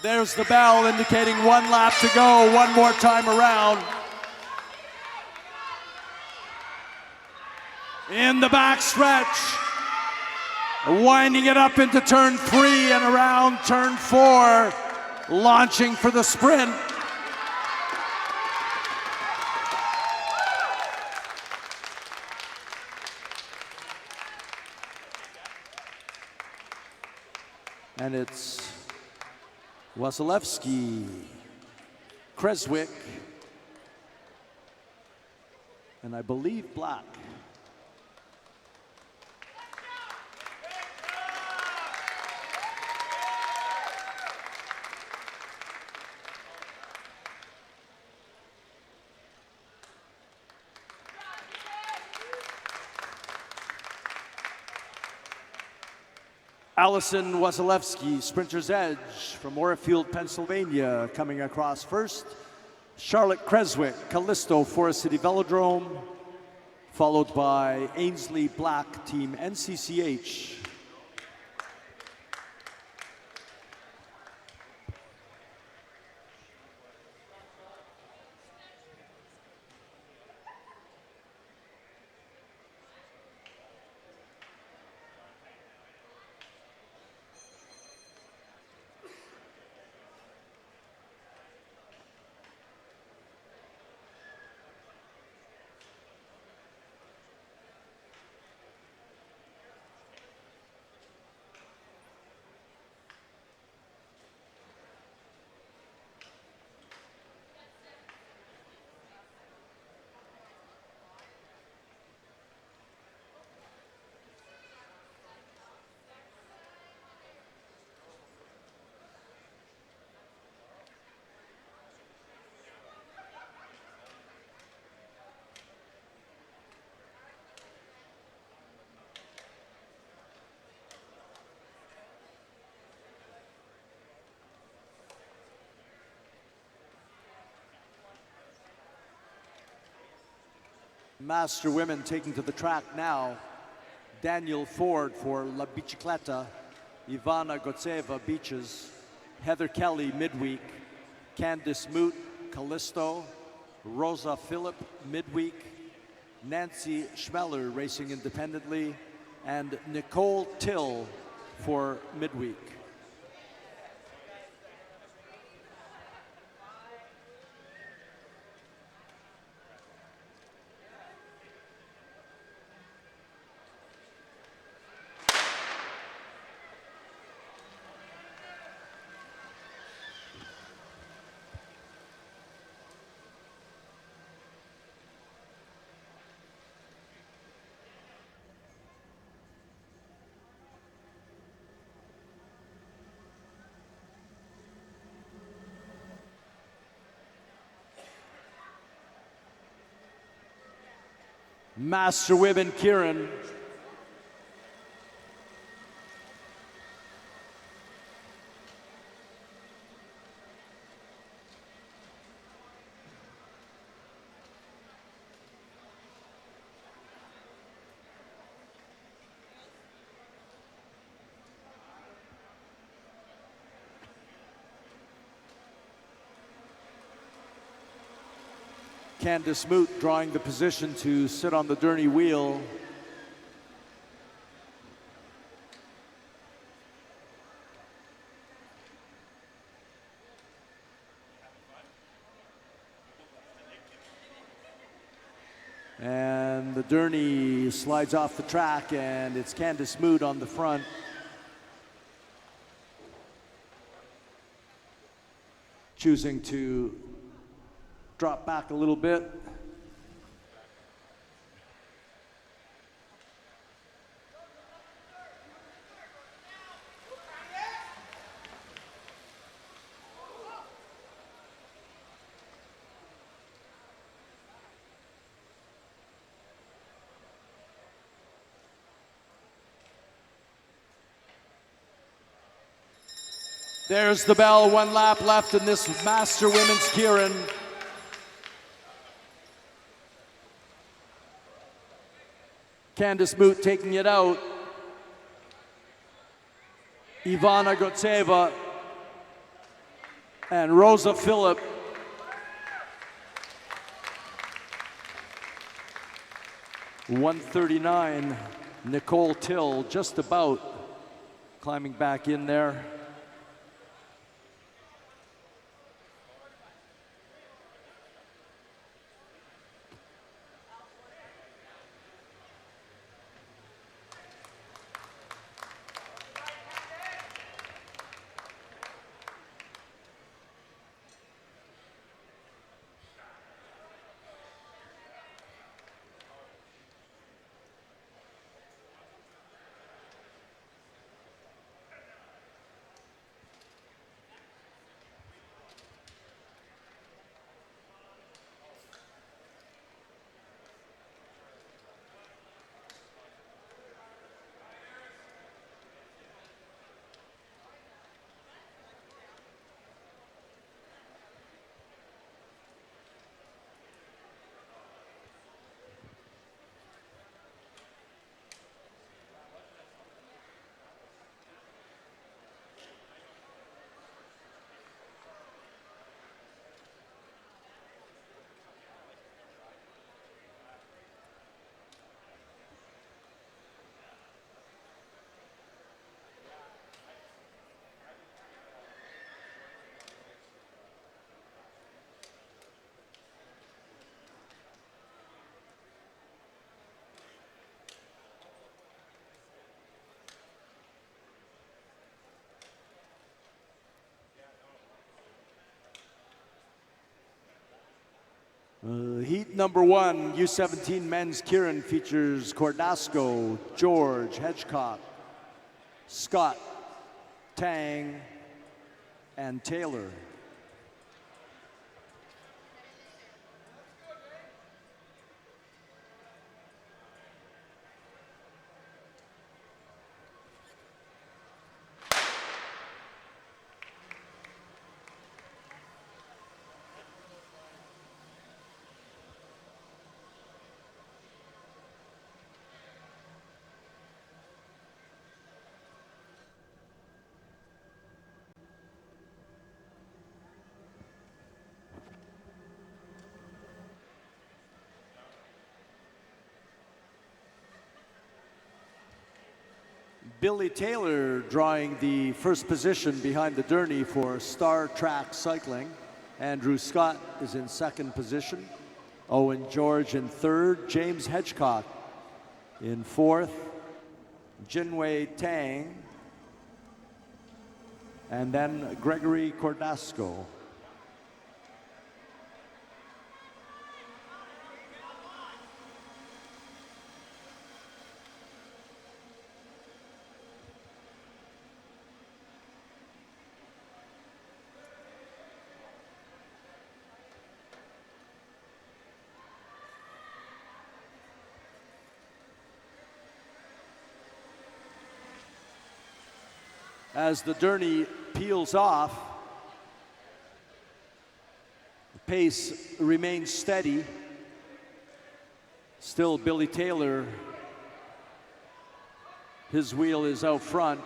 There's the bell indicating 1 lap to go, one more time around. In the back stretch. Winding it up into turn 3 and around turn 4, launching for the sprint. And it's Wasilewski, Creswick, and I believe Black. Allison Wasilewski, Sprinter's Edge from Moorfield, Pennsylvania, coming across first. Charlotte Creswick, Callisto, Forest City Velodrome, followed by Ainsley Black, Team NCCH. Master women taking to the track now. Daniel Ford for La Bicicleta, Ivana Gotseva Beaches, Heather Kelly midweek, Candice Moot Callisto, Rosa Phillip midweek, Nancy Schmeller racing independently, and Nicole Till for midweek. Master women Kieran. Candice Moot drawing the position to sit on the Durney wheel. And the Durney slides off the track, and it's Candice Moot on the front. Choosing to drop back a little bit. There's the bell, 1 lap left in this Master Women's Kieran. Candice Moot taking it out. Ivana Gotseva and Rosa Phillip. .139, Nicole Till just about climbing back in there. Heat number 1, U17 men's Kieran features Cordasco, George, Hedgecock, Scott, Tang, and Taylor. Billy Taylor drawing the first position behind the Durney for Star Track Cycling. Andrew Scott is in second position. Owen George in third. James Hedgecock in fourth. Jinwei Tang. And then Gregory Cordasco. As the Durney peels off, the pace remains steady. Still Billy Taylor, his wheel is out front.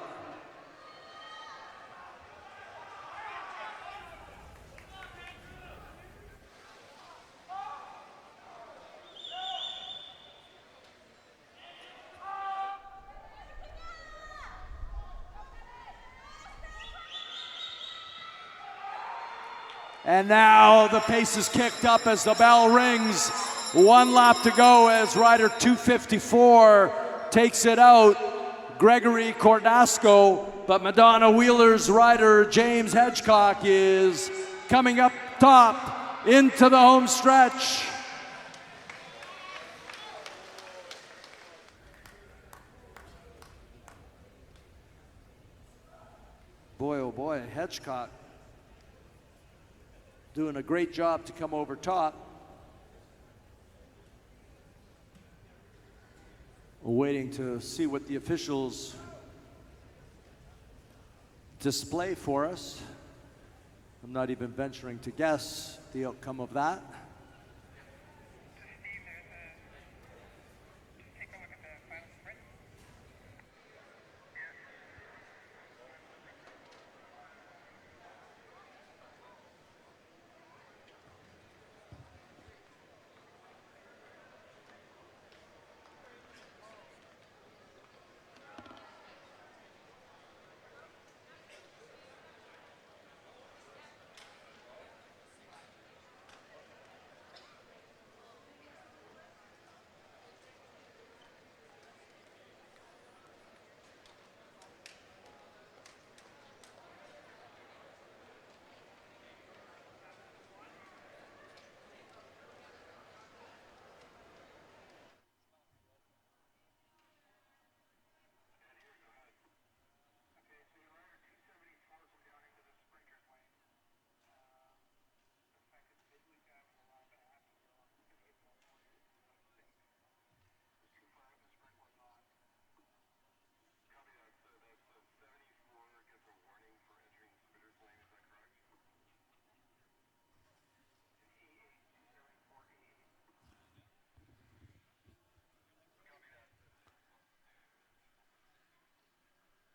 And now the pace is kicked up as the bell rings. 1 lap to go as rider 254 takes it out. Gregory Cordasco, but Madonna Wheeler's rider James Hedgecock is coming up top into the home stretch. Boy, oh boy, Hedgecock doing a great job to come over top. Waiting to see what the officials display for us. I'm not even venturing to guess the outcome of that.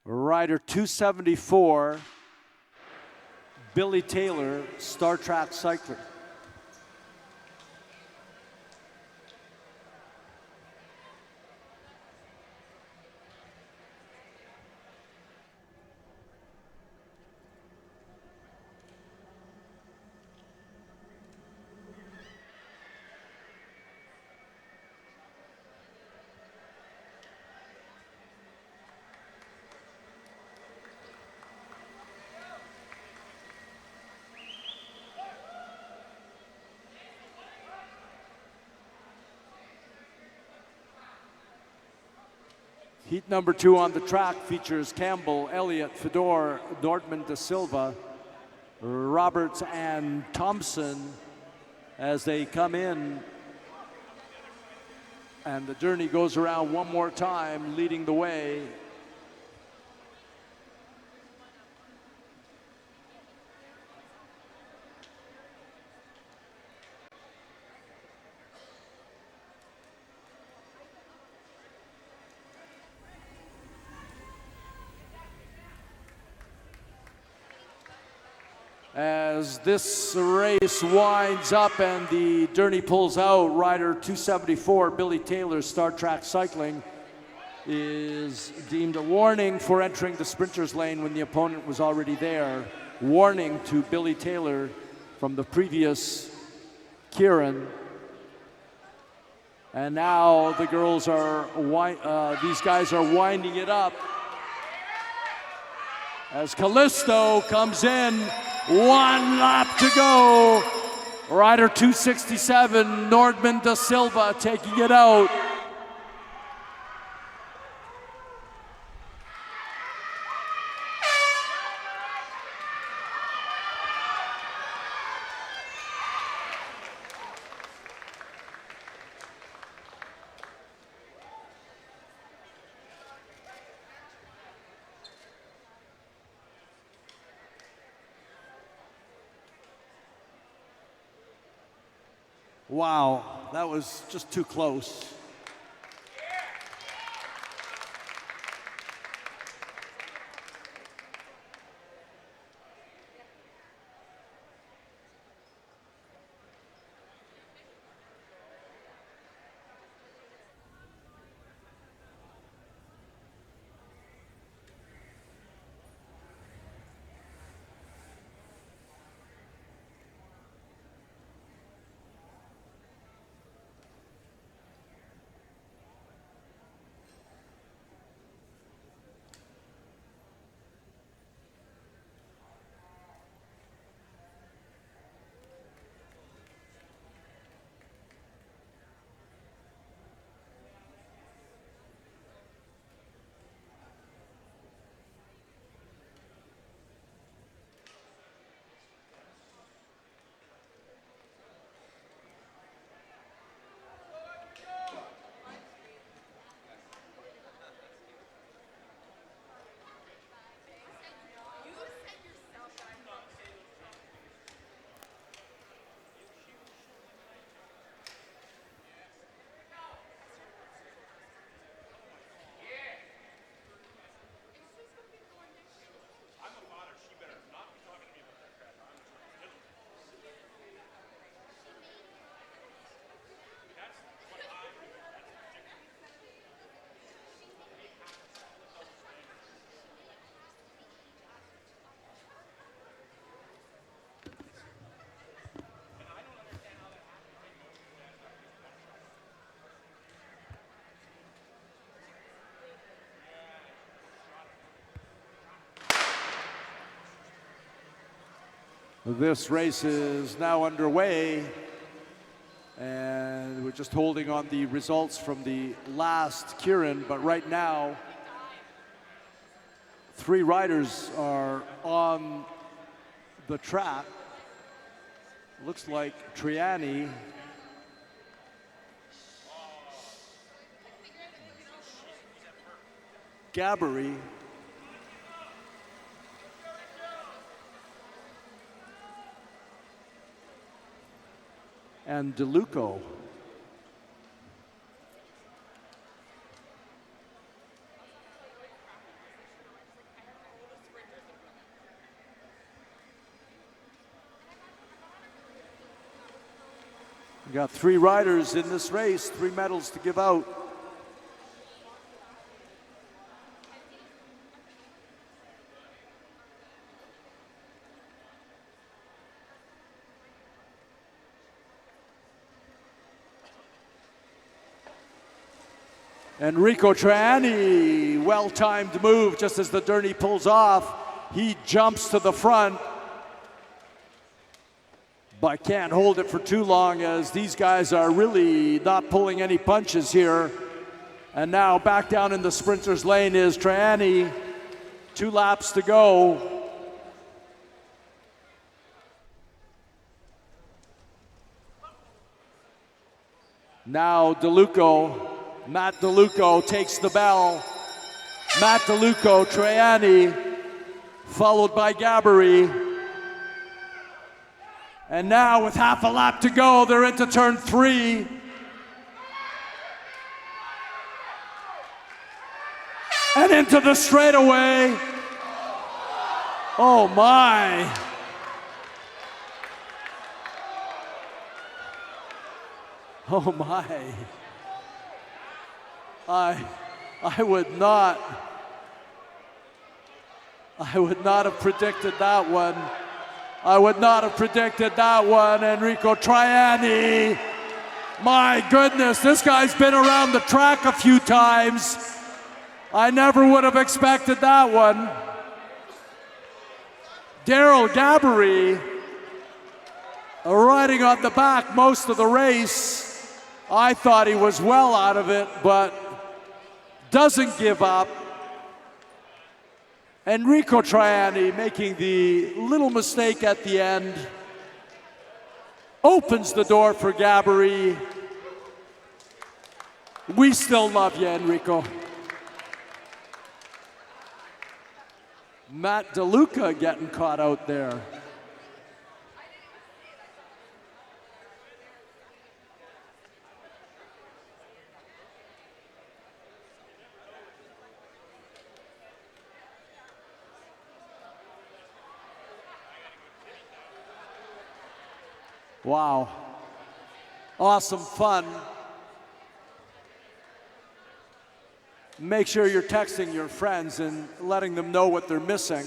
Rider 274, Billy Taylor, Star Track Cycling. Heat number 2 on the track features Campbell, Elliott, Fedor, Nordman da Silva, Roberts, and Thompson as they come in. And the journey goes around one more time, leading the way. As this race winds up and the journey pulls out, rider 274, Billy Taylor, Star Track Cycling, is deemed a warning for entering the sprinter's lane when the opponent was already there. Warning to Billy Taylor from the previous Kieran. And now the girls are, these guys are winding it up as Callisto comes in. 1 lap to go. Rider 267, Nordman da Silva, taking it out. Wow, that was just too close. This race is now underway, and we're just holding on the results from the last Kieran, but right now, 3 riders are on the track. Looks like Triani, Gabbery, and DeLuco. We got 3 riders in this race, 3 medals to give out. Enrico Triani, well-timed move just as the Derny pulls off. He jumps to the front, but can't hold it for too long as these guys are really not pulling any punches here. And now back down in the sprinter's lane is Triani. 2 laps to go. Now DeLuco. Matt DeLuco takes the bell. Matt DeLuco, Triani, followed by Gabbery. And now with half a lap to go, they're into turn 3. And into the straightaway. Oh my. Oh my. I would not have predicted that one. I would not have predicted that one. Enrico Triani. My goodness, this guy's been around the track a few times. I never would have expected that one. Daryl Gabbery riding on the back most of the race. I thought he was well out of it, but doesn't give up. Enrico Triani making the little mistake at the end. Opens the door for Gabbery. We still love you, Enrico. Matt DeLuca getting caught out there. Wow. Awesome fun. Make sure you're texting your friends and letting them know what they're missing.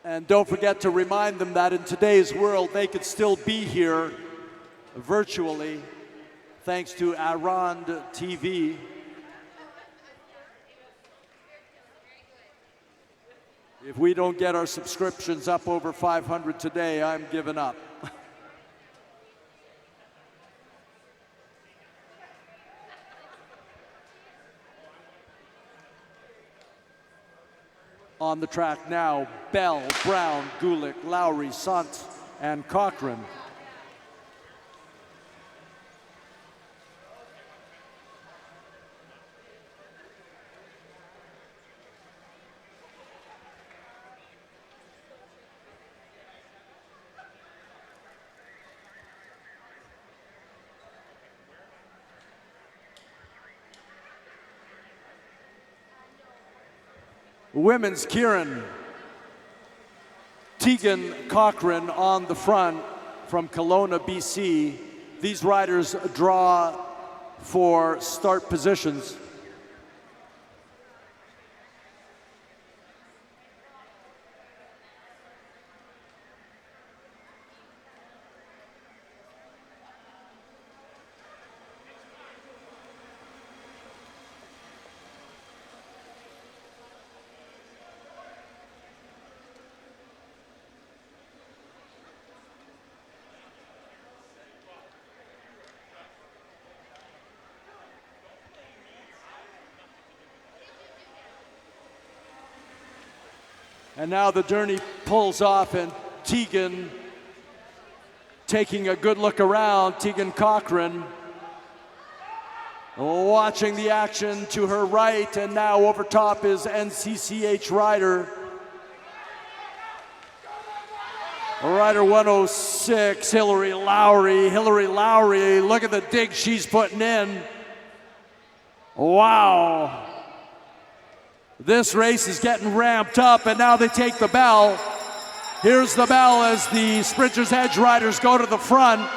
And don't forget to remind them that in today's world, they could still be here virtually, thanks to Arrond TV. If we don't get our subscriptions up over 500 today, I'm giving up. On the track now, Bell, Brown, Gulick, Lowry, Sant, and Cochran. Women's Kieran. Tegan Cochran on the front from Kelowna, BC. These riders draw for start positions. And now the Derny pulls off, and Tegan taking a good look around. Tegan Cochran watching the action to her right, and now over top is NCCH rider. Rider 106, Hillary Lowry. Hillary Lowry, look at the dig she's putting in. Wow. This race is getting ramped up, and now they take the bell. Here's the bell as the Sprinters Edge riders go to the front.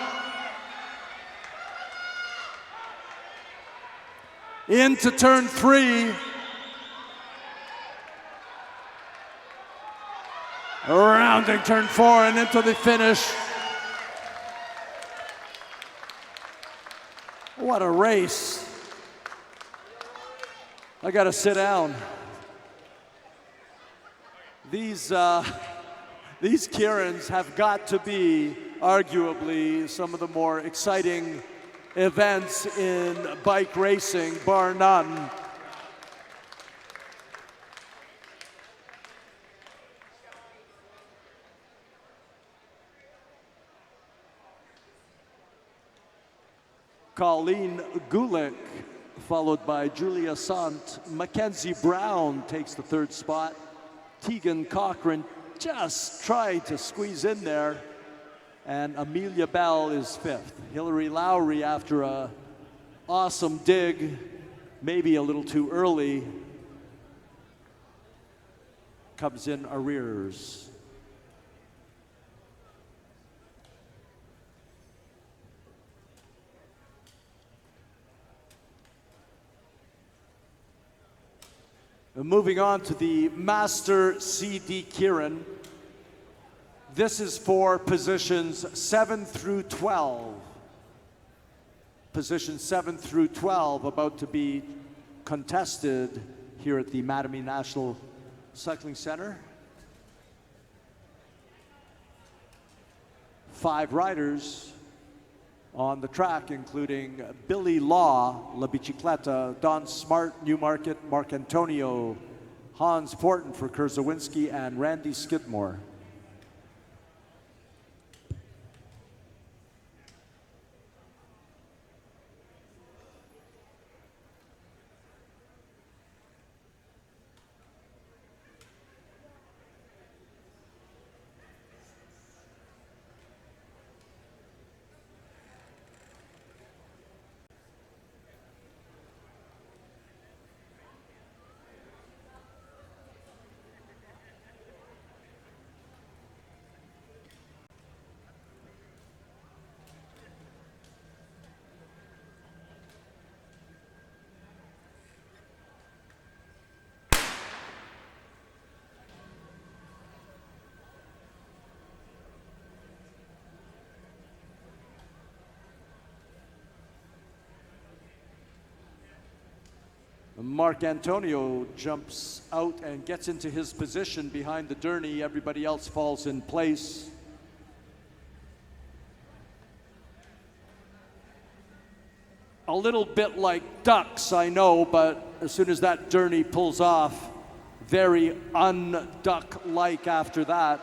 Into turn 3. Rounding turn 4 and into the finish. What a race. I gotta sit down. These Kierans have got to be arguably some of the more exciting events in bike racing, bar none. Colleen Gulick, followed by Julia Sant. Mackenzie Brown takes the 3rd spot. Tegan Cochran just tried to squeeze in there. And Amelia Bell is 5th. Hillary Lowry, after a awesome dig, maybe a little too early, comes in arrears. Moving on to the Master CD Kieran. This is for positions 7 through 12. Positions 7 through 12 about to be contested here at the Mattamy National Cycling Center. 5 riders on the track, including Billy Law, La Bicicleta, Don Smart, Newmarket, Mark Antonio, Hans Porten for Kurzawinski, and Randy Skidmore. Mark Antonio jumps out and gets into his position behind the Derny. Everybody else falls in place. A little bit like ducks, I know, but as soon as that Derny pulls off, very un-duck-like after that.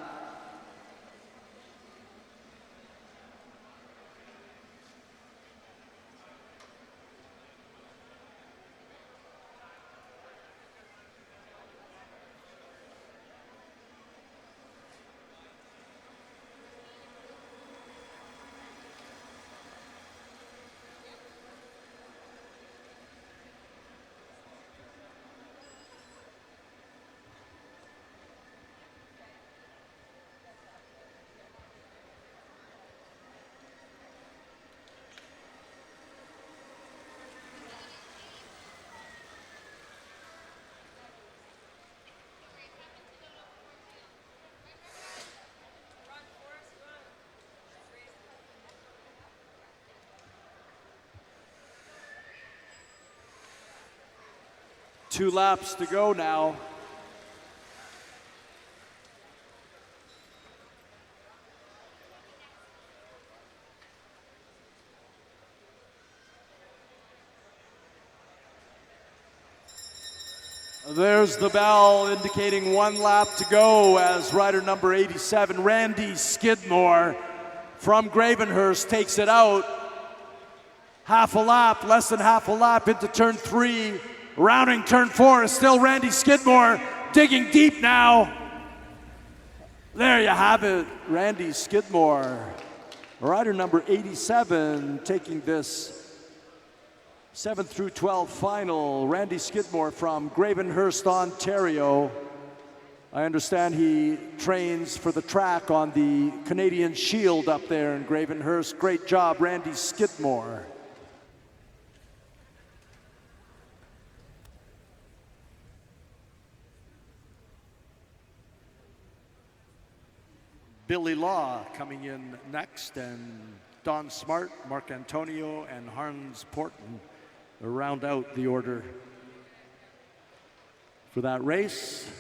Two laps to go now. There's the bell indicating 1 lap to go as rider number 87, Randy Skidmore from Gravenhurst, takes it out. Half a lap, less than half a lap into turn 3. Rounding turn 4 is still Randy Skidmore, digging deep now. There you have it, Randy Skidmore. Rider number 87 taking this 7 through 12 final. Randy Skidmore from Gravenhurst, Ontario. I understand he trains for the track on the Canadian Shield up there in Gravenhurst. Great job, Randy Skidmore. Billy Law coming in next, and Don Smart, Mark Antonio, and Hans Porton round out the order for that race.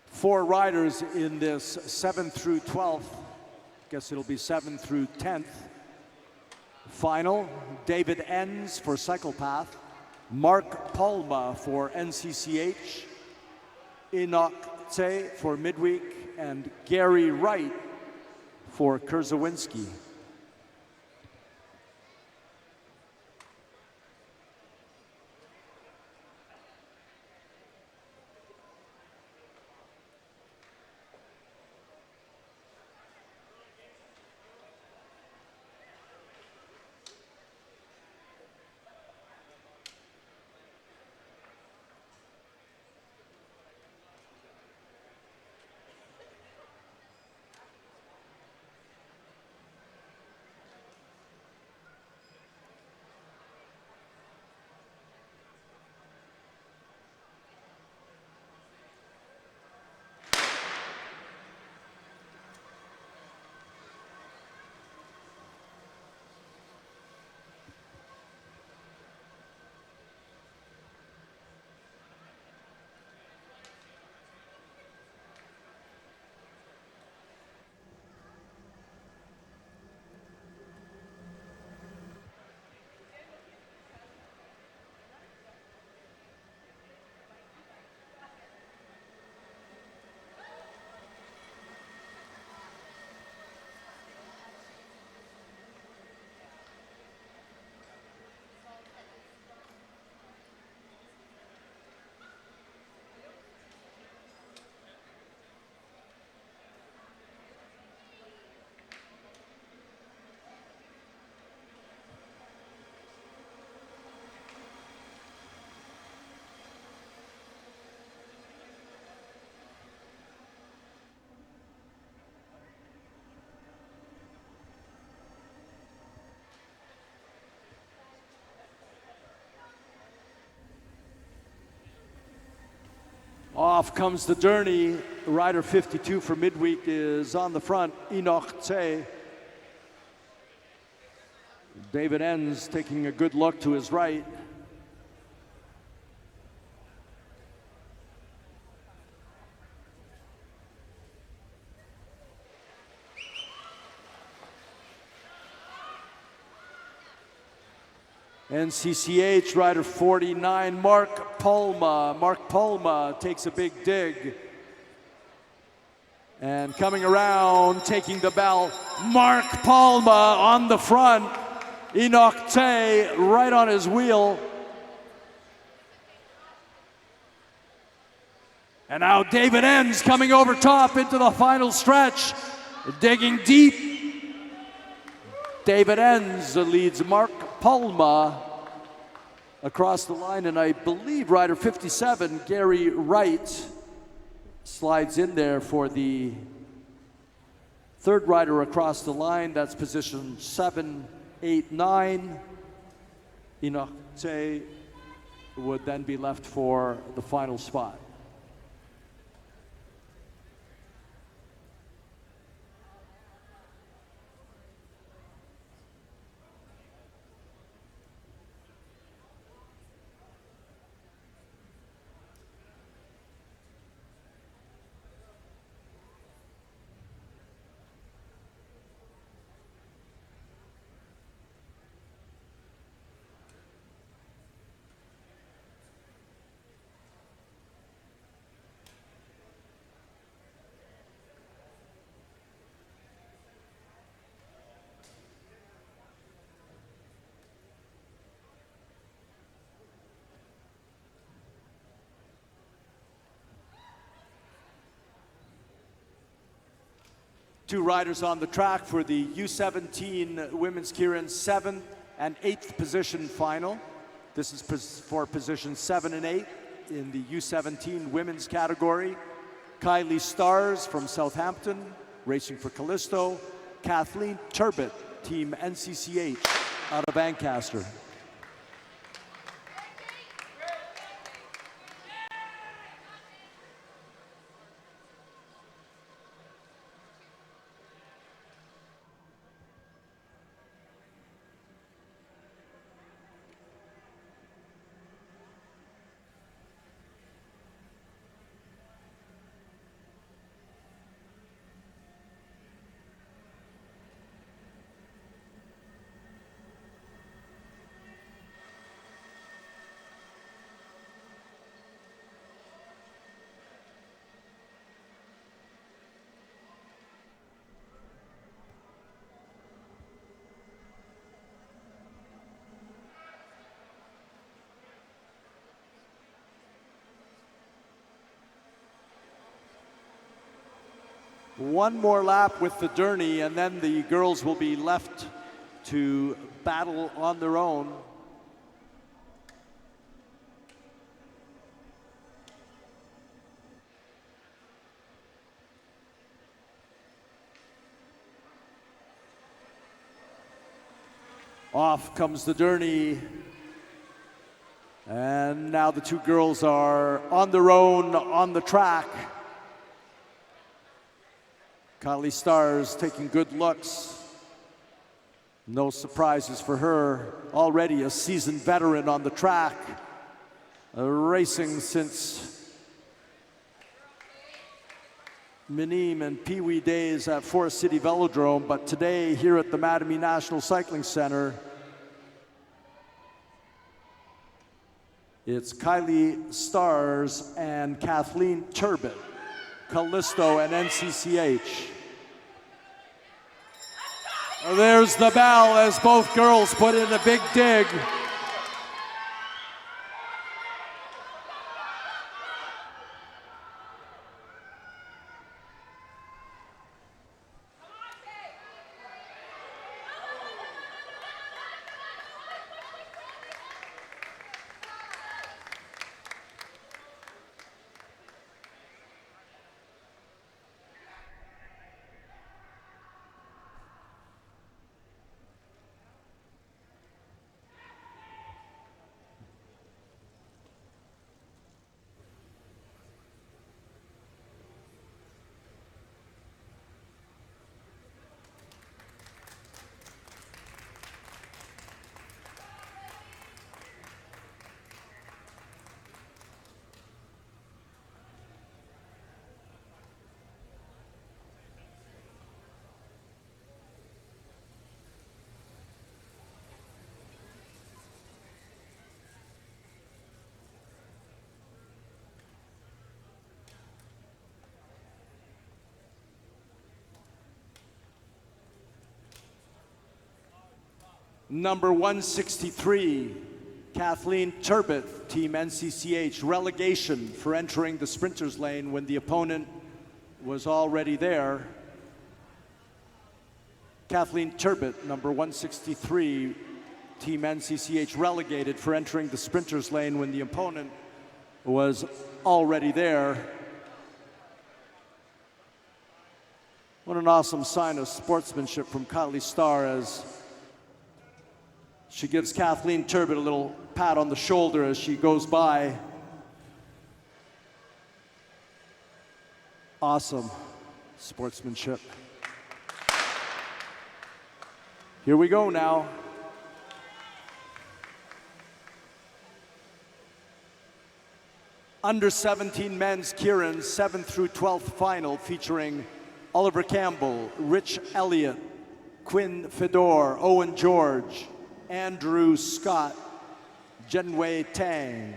Four riders in this 7 through 12th, guess it'll be 7 through 10th final. David Enns for Cyclepath, Mark Palma for NCCH, Enoch Tse for Midweek, and Gary Wright for Kurzawinski. Off comes the journey. Rider 52 for Midweek is on the front, Enoch Tse. David Enns taking a good look to his right. NCCH rider 49, Mark Palma. Mark Palma takes a big dig. And coming around, taking the bell, Mark Palma on the front. Enoch Tse right on his wheel. And now David Enns coming over top into the final stretch, digging deep. David Enns leads Mark Palma across the line, and I believe rider 57, Gary Wright, slides in there for the third rider across the line. That's position 7, 8, 9. Enoch Tse would then be left for the final spot. Two riders on the track for the U17 Women's Kieran 7th and 8th position final. This is for positions 7 and 8 in the U17 women's category. Kylie Stars from Southampton, racing for Callisto. Kathleen Turbot, Team NCCH, out of Ancaster. One more lap with the Derny, and then the girls will be left to battle on their own. Off comes the Derny. And now the two girls are on their own on the track. Kylie Stars taking good looks. No surprises for her. Already a seasoned veteran on the track. Racing since Minim and Pee Wee days at Forest City Velodrome, but today here at the Mattamy National Cycling Center, it's Kylie Stars and Kathleen Turbot, Callisto and NCCH. There's the bell as both girls put in a big dig. Number 163, Kathleen Turbot, Team NCCH, relegation for entering the sprinter's lane when the opponent was already there. Kathleen Turbot, number 163, Team NCCH, relegated for entering the sprinter's lane when the opponent was already there. What an awesome sign of sportsmanship from Kylie Starr as she gives Kathleen Turbot a little pat on the shoulder as she goes by. Awesome sportsmanship. Here we go now. Under 17 men's Kieran 7th through 12th final featuring Oliver Campbell, Rich Elliott, Quinn Fedor, Owen George, Andrew Scott, Jenwei Tang.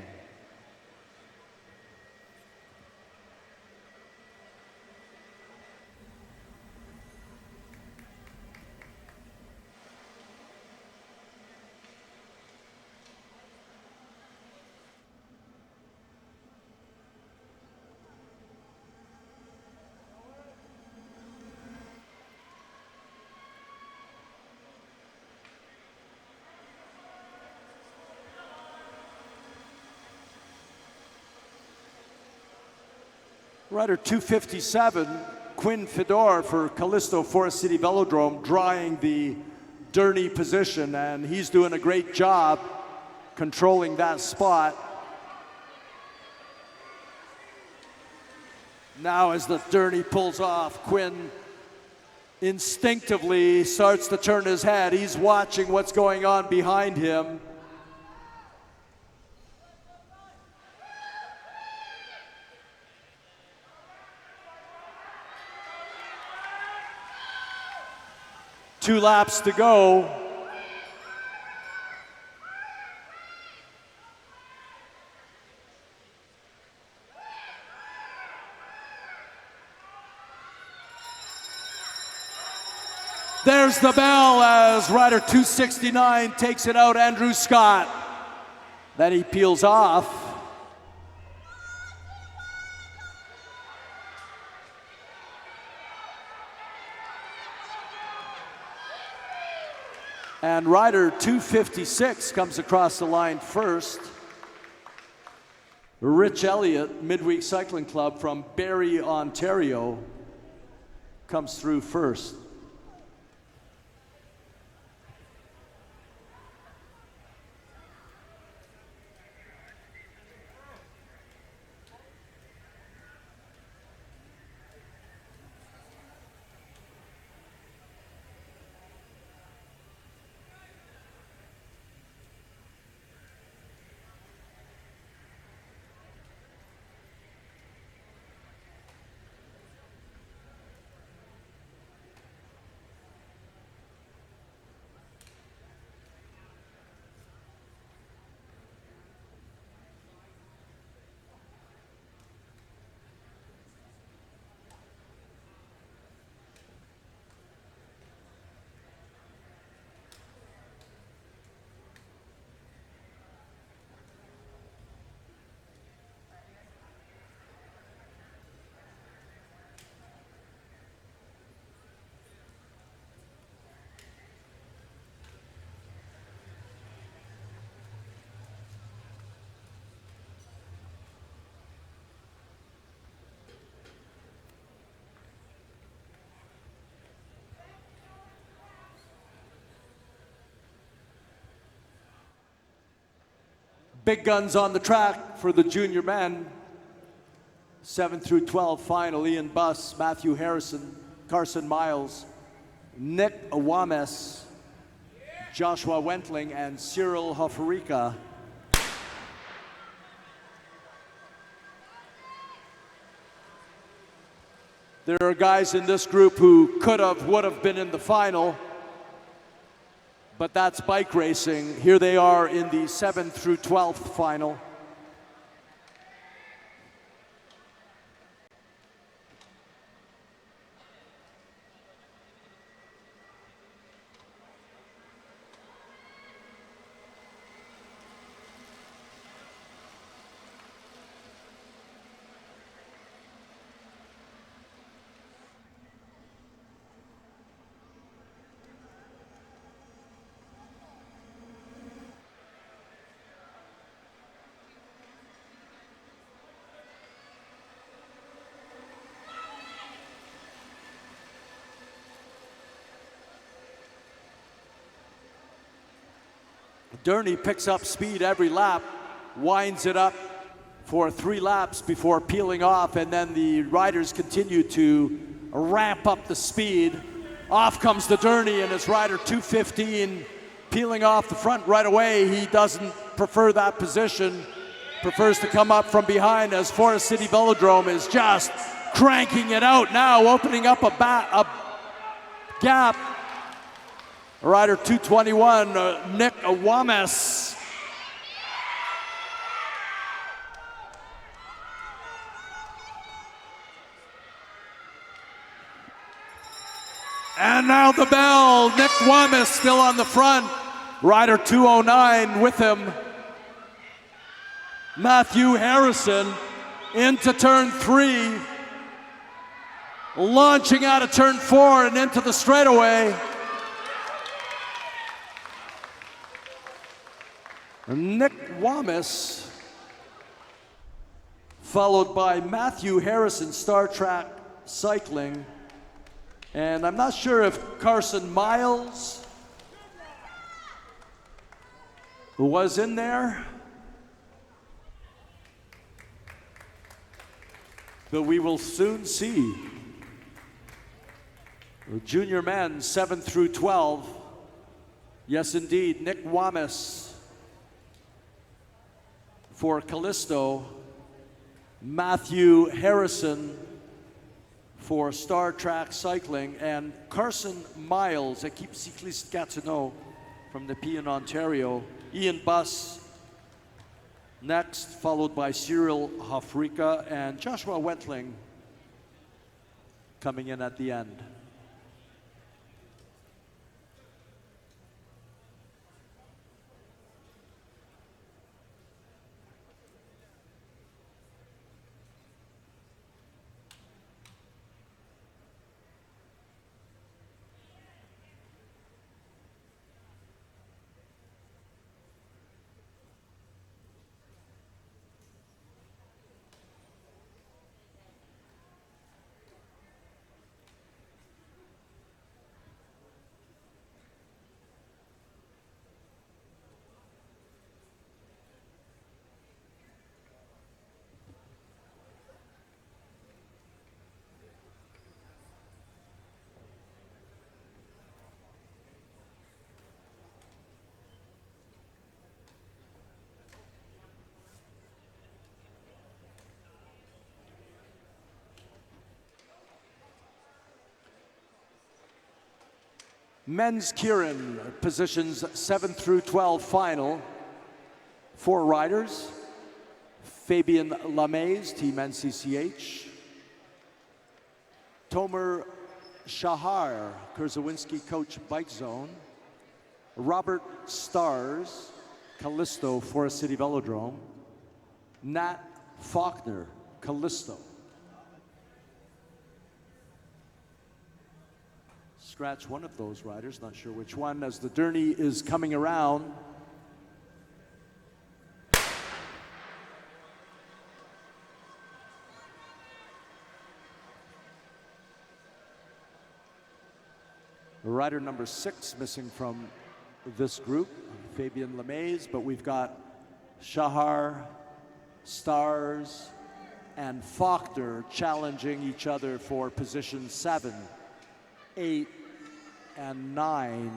Rider 257, Quinn Fedor for Callisto Forest City Velodrome, drawing the Derny position, and he's doing a great job controlling that spot. Now as the Derny pulls off, Quinn instinctively starts to turn his head. He's watching what's going on behind him. Two laps to go. There's the bell as rider 269 takes it out, Andrew Scott. Then he peels off. And rider 256 comes across the line first. Rich Elliott, Midweek Cycling Club from Barrie, Ontario, comes through first. Big guns on the track for the junior men. 7 through 12 final. Ian Buss, Matthew Harrison, Carson Miles, Nick Awames, Joshua Wentling, and Cyril Hoferica. There are guys in this group who would have been in the final, but that's bike racing. Here they are in the 7th through 12th final. Derny picks up speed every lap, winds it up for 3 laps before peeling off, and then the riders continue to ramp up the speed. Off comes the Derny, and it's rider 215 peeling off the front right away. He doesn't prefer that position, prefers to come up from behind as Forest City Velodrome is just cranking it out now, opening up a gap. Rider 221, Nick Awames. And now the bell. Nick Awames still on the front. Rider 209 with him. Matthew Harrison into turn 3. Launching out of turn 4 and into the straightaway. Nick Awames followed by Matthew Harrison, Star Track Cycling. And I'm not sure if Carson Miles was in there, but we will soon see. The junior men, 7 through 12. Yes, indeed, Nick Wamis for Callisto, Matthew Harrison for Star Track Cycling, and Carson Miles, Équipe Cycliste Gatineau from Nepean, Ontario. Ian Buss next, followed by Cyril Hofrika and Joshua Wentling coming in at the end. Men's Kieran, positions 7 through 12 final. 4 riders. Fabian Lamaze, Team NCCH. Tomer Shahar, Kurzawinski Coach Bike Zone. Robert Stars, Callisto, Forest City Velodrome. Nat Faulkner, Callisto. Scratch one of those riders, not sure which one, as the Derny is coming around. Rider number 6 missing from this group, Fabian Lamaze, but we've got Shahar, Stars, and Faulkner challenging each other for position 7, 8, and 9.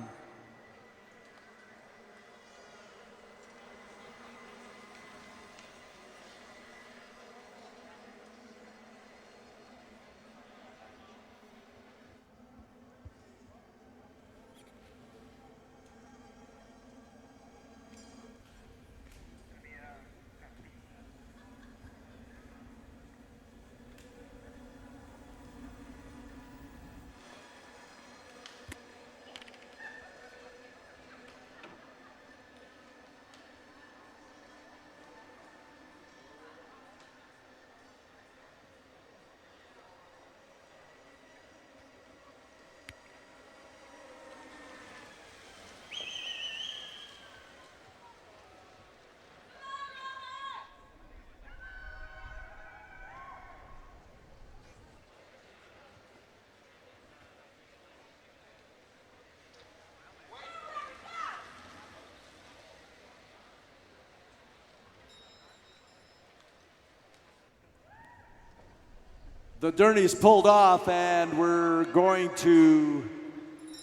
The Derny's pulled off, and we're going to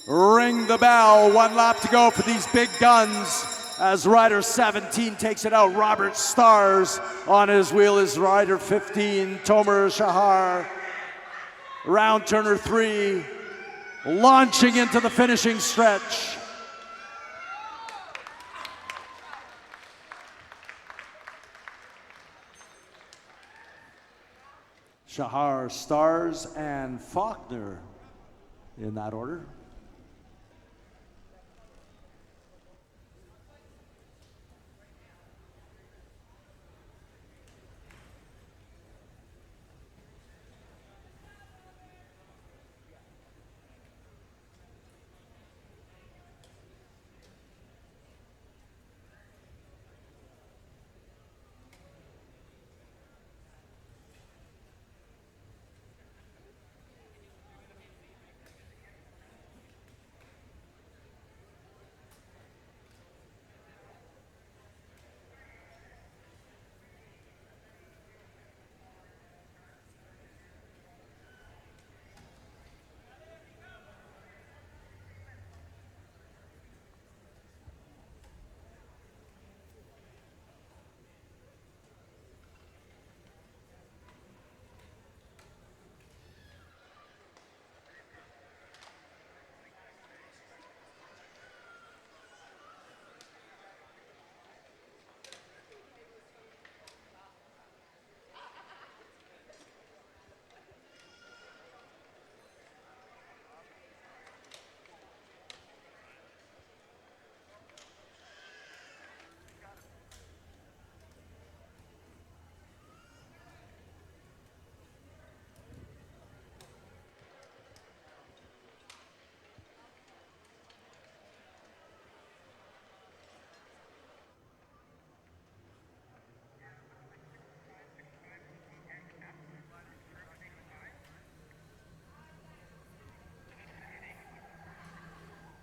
ring the bell. 1 lap to go for these big guns as rider 17 takes it out. Robert Stars on his wheel is rider 15, Tomer Shahar. Round turner 3, launching into the finishing stretch. Shahar, Stars, and Faulkner in that order.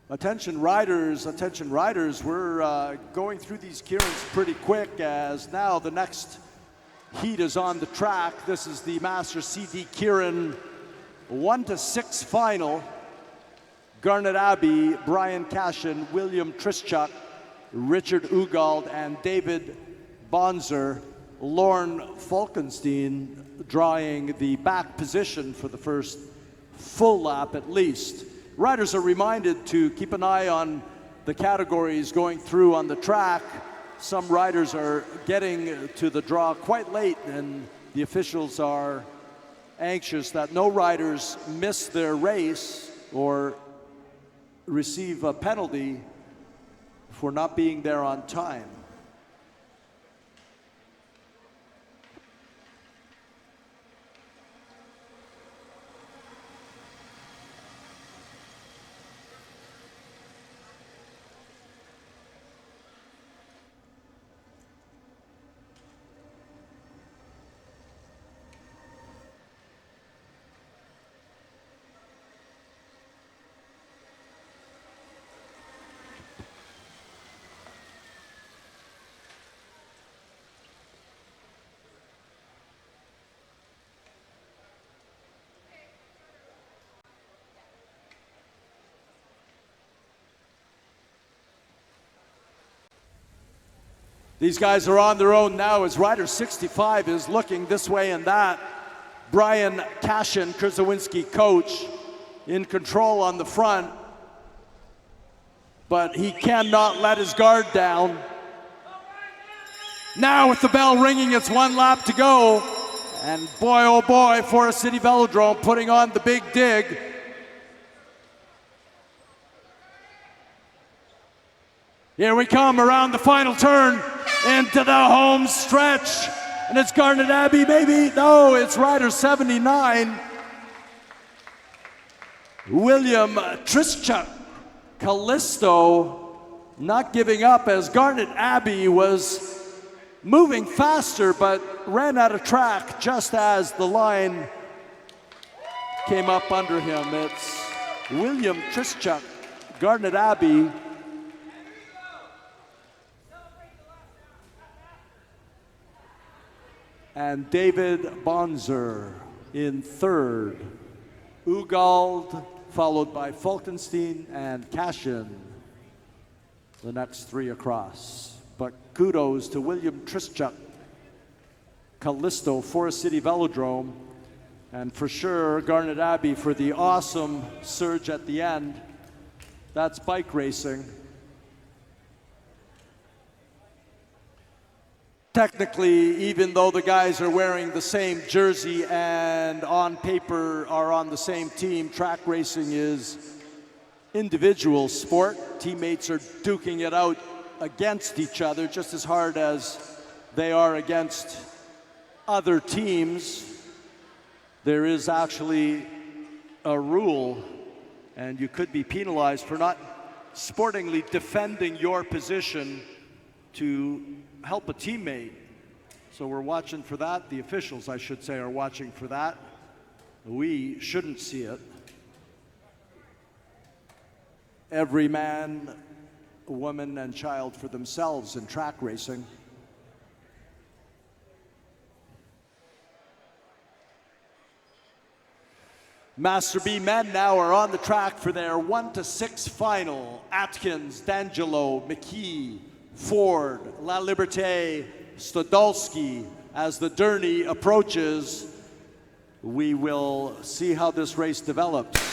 Attention riders, we're going through these Kierans pretty quick as now the next heat is on the track. This is the Master CD Kieran 1-6 final. Garnet Abbey, Brian Cashin, William Trischuk, Richard Ugald, and David Bonzer. Lorne Falkenstein drawing the back position for the first full lap at least. Riders are reminded to keep an eye on the categories going through on the track. Some riders are getting to the draw quite late, and the officials are anxious that no riders miss their race or receive a penalty for not being there on time. These guys are on their own now as rider 65 is looking this way and that. Brian Cashin, Krzyzewinski coach, in control on the front, but he cannot let his guard down. Now with the bell ringing, it's one lap to go. And boy, oh boy, Forest City Velodrome putting on the big dig. Here we come around the final turn into the home stretch. And it's Garnet Abbey, maybe? No, it's rider 79. William Trischuk, Callisto, not giving up as Garnet Abbey was moving faster but ran out of track just as the line came up under him. It's William Trischuk, Garnet Abbey. And David Bonzer in third. Ugald, followed by Falkenstein and Cashin, the next three across. But kudos to William Trischuk, Callisto, Forest City Velodrome, and for sure Garnet Abbey for the awesome surge at the end. That's bike racing. Technically, even though the guys are wearing the same jersey and on paper are on the same team, track racing is individual sport. Teammates are duking it out against each other just as hard as they are against other teams. There is actually a rule, and you could be penalized for not sportingly defending your position to help a teammate. So we're watching for that. The officials, I should say, are watching for that. We shouldn't see it. Every man, woman, and child for themselves in track racing. Master B men now are on the track for their 1-6 final. Atkins, D'Angelo, McKee, Ford, La Liberté, Stodolski. As the Derny approaches, we will see how this race develops.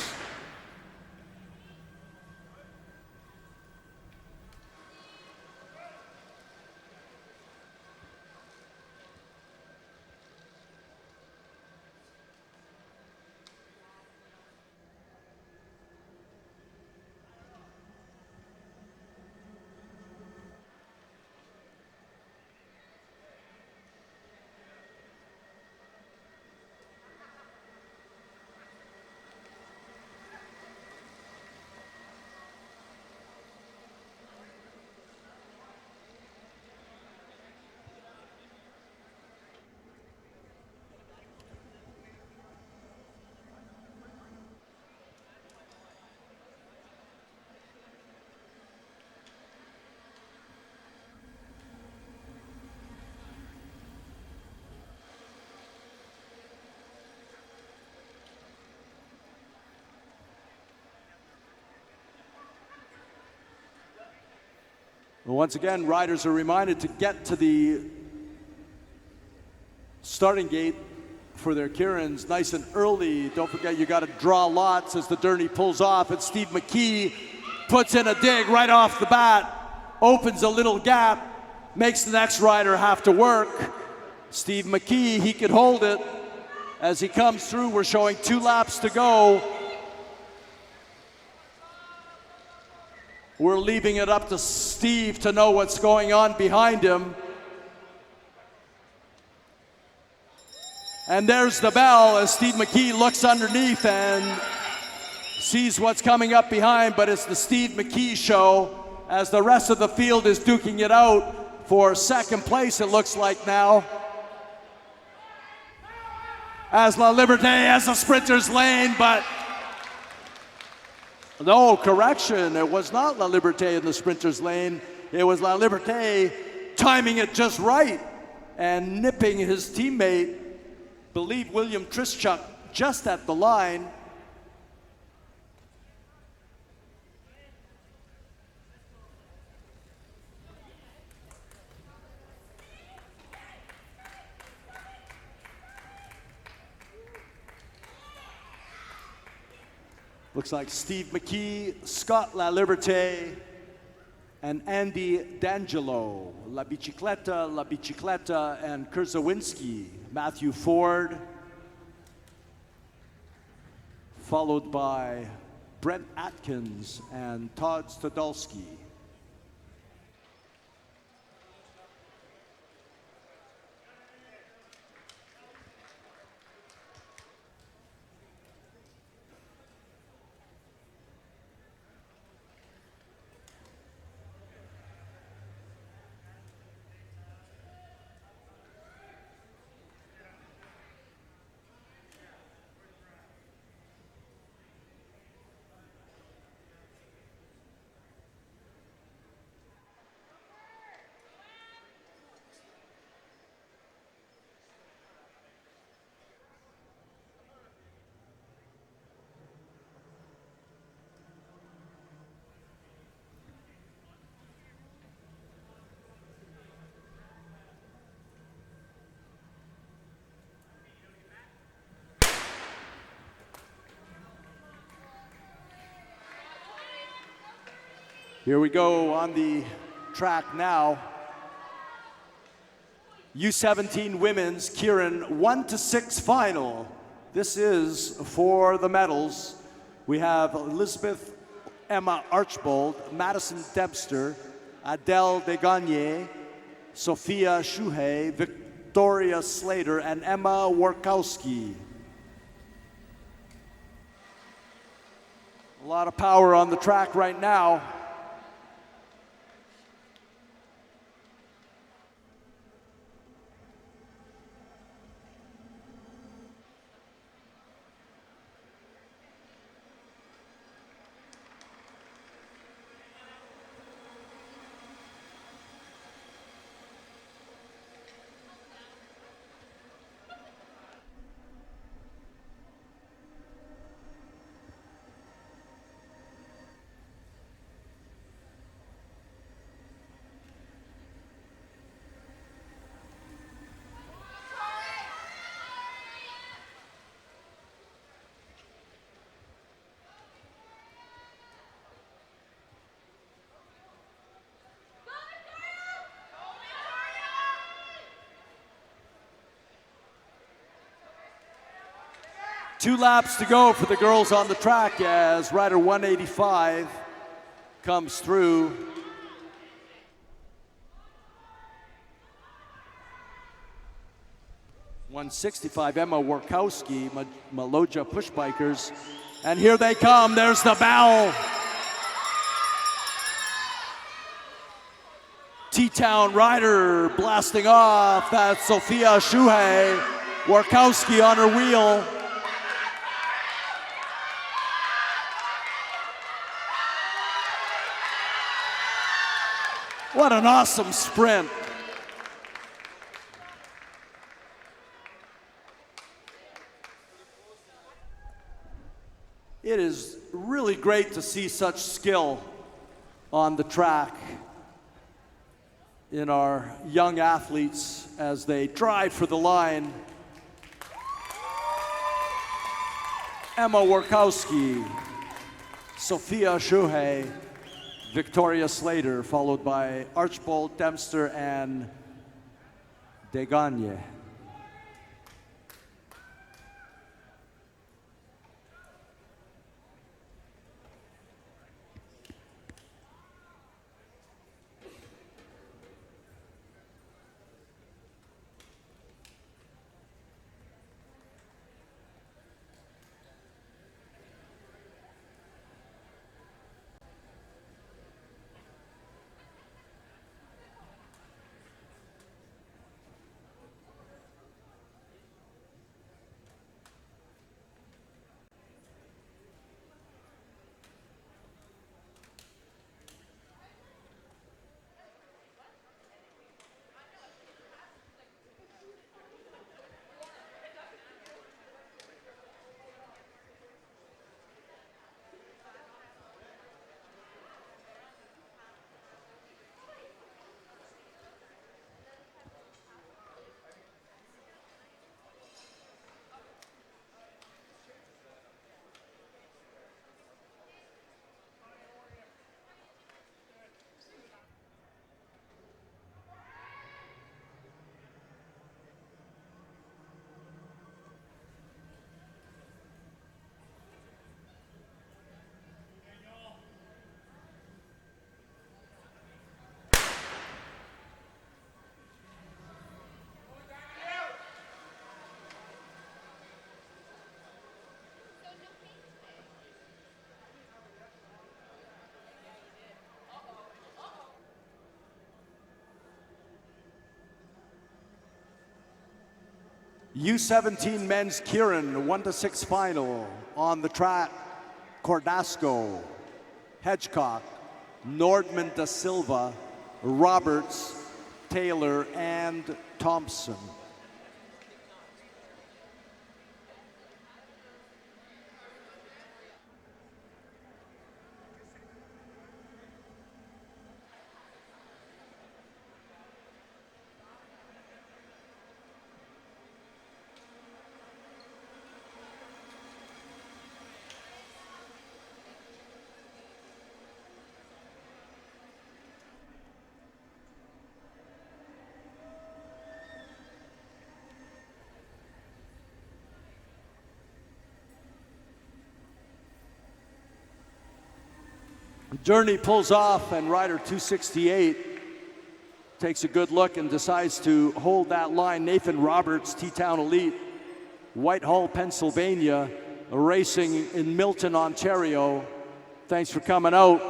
Once again, riders are reminded to get to the starting gate for their Kierans nice and early. Don't forget, you got to draw lots as the Derny pulls off, and Steve McKee puts in a dig right off the bat, opens a little gap, makes the next rider have to work. Steve McKee, he could hold it. As he comes through, we're showing 2 laps to go. We're leaving it up to Steve to know what's going on behind him. And there's the bell as Steve McKee looks underneath and sees what's coming up behind, but it's the Steve McKee show as the rest of the field is duking it out for second place, it looks like now. As La Liberté has a sprinter's lane, but no, correction, it was not La Liberté in the sprinter's lane. It was La Liberté timing it just right and nipping his teammate, believe William Trischuk, just at the line. Looks like Steve McKee, Scott La Liberté, and Andy D'Angelo. La Bicicleta, and Kurzawinski. Matthew Ford, followed by Brent Atkins and Todd Stodolski. Here we go on the track now. U17 women's Kieran 1-6 final. This is for the medals. We have Elizabeth Emma Archbold, Madison Dempster, Adele Degagne, Sophia Shuhei, Victoria Slater, and Emma Warkowski. A lot of power on the track right now. Two laps to go for the girls on the track as rider 185 comes through. .165 Emma Warkowski, Maloja Push Bikers. And here they come, there's the bell. T-Town rider blasting off, that's Sophia Shuhei. Warkowski on her wheel. What an awesome sprint. It is really great to see such skill on the track. in our young athletes as they drive for the line. Emma Warkowski, Sophia Shuhei, Victoria Slater, followed by Archibald Dempster and Degagne. U17 men's Kieran 1-6 final on the track. Cordasco, Hedgecock, Nordman da Silva, Roberts, Taylor, and Thompson. Journey pulls off, and rider 268 takes a good look and decides to hold that line. Nathan Roberts, T-Town Elite, Whitehall, Pennsylvania, racing in Milton, Ontario. Thanks for coming out.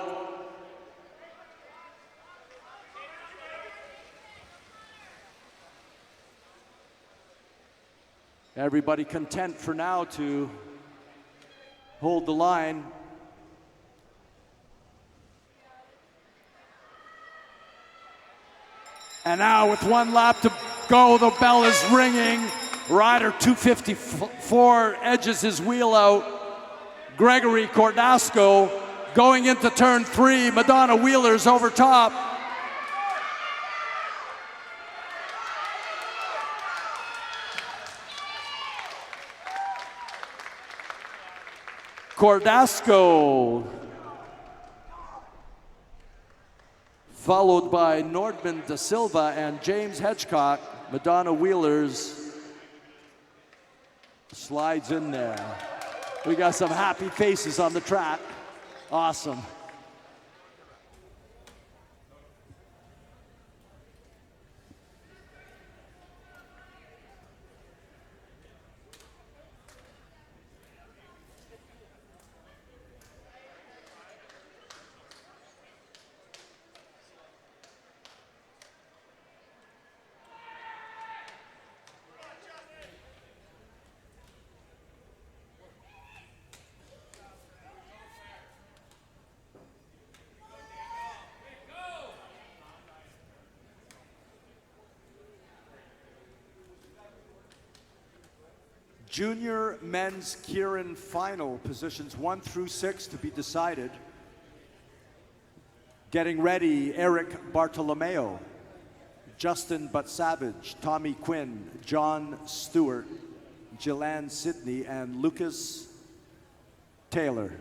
Everybody content for now to hold the line. And now with 1 lap to go, the bell is ringing. Rider 254 edges his wheel out. Gregory Cordasco going into turn 3. Madonna Wheeler's over top. Cordasco, followed by Nordman da Silva and James Hedgecock. Madonna Wheelers slides in there. We got some happy faces on the track. Awesome. Junior men's Kieran final, positions 1 through 6 to be decided. Getting ready, Eric Bartolomeo. Justin But Savage, Tommy Quinn, John Stewart, Jillan Sidney, and Lucas Taylor.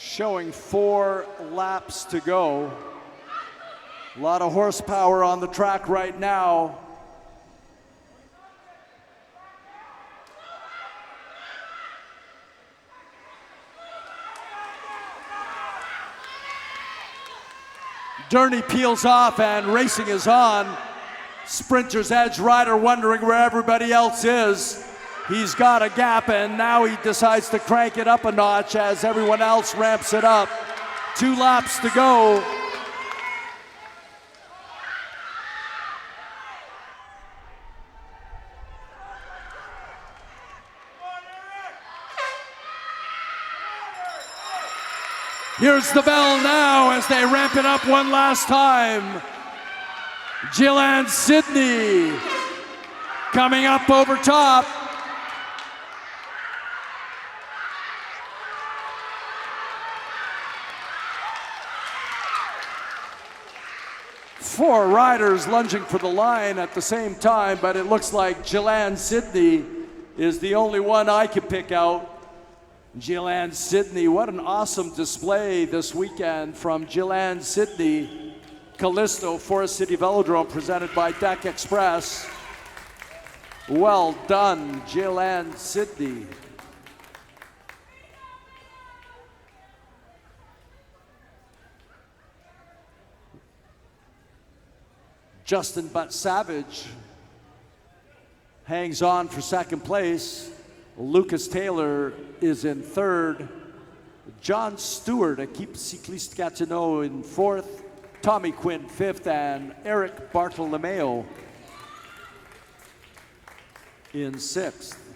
Showing 4 laps to go. A lot of horsepower on the track right now. Durney peels off and racing is on. Sprinter's Edge rider wondering where everybody else is. He's got a gap, and now he decides to crank it up a notch as everyone else ramps it up. 2 laps to go. Here's the bell now as they ramp it up one last time. Jillan Sidney coming up over top. Four riders lunging for the line at the same time, but it looks like Jillan Sidney is the only one I can pick out. Jillan Sidney, what an awesome display this weekend from Jillan Sidney. Callisto Forest City Velodrome presented by Deck Express. Well done, Jillan Sidney. Justin But Savage hangs on for second place. Lucas Taylor is in third. John Stewart, Équipe Cycliste Gatineau, in fourth. Tommy Quinn fifth, and Eric Bartolomeo in sixth.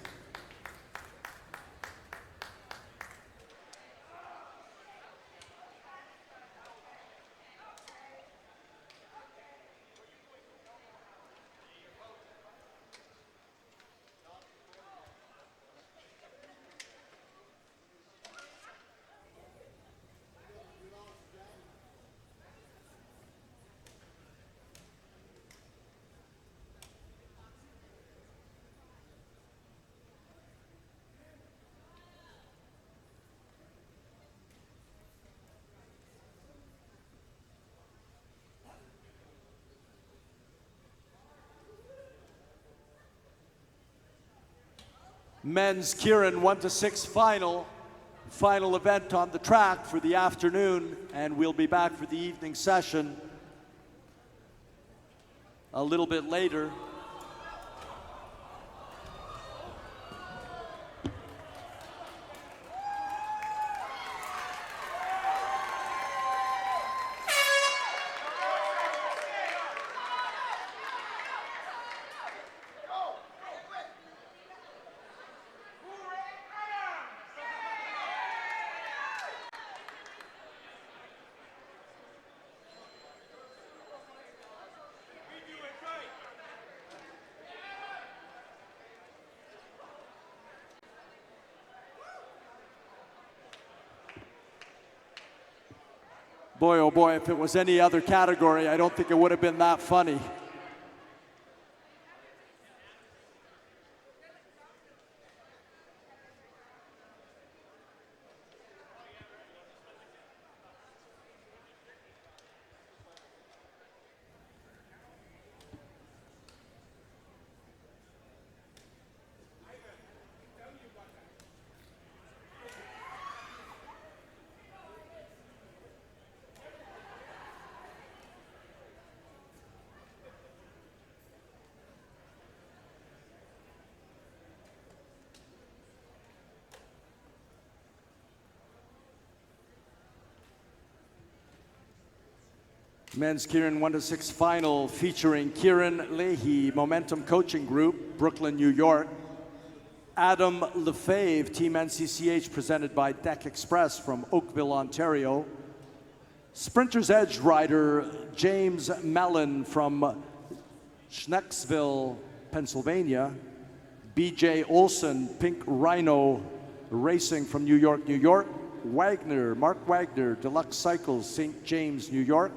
Men's Kieran 1-6 final event on the track for the afternoon, and we'll be back for the evening session a little bit later. Boy, oh boy, if it was any other category, I don't think it would have been that funny. Men's Kieran 1-6 final featuring Kieran Leahy, Momentum Coaching Group, Brooklyn, New York. Adam Lefebvre, Team NCCH, presented by Deck Express from Oakville, Ontario. Sprinter's Edge rider James Mellon from Schnecksville, Pennsylvania. BJ Olson, Pink Rhino Racing from New York, New York. Mark Wagner, Deluxe Cycles, St. James, New York.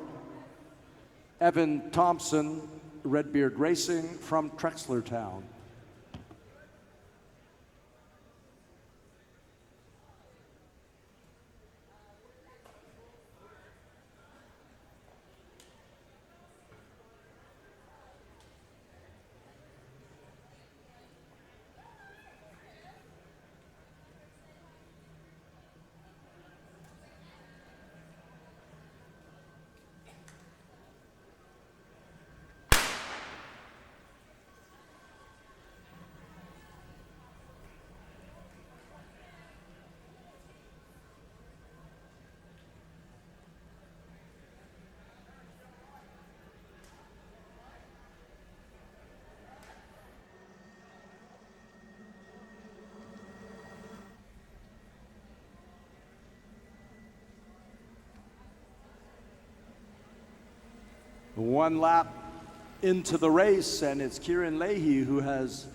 Evan Thompson, Redbeard Racing from Trexlertown. One lap into the race, and it's Kieran Leahy who has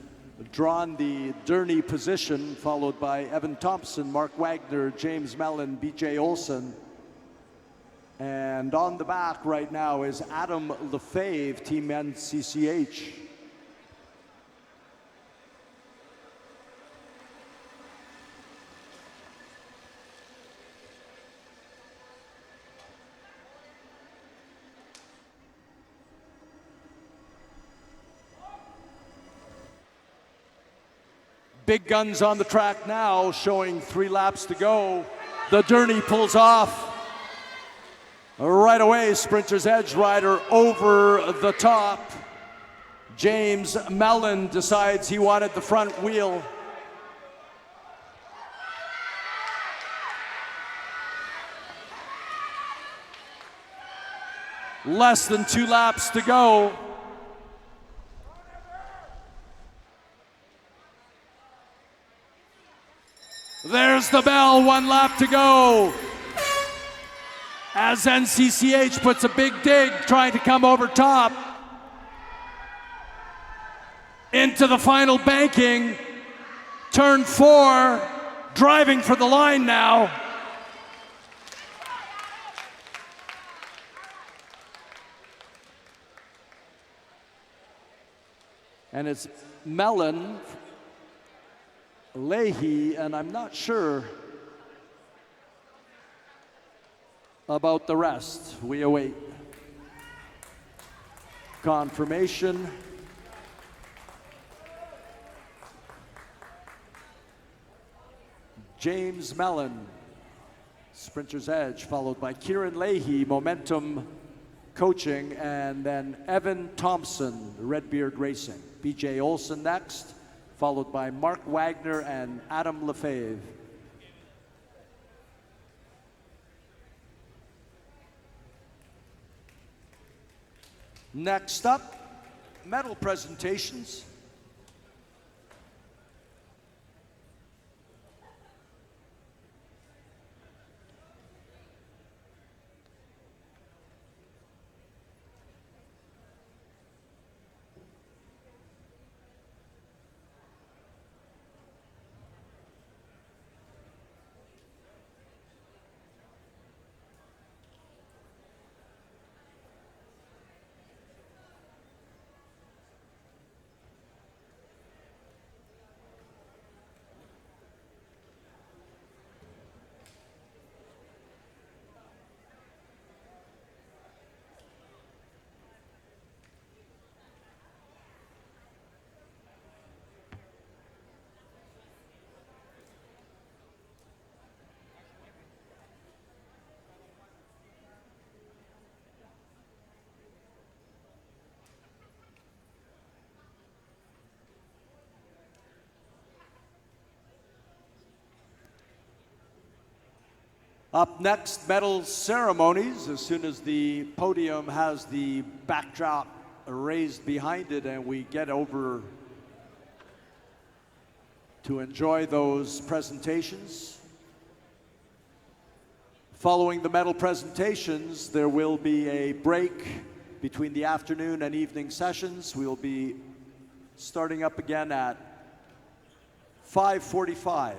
drawn the Durney position, followed by Evan Thompson, Mark Wagner, James Mellon, BJ Olson. And on the back right now is Adam Lefebvre, Team NCCH. Big guns on the track now, showing 3 laps to go. The Durney pulls off. Right away, Sprinter's Edge rider over the top. James Mellon decides he wanted the front wheel. Less than 2 laps to go. There's the bell, 1 lap to go. As NCCH puts a big dig, trying to come over top. Into the final banking. Turn 4, driving for the line now. And it's Mellon, Leahy, and I'm not sure about the rest. We await confirmation. James Mellon, Sprinter's Edge, followed by Kieran Leahy, Momentum Coaching, and then Evan Thompson, Redbeard Racing. BJ Olson next, followed by Mark Wagner and Adam Lefebvre. Next up, medal presentations. Up next, medal ceremonies. As soon as the podium has the backdrop raised behind it and we get over to enjoy those presentations. Following the medal presentations, there will be a break between the afternoon and evening sessions. We'll be starting up again at 5:45.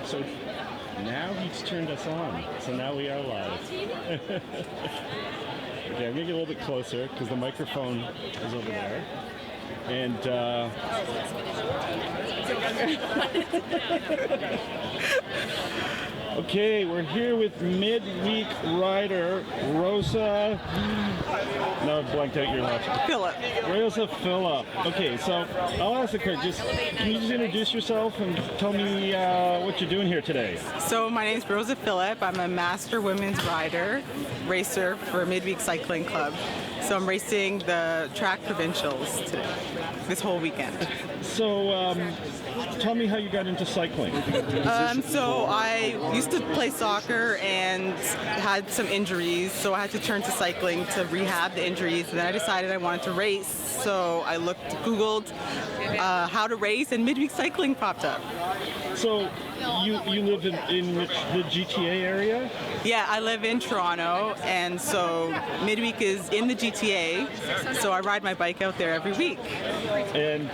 So now he's turned us on. So now we are live. Okay, I'm gonna get a little bit closer because the microphone is over there. And okay, we're here with midweek rider Rosa. No, blanked out your last. Philip. Rosa Phillip. Okay, so I'll ask a question. Can you just introduce yourself and tell me what you're doing here today? So my name is Rosa Phillip. I'm a master women's rider, racer for Midweek Cycling Club. So I'm racing the track provincials today, this whole weekend. So tell me how you got into cycling. So I used to play soccer and had some injuries, so I had to turn to cycling to rehab the injuries. And then I decided I wanted to race, so I Googled how to race, and Midweek Cycling popped up. So you live in the GTA area? Yeah, I live in Toronto, and so Midweek is in the GTA, so I ride my bike out there every week. And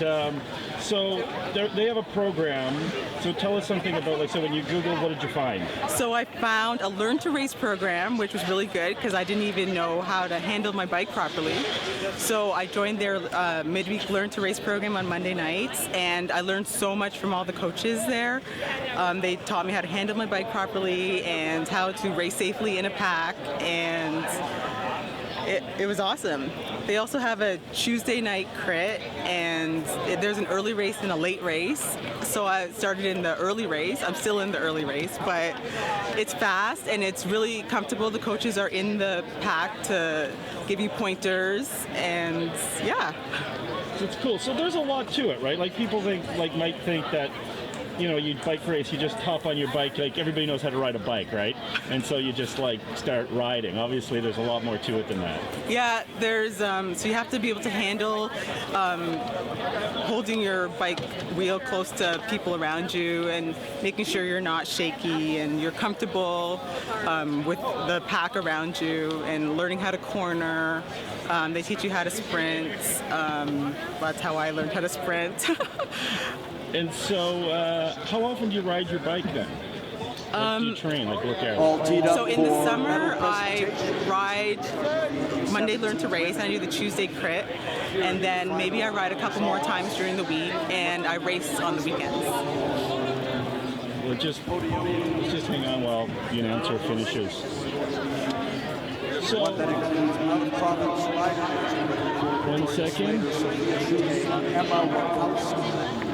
so they have a program. So tell us something about, so when you Googled, what did you find? So I found a Learn to Race program, which was really good because I didn't even know how to handle my bike properly. So I joined their Midweek Learn to Race program on Monday nights, and I learned so much from all the coaches there. They taught me how to handle my bike properly and how to race safely in a pack, and it was awesome. They also have a Tuesday night crit, and there's an early race and a late race. So I started in the early race. I'm still in the early race, but it's fast and it's really comfortable. The coaches are in the pack to give you pointers, and yeah. So it's cool. So there's a lot to it, right? Like people might think that, you bike race, you just hop on your bike, like everybody knows how to ride a bike, right? And so you just start riding. Obviously there's a lot more to it than that. Yeah, there's so you have to be able to handle holding your bike wheel close to people around you and making sure you're not shaky and you're comfortable with the pack around you, and learning how to corner. They teach you how to sprint. That's how I learned how to sprint. And so, how often do you ride your bike then? Do you train, work out? All teed up So in the for summer, member I presentation. ride Monday Learn to Race, and I do the Tuesday crit, and then maybe I ride a couple more times during the week, and I race on the weekends. Let's just hang on while the announcer finishes. So, One that includes out-of-province riders. 1 second. Emma Wakowski.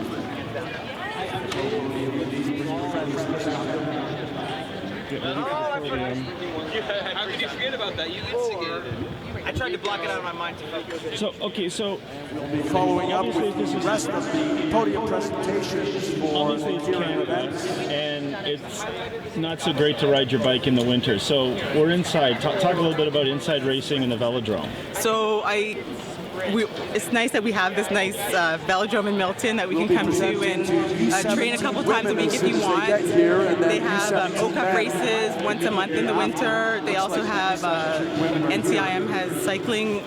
Get ready for the podium. How could you forget about that? You instigated it. I tried to block it out of my mind. So, okay, so We'll be following up Obviously, with this the is- rest of the podium presentations for obviously the it's Kieran Canada, events. and it's not so great to ride your bike in the winter. So we're inside. Talk a little bit about inside racing in the velodrome. So it's nice that we have this nice velodrome in Milton that we We'll can be come to and presenting to train a couple U17 times a week if women you as soon as want. they get here, and then They have U17 O-Cup men. races once a month in the winter. They also have NCIM has cycling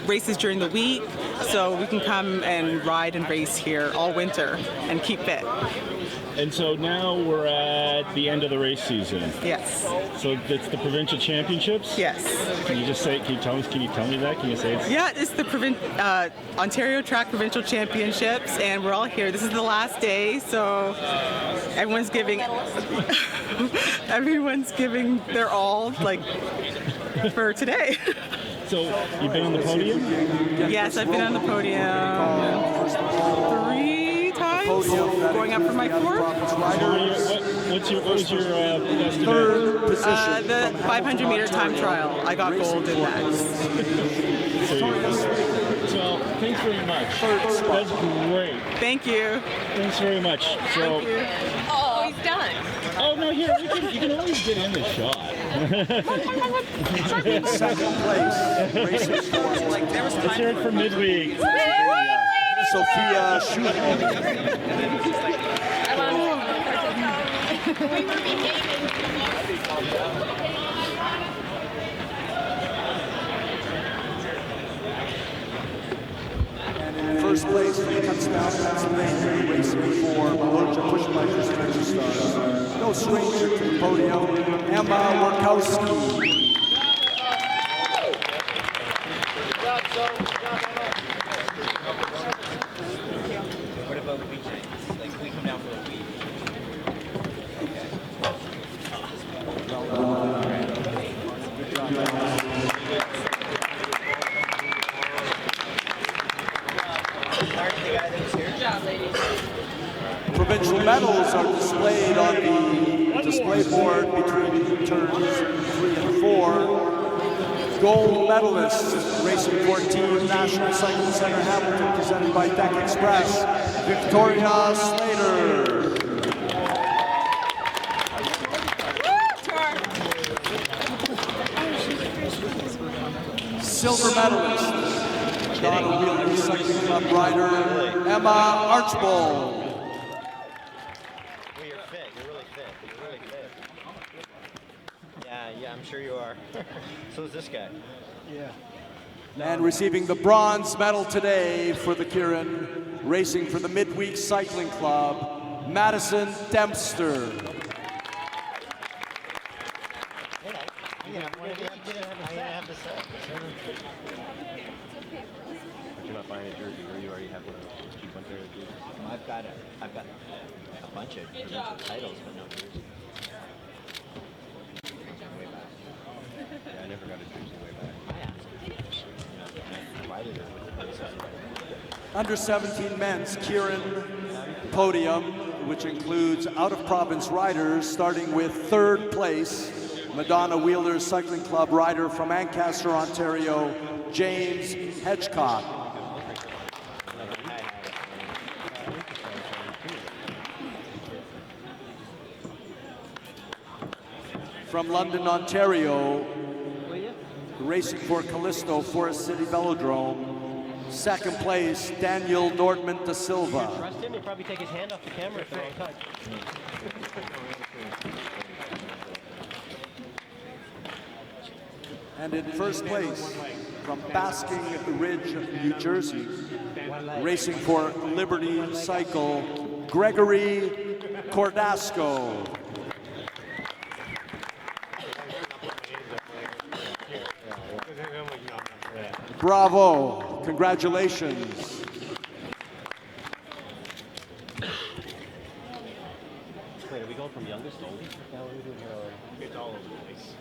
races during the week, so we can come and ride and race here all winter and keep fit. And so now we're at the end of the race season. Yes. So it's the provincial championships. Yes. Can you just say? Can you tell me that? Can you say it? Yeah, it's the Ontario Track Provincial Championships, and we're all here. This is the last day, so everyone's giving their all, for today. So you've been on the podium. Yes, I've been on the podium 3 times, going up for my 4th. What was your best event? Third position. The 500-meter time trial. I got gold in that. So thanks very much. That's great. Thank you. Thanks very much. So. Thank you. Oh, he's done. Oh no! Here you can always get in the shot. In second place, racing for Let's hear it for midweek. Sophia Schumann. We were behaving. And in first place, when it comes to Scranton, Pennsylvania, racing for Mahoja Pushbikers Adventure Stars. No stranger to the podium, Emma Warkowski. What about weekends? Like, we come down for a week. Provincial medals are displayed on the display board between turns 3 and 4. Gold medalist racing for Team National Cycling Center Hamilton, presented by Deck Express, Victoria Slater. Silver medalist, Madonna Wheeler Cycling Club rider, Emma Archbold. Well, you're fit. You're really fit. You're really fit. Yeah, I'm sure you are. So is this guy. Yeah. And receiving the bronze medal today for the Kieran, racing for the Midweek Cycling Club, Madison Dempster. You're not buying a jersey, or you already have one of those cheap ones there? I've got a bunch of provincial titles, but no jersey. Way back. Yeah, I never got a jersey way back. I asked. I provided it with the Under 17 men's Kieran Podium, which includes out-of-province riders, starting with 3rd place, Madonna Wheeler Cycling Club rider from Ancaster, Ontario, James Hedgecock. From London, Ontario, racing for Callisto Forest City Velodrome, 2nd place, Daniel Nordman da Silva. Trust him, he'll probably take his hand off the camera at the wrong time. And in 1st place, from Basking Ridge, New Jersey, racing for Liberty Cycle, Gregory Cordasco. Bravo, congratulations. Wait, are we going from youngest to oldest? Yeah, what are we doing here already? It's all over the place.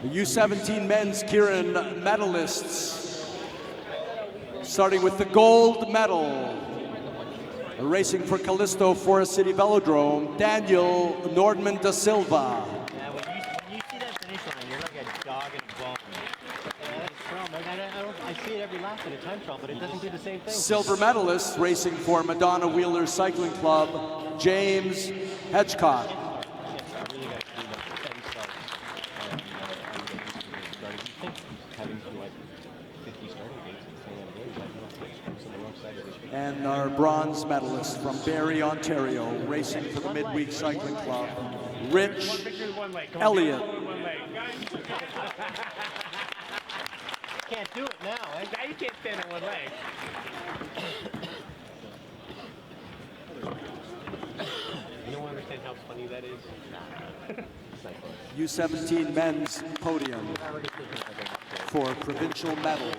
The U17 men's Kieran medalists, starting with the gold medal, racing for Callisto Forest City Velodrome, Daniel Nordman da Silva. Yeah, when you see that finish line, you're like a dog in a bone. Yeah, that's from. Like, I see it every lap in a time trial, but it doesn't do the same thing. Silver medalist racing for Madonna Wheeler Cycling Club, James Hedgecock. And our bronze medalist from Barrie, Ontario, racing for the Midweek Cycling Club, Rich Elliott. Can't do it now, eh? Now you can't stand on one leg. You don't understand how funny that is? U17 men's podium for provincial medals.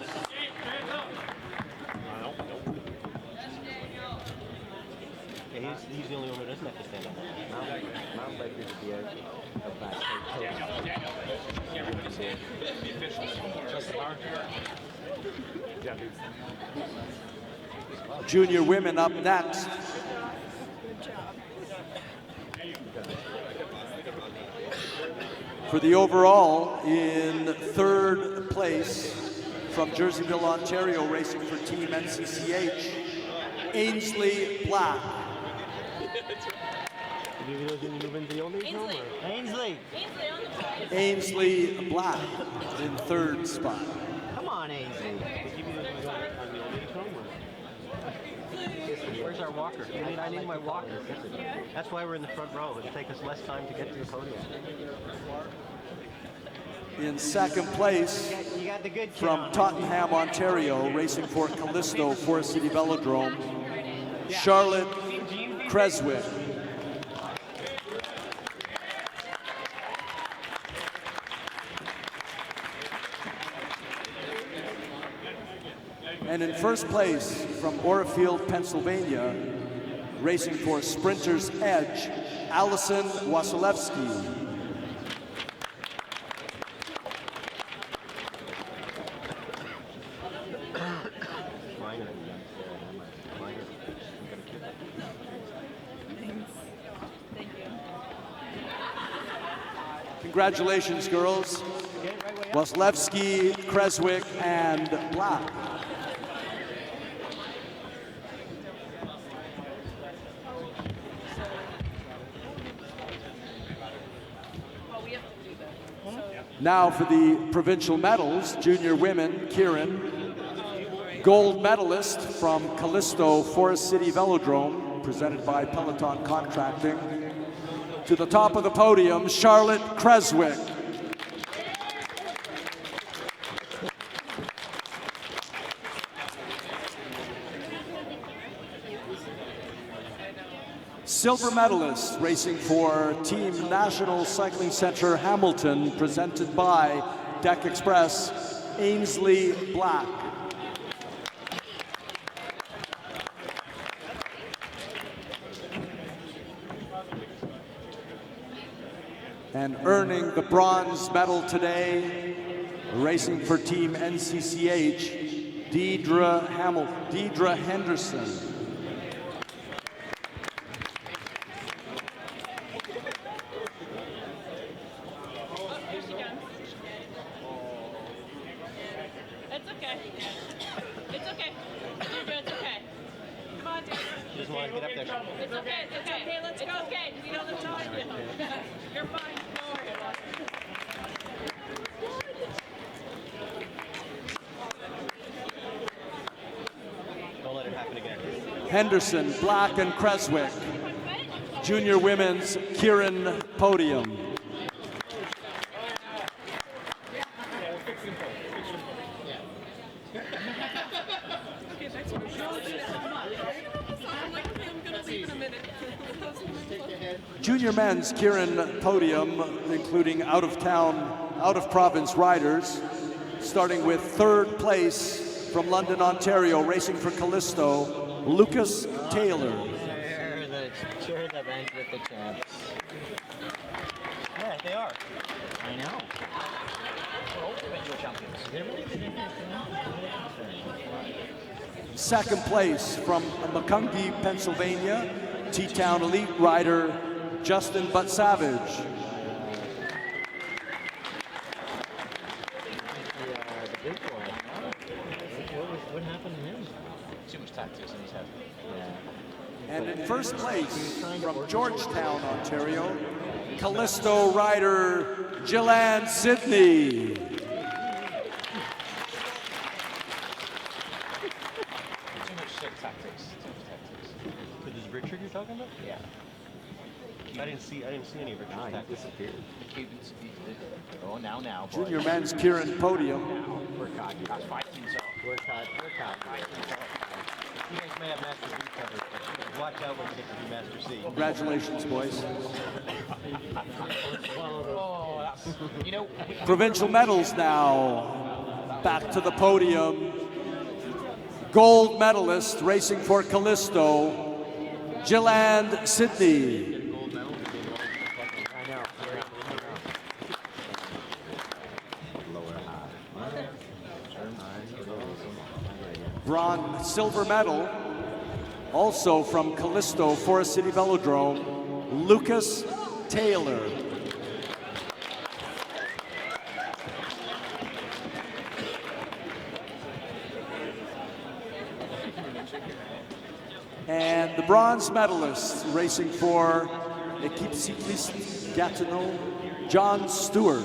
Yeah, he's the only one who doesn't have to stand up. Mount Biker to be a back. Junior women up next. For the overall, in 3rd place, from Jerseyville, Ontario, racing for Team NCCH, Ainsley Black. Ainsley! Ainsley Black in 3rd spot. Come on, Ainsley. Where's our walker? I need my walker. That's why we're in the front row. It'll take us less time to get to the podium. In second place, You got the good kid from on. Tottenham, Ontario, racing for Callisto Forest City Velodrome, Charlotte Creswick. And in first place, from Orfield, Pennsylvania, racing for Sprinter's Edge, Allison Wasilewski. Congratulations, girls. Wasilewski, Creswick, and Black. Now for the provincial medals, junior women, Kieran, gold medalist from Callisto Forest City Velodrome, presented by Peloton Contracting. To the top of the podium, Charlotte Creswick. Silver medalist racing for Team National Cycling Centre Hamilton, presented by Deck Express, Ainsley Black. And earning the bronze medal today, racing for Team NCCH, Deidre Henderson. It's okay. It's okay. You're good. It's okay. Come on, dude. Just want to get up there. It's okay. It's okay. It's okay. Let's go. It's okay. We don't have time. You're fine. Don't worry about it. Don't let it happen again. Henderson, Black, and Creswick. Junior women's Kieran, Podium. Junior men's Kieran, Podium, including out-of-province riders, starting with third place from London, Ontario, racing for Callisto, Lucas Taylor. Share the event with the champs. Yeah, they are. I know. Second place from Macungie, Pennsylvania, T-Town elite rider Justin Butt Savage. What happened to him? Too much tactics in his head. Yeah. And in first place from Georgetown, Ontario, Callisto rider Gillan Sidney. Too much tactics. With this Richard you're talking about? Yeah. I didn't see any of Richard's tactics. Disappeared. The Cubans. Oh, now. Boy. Junior men's Kieran, Podium. We're caught. That's 5 teams off. We're caught. You guys may have Master B covered, but watch out when you get to do Master C. Congratulations, boys. Oh, that's, you know. Provincial medals now. Back to the podium. Gold medalist racing for Callisto, Gillan Sidney. Bronze, silver medal, also from Callisto Forest City Velodrome, Lucas Taylor. And the bronze medalist racing for Équipe Cycliste Gatineau, John Stewart.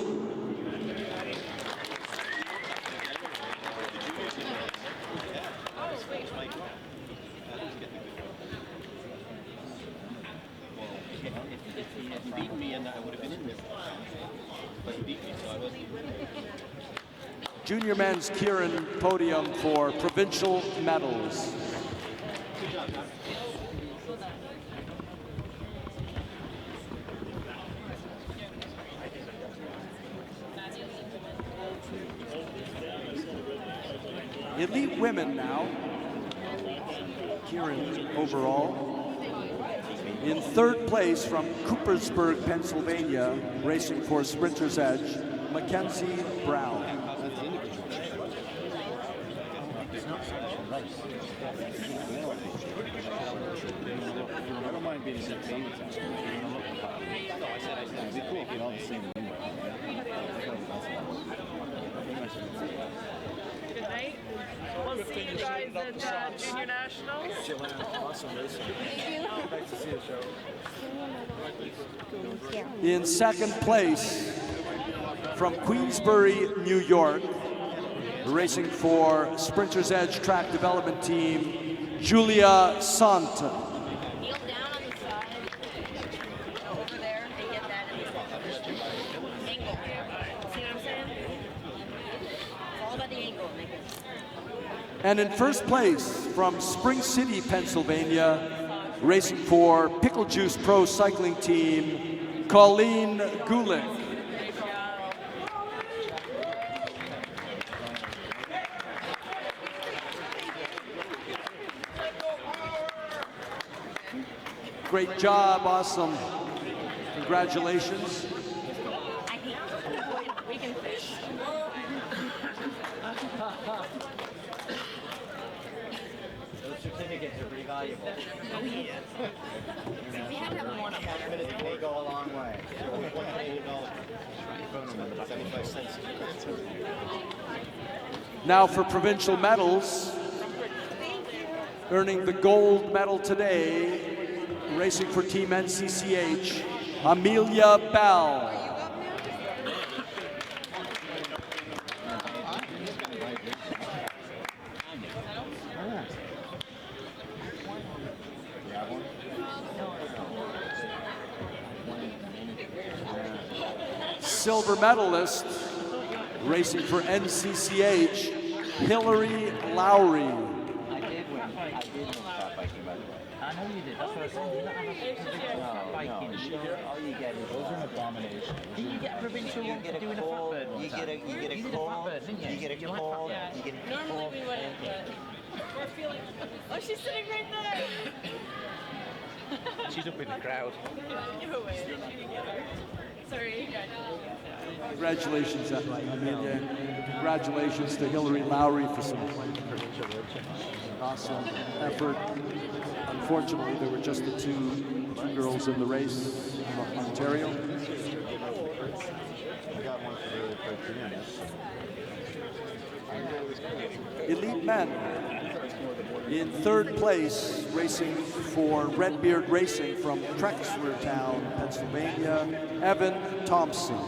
Beat me in I would have been in there. But he beat me, so I wasn't. Junior men's Kieran podium for provincial medals. Elite women now. Kieran overall. In third place from Coopersburg, Pennsylvania, racing for Sprinter's Edge, Mackenzie Brown. I don't mind being sick sometimes. It'd be cool if you all the same number. Good night. We'll see you guys at Junior Nationals. Awesome racing. Nice to see you, show. In second place from Queensbury, New York, racing for Sprinter's Edge track development team, Julia Sant. Kneel down on the side, over there, and get that in the angle. See what I'm saying? It's all about the angle. And in first place from Spring City, Pennsylvania, racing for Pickle Juice Pro Cycling Team, Colleen Gulick. Great job, awesome. Congratulations. We can fish. Those certificates are pretty valuable. We had to have one of them. They go a long way. Now for provincial medals, earning the gold medal today, racing for Team NCCH, Amelia Bell. Silver medalist, racing for NCCH, Hillary Lowry. I did win that biking, by the way. I know you did. That's what I said. You don't have a biking. All you get is those are an abomination. Did you get a provincial one for doing a flatbird one? You get a cold. You get a cold. You get a Normally we wouldn't, but we're feeling. Oh, she's sitting right there. She's up in the crowd. Give away. She didn't get her. Sorry, guys. Congratulations, Amelia. Congratulations to Hillary Lowry for some awesome effort. Unfortunately, there were just the two girls in the race from Ontario. Elite men. In third place, racing for Redbeard Racing from Trexlertown, Pennsylvania, Evan Thompson.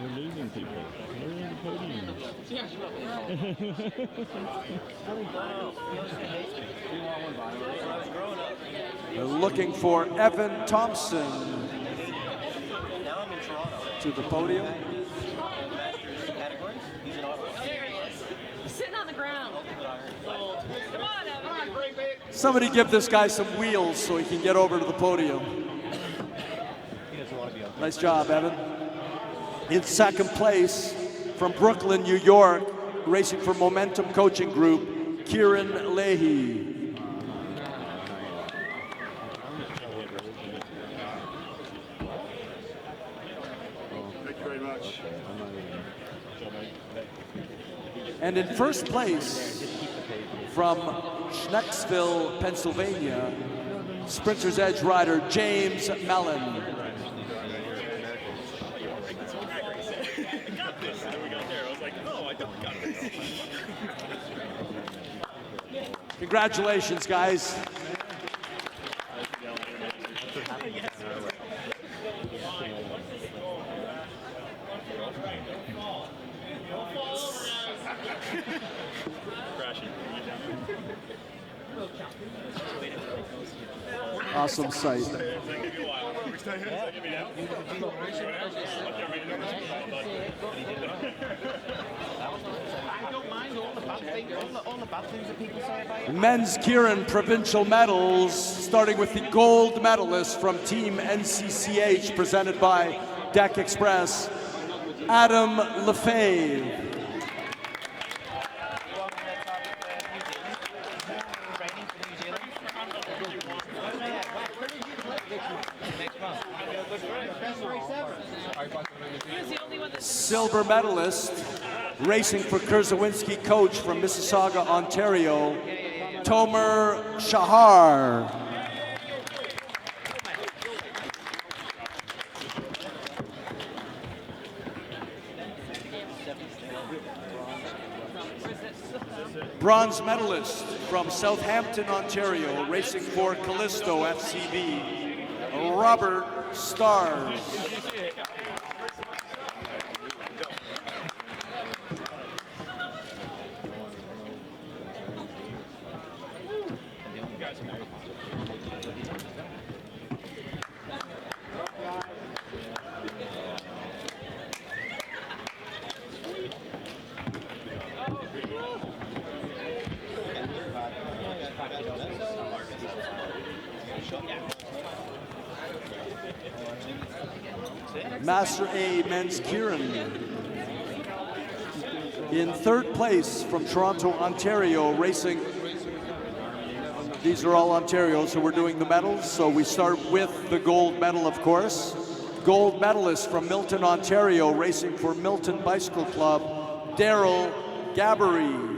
We're losing people. We're in the podium. Looking for Evan Thompson to the podium. Sitting on the ground. Come on, Evan. Somebody give this guy some wheels so he can get over to the podium. Nice job, Evan. In second place from Brooklyn, New York, racing for Momentum Coaching Group, Kieran Leahy. Thank you very much. And in first place from Schnecksville, Pennsylvania, Sprinter's Edge rider James Mellon. Congratulations, guys. Awesome sight. I don't mind all the bad things, all the bad things that people say about it. Men's Kieran provincial medals, starting with the gold medalist from Team NCCH, presented by Deck Express, Adam Lefebvre. Silver medalist, racing for Kurzawinski coach from Mississauga, Ontario, Tomer Shahar. Bronze medalist from Southampton, Ontario, racing for KALLISTO-FCV, Robert Stars. Master A men's Kieran. In third place from Toronto, Ontario, racing. These are all Ontario, so we're doing the medals. So we start with the gold medal, of course. Gold medalist from Milton, Ontario, racing for Milton Bicycle Club, Daryl Gabbery.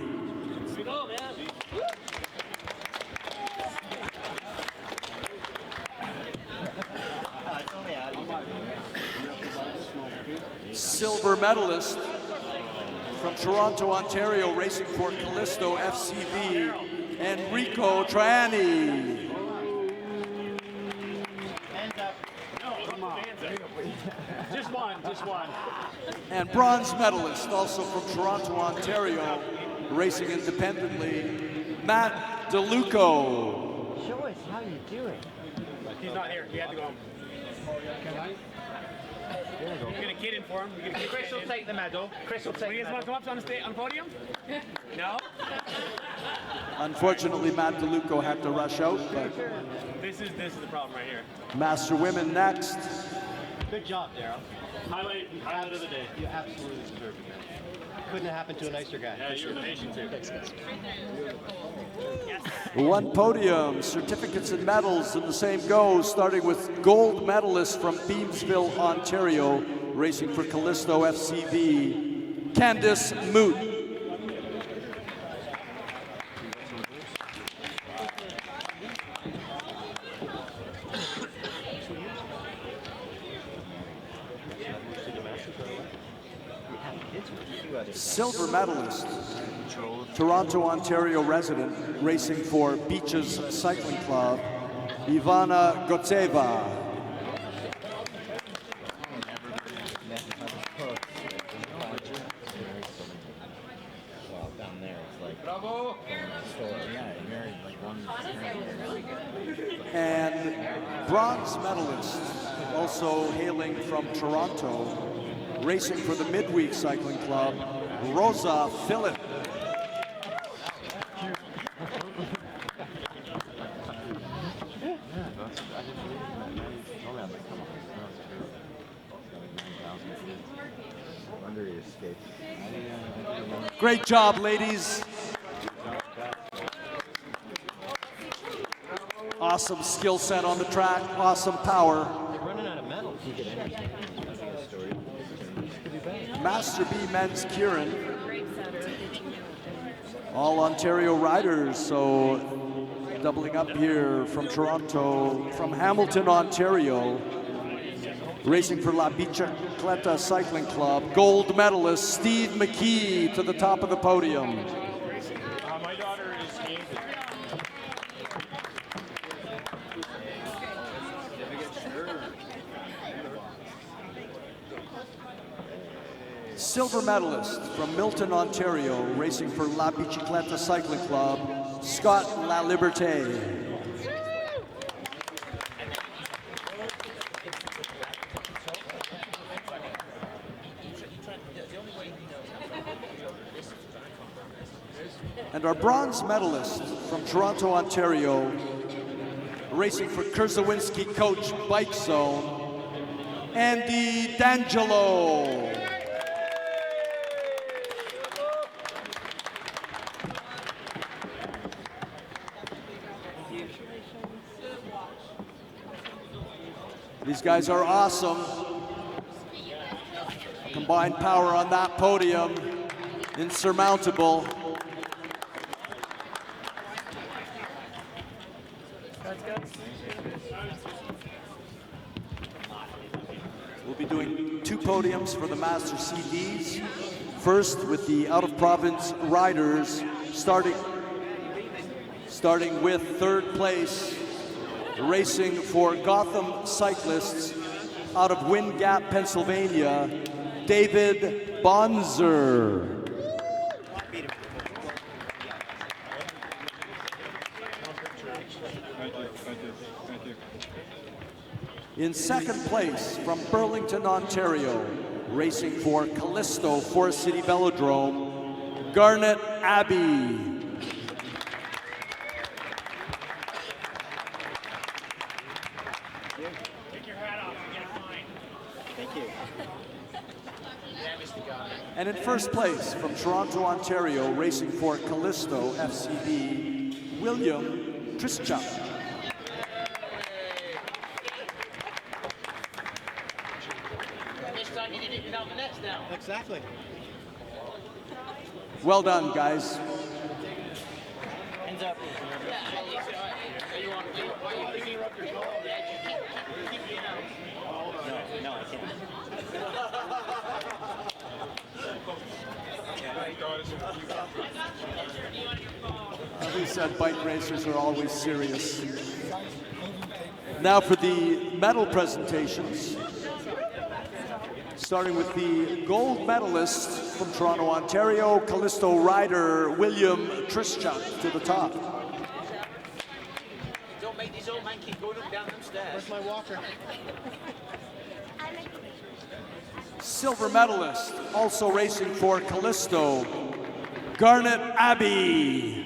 Silver medalist from Toronto, Ontario, racing for KALLISTO-FCV, Enrico Trani. Hands up. Just one, just one. And bronze medalist, also from Toronto, Ontario, racing independently, Matt DeLuco. Show us how you do it. He's not here. He had to go home. Can I? You get a kid in for him. Chris will take the medal. Chris will take You the guys want to medal. come up on the podium? No? Unfortunately, Matt DeLuco had to rush out, but This is the problem right here. Master Women next. Good job, Daryl. Highlight of the day. You absolutely deserve it, man. Couldn't have happened to a nicer guy. Yeah, you're patient too. One podium, certificates and medals in the same go, starting with gold medalist from Beamsville, Ontario, racing for KALLISTO-FCV, Candice Moot. Silver medalist, Toronto, Ontario resident, racing for Beaches Cycling Club, Ivana Gotseva. Well, down there it's like Bravo. Yeah, married like one. And bronze medalist, also hailing from Toronto, racing for the Midweek Cycling Club, Rosa Phillip. Great job, ladies. Awesome skill set on the track, awesome power. They're running out of medals. You get anything. Master B men's Kieran. All Ontario riders, so doubling up here from Toronto, from Hamilton, Ontario, racing for La Bicicleta Cycling Club. Gold medalist Steve McKee to the top of the podium. My daughter is skating. Silver medalist from Milton, Ontario, racing for La Bicicleta Cycling Club, Scott La Liberté. And our bronze medalist from Toronto, Ontario, racing for Kurzawinski Coach Bike Zone, Andy D'Angelo. These guys are awesome. Combined power on that podium, insurmountable. We'll be doing 2 podiums for the Master CDs. First with the out-of-province riders, starting with 3rd place, racing for Gotham Cyclists out of Wind Gap, Pennsylvania, David Bonzer. In 2nd place, from Burlington, Ontario, racing for Callisto Forest City Velodrome, Garnet Abbey. Take your hat off and get a fine. Thank you. And in 1st place, from Toronto, Ontario, racing for Callisto-FCV, William Trischuk. Exactly. Well done, guys. Hands up. No, I can't. As we said, bike racers are always serious. Now for the medal presentations. Starting with the gold medalist from Toronto, Ontario, Callisto rider William Trischuk to the top. Don't make these old men keep going up down them stairs. Where's my walker? Silver medalist, also racing for Callisto, Garnet Abbey.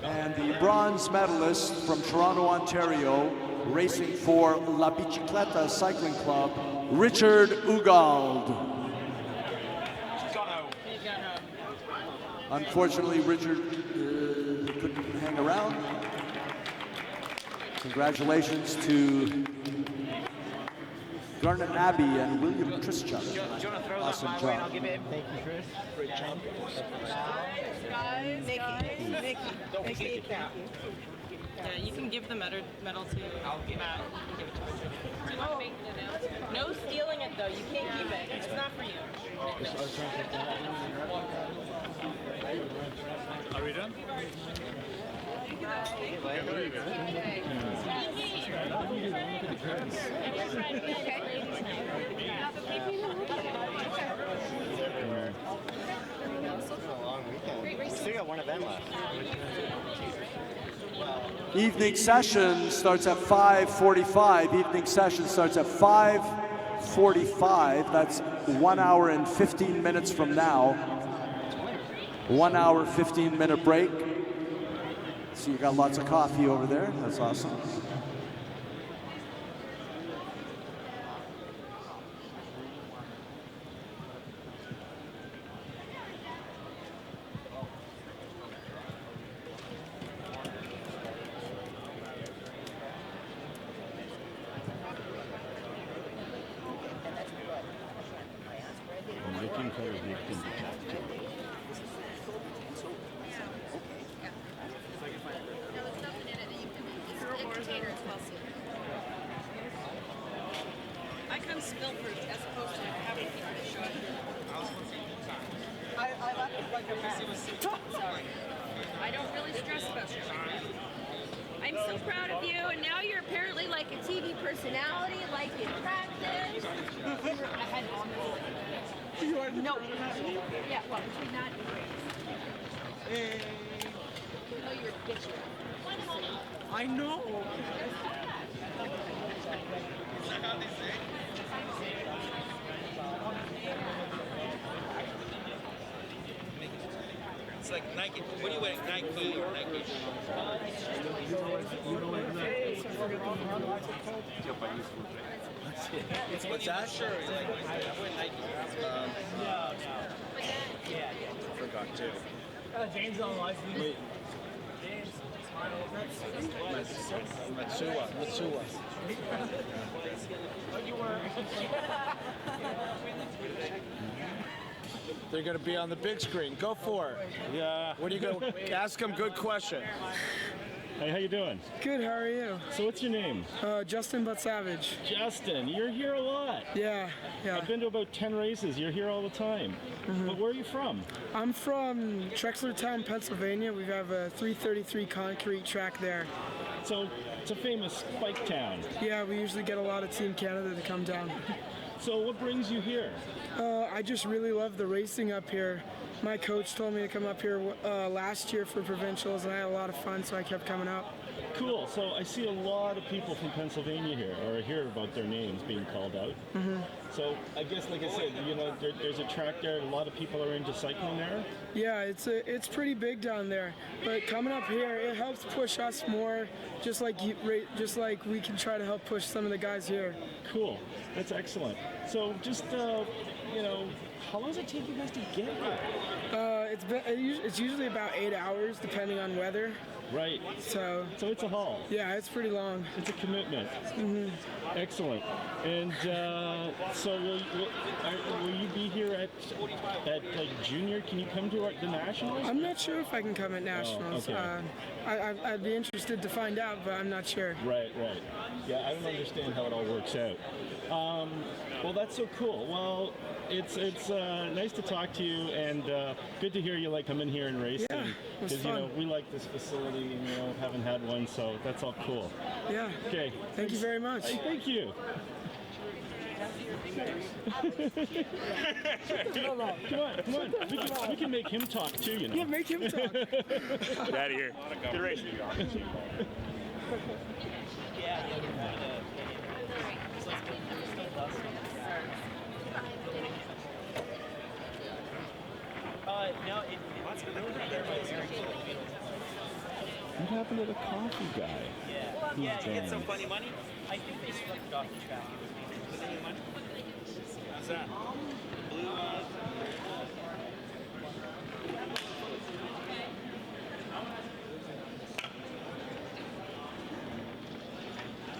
And the bronze medalist from Toronto, Ontario, racing for La Bicicleta Cycling Club, Richard Ugald. Unfortunately, Richard couldn't hang around. Congratulations to Garnet Abbey and William Trischuk. Do you want to throw Awesome that my way and job. I'll give it him? Thank you, Chris. Great job. Nikki. Yeah, you can give the medal to I'll give Matt. Give it to Richard. Do you want to make an announcement? No stealing it though. You can't keep it. It's not for you. Are we done? Still got one of them left. Evening session starts at 5:45. Evening session starts at 5:45. That's 1 hour and 15 minutes from now. 1 hour, 15-minute break. So you got lots of coffee over there. That's awesome. I can spill fruit as opposed to having people show up. I left it like a mess. Sorry. I don't really stress about your I'm so proud of you, and now you're apparently like a TV personality, like in practice. You are No. Yeah, well, between that and Grace. No, you're a bitch. I know. It's like Nike. What are you wearing? Nike or Nike? What's that? Sure. I'm wearing Nike. Forgot too. James on live. Wait. Matsua. They're going to be on the big screen. Go for it. Yeah. What are you going to ask them? Good question. Hey, how you doing? Good, how are you? So what's your name? Justin But Savage. Justin. You're here a lot. Yeah. I've been to about 10 races. You're here all the time. But where are you from? I'm from Trexlertown, Pennsylvania. We have a 333 concrete track there. So it's a famous bike town. Yeah, we usually get a lot of Team Canada to come down. So what brings you here? I just really love the racing up here. My coach told me to come up here last year for Provincials, and I had a lot of fun, so I kept coming up. Cool. So I see a lot of people from Pennsylvania here, or I hear about their names being called out. So I guess, like I said, there's a track there. A lot of people are into cycling there. Yeah, it's pretty big down there. But coming up here, it helps push us more, just like we can try to help push some of the guys here. Cool. That's excellent. So just how long does it take you guys to get here? It's usually about 8 hours, depending on weather. Right. So it's a haul. Yeah, it's pretty long. It's a commitment. Excellent. And so will you be here at like junior? Can you come to the nationals? I'm not sure if I can come at nationals. Okay. I'd be interested to find out, but I'm not sure. Right. Yeah, I don't understand how it all works out. Well, that's so cool. Well, it's nice to talk to you, and good to hear you like coming here and racing. Yeah, it was Because fun. we like this facility, and haven't had one, so that's all cool. Yeah. Okay. Thank you very much. Hey, thank you. Come on. We can make him talk too, Yeah, make him talk. Get out of here. Good race. What happened to the coffee guy? Yeah, you get some funny money? I think they swept off the track. Was any money? How's that? Blue,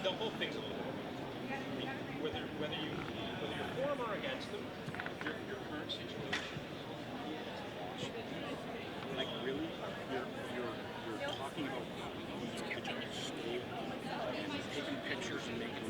the whole thing's a little whether you're for or against them, your current situation. Like really, you're talking about these kids are stable, taking pictures and making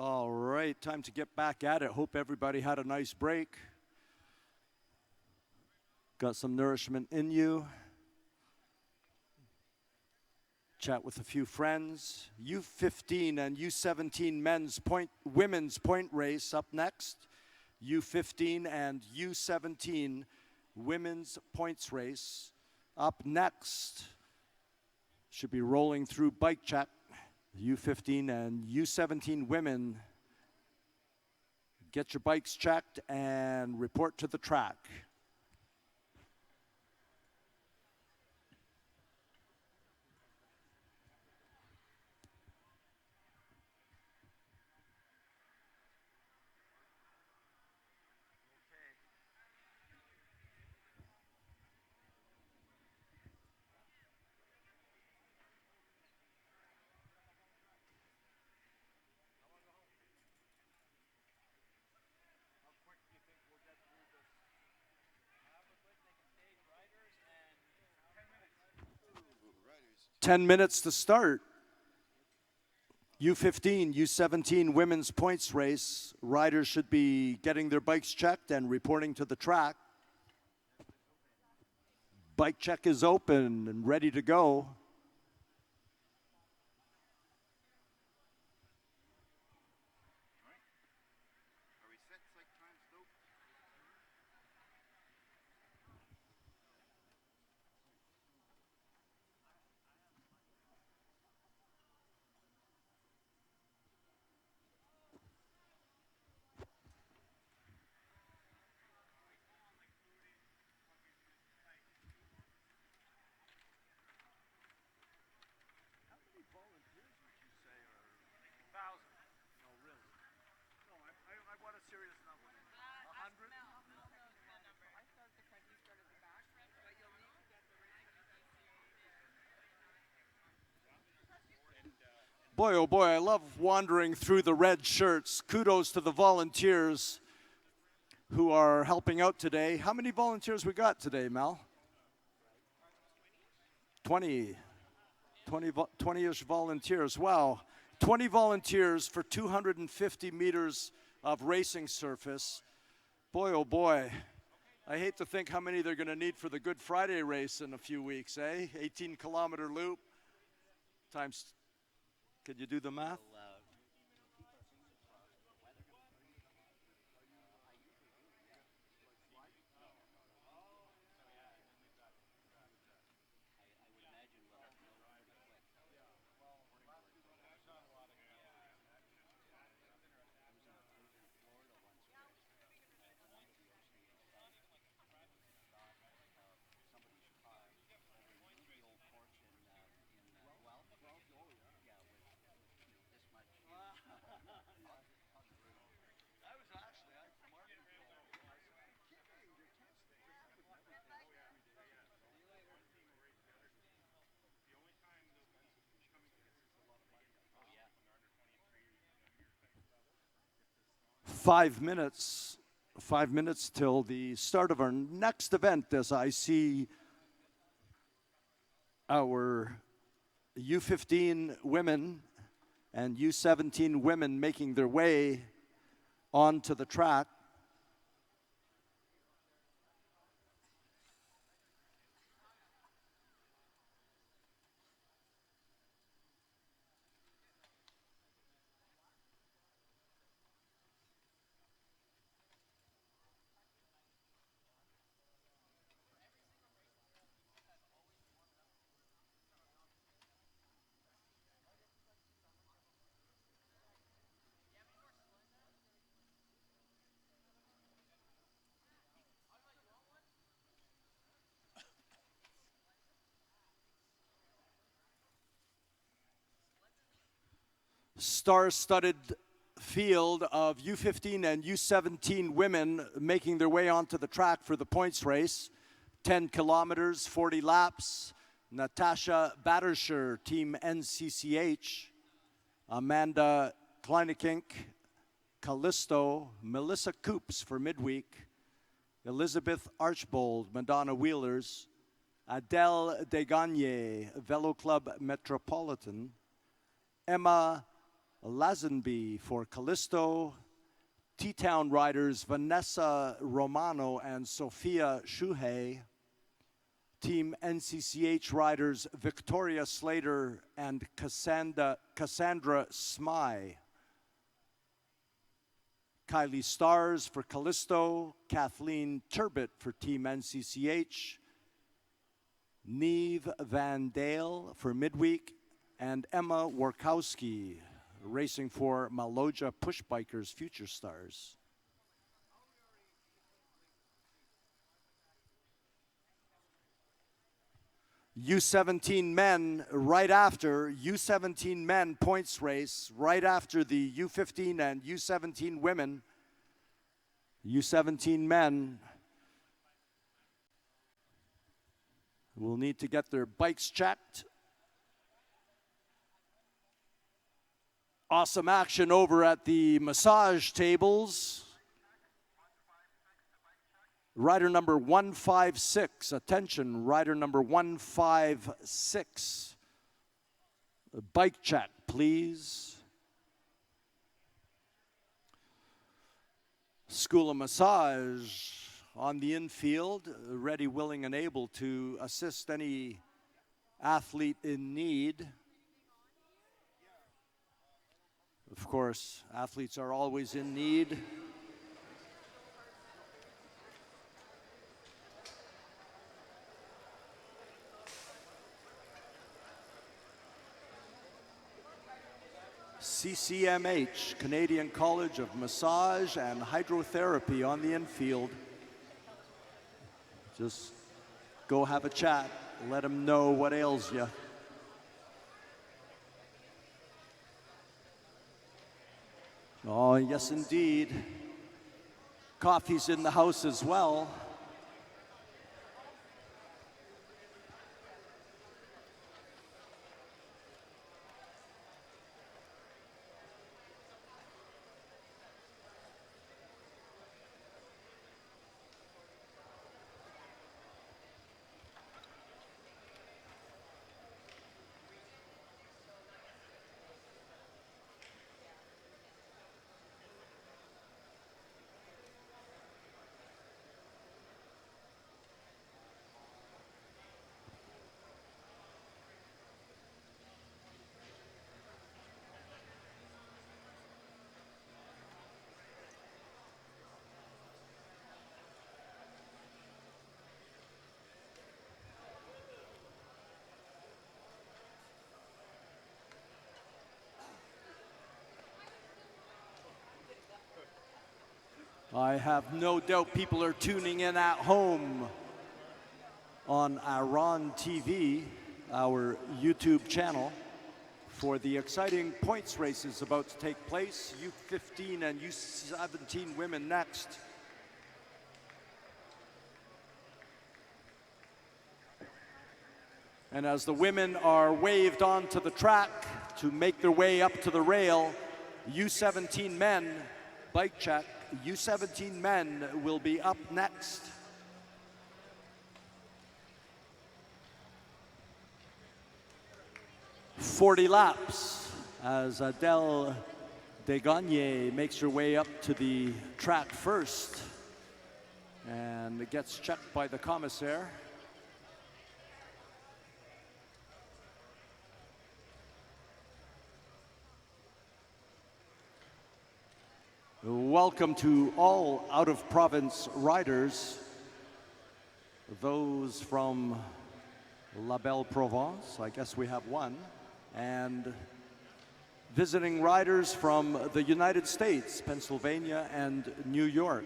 All right, time to get back at it. Hope everybody had a nice break. Got some nourishment in you. Chat with a few friends. U15 and U17 women's point race up next. U15 and U17 women's points race up next. Should be rolling through bike check. U15 and U17 women. Get your bikes checked and report to the track. Ten minutes to start. U15, U17 women's points race. Riders should be getting their bikes checked and reporting to the track. Bike check is open and ready to go. Boy, oh boy, I love wandering through the red shirts. Kudos to the volunteers who are helping out today. How many volunteers we got today, Mel? 20. 20-ish volunteers. Wow. 20 volunteers for 250 meters of racing surface. Boy, oh boy. I hate to think how many they're going to need for the Good Friday race in a few weeks, eh? 18-kilometer loop times. Could you do the math? 5 minutes. 5 minutes till the start of our next event as I see our U15 women and U17 women making their way onto the track. Star-studded field of U15 and U17 women making their way onto the track for the points race. 10 kilometers, 40 laps. Natasha Battersher, Team NCCH. Amanda Kleinekink, Callisto, Melissa Coops for midweek. Elizabeth Archbold, Madonna Wheelers. Adele Degagne, Velo Club Metropolitan. Emma Lazenby for Callisto. T-Town riders Vanessa Romano and Sophia Shuhei. Team NCCH riders Victoria Slater and Cassandra Smythe. Kylie Stars for Callisto, Kathleen Turbot for Team NCCH, Neve Van Dale for Midweek, and Emma Warkowski racing for Maloja Push Bikers Future Stars. U17 men right after, U17 men points race right after the U15 and U17 women. U17 men will need to get their bikes checked. Awesome action over at the massage tables. Rider number 156, attention, rider number 156. Bike check, please. School of Massage on the infield, ready, willing, and able to assist any athlete in need. Of course, athletes are always in need. CCMH, Canadian College of Massage and Hydrotherapy on the infield. Just go have a chat, let them know what ails you. Oh, yes, indeed. Coffee's in the house as well. I have no doubt people are tuning in at home on Arrond TV, our YouTube channel, for the exciting points races about to take place. U15 and U17 women next. And as the women are waved onto the track to make their way up to the rail, U17 men, bike check, U17 men will be up next. "40 laps as Adele Degagne makes her way up to the track first and gets checked by the commissaire. Welcome to all out-of-province riders, those from La Belle Provence, I guess we have one, and visiting riders from the United States, Pennsylvania, and New York.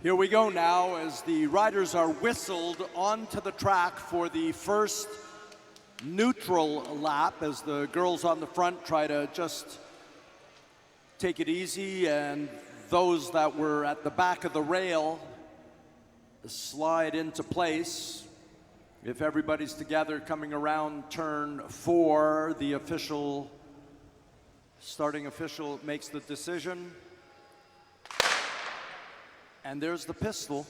Here we go now as the riders are whistled onto the track for the first neutral lap as the girls on the front try to just take it easy, and those that were at the back of the rail slide into place. If everybody's together coming around turn 4, the starting official makes the decision. And there's the pistol.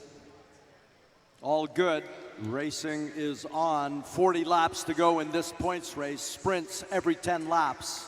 All good. Racing is on. 40 laps to go in this points race. Sprints every 10 laps.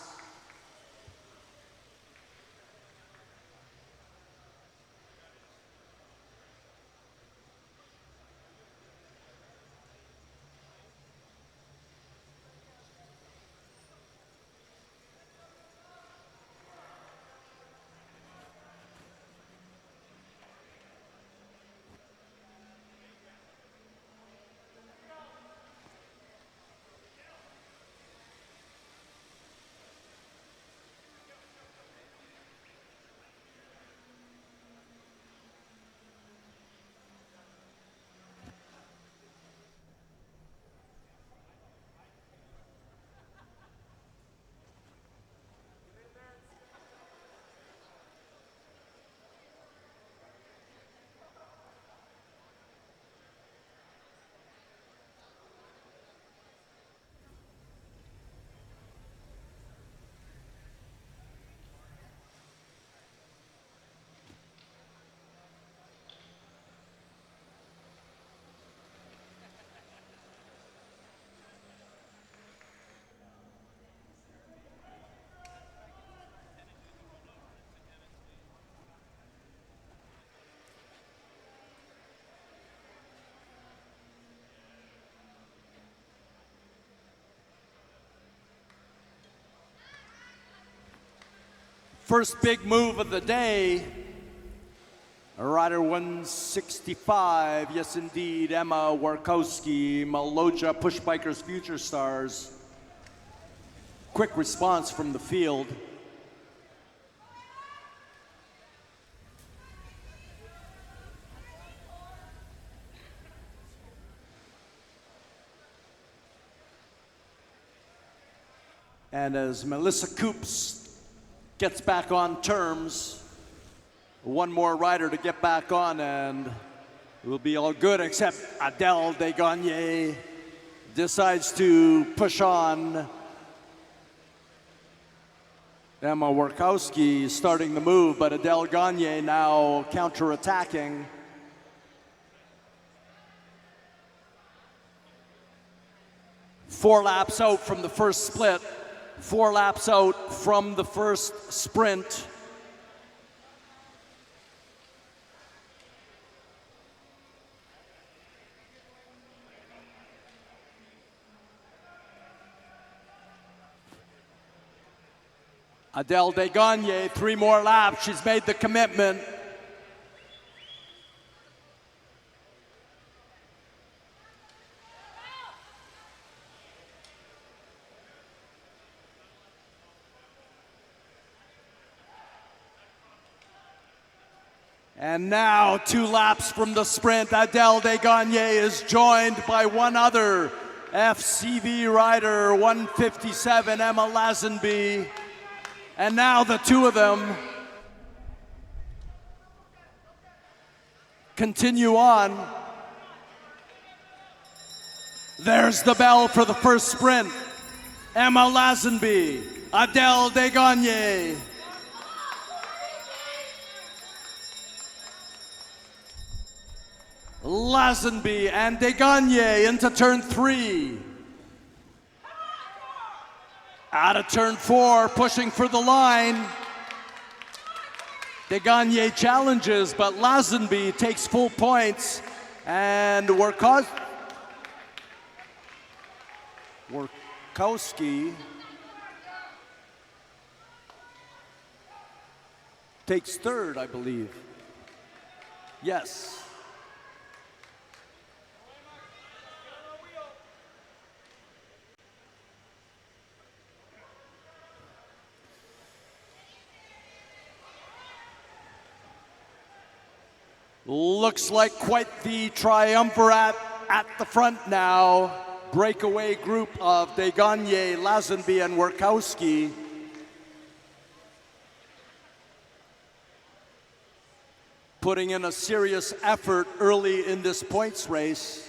First big move of the day, rider 165, yes indeed, Emma Warkowski, Maloja Push Bikers Future Stars. Quick response from the field. And as Melissa Coops gets back on terms, one more rider to get back on and it will be all good, except Adele Desgagne decides to push on. Emma Warkowski starting the move, but Adele Gagne now counter-attacking. Four laps out from the first split. 4 laps out from the first sprint. Adele Desgagne, 3 more laps. She's made the commitment. And now 2 laps from the sprint, Adele Desgagne is joined by one other FCV rider, 157, Emma Lazenby. And now the 2 of them continue on. There's the bell for the first sprint. Emma Lazenby, Adele Desgagne. Lazenby and Desgagne into turn 3. Out of turn 4, pushing for the line. Desgagne challenges, but Lazenby takes full points. And Warkowski takes 3rd, I believe. Yes. Looks like quite the triumvirate at the front now. Breakaway group of Desgagne, Lazenby, and Workowski. Putting in a serious effort early in this points race.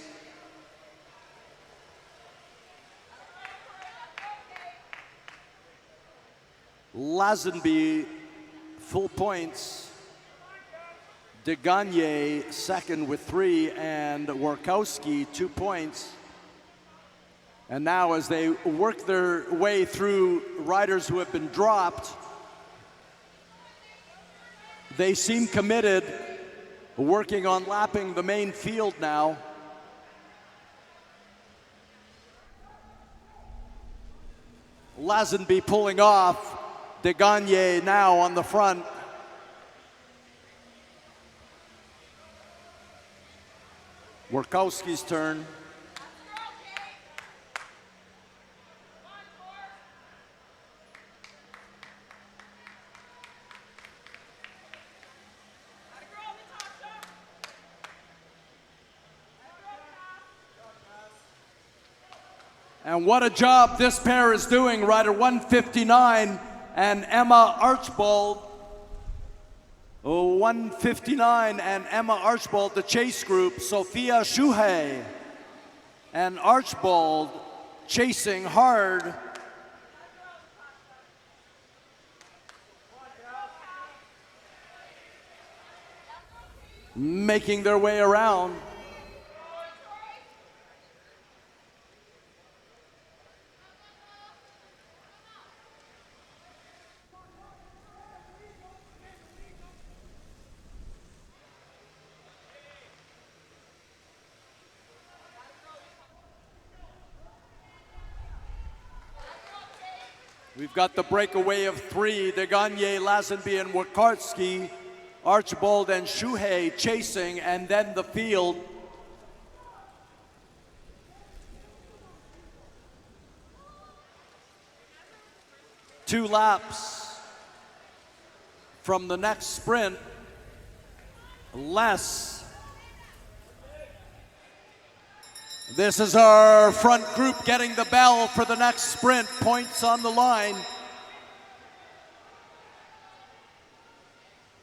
Lazenby, full points. Desgagne, second with 3, and Workowski, 2 points. And now as they work their way through riders who have been dropped, they seem committed, working on lapping the main field now. Lazenby pulling off, Desgagne now on the front. Workowski's turn. And what a job this pair is doing, rider 159 and Emma Archibald. 159 and Emma Archibald, the chase group. Sophia Shuhei and Archibald chasing hard. Making their way around. We've got the breakaway of 3, Desgagne, Lazenby, and Workowski, Archibald and Shuhei chasing, and then the field. Two laps from the next sprint, less. This is our front group getting the bell for the next sprint. Points on the line.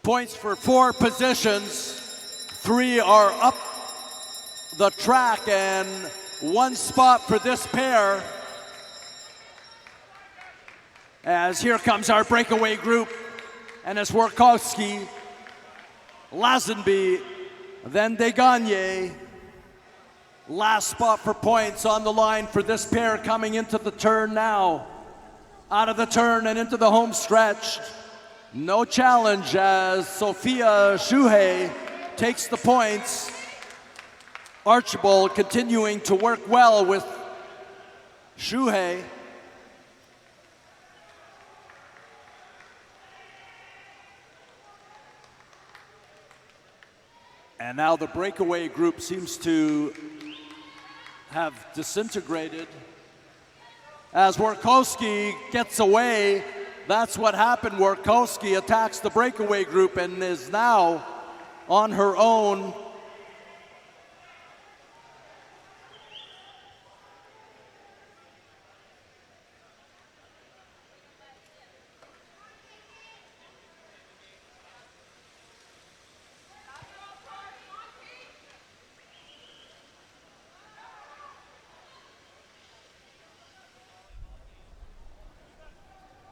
Points for 4 positions. 3 are up the track and 1 spot for this pair. As here comes our breakaway group, and it's Workowski, Lazenby, then Desgagne. Last spot for points on the line for this pair coming into the turn now. Out of the turn and into the home stretch. No challenge as Sophia Shuhei takes the points. Archibald continuing to work well with Shuhei. And now the breakaway group seems to have disintegrated. As Workowski gets away, that's what happened. Workowski attacks the breakaway group and is now on her own.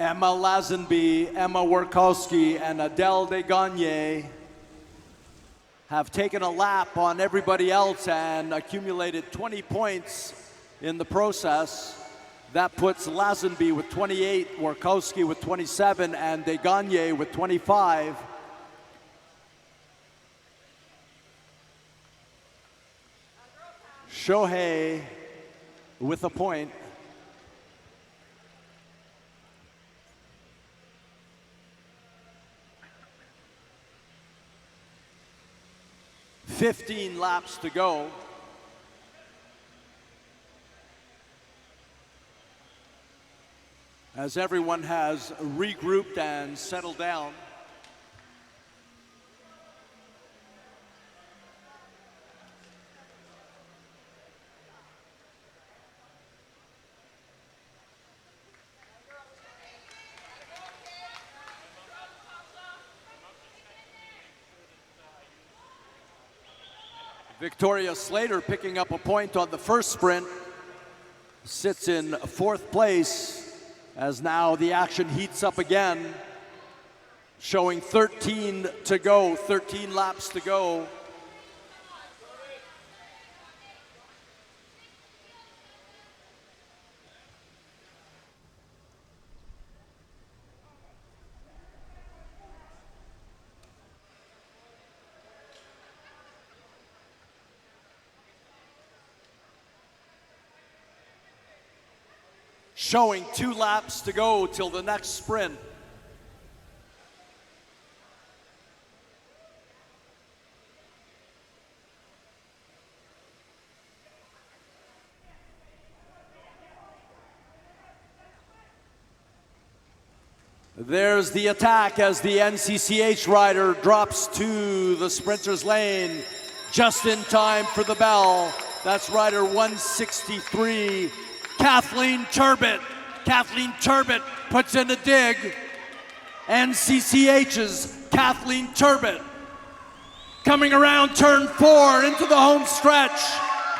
Emma Lazenby, Emma Workowski, and Adele Desgagne have taken a lap on everybody else and accumulated 20 points in the process. That puts Lazenby with 28, Workowski with 27, and Desgagne with 25. Shuhei with a point. "15 laps to go." As everyone has regrouped and settled down. Victoria Slater picking up a point on the first sprint, sits in fourth place as now the action heats up again, showing 13 to go, 13 laps to go. Showing 2 laps to go till the next sprint. There's the attack as the NCCH rider drops to the sprinter's lane just in time for the bell. That's rider 163. Kathleen Turbot. Kathleen Turbot puts in a dig. NCCH's Kathleen Turbot coming around turn 4 into the home stretch,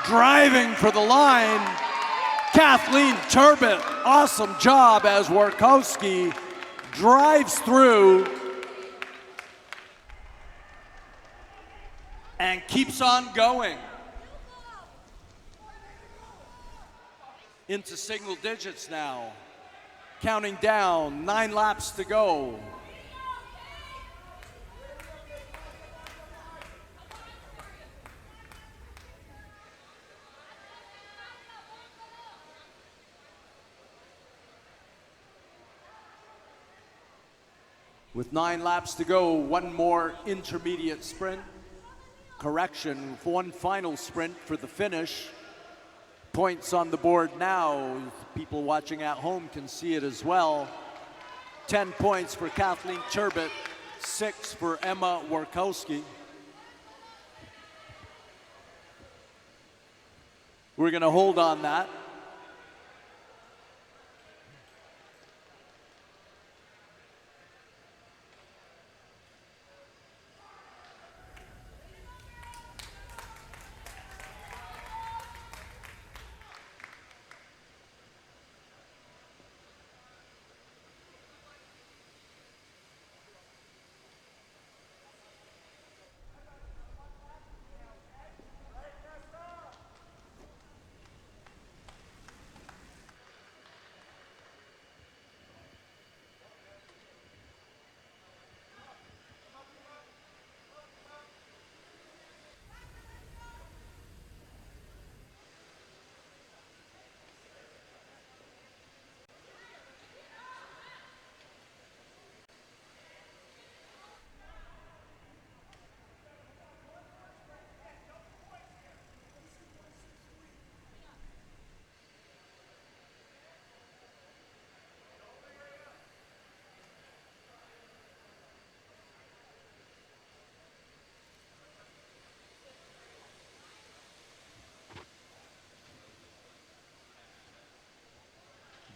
driving for the line. Kathleen Turbot, awesome job as Warkowski drives through and keeps on going. Into single digits now. Counting down, 9 laps to go. With 9 laps to go, one more intermediate sprint. Correction, one final sprint for the finish. Points on the board now. People watching at home can see it as well. 10 points for Kathleen Turbot, 6 for Emma Warkowski. We're going to hold on that.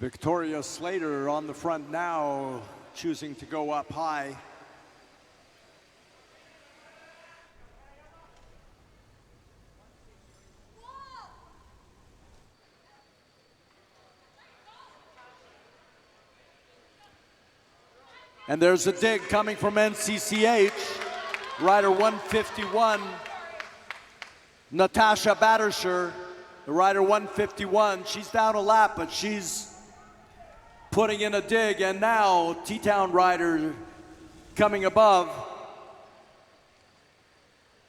Victoria Slater on the front now, choosing to go up high. And there's a dig coming from NCCH. Rider 151, Natasha Battersher, the rider 151. She's down a lap, but she's putting in a dig, and now T-Town rider coming above,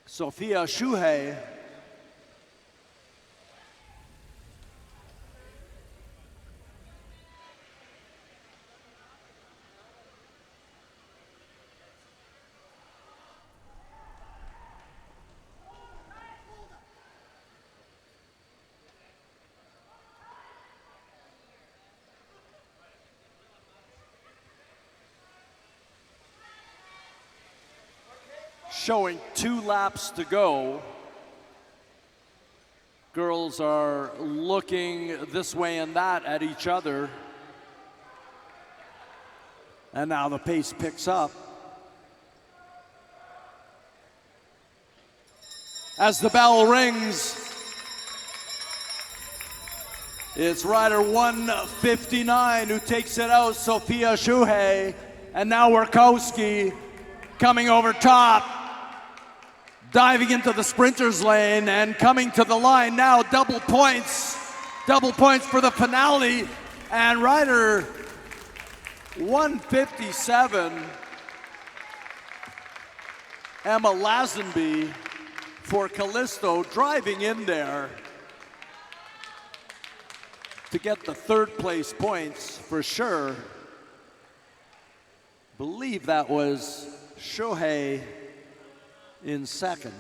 Sophia Shuhei. Showing 2 laps to go. Girls are looking this way and that at each other. And now the pace picks up. As the bell rings, it's rider 159 who takes it out, Sophia Shuhei. And now Workowski coming over top, diving into the sprinter's lane and coming to the line now. Double points for the finale. And rider 157, Emma Lazenby for Callisto, driving in there to get the third place points for sure. Believe that was Shohei in second.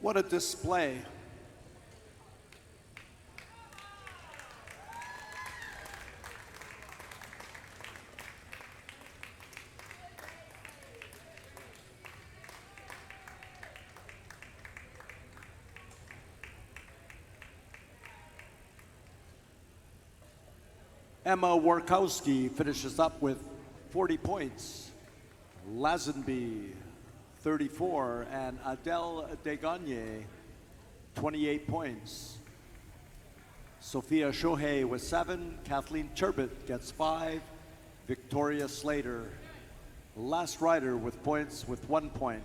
What a display. Emma Workowski finishes up with 40 points. Lazenby 34, and Adele Degagne, 28 points. Sophia Shohei with 7, Kathleen Turbot gets 5, Victoria Slater, last rider with points with 1 point.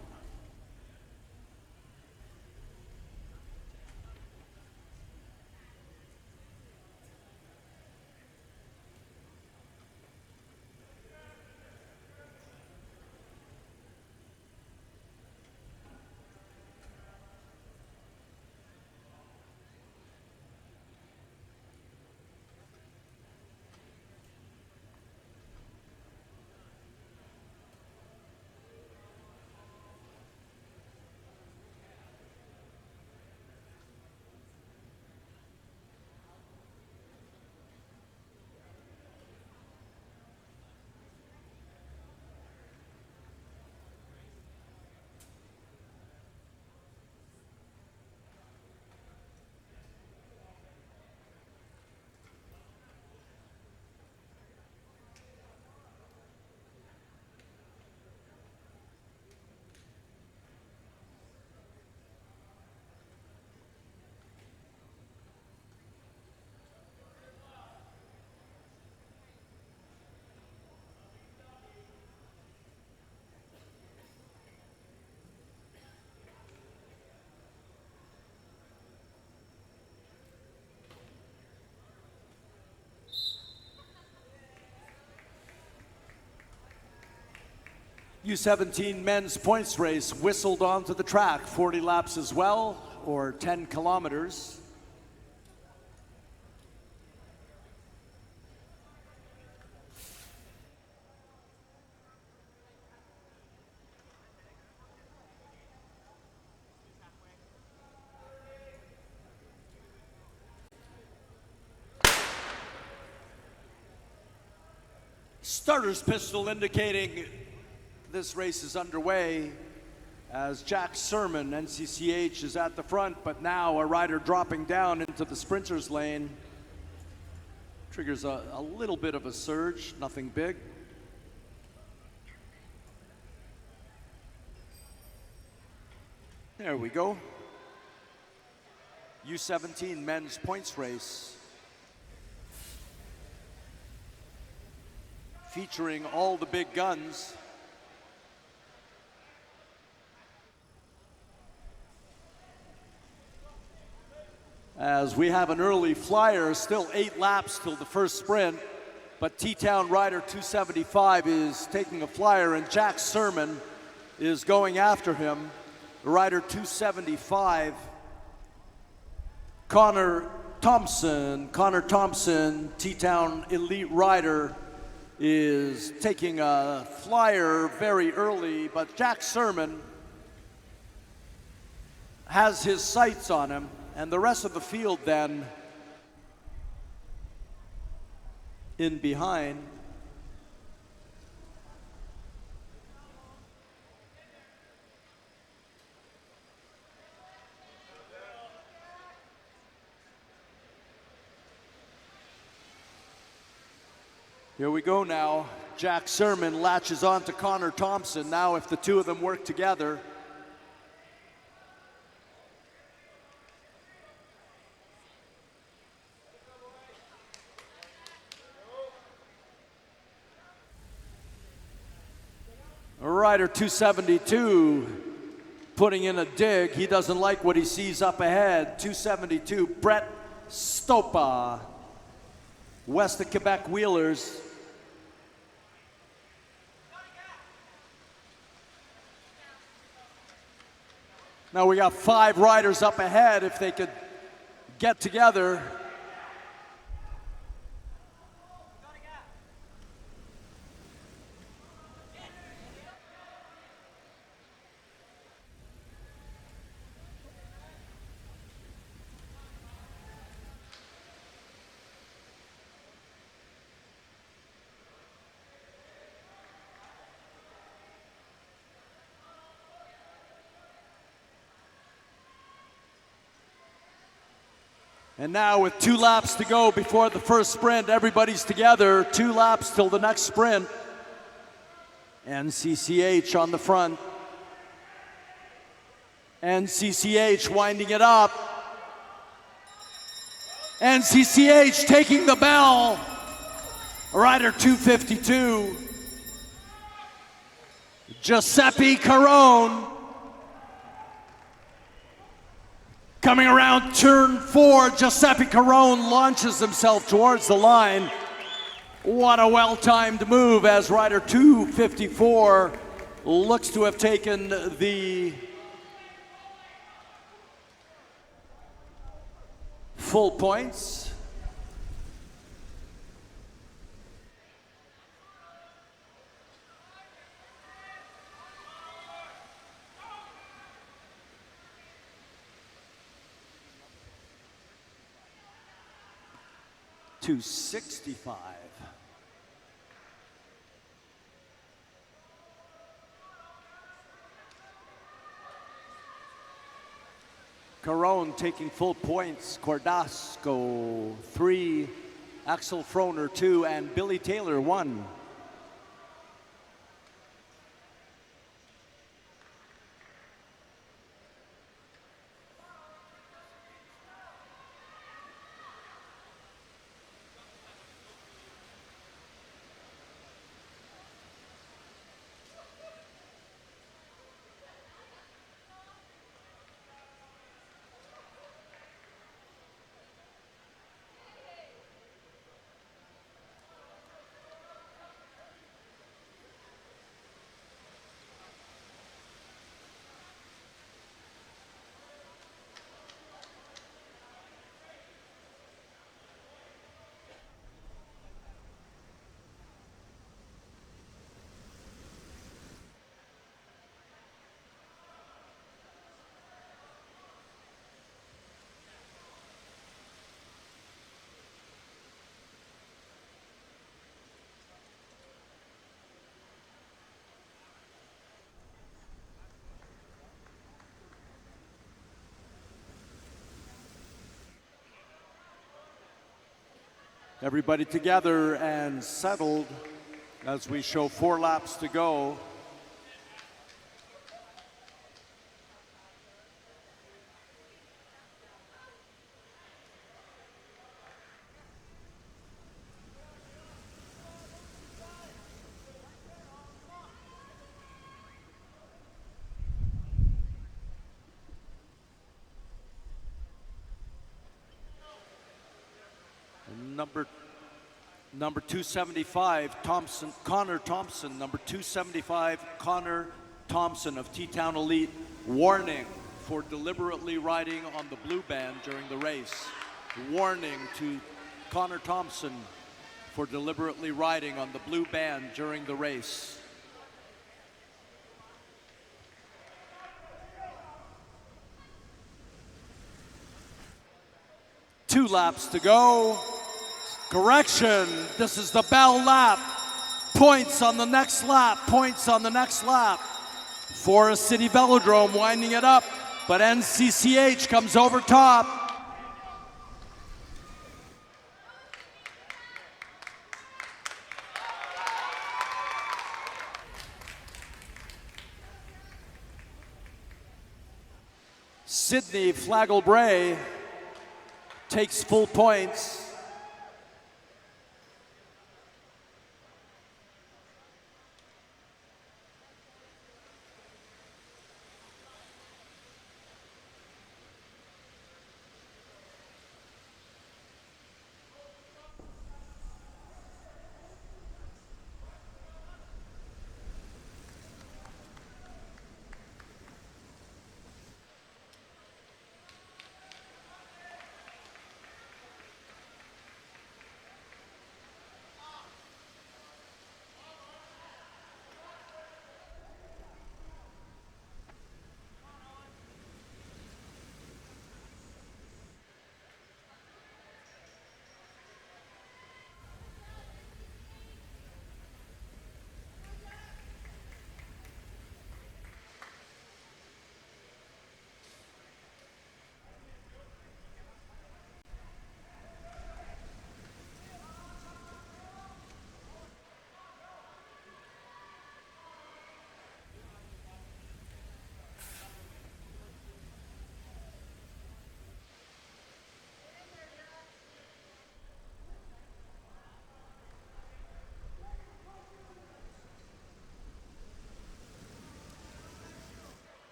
U17 men's points race whistled onto the track, 40 laps as well, or 10 kilometers. Starter's pistol indicating this race is underway as Jack Sermon, NCCH, is at the front, but now a rider dropping down into the sprinter's lane. Triggers a little bit of a surge, nothing big. There we go. U17 men's points race, featuring all the big guns. As we have an early flyer, still 8 laps till the first sprint, but T-Town rider 275 is taking a flyer, and Jack Sermon is going after him. Rider 275, Connor Thompson, T-Town elite rider, is taking a flyer very early, but Jack Sermon has his sights on him, and the rest of the field then in behind. Here we go now. Jack Sermon latches on to Connor Thompson. Now if the two of them work together, Rider 272 putting in a dig. He doesn't like what he sees up ahead. 272, Brett Stopa, west of Quebec Wheelers. Now we got 5 riders up ahead. If they could get together. And now with 2 laps to go before the first sprint, everybody's together. 2 laps till the next sprint. NCCH on the front. NCCH winding it up. NCCH taking the bell. Rider 252. Giuseppe Carone. Coming around turn 4, Giuseppe Carone launches himself towards the line. What a well-timed move as rider 254 looks to have taken the full points. $265. Carone taking full points. Cordasco 3, Axel Froner 2, and Billy Taylor 1. Everybody together and settled as we show 4 laps to go. Number 275, Connor Thompson. Number 275, Connor Thompson of T-Town Elite. Warning for deliberately riding on the blue band during the race. Warning to Connor Thompson for deliberately riding on the blue band during the race. 2 laps to go. Correction, this is the bell lap. Points on the next lap, points on the next lap. Forest City Velodrome winding it up, but NCCH comes over top. Sydney Flagel-Bray takes full points.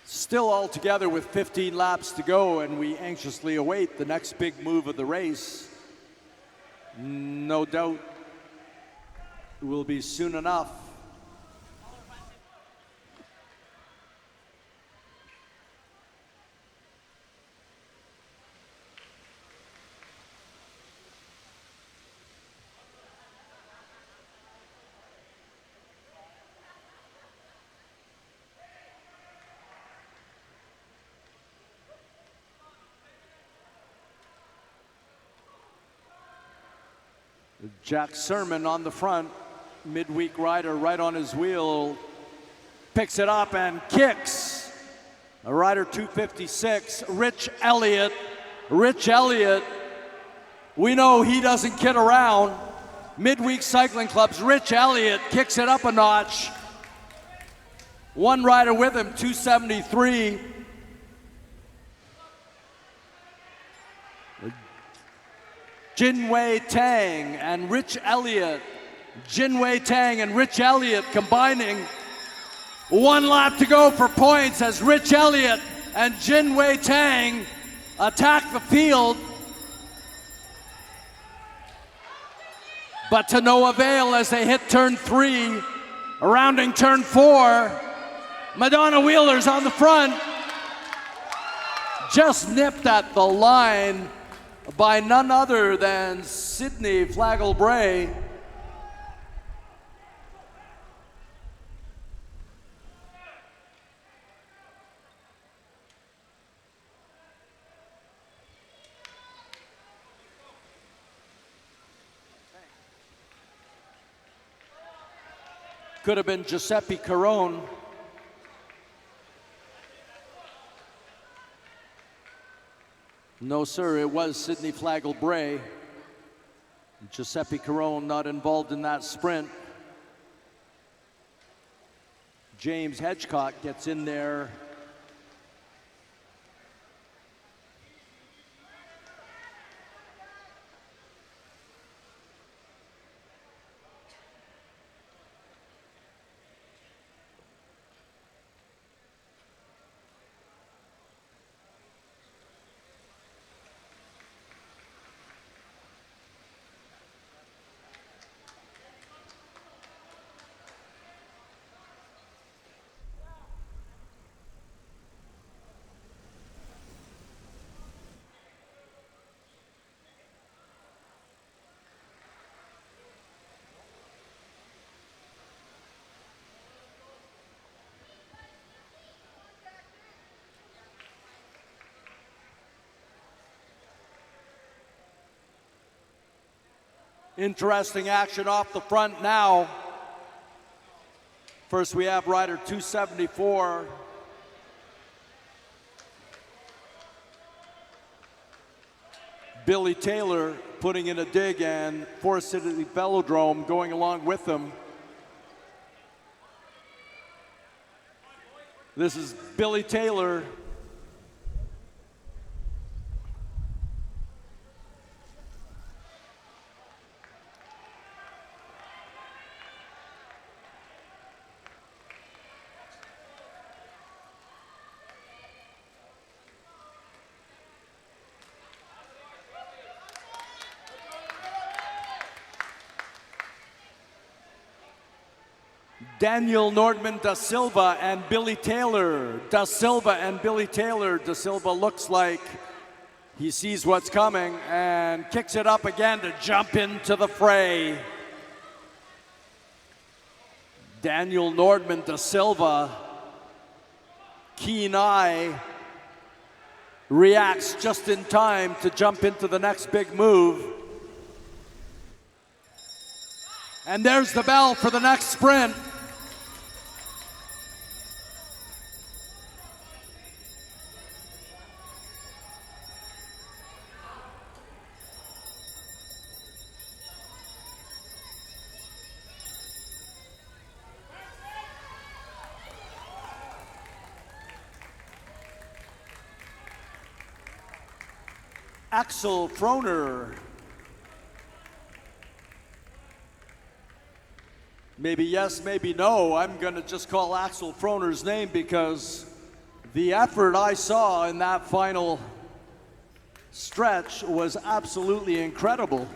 Still all together with 15 laps to go, and we anxiously await the next big move of the race. No doubt it will be soon enough. Jack Sermon on the front, midweek rider right on his wheel, picks it up and kicks. A rider 256, Rich Elliott. Rich Elliott, we know he doesn't kid around. Midweek Cycling Club's Rich Elliott kicks it up a notch. One rider with him, 273. Jinwei Tang and Rich Elliott. Jinwei Tang and Rich Elliott combining. 1 lap to go for points as Rich Elliott and Jinwei Tang attack the field. But to no avail as they hit turn 3, rounding turn 4. Madonna Wheeler's on the front. Just nipped at the line by none other than Sydney Flagel-Bray. Could have been Giuseppe Carone. No, sir, it was Sydney Flagel-Bray. Giuseppe Carone not involved in that sprint. James Hedgecock gets in there. Interesting action off the front now. First we have rider 274. Billy Taylor putting in a dig, and Forest City Velodrome going along with them. This is Billy Taylor. Daniel Nordman da Silva and Billy Taylor. Da Silva and Billy Taylor. Da Silva looks like he sees what's coming and kicks it up again to jump into the fray. Daniel Nordman da Silva, keen eye, reacts just in time to jump into the next big move. And there's the bell for the next sprint. Axel Froner. Maybe yes, maybe no. I'm going to just call Axel Froner's name because the effort I saw in that final stretch was absolutely incredible.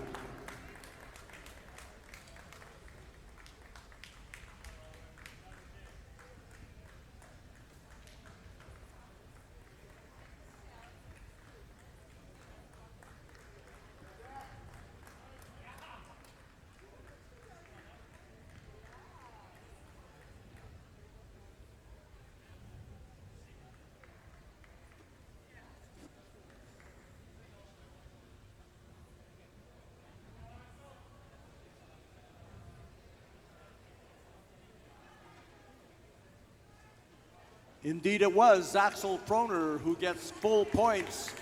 Indeed it was Axel Froner who gets full points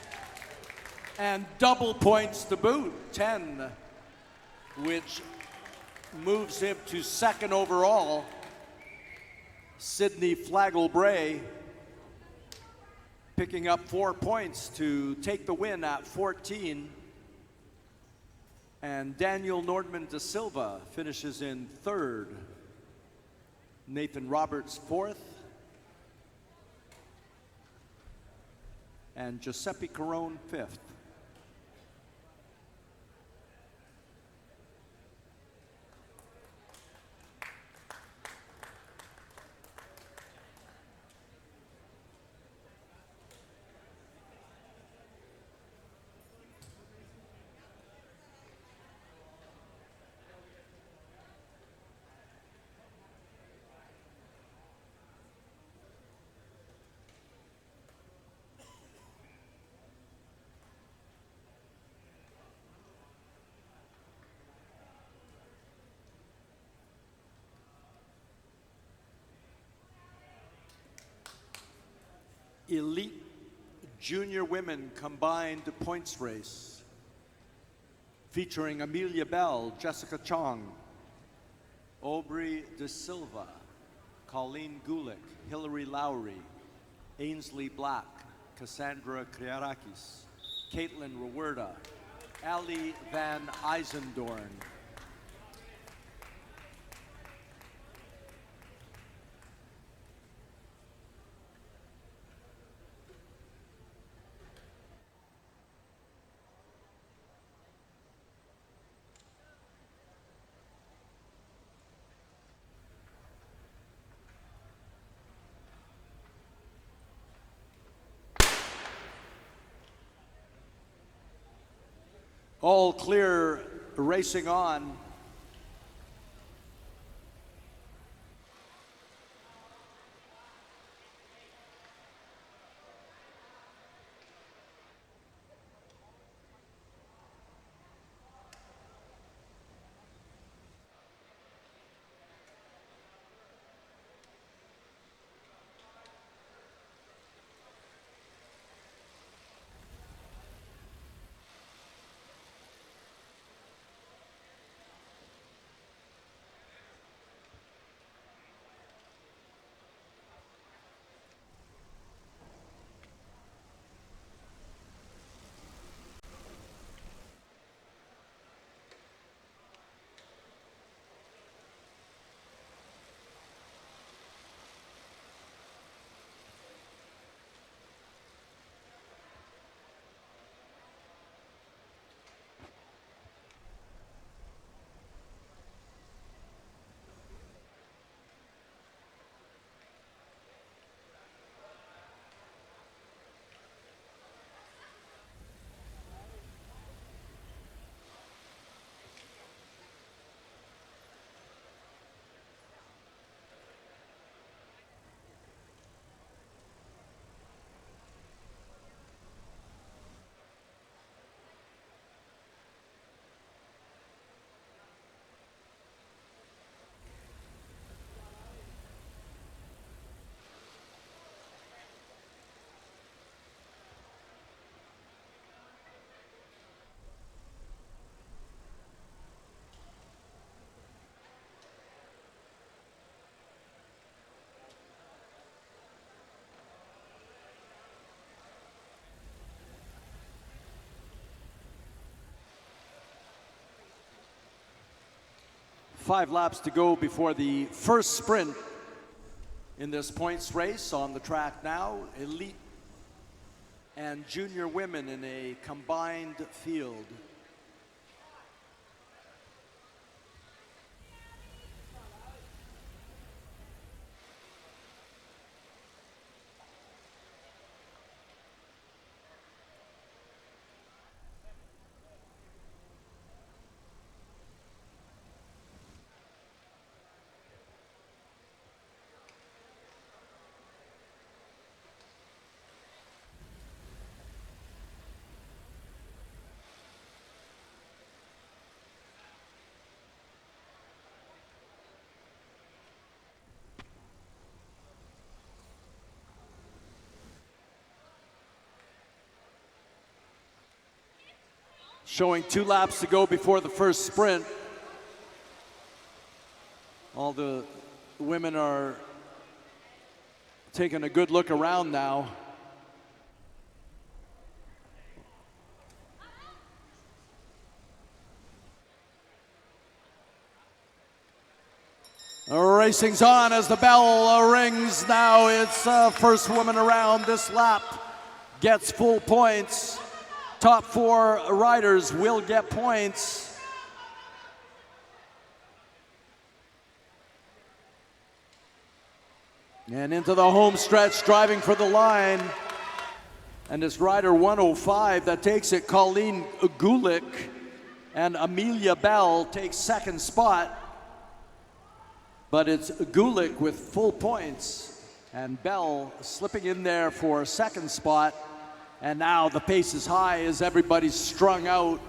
and double points to boot, 10, which moves him to second overall. Sidney Flagel-Bray picking up 4 points to take the win at 14. And Daniel Nordman da Silva finishes in third. Nathan Roberts fourth. And Giuseppe Carone fifth. Elite junior women combined points race featuring Amelia Bell, Jessica Chong, Aubrey De Silva, Colleen Gulick, Hillary Lowry, Ainsley Black, Cassandra Kriarakis, Caitlin Rewerda, Ali Van Eisendorn. All clear, racing on. 5 laps to go before the first sprint in this points race. On the track now, elite and junior women in a combined field. Showing 2 laps to go before the first sprint. All the women are taking a good look around now. Racing's on as the bell rings now. It's first woman around this lap gets full points. Top 4 riders will get points. And into the home stretch, driving for the line. And it's rider 105 that takes it, Colleen Gulick. And Amelia Bell takes second spot. But it's Gulick with full points. And Bell slipping in there for second spot. And now the pace is high as everybody's strung out.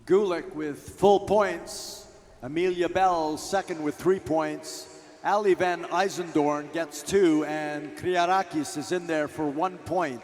Gulick with full points. Amelia Bell second with 3 points. Ali van Eisendorn gets 2, and Kriarakis is in there for 1 point.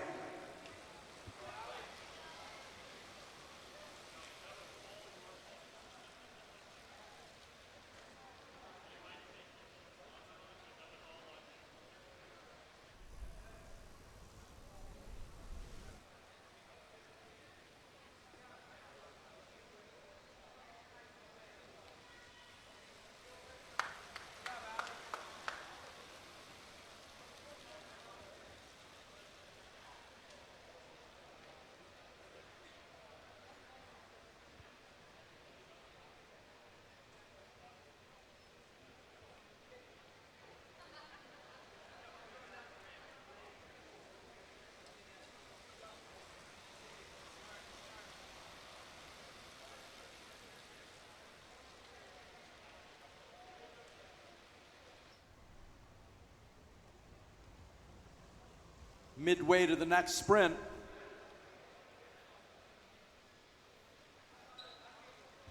Midway to the next sprint.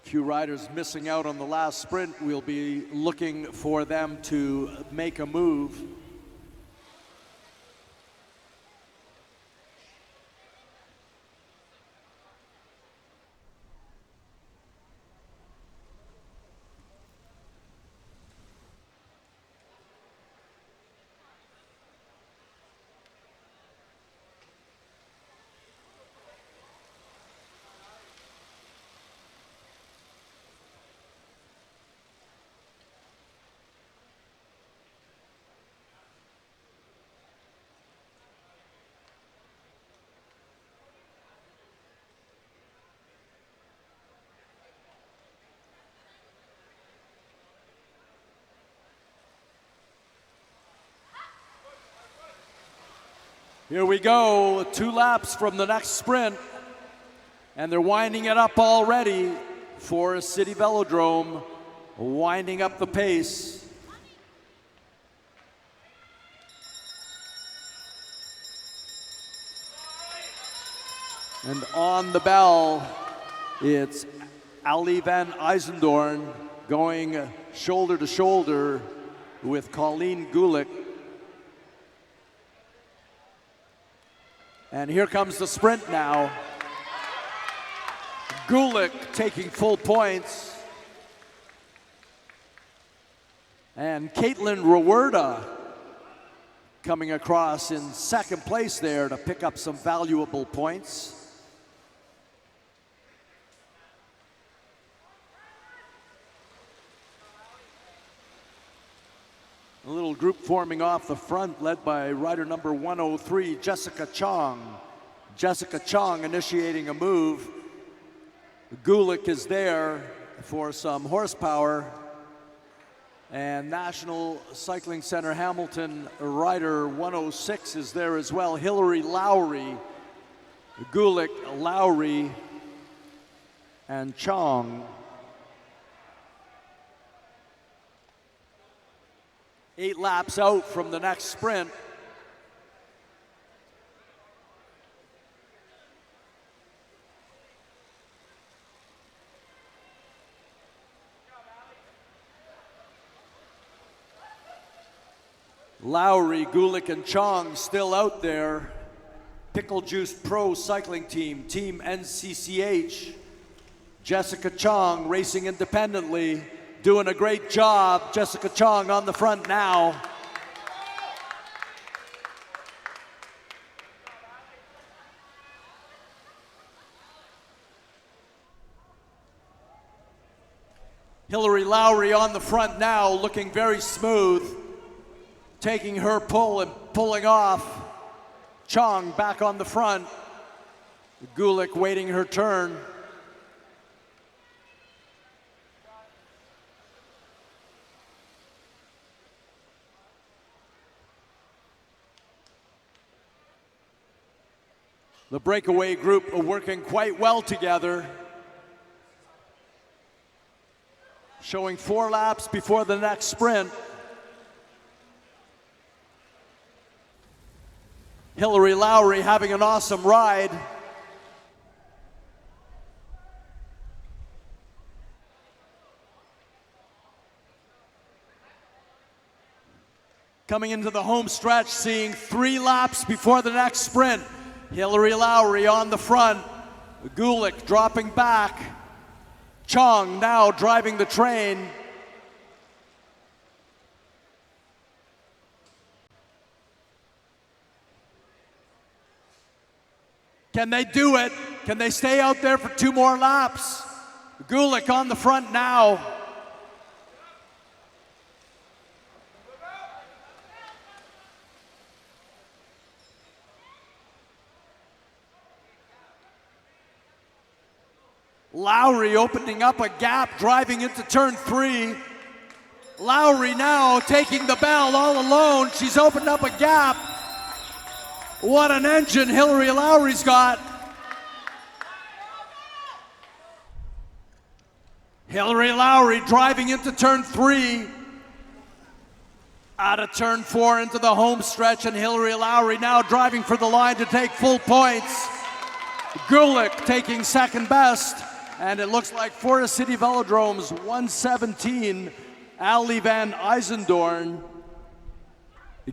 Few riders missing out on the last sprint. We'll be looking for them to make a move. Here we go, 2 laps from the next sprint, and they're winding it up already. Forest City Velodrome, winding up the pace. And on the bell, it's Ali van Eisendorn going shoulder to shoulder with Colleen Gulick. And here comes the sprint now. Gulick taking full points. And Caitlin Rewerda coming across in second place there to pick up some valuable points. A little group forming off the front, led by rider number 103, Jessica Chong. Jessica Chong initiating a move. Gulick is there for some horsepower. And National Cycling Center Hamilton rider 106 is there as well. Hillary Lowry, Gulick, Lowry, and Chong. 8 laps out from the next sprint. Lowry, Gulick, and Chong still out there. Pickle Juice Pro Cycling Team, Team NCCH. Jessica Chong racing independently, doing a great job. Jessica Chong on the front now. Hillary Lowry on the front now, looking very smooth, taking her pull and pulling off. Chong back on the front. Gulick waiting her turn. The breakaway group are working quite well together. Showing 4 laps before the next sprint. Hillary Lowry having an awesome ride. Coming into the home stretch, seeing 3 laps before the next sprint. Hillary Lowry on the front. Gulick dropping back. Chong now driving the train. Can they do it? Can they stay out there for 2 more laps? Gulick on the front now. Lowry opening up a gap, driving into turn 3. Lowry now taking the bell all alone. She's opened up a gap. What an engine Hillary Lowry's got. Hillary Lowry driving into turn 3. Out of turn 4 into the home stretch, and Hillary Lowry now driving for the line to take full points. Gulick taking second best. And it looks like Forest City Velodrome's 117, Ali Van Eisendorn,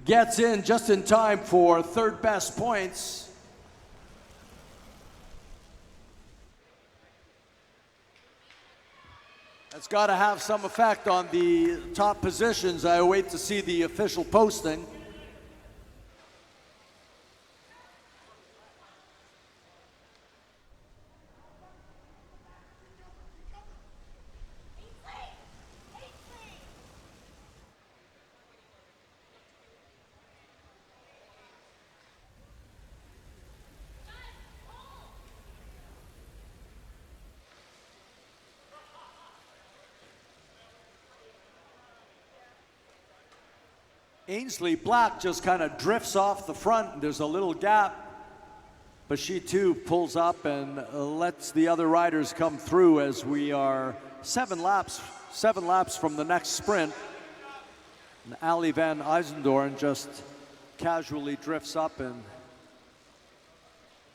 gets in just in time for third best points. That's got to have some effect on the top positions. I wait to see the official posting. Ainsley Black just kind of drifts off the front. There's a little gap, but she too pulls up and lets the other riders come through as we are 7 laps from the next sprint. And Ali Van Eisendorn just casually drifts up and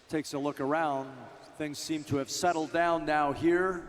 takes a look around. Things seem to have settled down now here.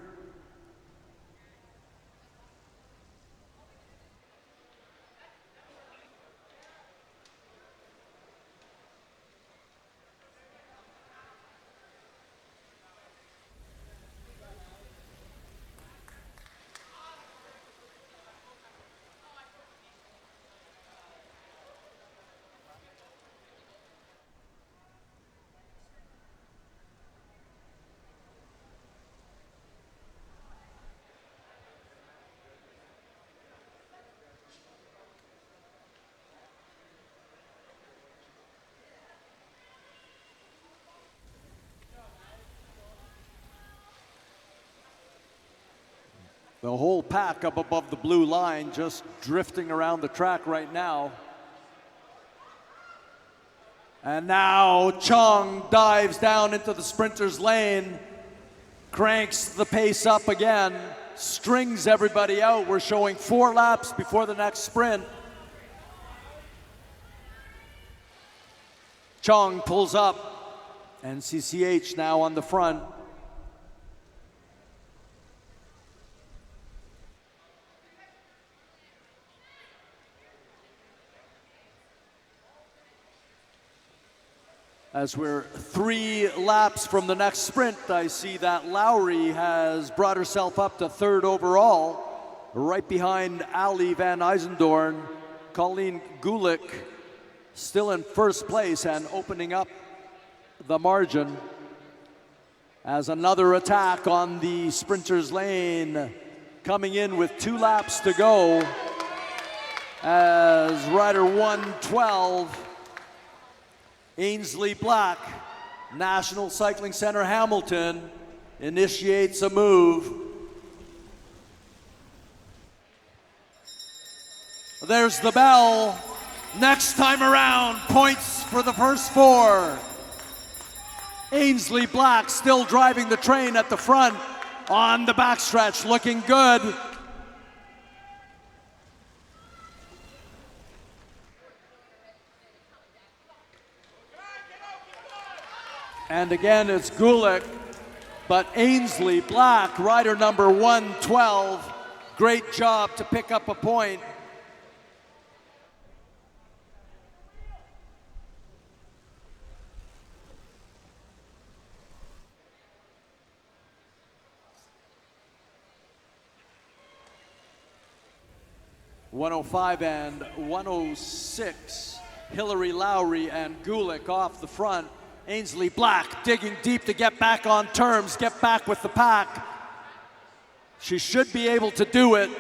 The whole pack up above the blue line, just drifting around the track right now. And now Chung dives down into the sprinter's lane, cranks the pace up again, strings everybody out. We're showing 4 laps before the next sprint. Chung pulls up, and CCH now on the front. As we're 3 laps from the next sprint, I see that Lowry has brought herself up to 3rd overall, right behind Ali van Eisendorn. Colleen Gulick still in 1st place and opening up the margin. As another attack on the sprinter's lane, coming in with 2 laps to go, as rider 112, Ainsley Black, National Cycling Center Hamilton, initiates a move. There's the bell. Next time around, points for the first 4. Ainsley Black still driving the train at the front on the backstretch, looking good. And again, it's Gulick, but Ainsley Black, rider number 112, great job to pick up a point. .105 and 106, Hillary Lowry and Gulick off the front. Ainsley Black digging deep to get back on terms, get back with the pack. She should be able to do it.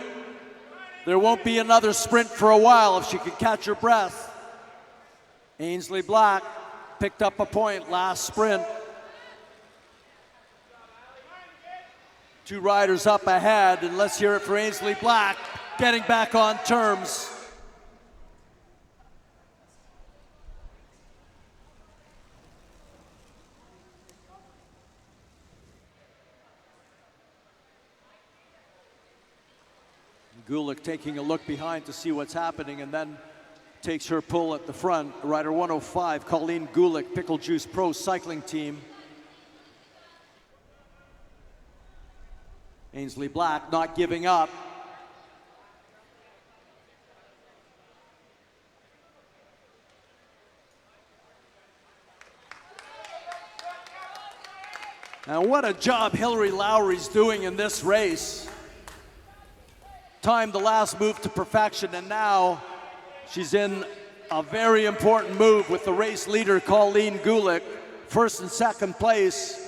There won't be another sprint for a while if she can catch her breath. Ainsley Black picked up a point last sprint. 2 riders up ahead, and let's hear it for Ainsley Black, getting back on terms. Gulick taking a look behind to see what's happening, and then takes her pull at the front. Rider 105, Colleen Gulick, Pickle Juice Pro Cycling Team. Ainsley Black not giving up. And what a job Hillary Lowry's doing in this race. Timed the last move to perfection, and now she's in a very important move with the race leader, Colleen Gulick, 1st and 2nd place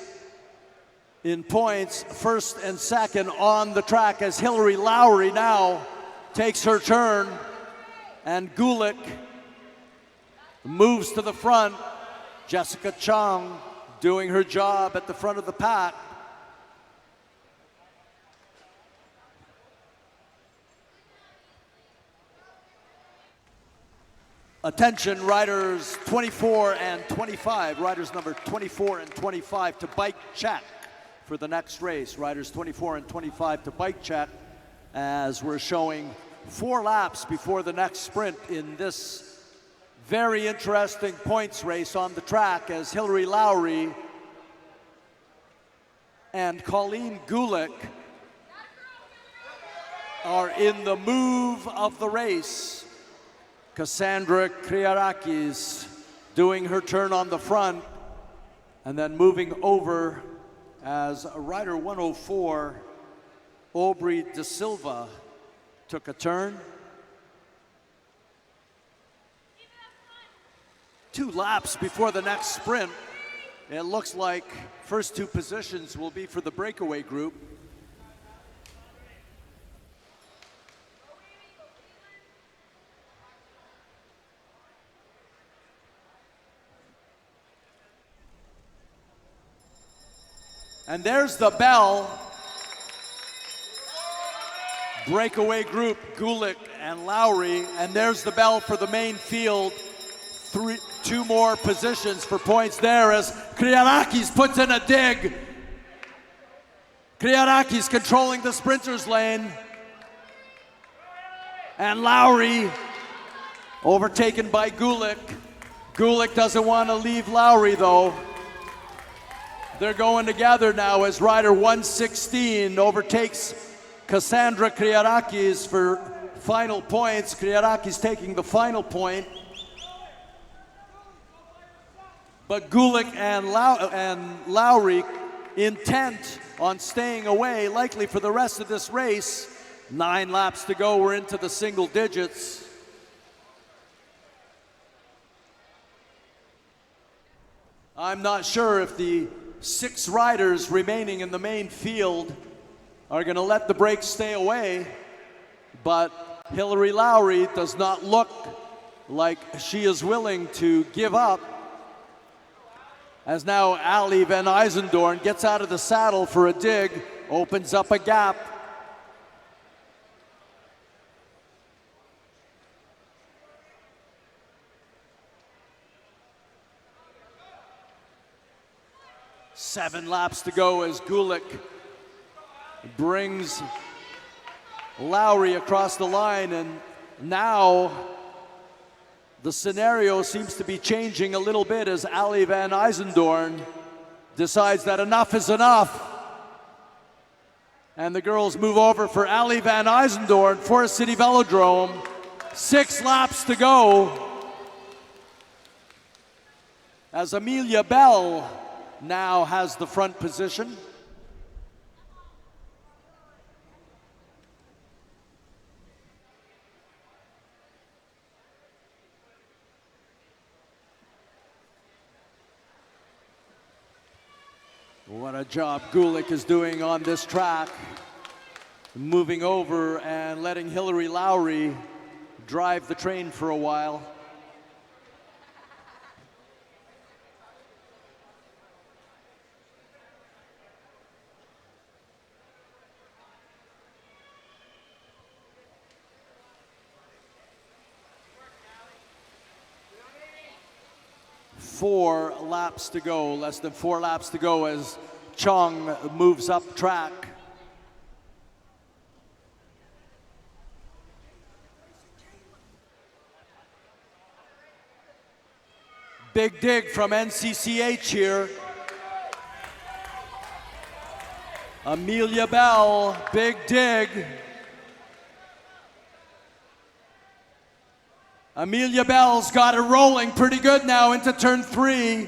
in points, 1st and 2nd on the track, as Hillary Lowry now takes her turn, and Gulick moves to the front. Jessica Chung doing her job at the front of the pack. Attention, riders 24 and 25, riders number 24 and 25 to bike check for the next race. Riders 24 and 25 to bike check, as we're showing 4 laps before the next sprint in this very interesting points race on the track, as Hillary Lowry and Colleen Gulick are in the move of the race. Cassandra Kriarakis doing her turn on the front, and then moving over as rider 104, Aubrey De Silva, took a turn. 2 laps before the next sprint. It looks like first 2 positions will be for the breakaway group. And there's the bell. breakaway group, Gulick and Lowry, and there's the bell for the main field. Two more positions for points there as Kriarakis puts in a dig. Kriarakis controlling the sprinters lane. And Lowry overtaken by Gulick. Gulick doesn't want to leave Lowry though. They're going together now as rider 116 overtakes Cassandra Kriarakis for final points. Kriarakis taking the final point. But Gulick and Lowry intent on staying away, likely for the rest of this race. 9 laps to go, we're into the single digits. I'm not sure if the 6 riders remaining in the main field are going to let the brakes stay away, but Hillary Lowry does not look like she is willing to give up, as now Ali Van Eisendorn gets out of the saddle for a dig, opens up a gap. Seven laps to go as Gulick brings Lowry across the line, and now the scenario seems to be changing a little bit as Ali Van Eisendorn decides that enough is enough. And the girls move over for Ali Van Eisendorn, Forest City Velodrome. 6 laps to go as Amelia Bell now has the front position. What a job Gulick is doing on this track, moving over and letting Hillary Lowry drive the train for a while. Four laps to go, less than 4 laps to go as Chong moves up track. Big dig from NCCH here. Amelia Bell, big dig. Amelia Bell's got it rolling pretty good now into turn 3.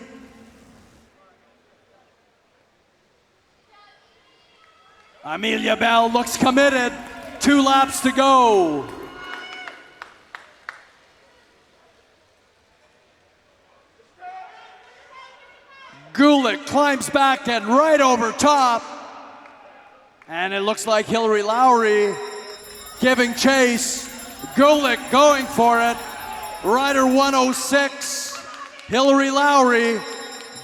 Amelia Bell looks committed. 2 laps to go. Gulick climbs back and right over top. And it looks like Hillary Lowry giving chase. Gulick going for it. Rider 106, Hillary Lowry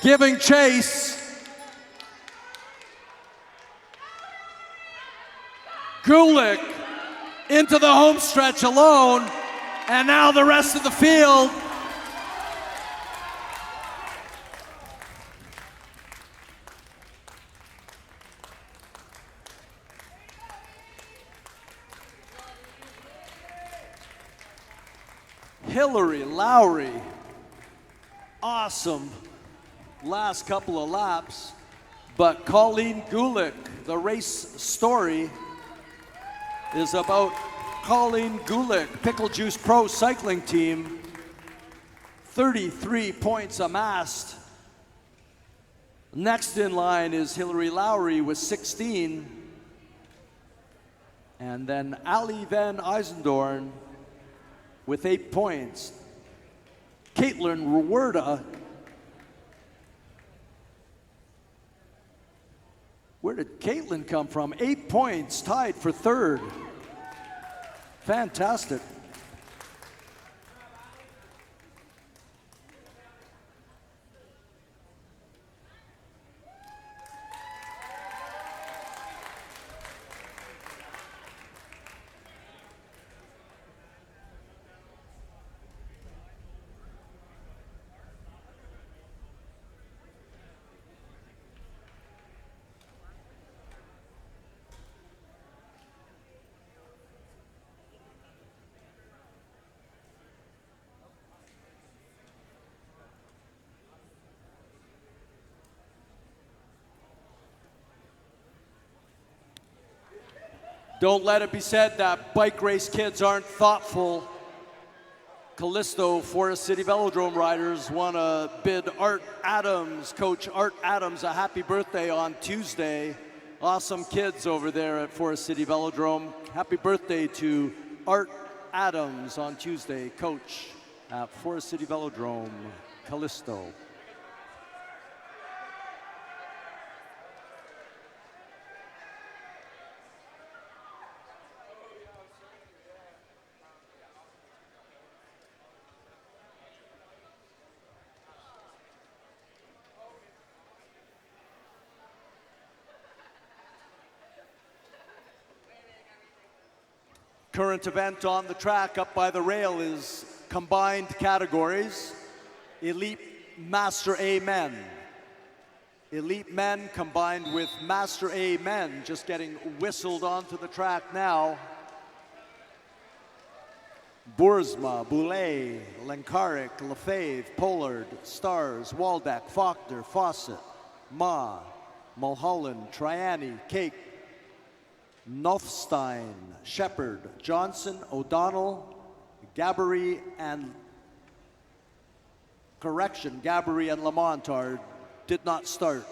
giving chase. Gulick into the home stretch alone, and now the rest of the field. Hillary Lowry, awesome last couple of laps, but Colleen Gulick, the race story is about Colleen Gulick, Pickle Juice Pro Cycling Team, 33 points amassed. Next in line is Hillary Lowry with 16, and then Ali Van Eisendorn with 8 points. Caitlin Rewerda. Where did Caitlin come from? 8 points, tied for 3rd. Fantastic. Don't let it be said that bike race kids aren't thoughtful. Callisto Forest City Velodrome riders want to bid Art Adams, Coach Art Adams, a happy birthday on Tuesday. Awesome kids over there at Forest City Velodrome. Happy birthday to Art Adams on Tuesday, coach at Forest City Velodrome, Callisto. Current event on the track up by the rail is combined categories. Elite Master A men. Elite men combined with Master A men just getting whistled onto the track now. Boersma, Boulay, Lenkarik, Lefebvre, Pollard, Stars, Waldeck, Faulkner, Fawcett, Ma, Mulholland, Triani, Cake, Northstein, Shepard, Johnson, O'Donnell, Gabbery and Lamont did not start.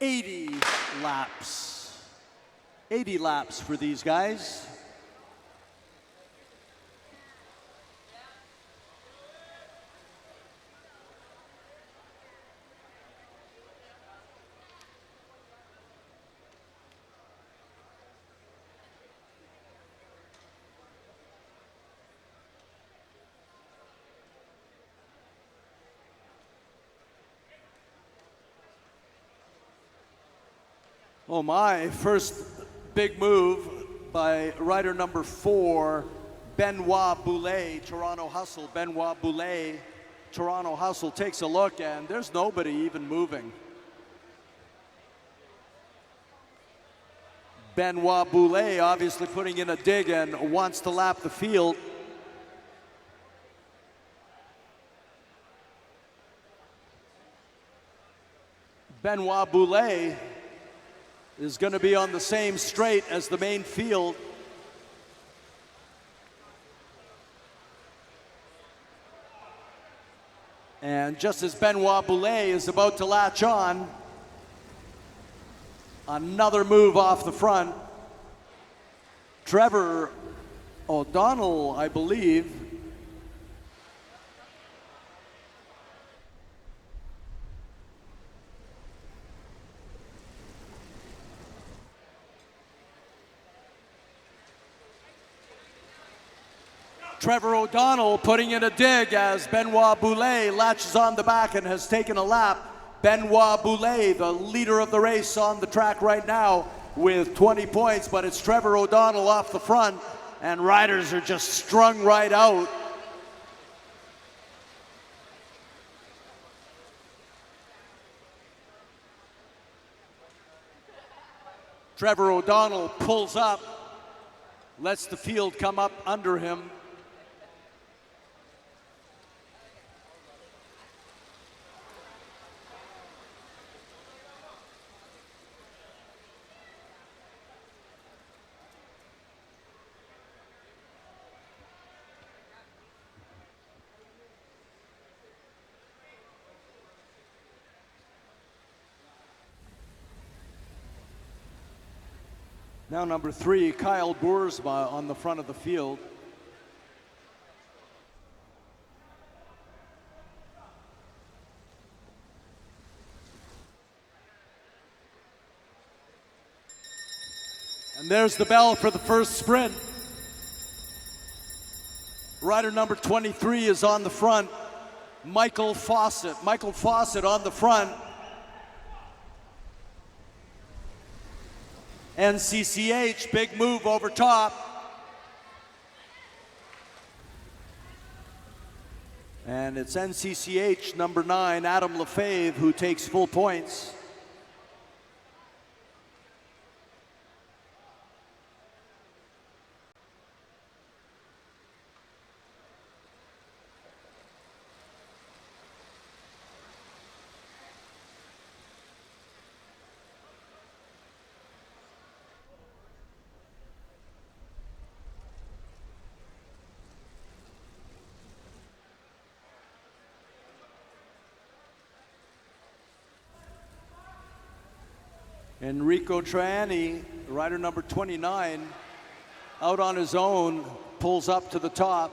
80 laps. 80 laps for these guys. Oh my, first big move by rider number 4, Benoit Boulet, Toronto Hustle. Benoit Boulet, Toronto Hustle takes a look and there's nobody even moving. Benoit Boulet obviously putting in a dig and wants to lap the field. Benoit Boulet is going to be on the same straight as the main field. And just as Benoit Boulet is about to latch on, another move off the front. Trevor O'Donnell, I believe, Trevor O'Donnell putting in a dig as Benoit Boulet latches on the back and has taken a lap. Benoit Boulet, the leader of the race on the track right now with 20 points, but it's Trevor O'Donnell off the front and riders are just strung right out. Trevor O'Donnell pulls up, lets the field come up under him. Now number 3, Kyle Boersma on the front of the field. And there's the bell for the first sprint. Rider number 23 is on the front, Michael Fawcett. Michael Fawcett on the front. NCCH, big move over top. And it's NCCH number 9, Adam Lefebvre, who takes full points. Enrico Traiani, rider number 29, out on his own, pulls up to the top.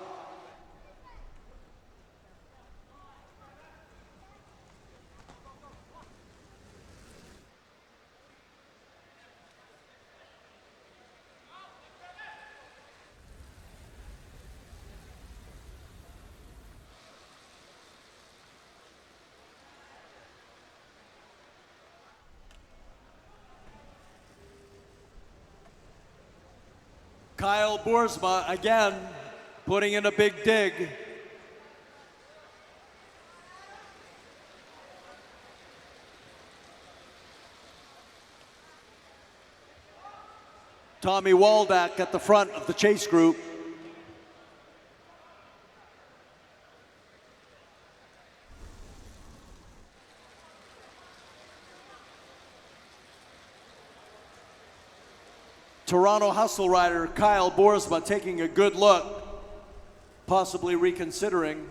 Kyle Boersma again putting in a big dig. Tommy Waldeck at the front of the chase group. Toronto Hustle rider Kyle Boersma taking a good look, possibly reconsidering.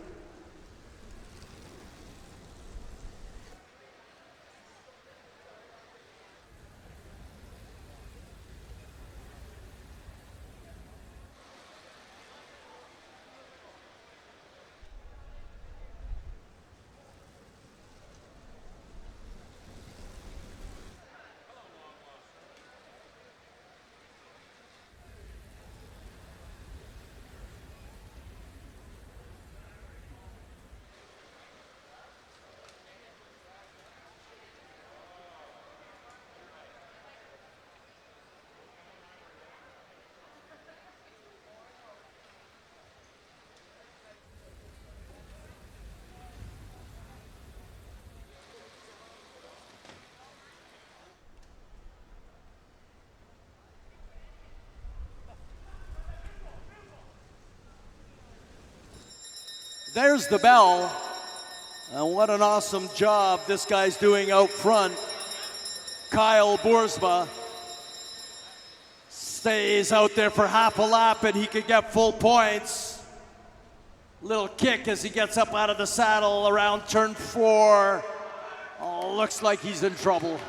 There's the bell. And what an awesome job this guy's doing out front. Kyle Boersma stays out there for half a lap and he could get full points. Little kick as he gets up out of the saddle around turn 4. Oh, looks like he's in trouble.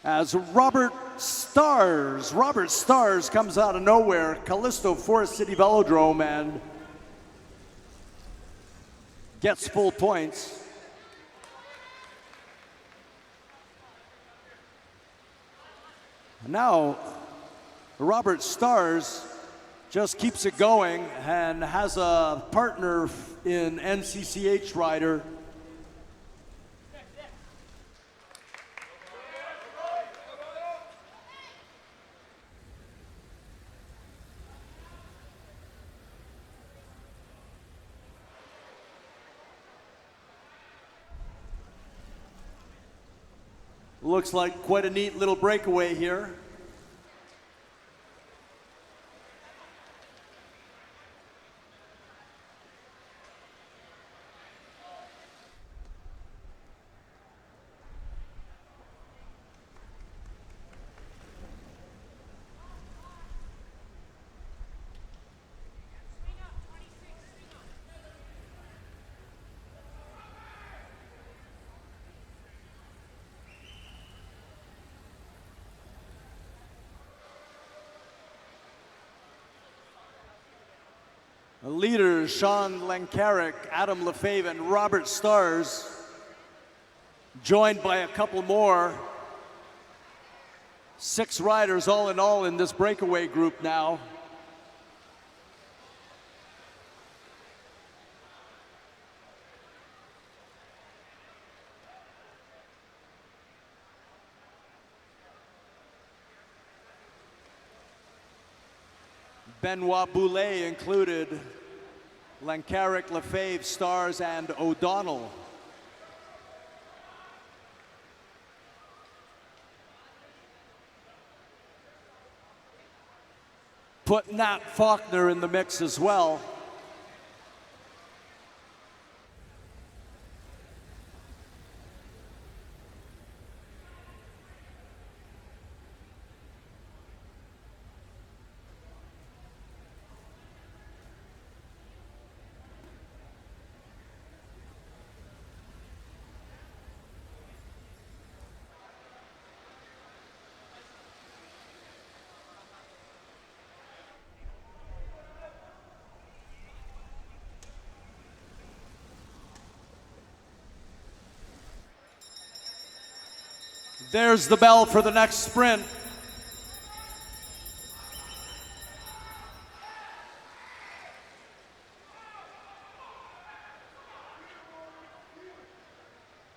As Robert Stars comes out of nowhere, Callisto Forest City Velodrome, and gets full points. Now, Robert Stars just keeps it going and has a partner in NCCH rider looks like quite a neat little breakaway here. Leaders Sean Lenkaric, Adam Lefebvre, and Robert Stars, joined by a couple more. 6 riders all in all in this breakaway group now. Benoit Boulet included, Lenkaric, Lefebvre, Stars, and O'Donnell. Put Nat Faulkner in the mix as well. There's the bell for the next sprint.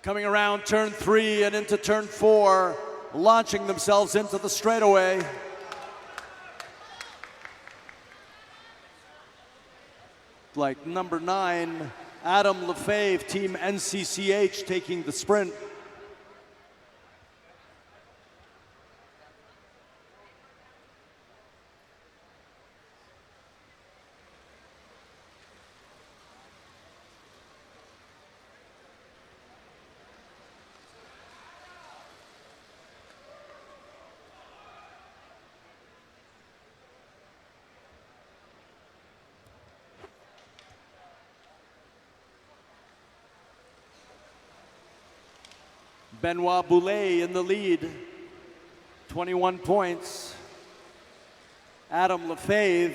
Coming around turn 3 and into turn 4, launching themselves into the straightaway. Like number 9, Adam Lefebvre, Team NCCH, taking the sprint. Benoit Boulet in the lead, 21 points. Adam Lefebvre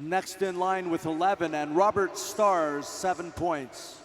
next in line with 11, and Robert Stars, 7 points.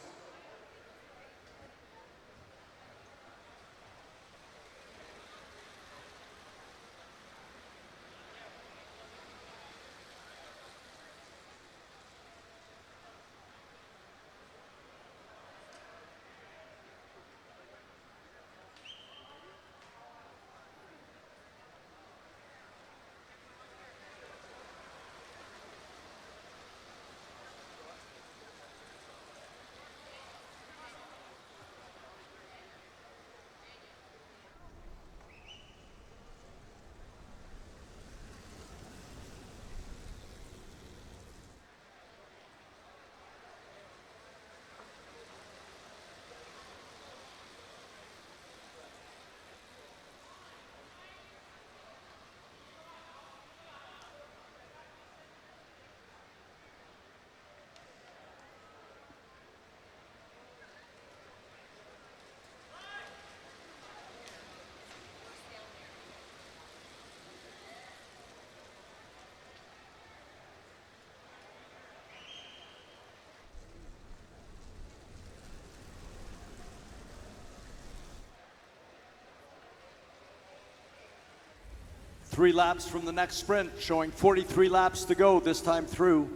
Three laps from the next sprint, showing 43 laps to go this time through.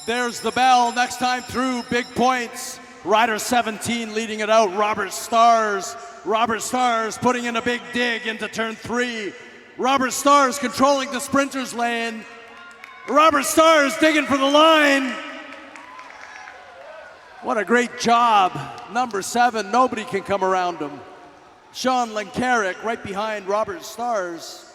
There's the bell, next time through, big points. Rider 17 leading it out, Robert Stars. Robert Stars putting in a big dig into turn 3. Robert Stars controlling the sprinter's lane. Robert Stars digging for the line. What a great job. Number 7, nobody can come around him. Sean Lenkaric right behind Robert Stars.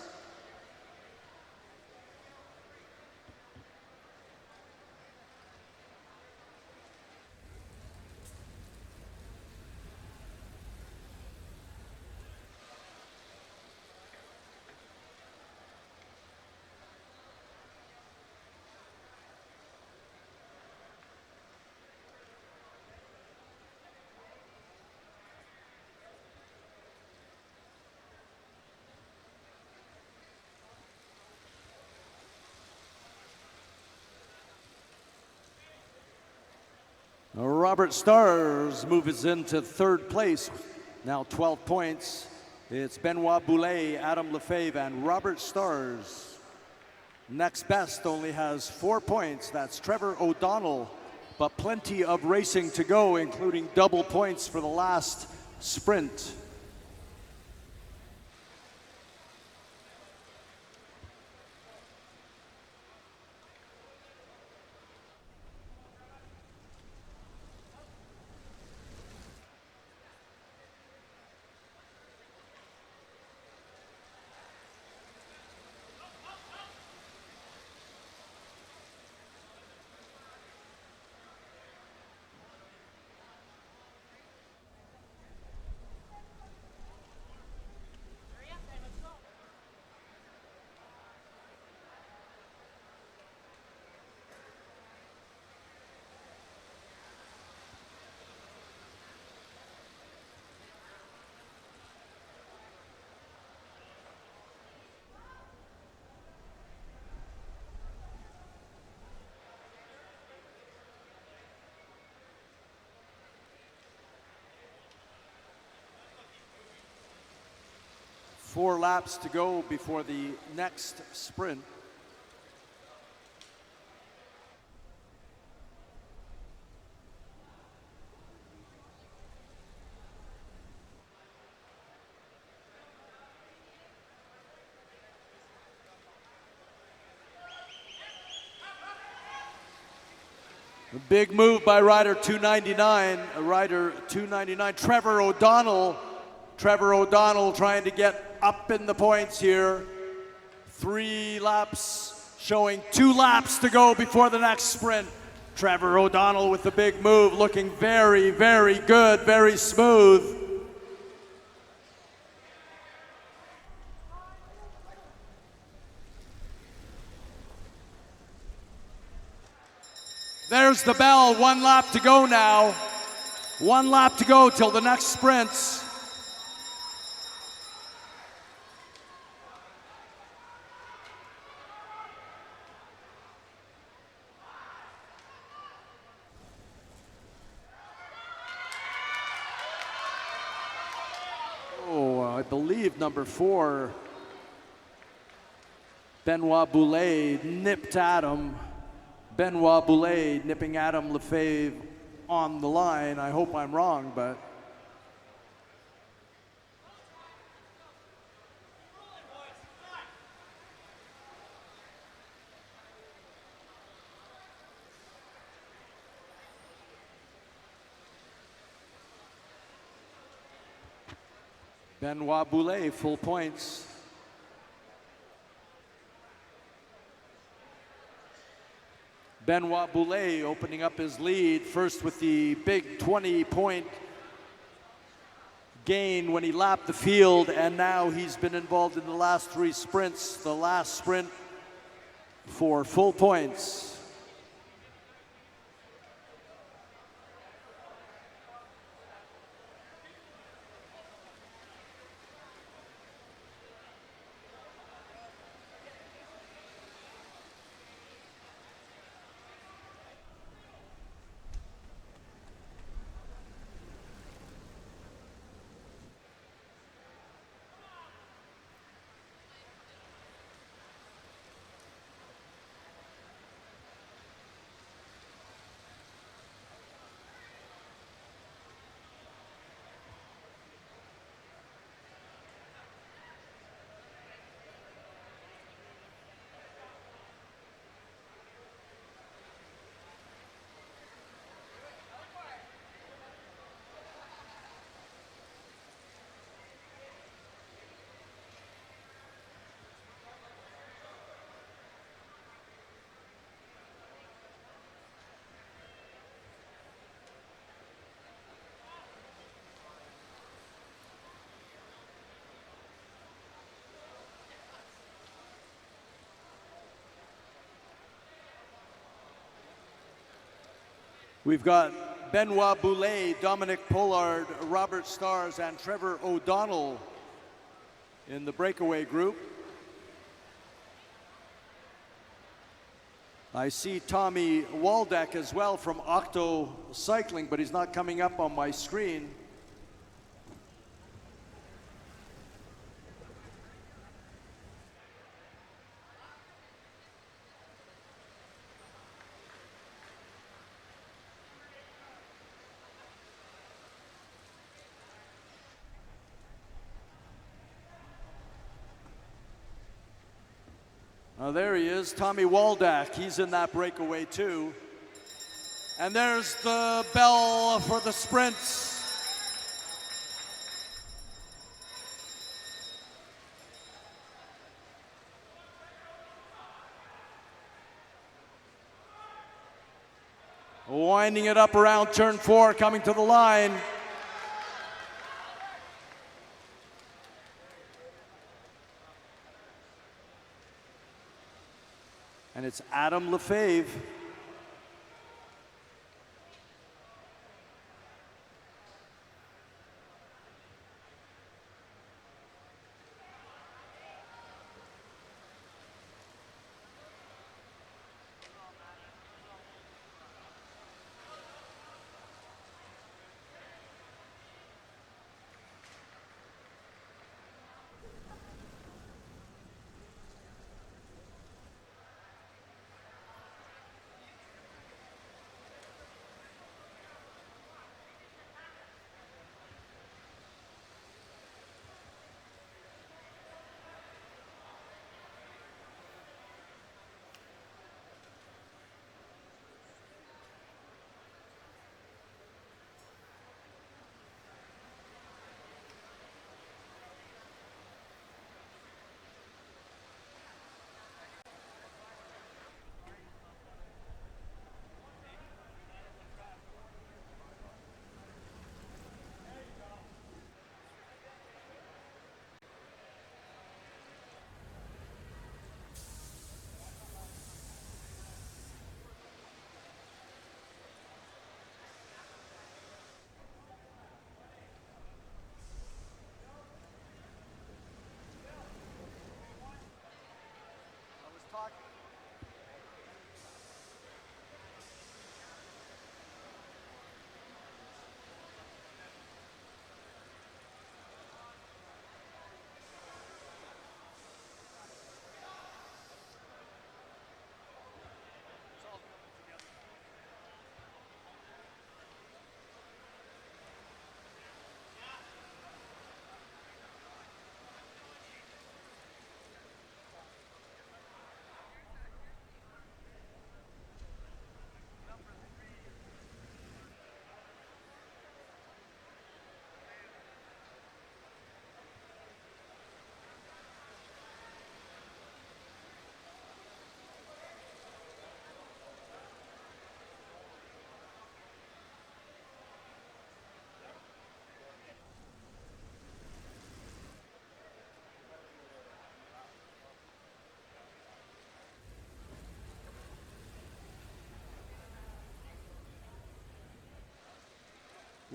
Robert Stars moves into 3rd place, now 12 points. It's Benoit Boulet, Adam Lefebvre, and Robert Stars. Next best only has 4 points, that's Trevor O'Donnell, but plenty of racing to go, including double points for the last sprint. 4 laps to go before the next sprint. A big move by rider 299, Trevor O'Donnell. Trevor O'Donnell trying to get up in the points here. 3 laps, showing 2 laps to go before the next sprint. Trevor O'Donnell with the big move, looking very, very good, very smooth. There's the bell, 1 lap to go now. 1 lap to go till the next sprints. Oh, I believe number 4, Benoit Boulet, nipped Adam. Benoit Boulet nipping Adam Lefebvre on the line. I hope I'm wrong, but Benoit Boulet, full points. Benoit Boulet opening up his lead first with the big 20-point gain when he lapped the field, and now he's been involved in the last 3 sprints. The last sprint for full points. We've got Benoit Boulet, Dominic Pollard, Robert Stars, and Trevor O'Donnell in the breakaway group. I see Tommy Waldeck as well from Octo Cycling, but he's not coming up on my screen. There he is, Tommy Waldeck. He's in that breakaway too. And there's the bell for the sprints. Winding it up around turn 4, coming to the line. And it's Adam Lefebvre.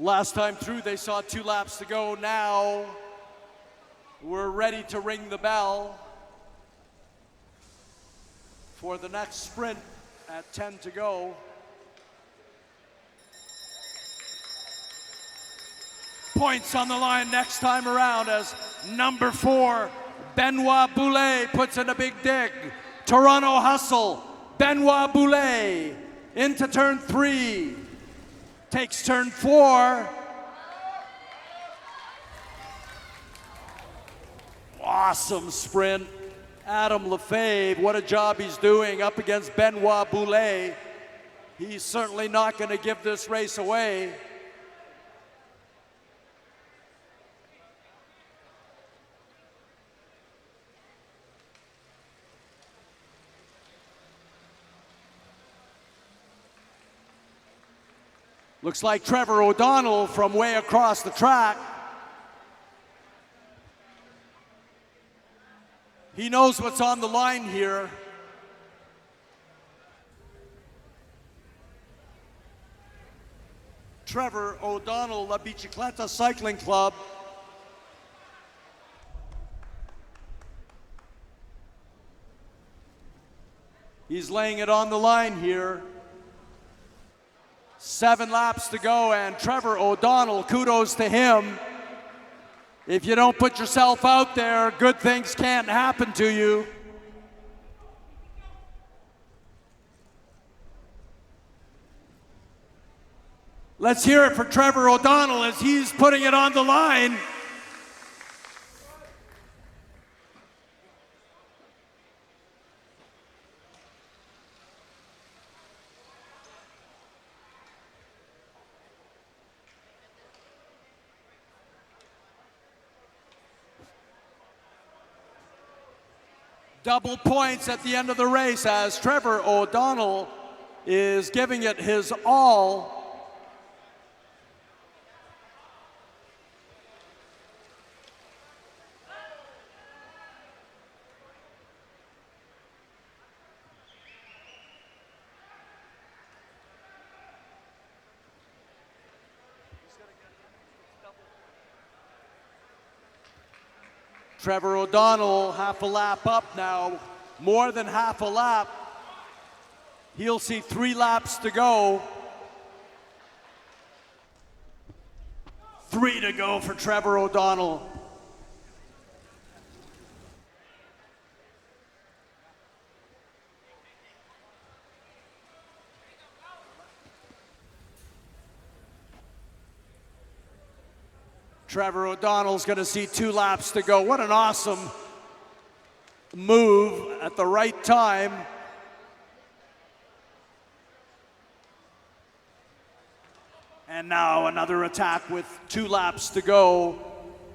Last time through, they saw 2 laps to go. Now we're ready to ring the bell for the next sprint at 10 to go. Points on the line next time around as number 4, Benoit Boulet, puts in a big dig. Toronto Hustle, Benoit Boulet into turn 3. Takes turn 4. Awesome sprint. Adam Lefebvre, what a job he's doing up against Benoit Boulet. He's certainly not going to give this race away. Looks like Trevor O'Donnell from way across the track. He knows what's on the line here. Trevor O'Donnell, La Bicicleta Cycling Club. He's laying it on the line here. 7 laps to go, and Trevor O'Donnell, kudos to him. If you don't put yourself out there, good things can't happen to you. Let's hear it for Trevor O'Donnell as he's putting it on the line. Double points at the end of the race as Trevor O'Donnell is giving it his all. Trevor O'Donnell, half a lap up now, more than half a lap. He'll see 3 laps to go. 3 to go for Trevor O'Donnell. Trevor O'Donnell's going to see 2 laps to go. What an awesome move at the right time. And now another attack with 2 laps to go.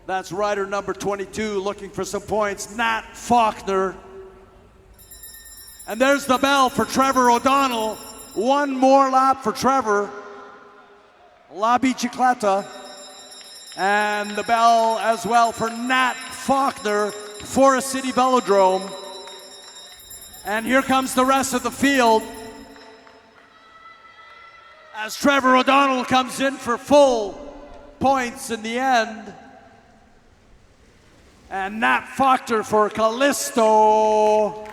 That's rider number 22 looking for some points, Nat Faulkner. And there's the bell for Trevor O'Donnell. 1 more lap for Trevor. La Bicicleta. And the bell as well for Nat Faulkner, Forest City Velodrome. And here comes the rest of the field as Trevor O'Donnell comes in for full points in the end. And Nat Faulkner for Callisto.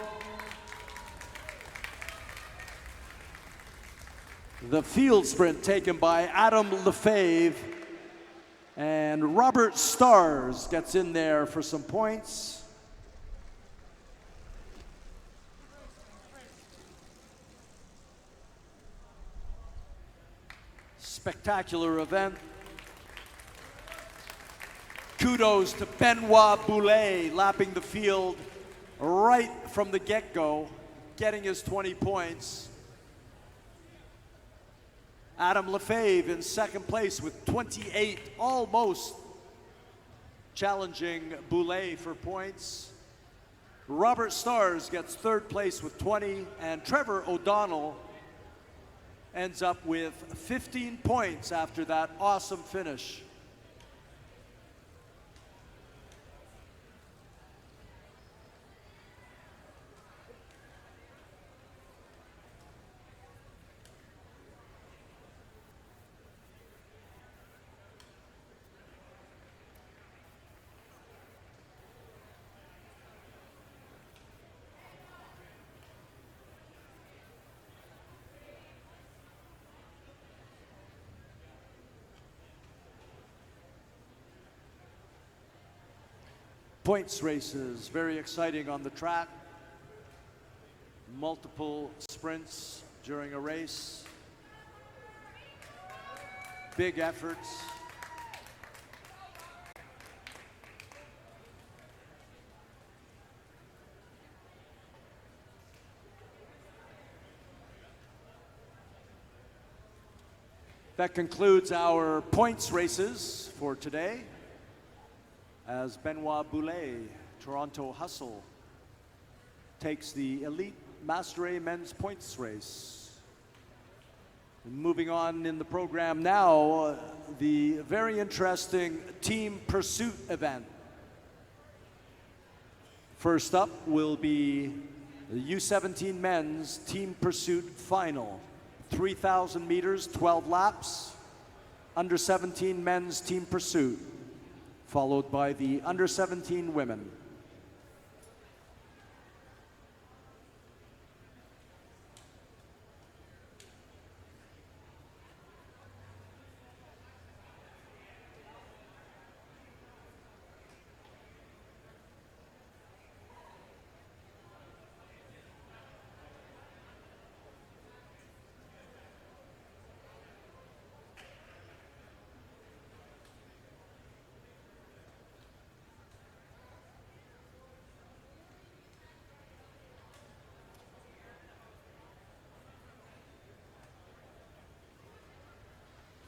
The field sprint taken by Adam Lefebvre. And Robert Stars gets in there for some points. Spectacular event. Kudos to Benoit Boulet, lapping the field right from the get-go, getting his 20 points. Adam Lefebvre in second place with 28, almost challenging Boulet for points. Robert Stars gets third place with 20, and Trevor O'Donnell ends up with 15 points after that awesome finish. Points races, very exciting on the track. Multiple sprints during a race. Big efforts. That concludes our points races for today. As Benoit Boulet, Toronto Hustle, takes the Elite Master A men's points race. Moving on in the program now, the very interesting team pursuit event. First up will be the U17 men's team pursuit final. 3,000 meters, 12 laps. Under 17 men's team pursuit, followed by the under 17 women.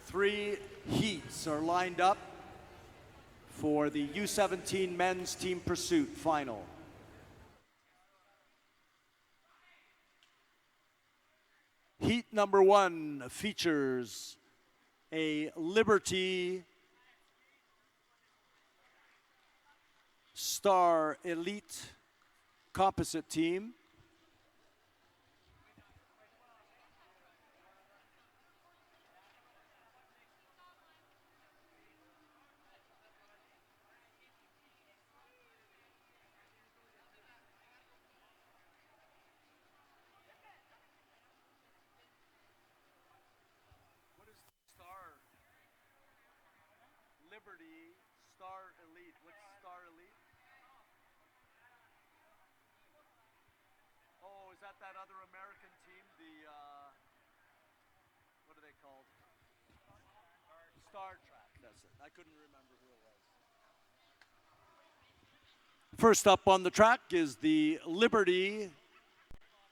Three heats are lined up for the U17 men's team pursuit final. Heat number 1 features a Liberty Star Elite composite team. Liberty Star Elite. What's Star Elite? Oh, is that other American team? The, what are they called? Star Trek, that's it. I couldn't remember who it was. First up on the track is the Liberty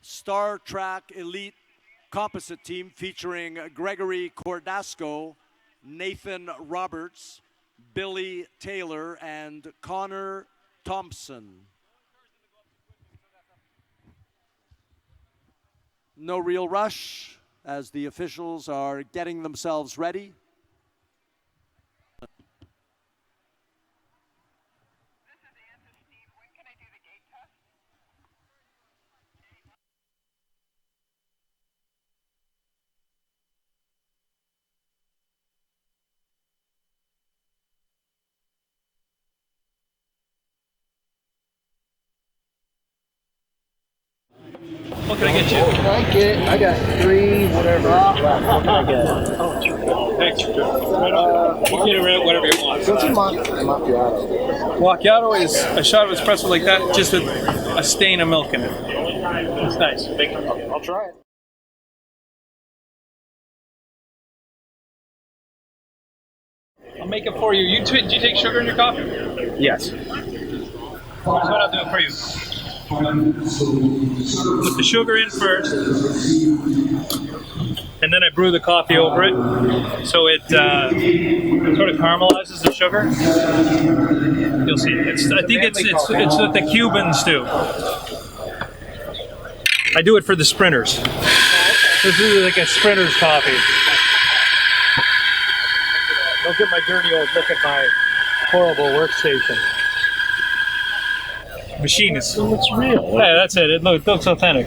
Star Trek Elite composite team featuring Gregory Cordasco, Nathan Roberts, Billy Taylor, and Connor Thompson. No real rush as the officials are getting themselves ready. What can I get you? I got 3, whatever. What can I get? Thanks. You can whatever you want. What's a macchiato? Macchiato is a shot of espresso like that, just with a stain of milk in it. It's nice. I'll try it. I'll make it for you. Do you take sugar in your coffee? Yes. Here's what I'll do it for you. Put the sugar in first, and then I brew the coffee over it, so it sort of caramelizes the sugar. You'll see. I think it's what the Cubans do. I do it for the sprinters. This is like a sprinter's coffee. Don't get my dirty old look at my horrible workstation. Machine is. It looks real. Yeah, that's it. It looks authentic.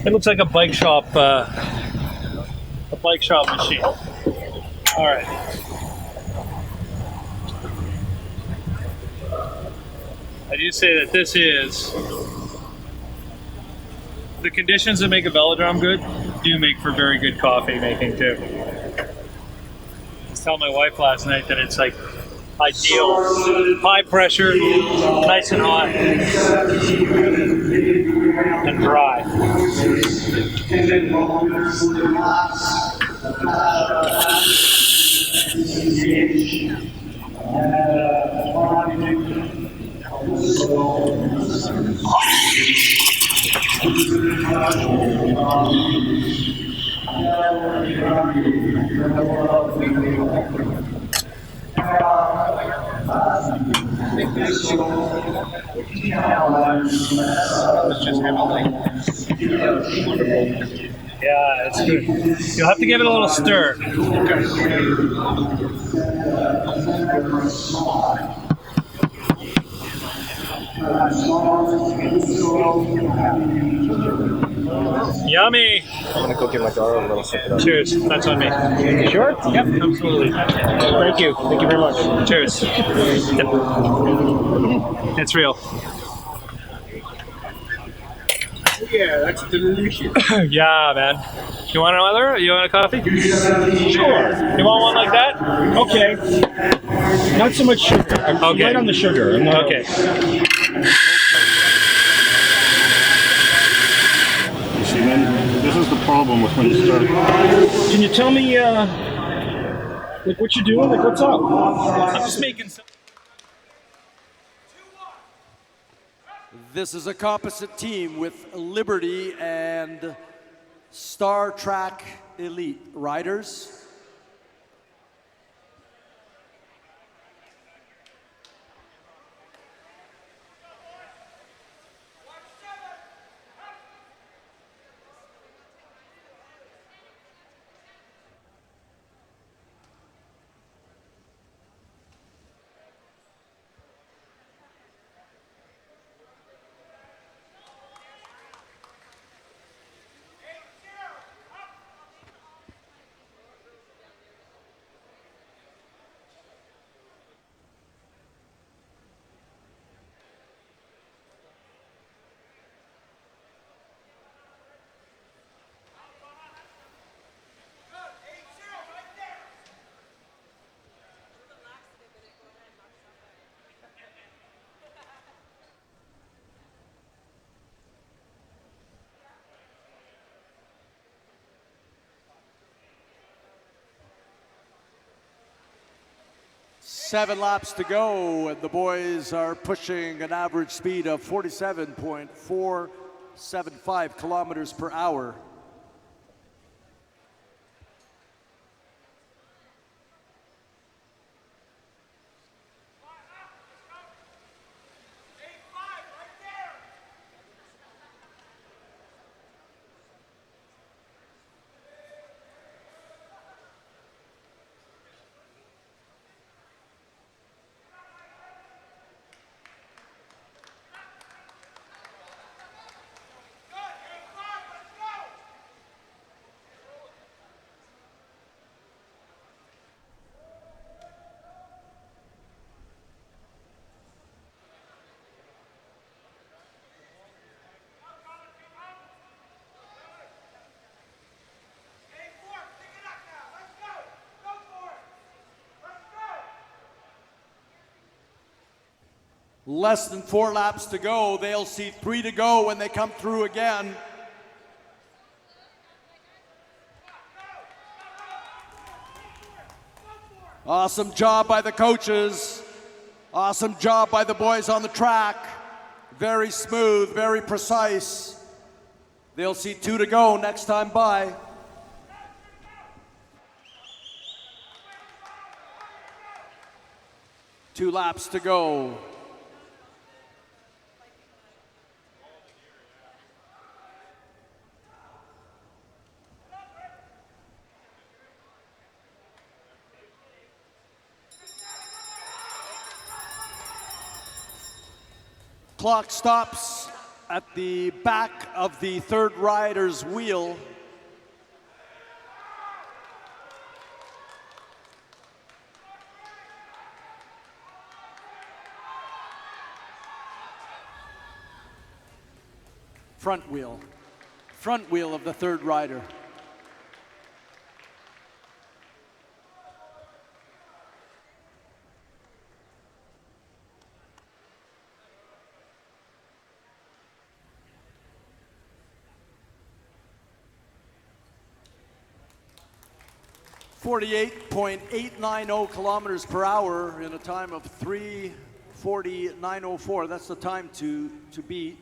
It looks like a bike shop machine. All right. I do say that this is the conditions that make a velodrome good do make for very good coffee making too. I was telling my wife last night that it's like ideal. High pressure, nice and hot, and dry. Yeah, it's good. You'll have to give it a little stir. Yummy. I'm gonna go get my daughter a little sip of that. Cheers. That's on me. You sure? Yep, absolutely. Thank you. Thank you very much. Cheers. Yep. It's real. Yeah, that's delicious. Yeah, man. You want another? You want a coffee? Sure. You want one like that? Okay. Not so much sugar. I'm Okay. right on the sugar. I'm not Okay. You see, man, this is the problem with when you start. Can you tell me, like, what you're doing? Like, what's up? I'm just making some. This is a composite team with Liberty and Star Track Elite riders. Seven laps to go, and the boys are pushing an average speed of 47.475 kilometers per hour. Less than 4 laps to go. They'll see 3 to go when they come through again. Awesome job by the coaches. Awesome job by the boys on the track. Very smooth, very precise. They'll see 2 to go next time by. Two laps to go. Clock stops at the back of the third rider's wheel. Front wheel of the third rider. 48.890 kilometers per hour in a time of 3:49:04. That's the time to beat.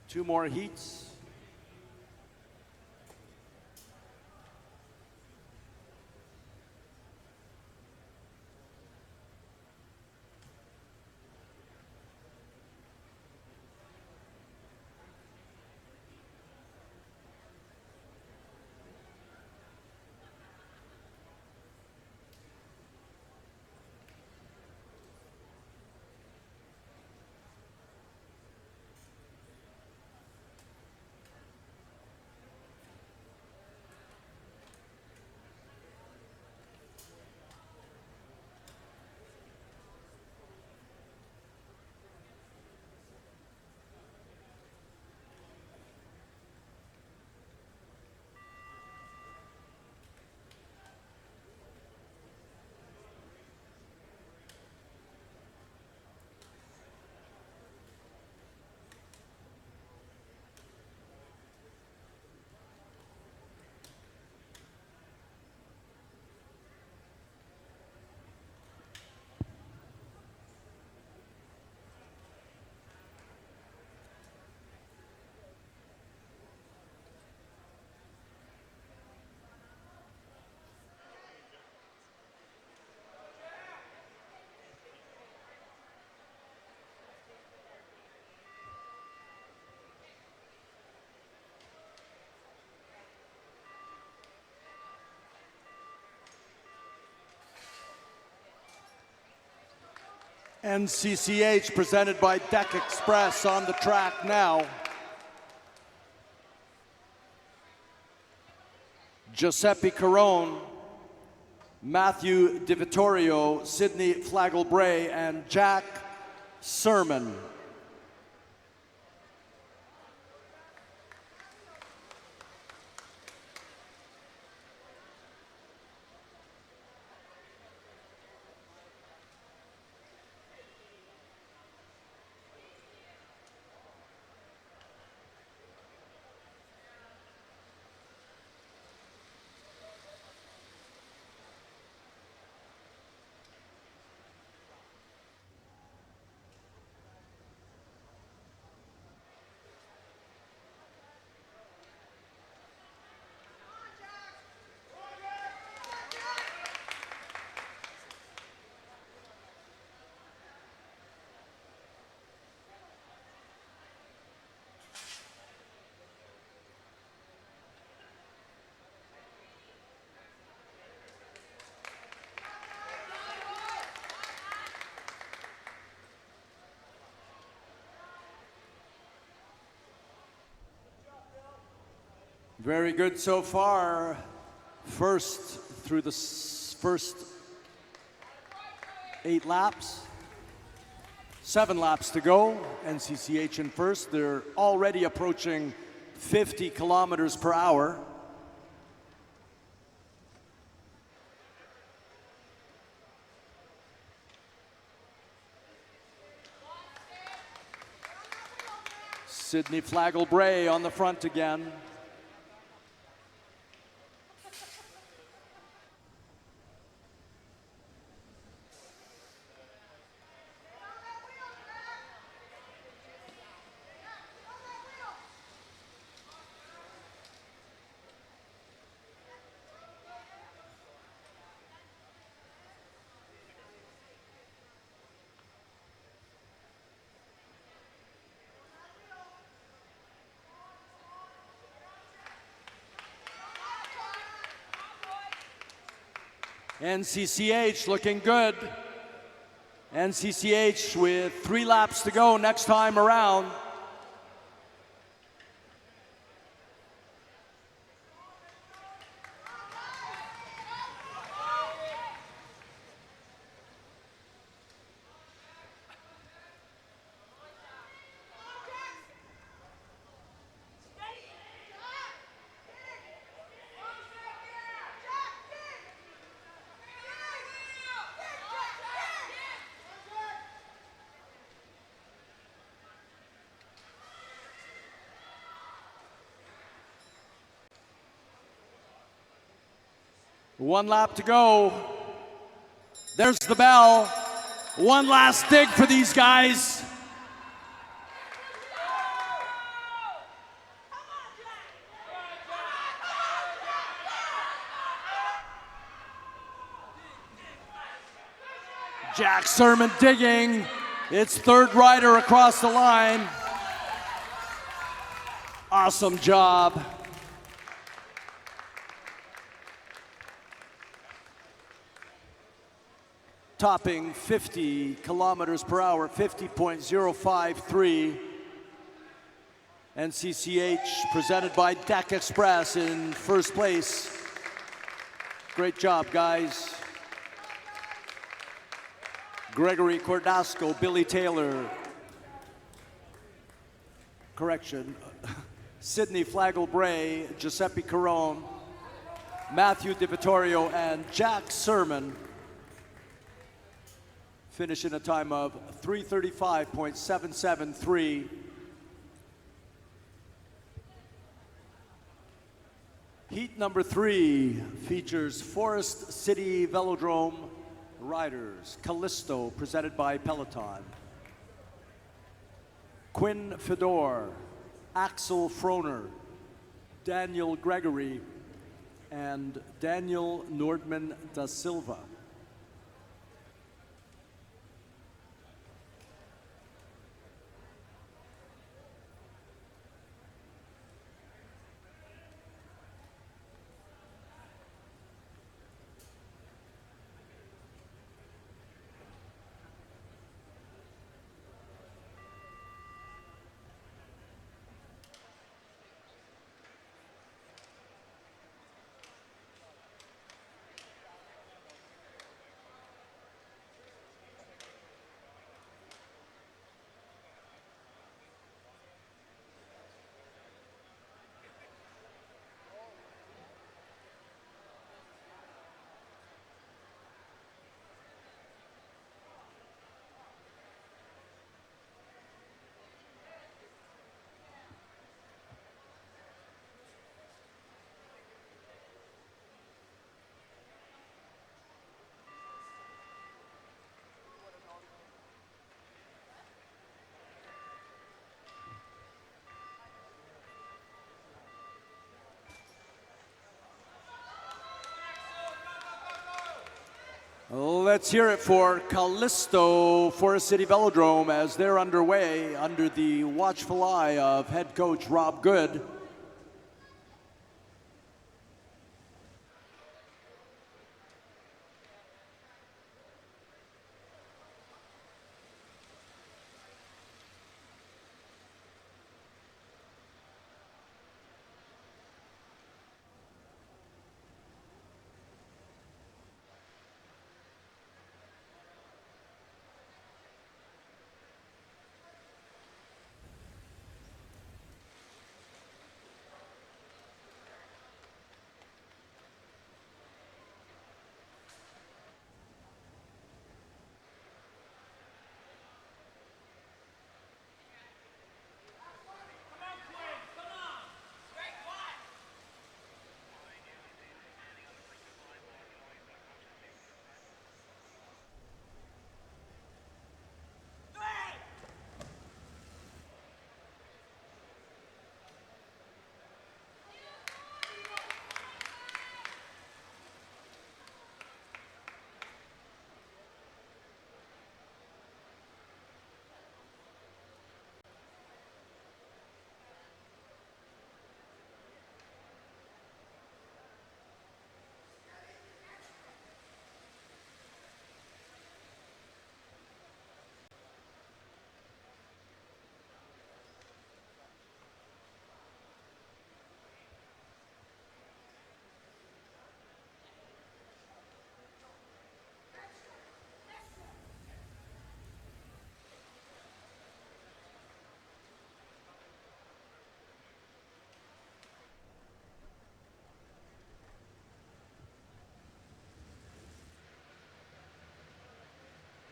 2 more heats. NCCH presented by Deck Express on the track now. Giuseppe Carone, Matthew Di Vittorio, Sidney Flagel-Bray, and Jack Sermon. Very good so far. First through the first 8 laps. 7 laps to go. NCCH in first. They're already approaching 50 kilometers per hour. Sidney Flagel-Bray on the front again. NCCH looking good. NCCH with 3 laps to go next time around. 1 lap to go. There's the bell. One last dig for these guys. Jack Sermon digging. It's third rider across the line. Awesome job. Topping 50 kilometers per hour, 50.053. NCCH presented by Deck Express in first place. Great job, guys. Gregory Cordasco, Billy Taylor. Correction. Sidney Flagel-Bray, Giuseppe Carone, Matthew Di Vittorio, and Jack Sermon. Finish in a time of 3:35.773. Heat number 3 features Forest City Velodrome riders. Callisto, presented by Peloton. Quinn Fedor, Axel Froner, Daniel Gregory, and Daniel Nordman da Silva. Let's hear it for Callisto Forest City Velodrome as they're underway under the watchful eye of head coach Rob Good.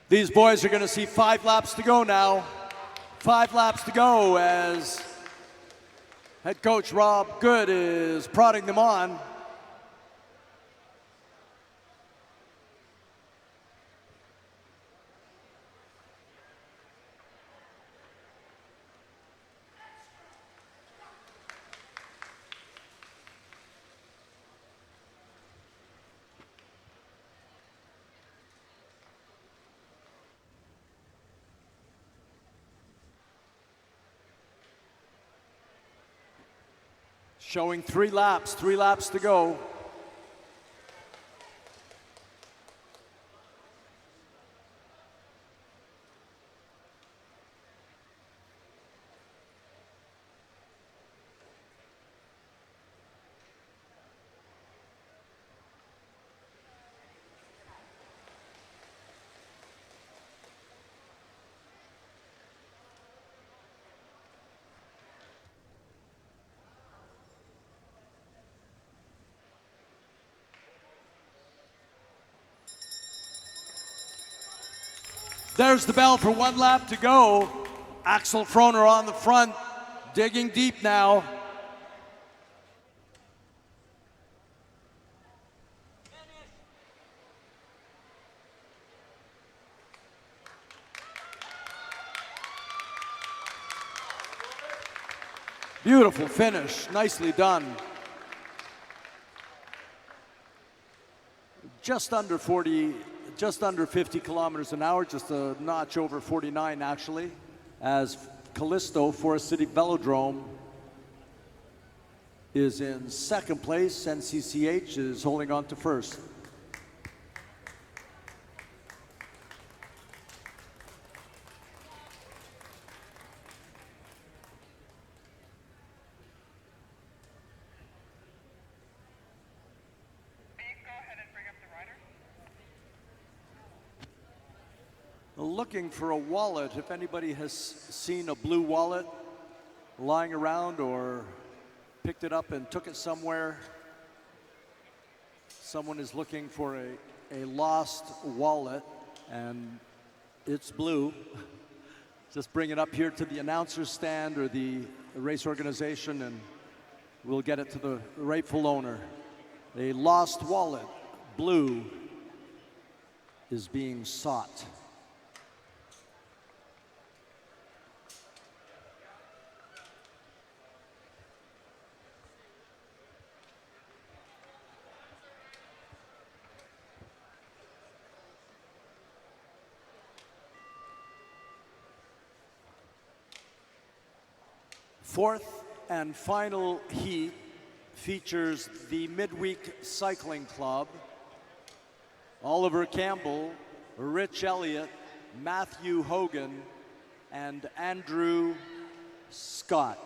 These boys are going to see 5 laps to go now. 5 laps to go as head coach Rob Good is prodding them on. Showing 3 laps to go. There's the bell for 1 lap to go. Axel Froner on the front, digging deep now. Beautiful finish, nicely done. Just under 50 kilometers an hour, just a notch over 49 actually, as Callisto Forest City Velodrome is in second place. NCCH is holding on to first. Looking for a wallet. If anybody has seen a blue wallet lying around or picked it up and took it somewhere, someone is looking for a lost wallet, and it's blue. Just bring it up here to the announcer's stand or the race organization and we'll get it to the rightful owner. A lost wallet, blue, is being sought. Fourth and final heat features the midweek cycling club. Oliver Campbell, Rich Elliott, Matthew Hogan, and Andrew Scott.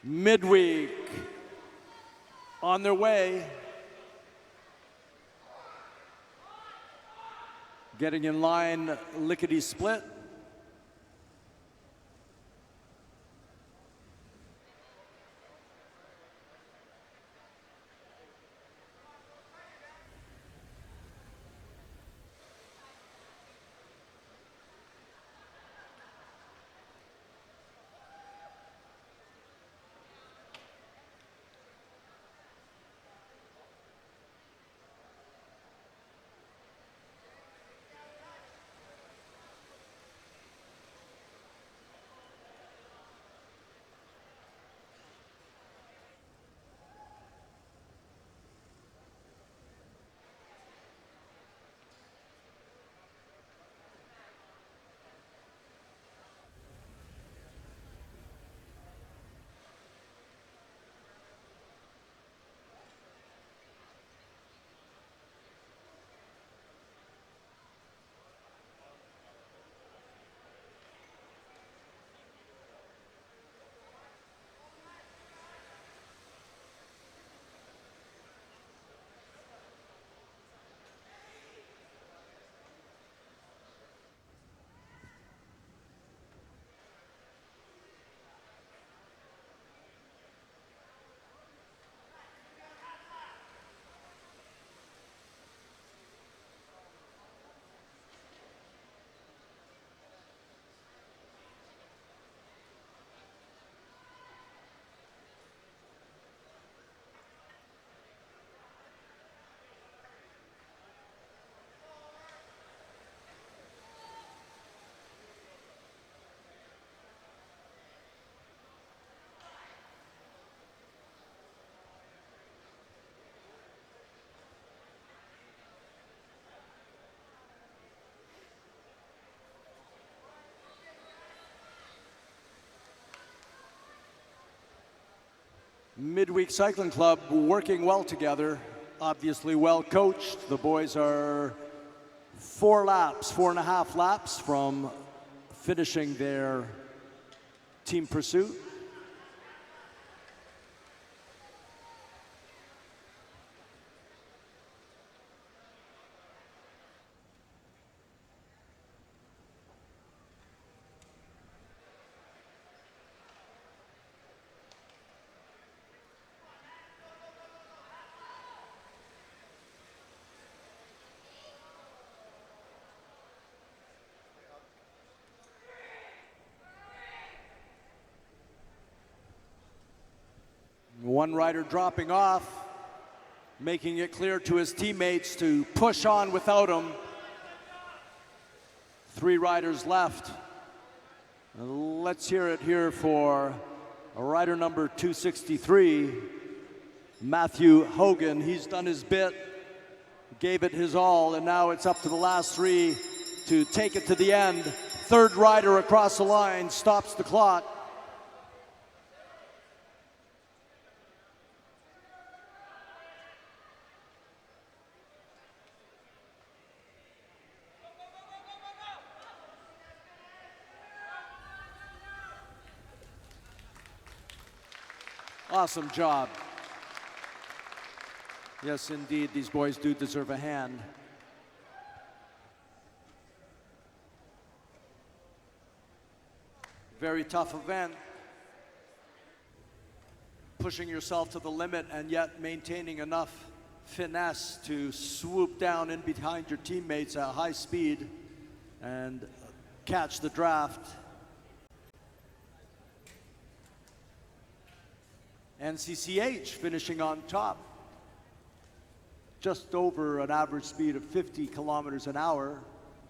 Midweek on their way. Getting in line, lickety split. Midweek Cycling Club working well together, obviously well coached. The boys are 4.5 laps from finishing their team pursuit. One rider dropping off, making it clear to his teammates to push on without him. 3 riders left. Let's hear it here for rider number 263, Matthew Hogan. He's done his bit, gave it his all, and now it's up to the last 3 to take it to the end. 3rd rider across the line stops the clock. Awesome job. Yes, indeed, these boys do deserve a hand. Very tough event. Pushing yourself to the limit and yet maintaining enough finesse to swoop down in behind your teammates at high speed and catch the draft. NCCH finishing on top, just over an average speed of 50 kilometers an hour.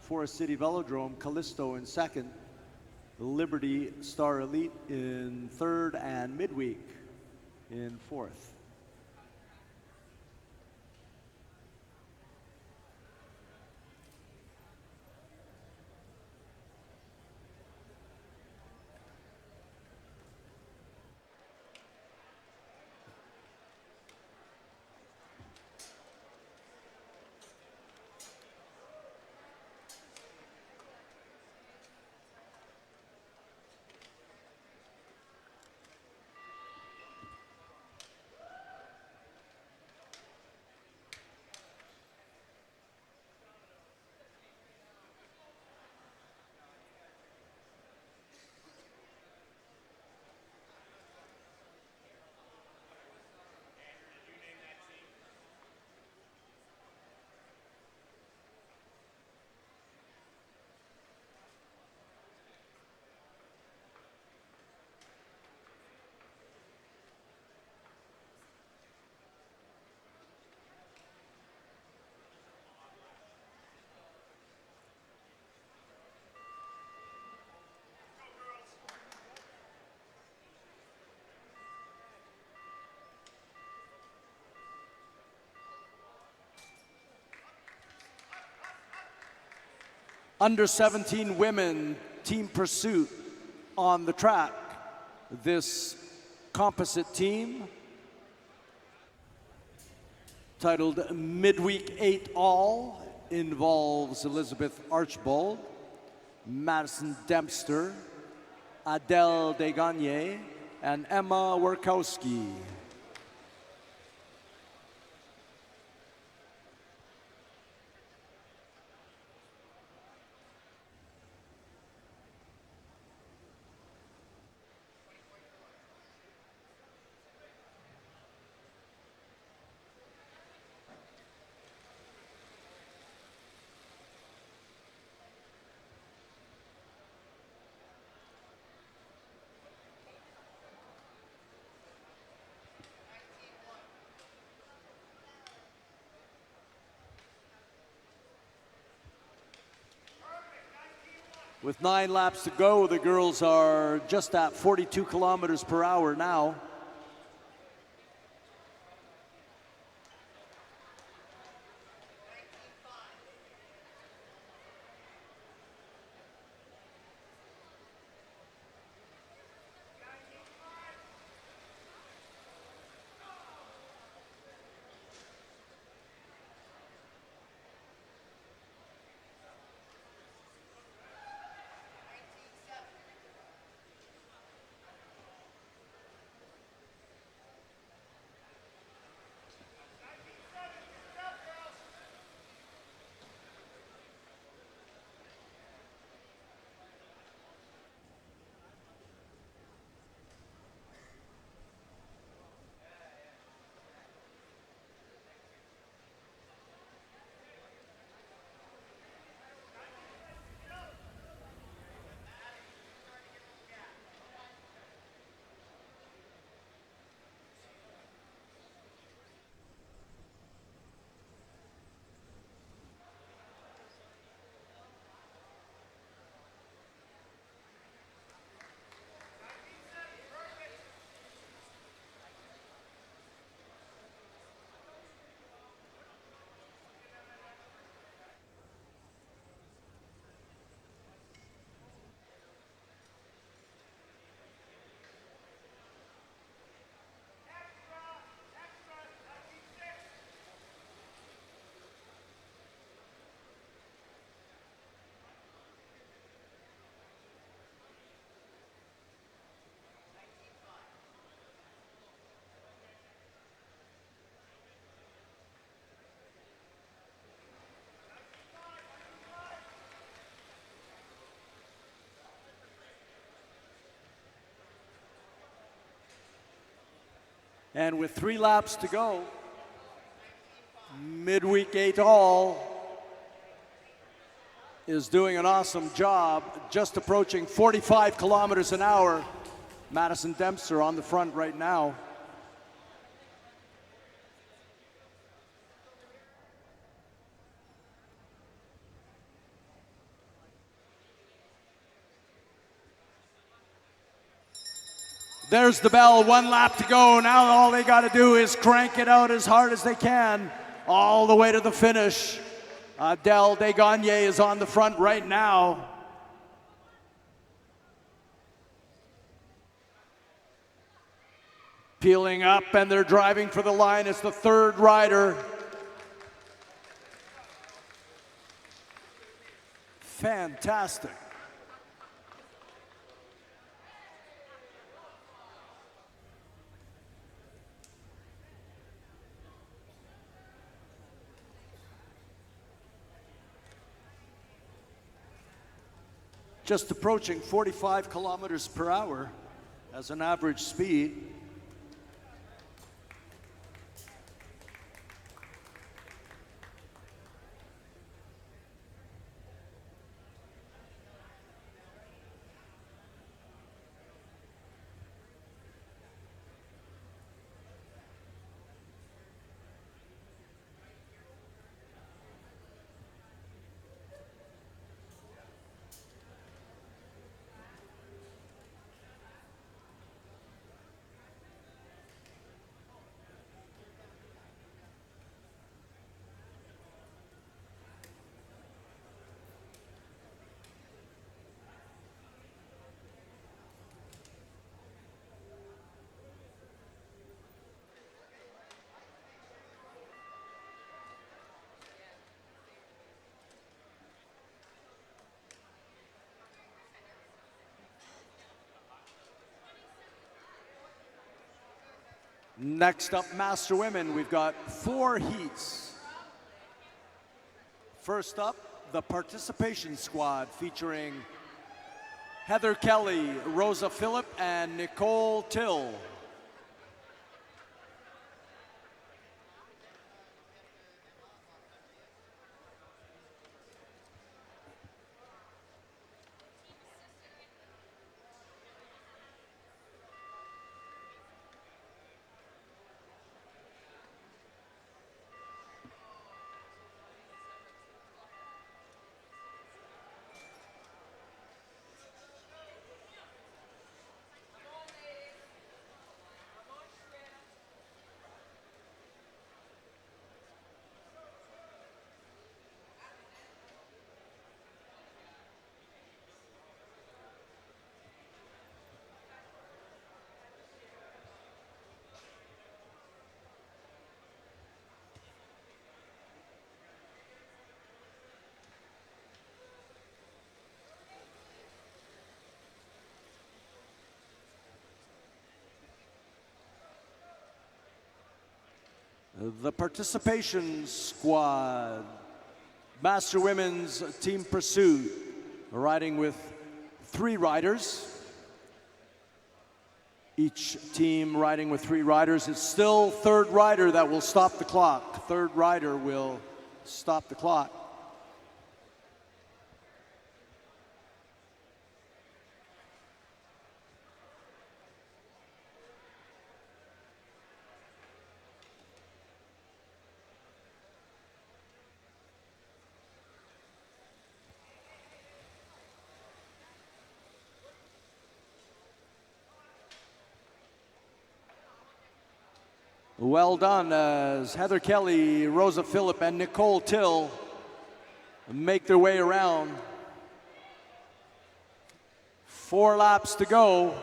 Forest City Velodrome, Callisto in 2nd, Liberty Star Elite in 3rd, and Midweek in 4th. Under 17 women team pursuit on the track. This composite team, titled Midweek 8 All, involves Elizabeth Archbold, Madison Dempster, Adele Desgagne, and Emma Warkowski. With 9 laps to go, the girls are just at 42 kilometers per hour now. And with 3 laps to go, midweek 8 all is doing an awesome job, just approaching 45 kilometers an hour. Madison Dempster on the front right now. There's the bell, 1 lap to go. Now all they got to do is crank it out as hard as they can, all the way to the finish. Adele Desgagne is on the front right now. Peeling up, and they're driving for the line. It's the 3rd rider. Fantastic. Just approaching 45 kilometers per hour as an average speed. Next up, Master Women. We've got 4 heats. First up, the participation squad featuring Heather Kelly, Rosa Phillip, and Nicole Till. The participation squad, Master Women's Team Pursuit, riding with 3 riders. Each team riding with 3 riders. It's still 3rd rider that will stop the clock. 3rd rider will stop the clock. Well done as Heather Kelly, Rosa Phillip, and Nicole Till make their way around. 4 laps to go.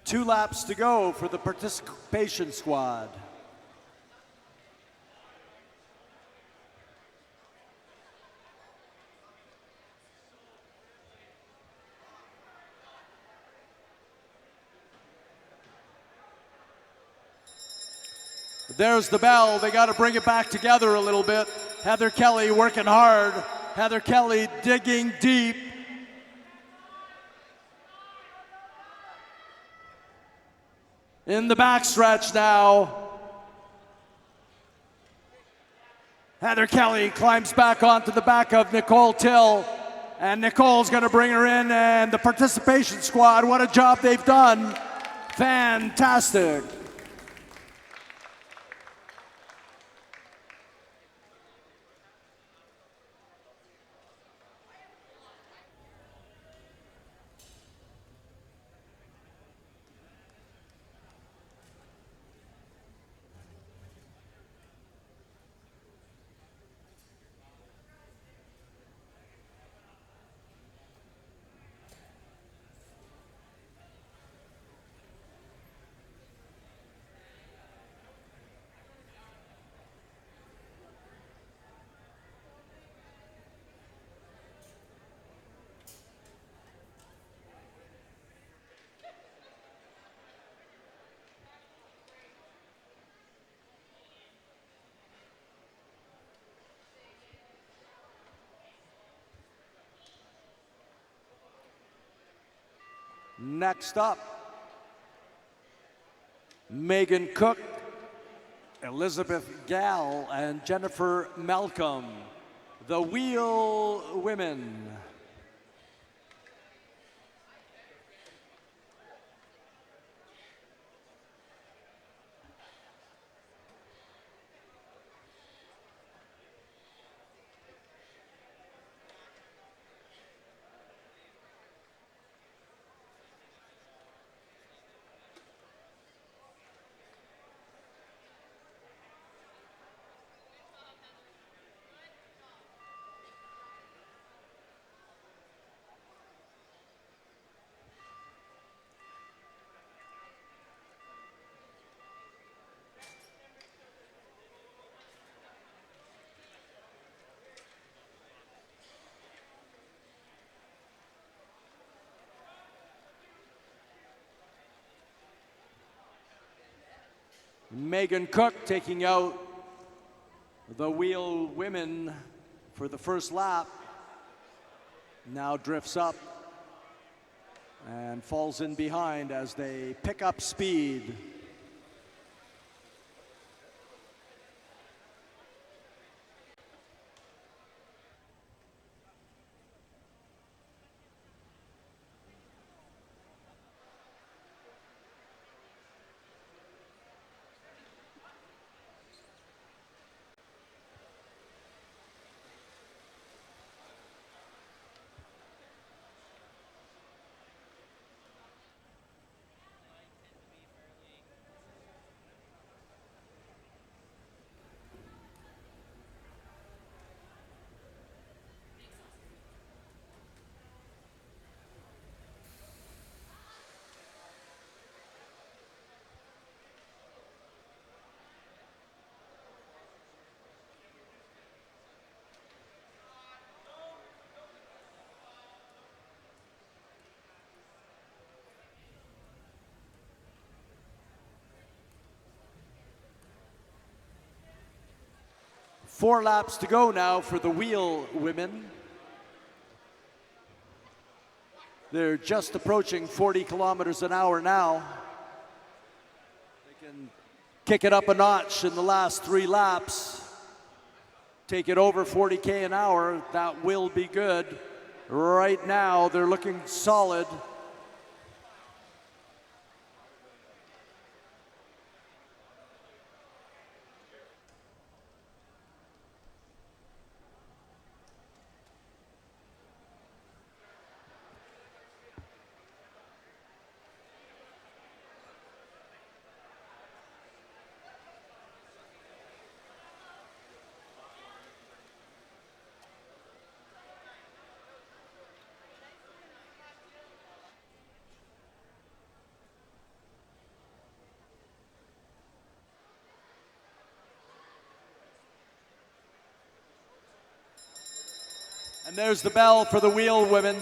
2 laps to go for the participation squad. There's the bell. They got to bring it back together a little bit. Heather Kelly working hard. Heather Kelly digging deep. In the backstretch now. Heather Kelly climbs back onto the back of Nicole Till. And Nicole's going to bring her in. And the participation squad, what a job they've done. Fantastic. Next up, Megan Cook, Elizabeth Gall, and Jennifer Malcolm, the wheel women. Megan Cook taking out the wheel women for the first lap. Now drifts up and falls in behind as they pick up speed. Four laps to go now for the wheel women. They're just approaching 40 kilometers an hour now. They can kick it up a notch in the last 3 laps. Take it over 40K an hour, that will be good. Right now, they're looking solid. And there's the bell for the wheel women.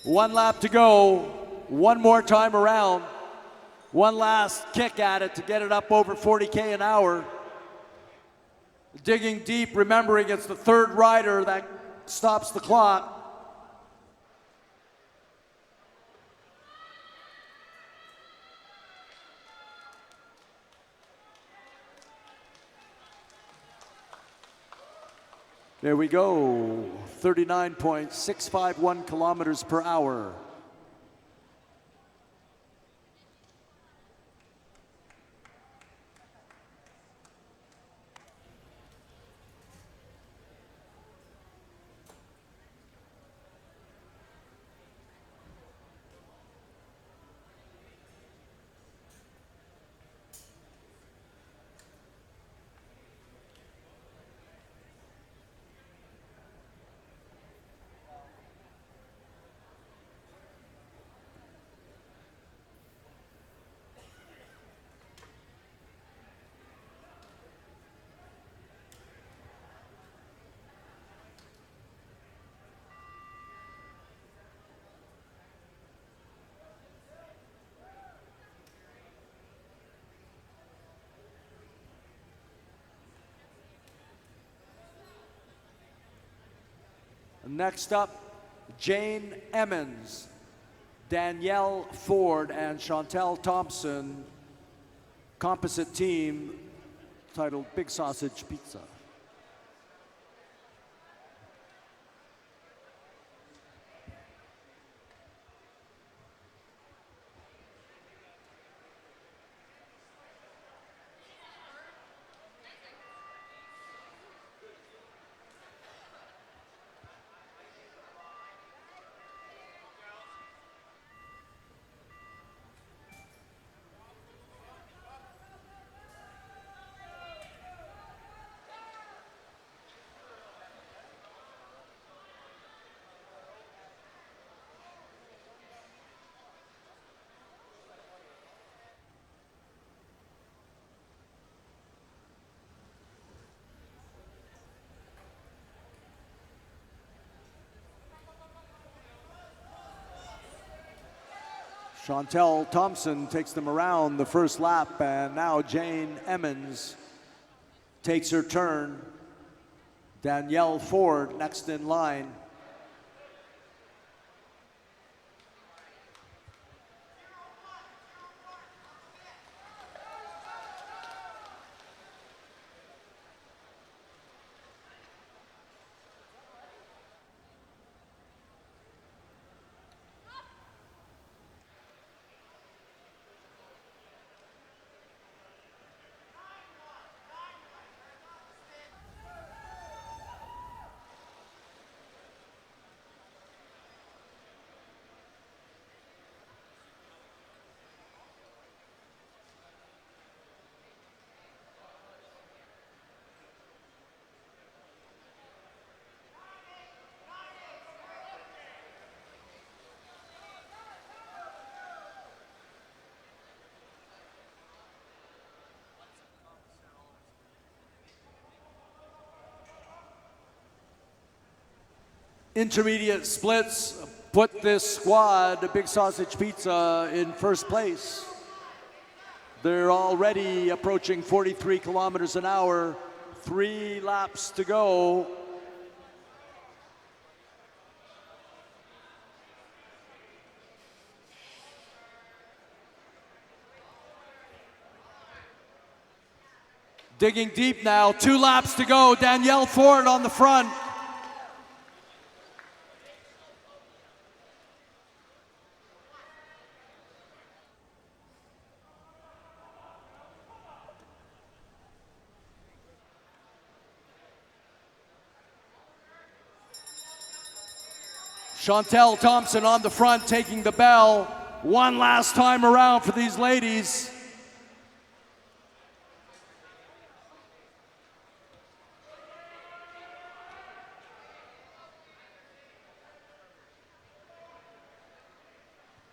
1 lap to go. One more time around. One last kick at it to get it up over 40K an hour. Digging deep, remembering it's the third rider that stops the clock. There we go, 39.651 kilometers per hour. Next up, Jane Emmons, Danielle Ford, and Chantel Thompson, composite team titled Big Sausage Pizza. Chantel Thompson takes them around the first lap, and now Jane Emmons takes her turn. Danielle Ford next in line. Intermediate splits put this squad, the Big Sausage Pizza, in first place. They're already approaching 43 kilometers an hour, 3 laps to go. Digging deep now, 2 laps to go. Danielle Ford on the front. Chantel Thompson on the front, taking the bell. One last time around for these ladies.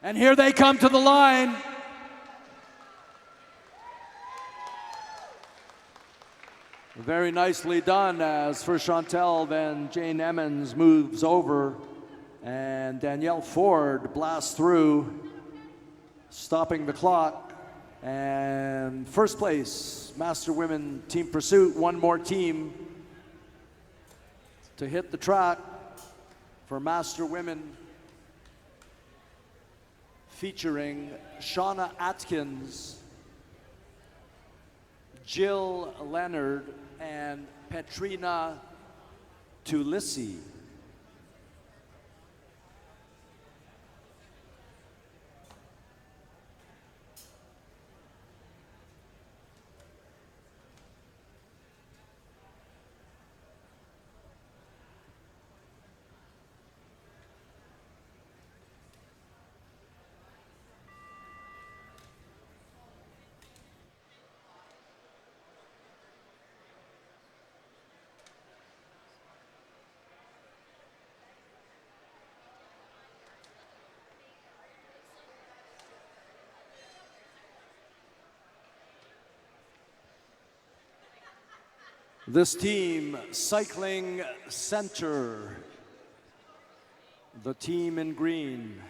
And here they come to the line. Very nicely done as for Chantel, then Jane Emmons moves over and Danielle Ford blasts through, stopping the clock. And first place, Master Women Team Pursuit, one more team to hit the track for Master Women, featuring Shauna Atkins, Jill Leonard, and Petrina Tulisi. This team, Cycling Center, the team in green.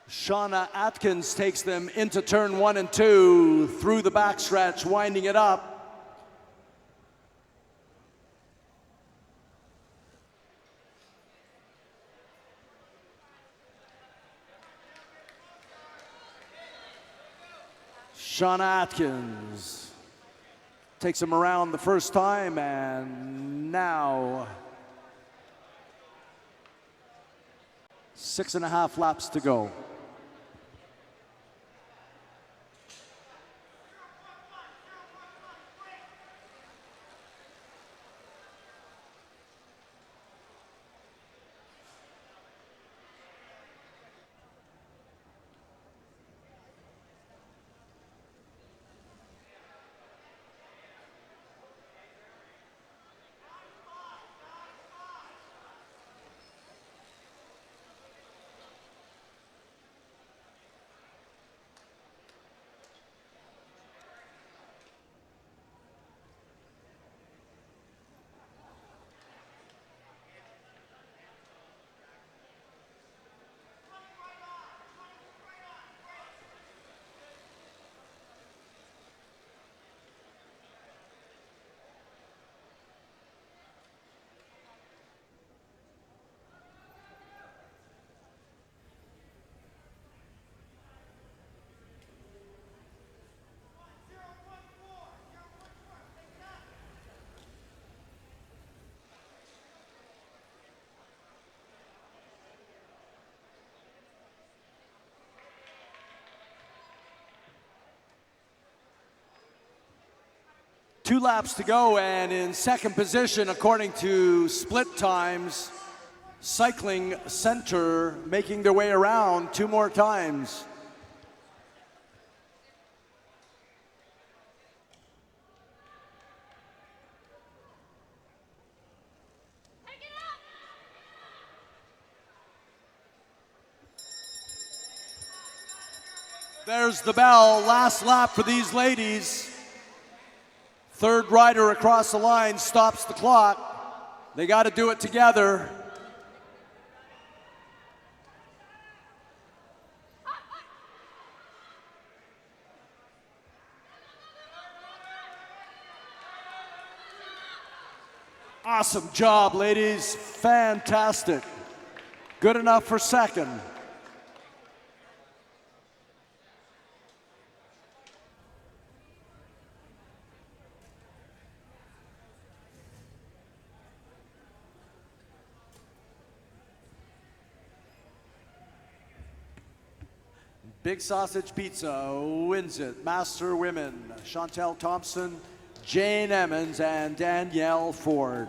Shauna Atkins takes them into turn 1 and 2, through the backstretch, winding it up. Shauna Atkins takes him around the first time, and now 6.5 laps to go. Two laps to go, and in second position, according to split times, Cycling Center making their way around 2 more times. There's the bell, last lap for these ladies. Third rider across the line stops the clock. They got to do it together. Awesome job, ladies. Fantastic. Good enough for second. Big Sausage Pizza wins it. Master Women, Chantel Thompson, Jane Emmons and Danielle Ford.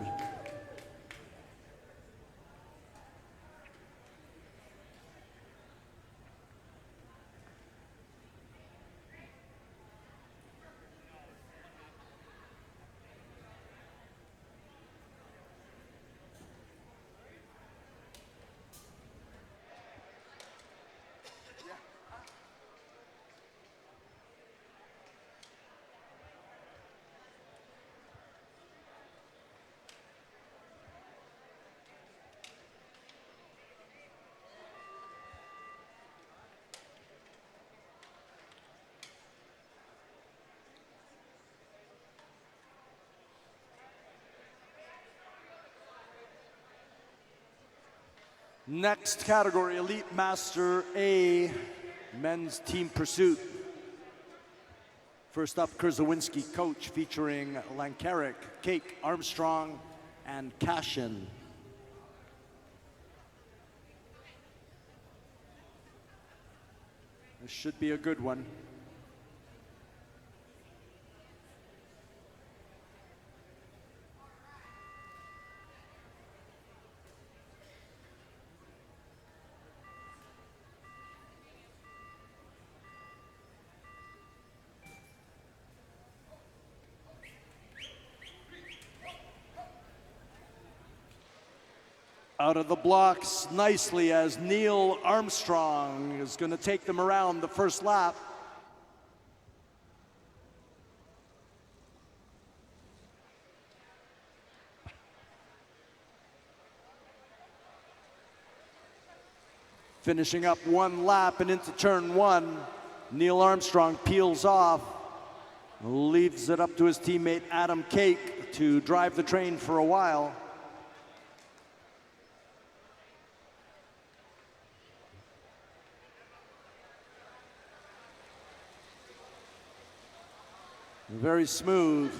Next category, Elite Master A, Men's Team Pursuit. First up, Kurzawinski Coach, featuring Lankarik, Cake, Armstrong, and Cashin. This should be a good one. Out of the blocks nicely as Neil Armstrong is going to take them around the first lap. Finishing up one lap and into turn one, Neil Armstrong peels off, leaves it up to his teammate Adam Cake to drive the train for a while. Very smooth,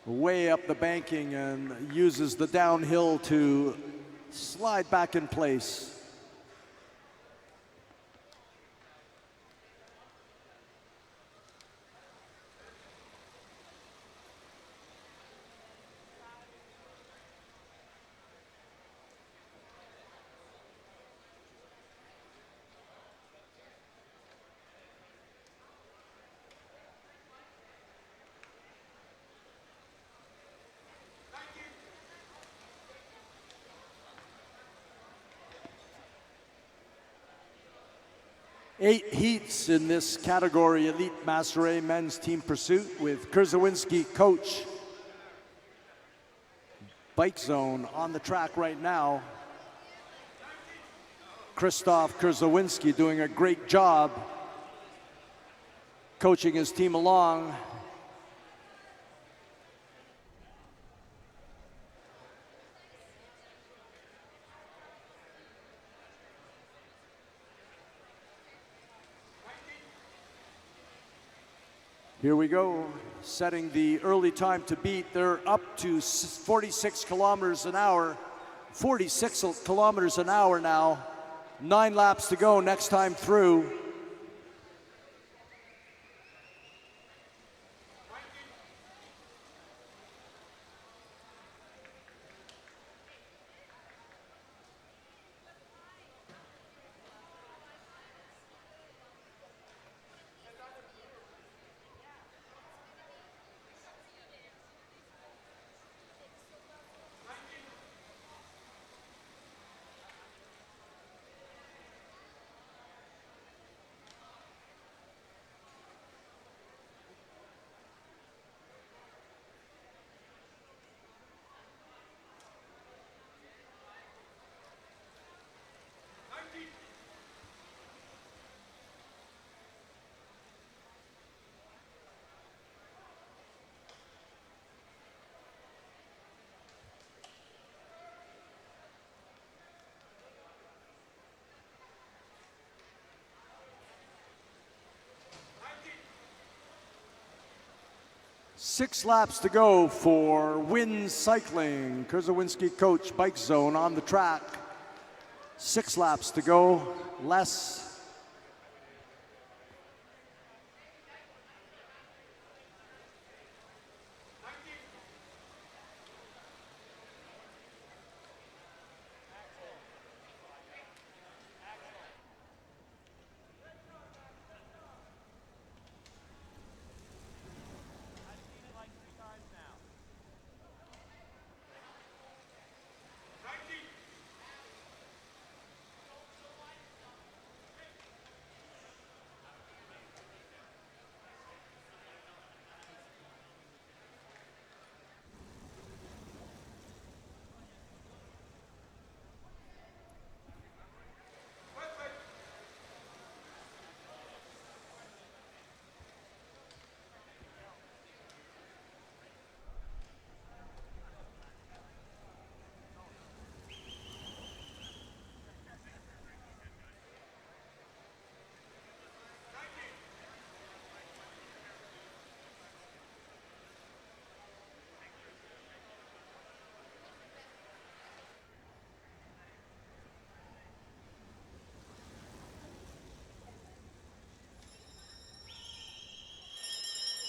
way up the banking, and uses the downhill to slide back in place. Eight heats in this category, Elite Master A Men's Team Pursuit, with Kurzawinski Coach. Bike zone on the track right now. Christoph Kurzawinski doing a great job coaching his team along. Here we go, setting the early time to beat. They're up to 46 kilometers an hour. 46 kilometers an hour now. 9 laps to go next time through. Six laps to go for Win Cycling. Kurzawinski Coach, bike zone on the track. 6 laps to go, less.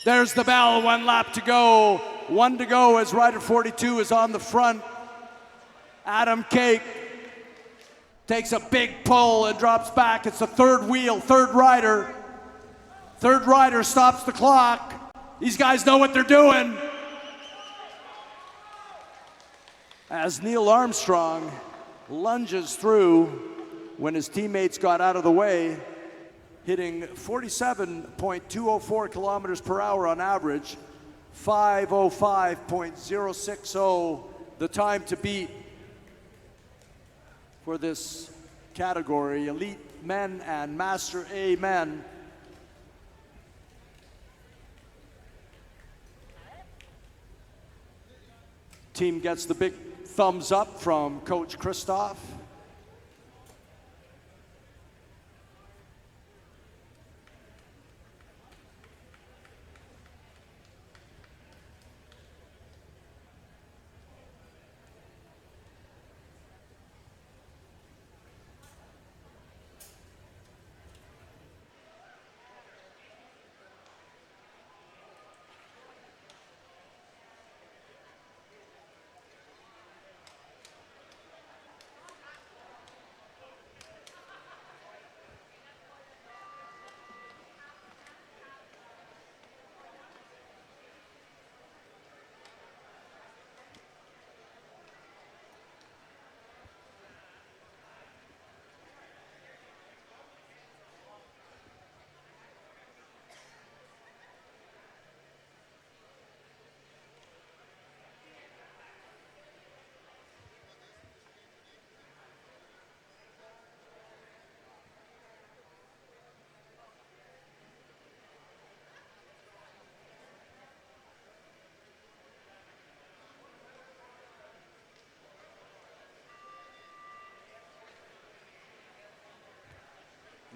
There's the bell, 1 lap to go. 1 to go as rider 42 is on the front. Adam Cake takes a big pull and drops back. It's the third wheel, third rider. Third rider stops the clock. These guys know what they're doing. As Neil Armstrong lunges through when his teammates got out of the way, hitting 47.204 kilometers per hour on average, 5:05.060, the time to beat for this category, elite men and master A men. Team gets the big thumbs up from Coach Christoph.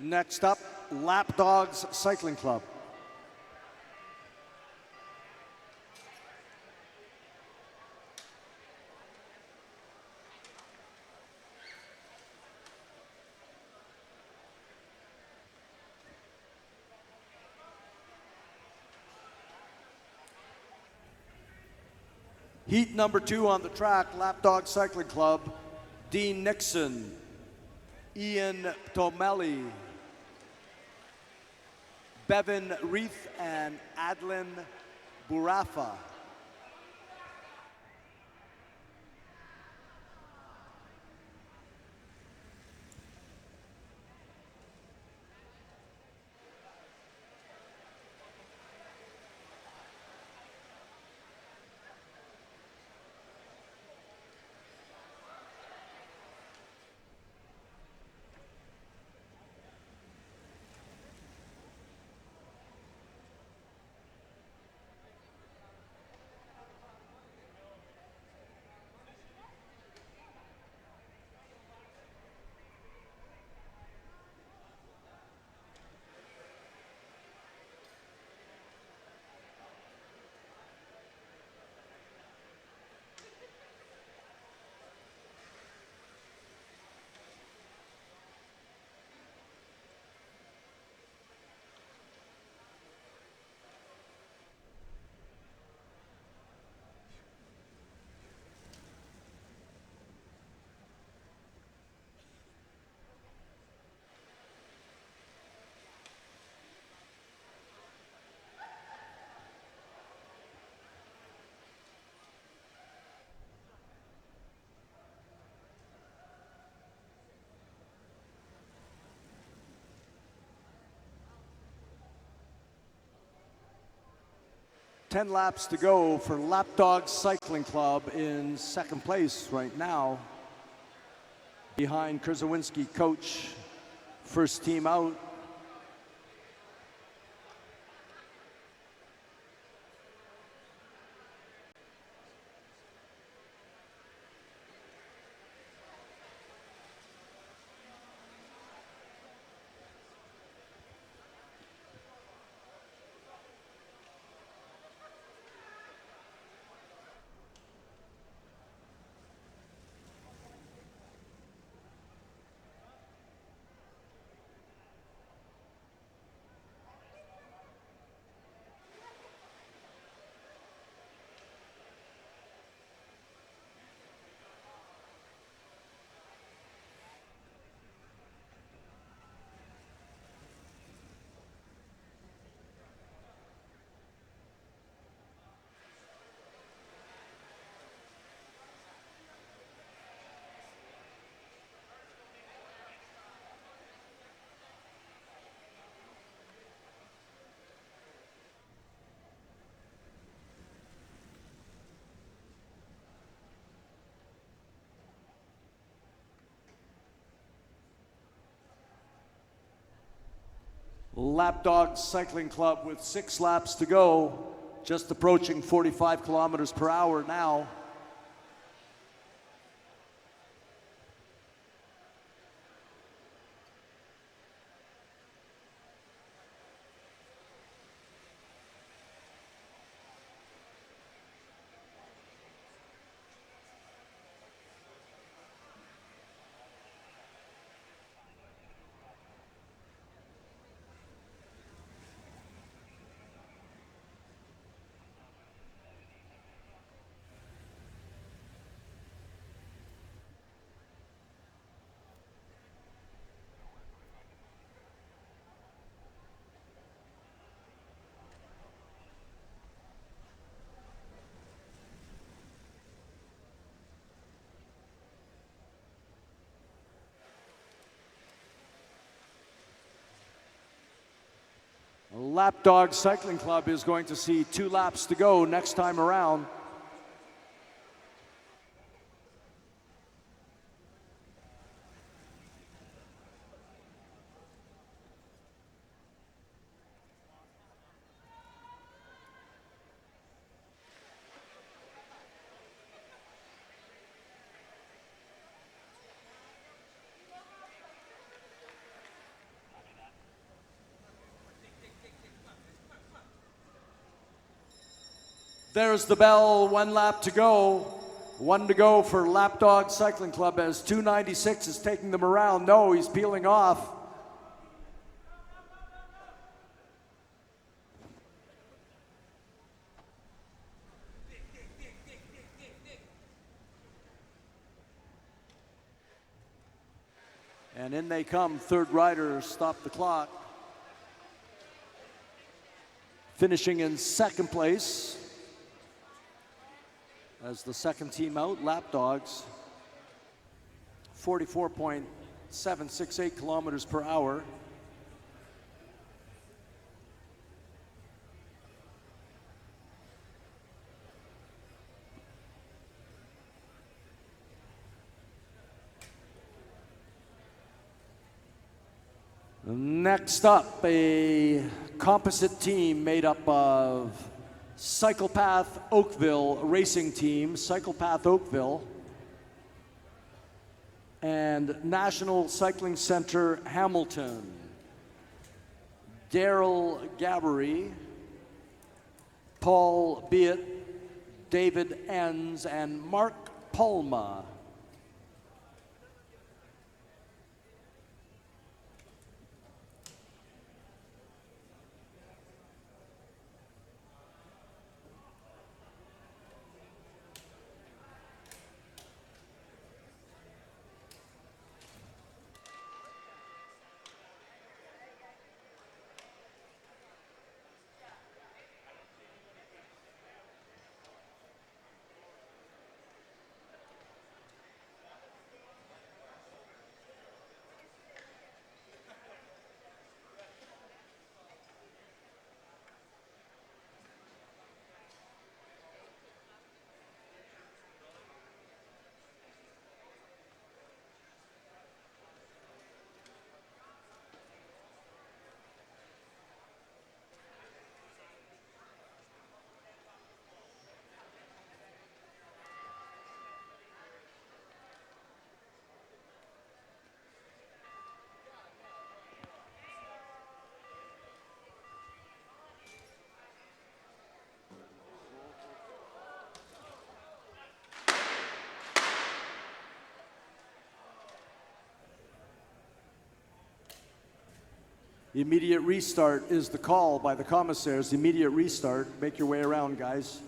Next up, Lapdogs Cycling Club. Heat number 2 on the track, Lapdog Cycling Club, Dean Nixon, Ian Tomelli, Bevan Reith, and Adlin Burafa. Ten laps to go for Lapdog Cycling Club in second place right now. Behind Kurzawinski, coach, first team out. Lapdog Cycling Club with 6 laps to go, just approaching 45 kilometers per hour now. Lapdog Cycling Club is going to see 2 laps to go next time around. There's the bell, 1 lap to go. 1 to go for Lapdog Cycling Club as 296 is taking them around. No, he's peeling off. And in they come, third rider, stop the clock. Finishing in second place as the second team out, Lapdogs, 44.768 kilometers per hour. Next up, a composite team made up of Cyclepath Oakville Racing Team, Cyclepath Oakville, and National Cycling Center Hamilton. Daryl Gabbery, Paul Beat, David Enns, and Mark Palma. Immediate restart is the call by the commissaires. Immediate restart. Make your way around, guys.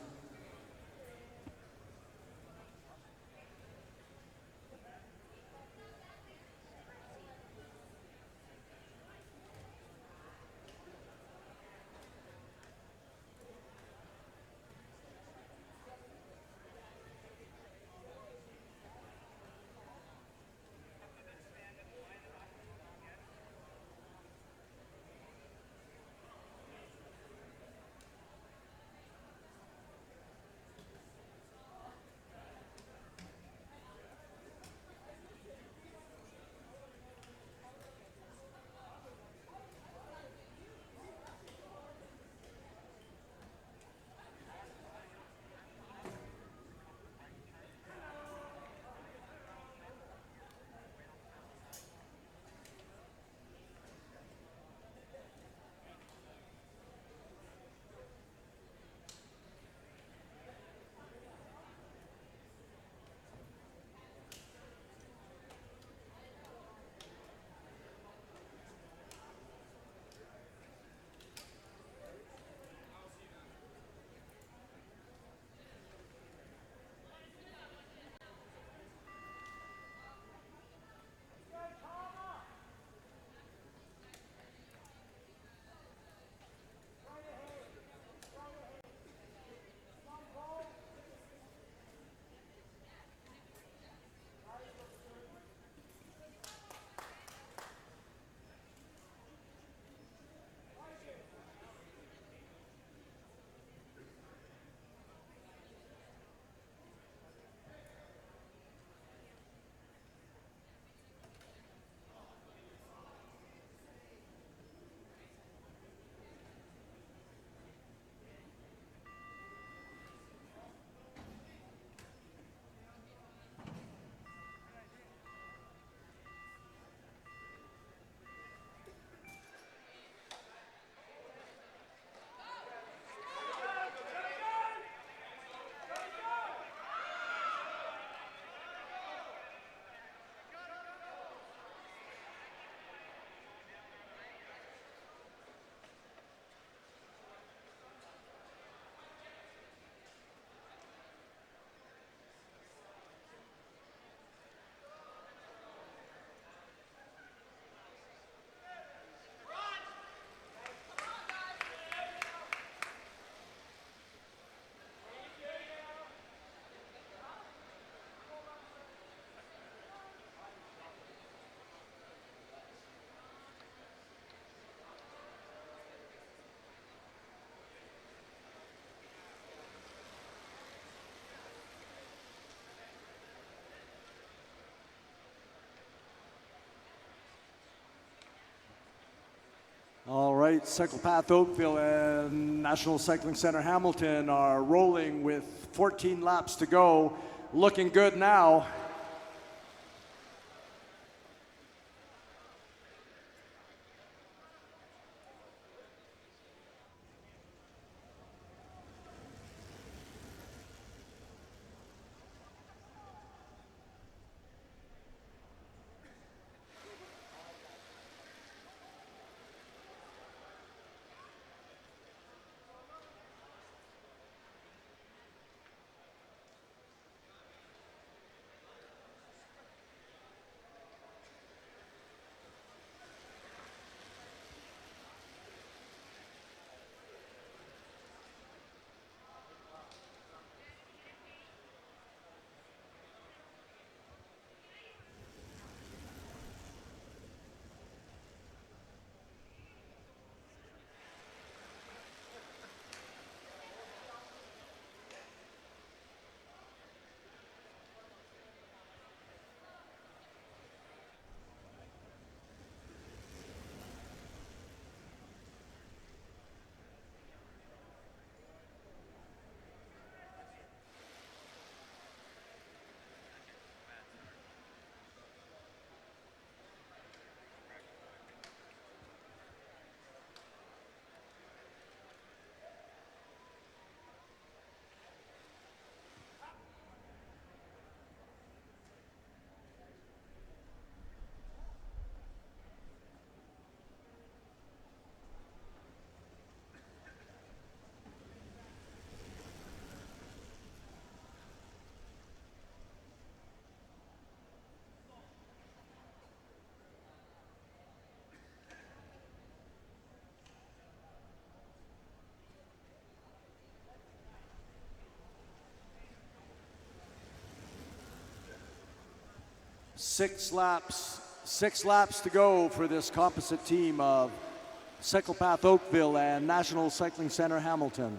right, Cycle Path Oakville and National Cycling Center Hamilton are rolling with 14 laps to go. Looking good now. Six laps to go for this composite team of Cycle Path Oakville and National Cycling Center Hamilton.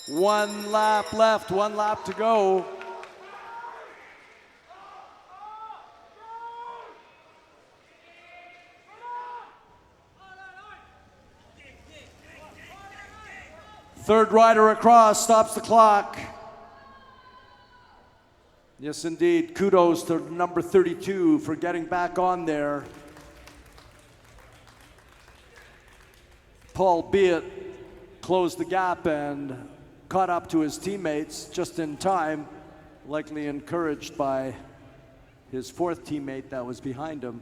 One lap left, one lap to go. Third rider across, stops the clock. Yes, indeed. Kudos to number 32 for getting back on there. Paul Beat closed the gap and caught up to his teammates just in time, likely encouraged by his fourth teammate that was behind him.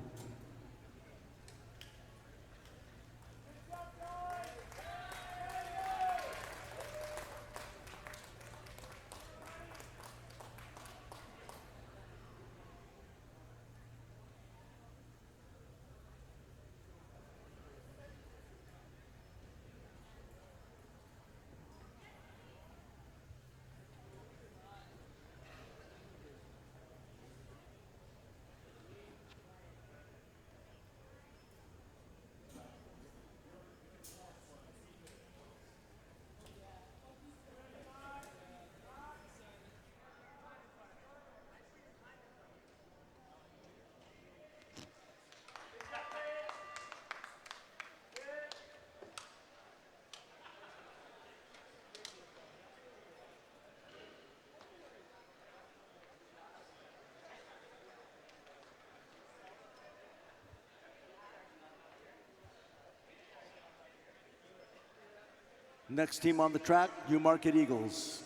Next team on the track, Newmarket Eagles.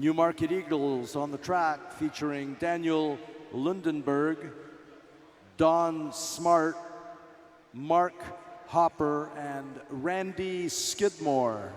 Newmarket Eagles on the track featuring Daniel Lundenberg, Don Smart, Mark Hopper, and Randy Skidmore.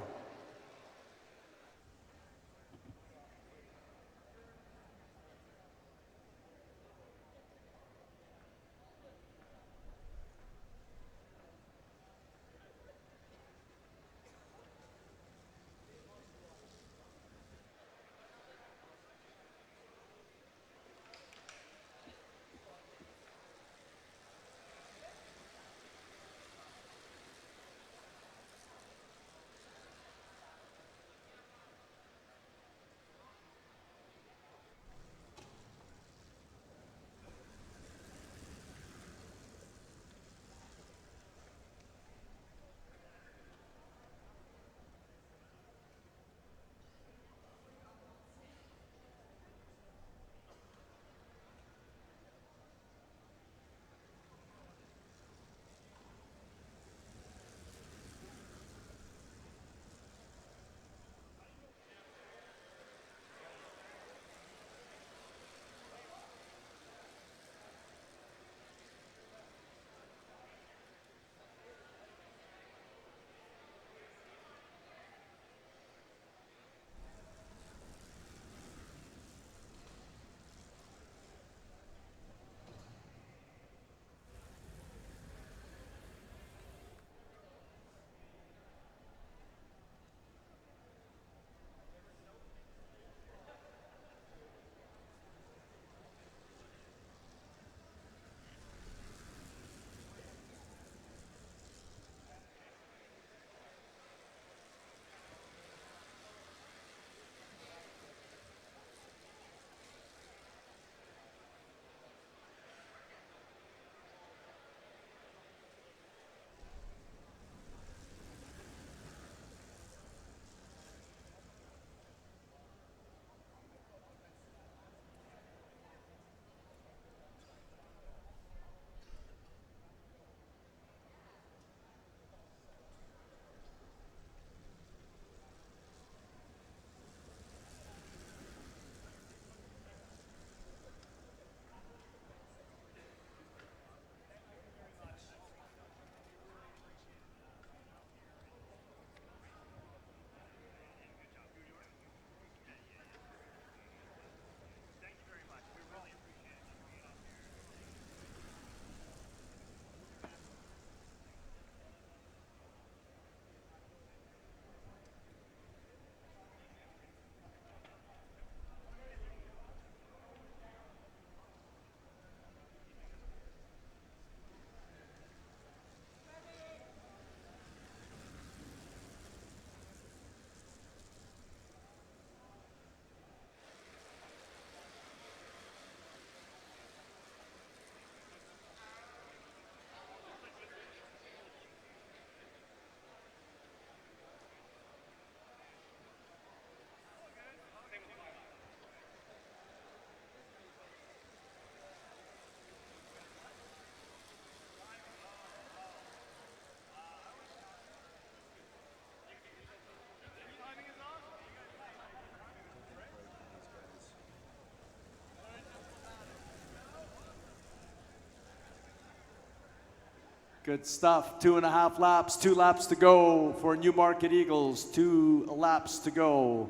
Good stuff. 2.5 laps, 2 laps to go for Newmarket Eagles. 2 laps to go.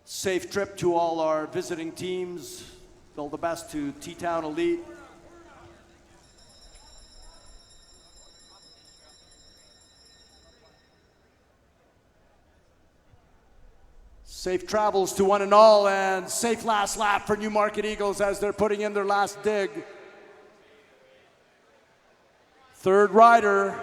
Safe trip to all our visiting teams. All the best to T-Town Elite. Safe travels to one and all, and safe last lap for Newmarket Eagles as they're putting in their last dig. Third rider.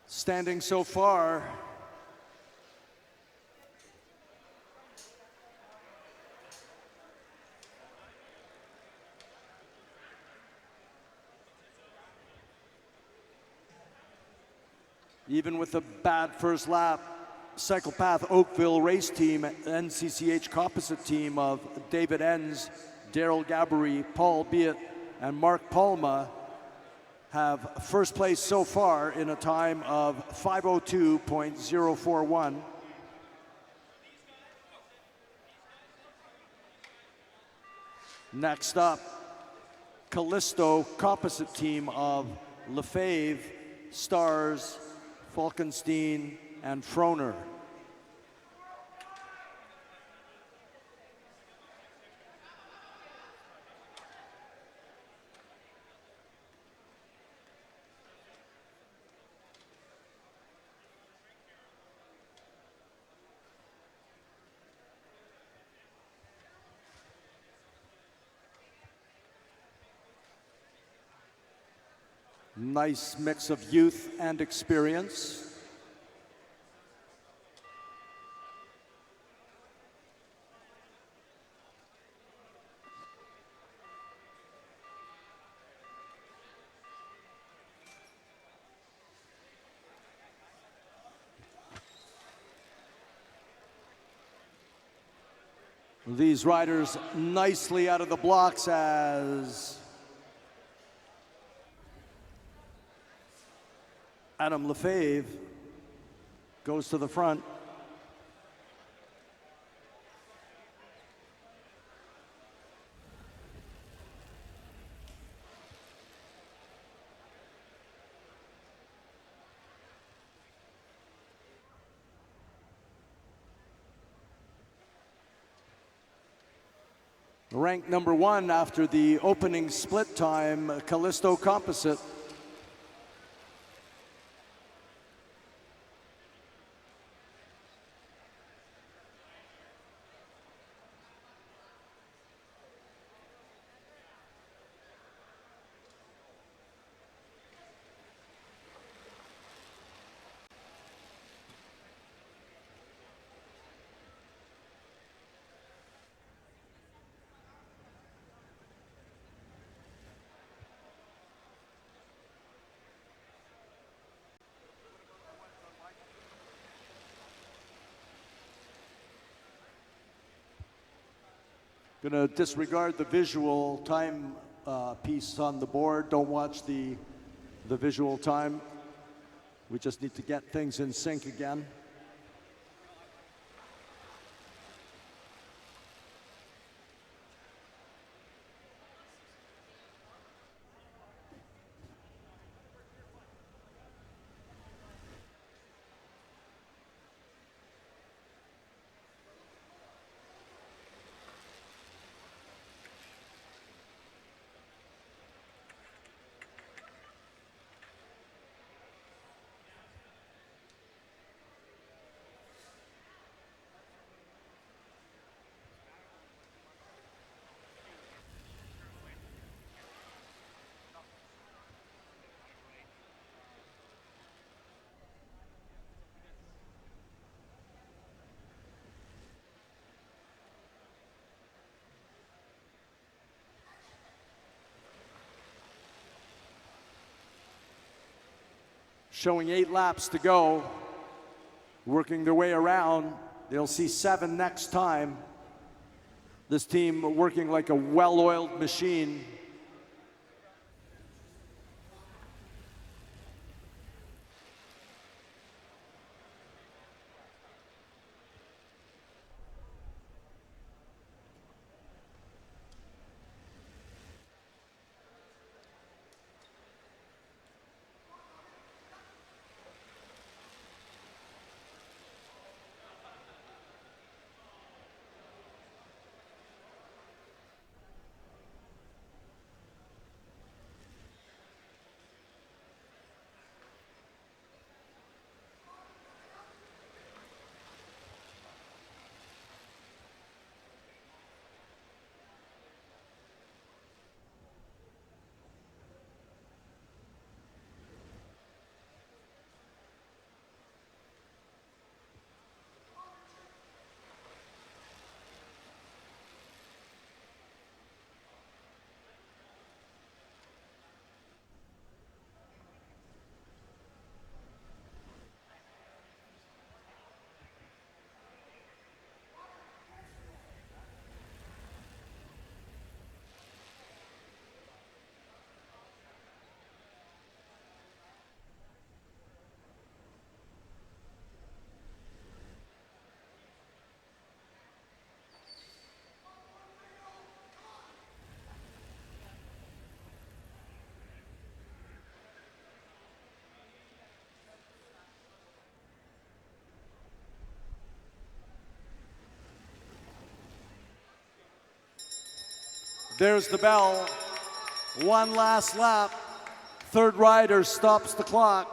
Standing so far, even with a bad first lap, Cyclepath Oakville race team, NCCH composite team of David Enns, Daryl Gabbery, Paul Beat, and Mark Palma have first place so far in a time of 5:02.041. Next up, Callisto composite team of Lefebvre, Stars, Falkenstein, and Froner. Nice mix of youth and experience. These riders nicely out of the blocks as Adam Lefebvre goes to the front. Ranked number 1 after the opening split time, Callisto Composite. Gonna disregard the visual time piece on the board. Don't watch the visual time. We just need to get things in sync again. Showing 8 laps to go. working their way around. They'll see 7 next time. This team working like a well-oiled machine. There's the bell. One last lap. Third rider stops the clock.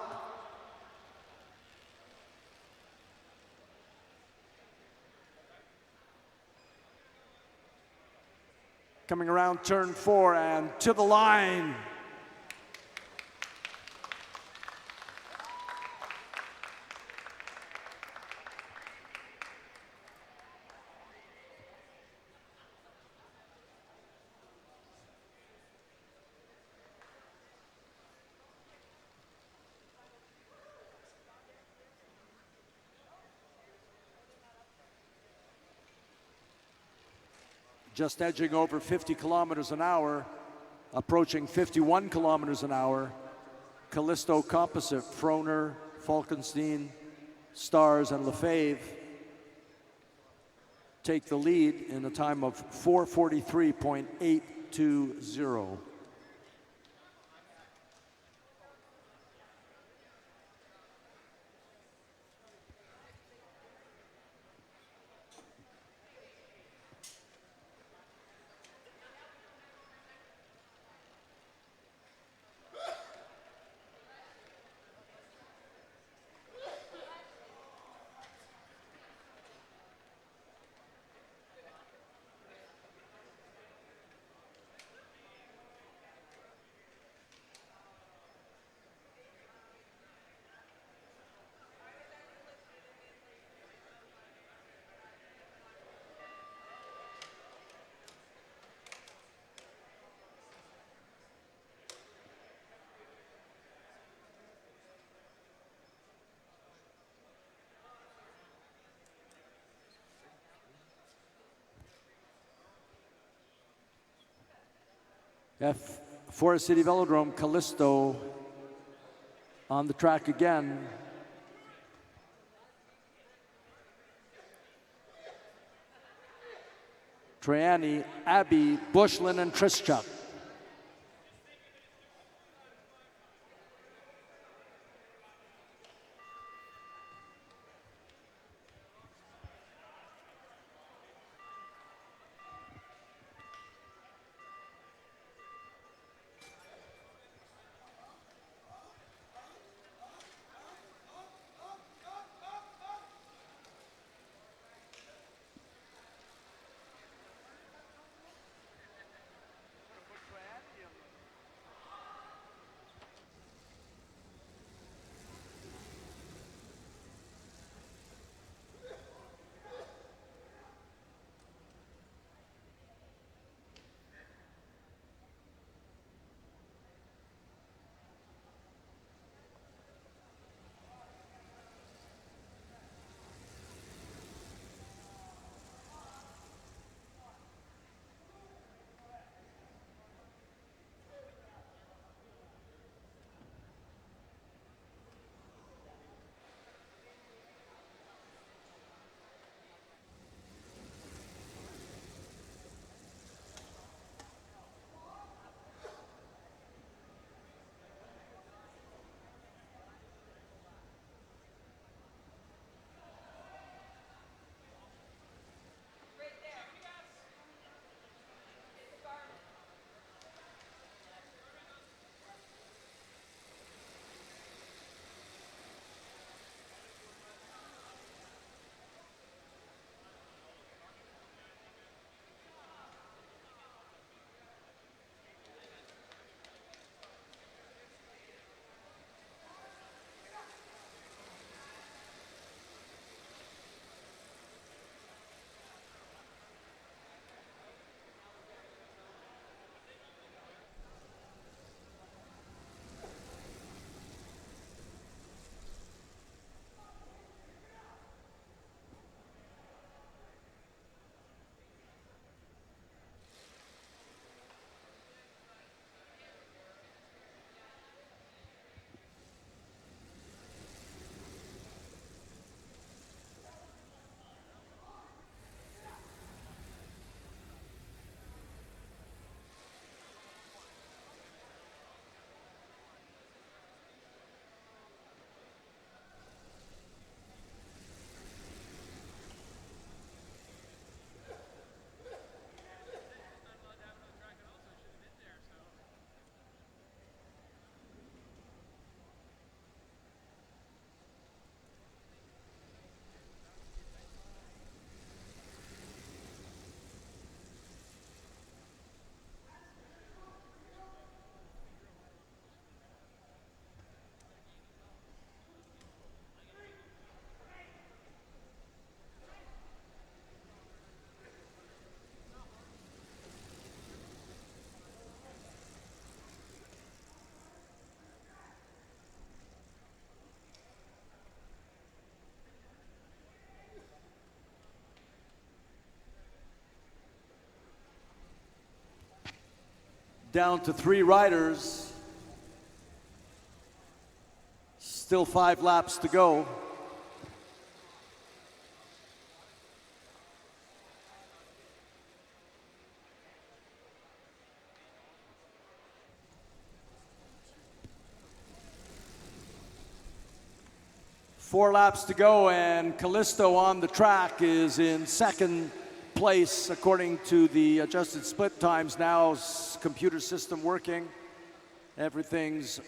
Coming around turn 4 and to the line. Just edging over 50 kilometers an hour, approaching 51 kilometers an hour. Callisto Composite, Froner, Falkenstein, Stars, and Lefebvre take the lead in a time of 4:43.820. Forest City Velodrome, Callisto on the track again. Traiani, Abbey, Bushlin, and Trischuk. Down to 3 riders. Still 5 laps to go. Four laps to go, and Callisto on the track is in second place according to the adjusted split times now. Computer system working. Everything's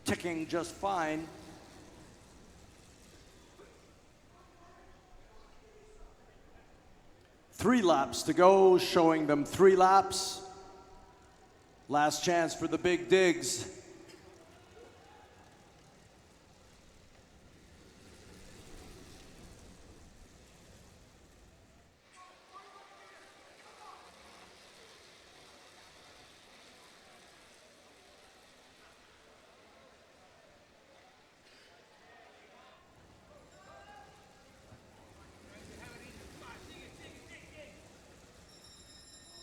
ticking just fine. Three laps to go, showing them 3 laps. Last chance for the big digs.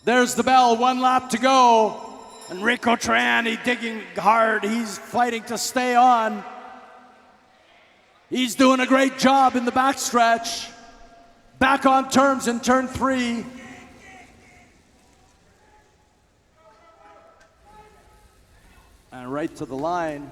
There's the bell, 1 lap to go. Enrico Triani digging hard. He's fighting to stay on. He's doing a great job in the backstretch. Back on terms in turn 3. And right to the line.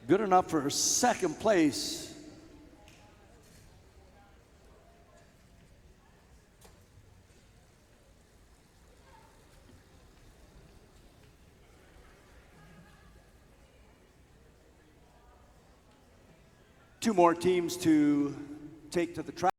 Good enough for her second place. Two more teams to take to the track.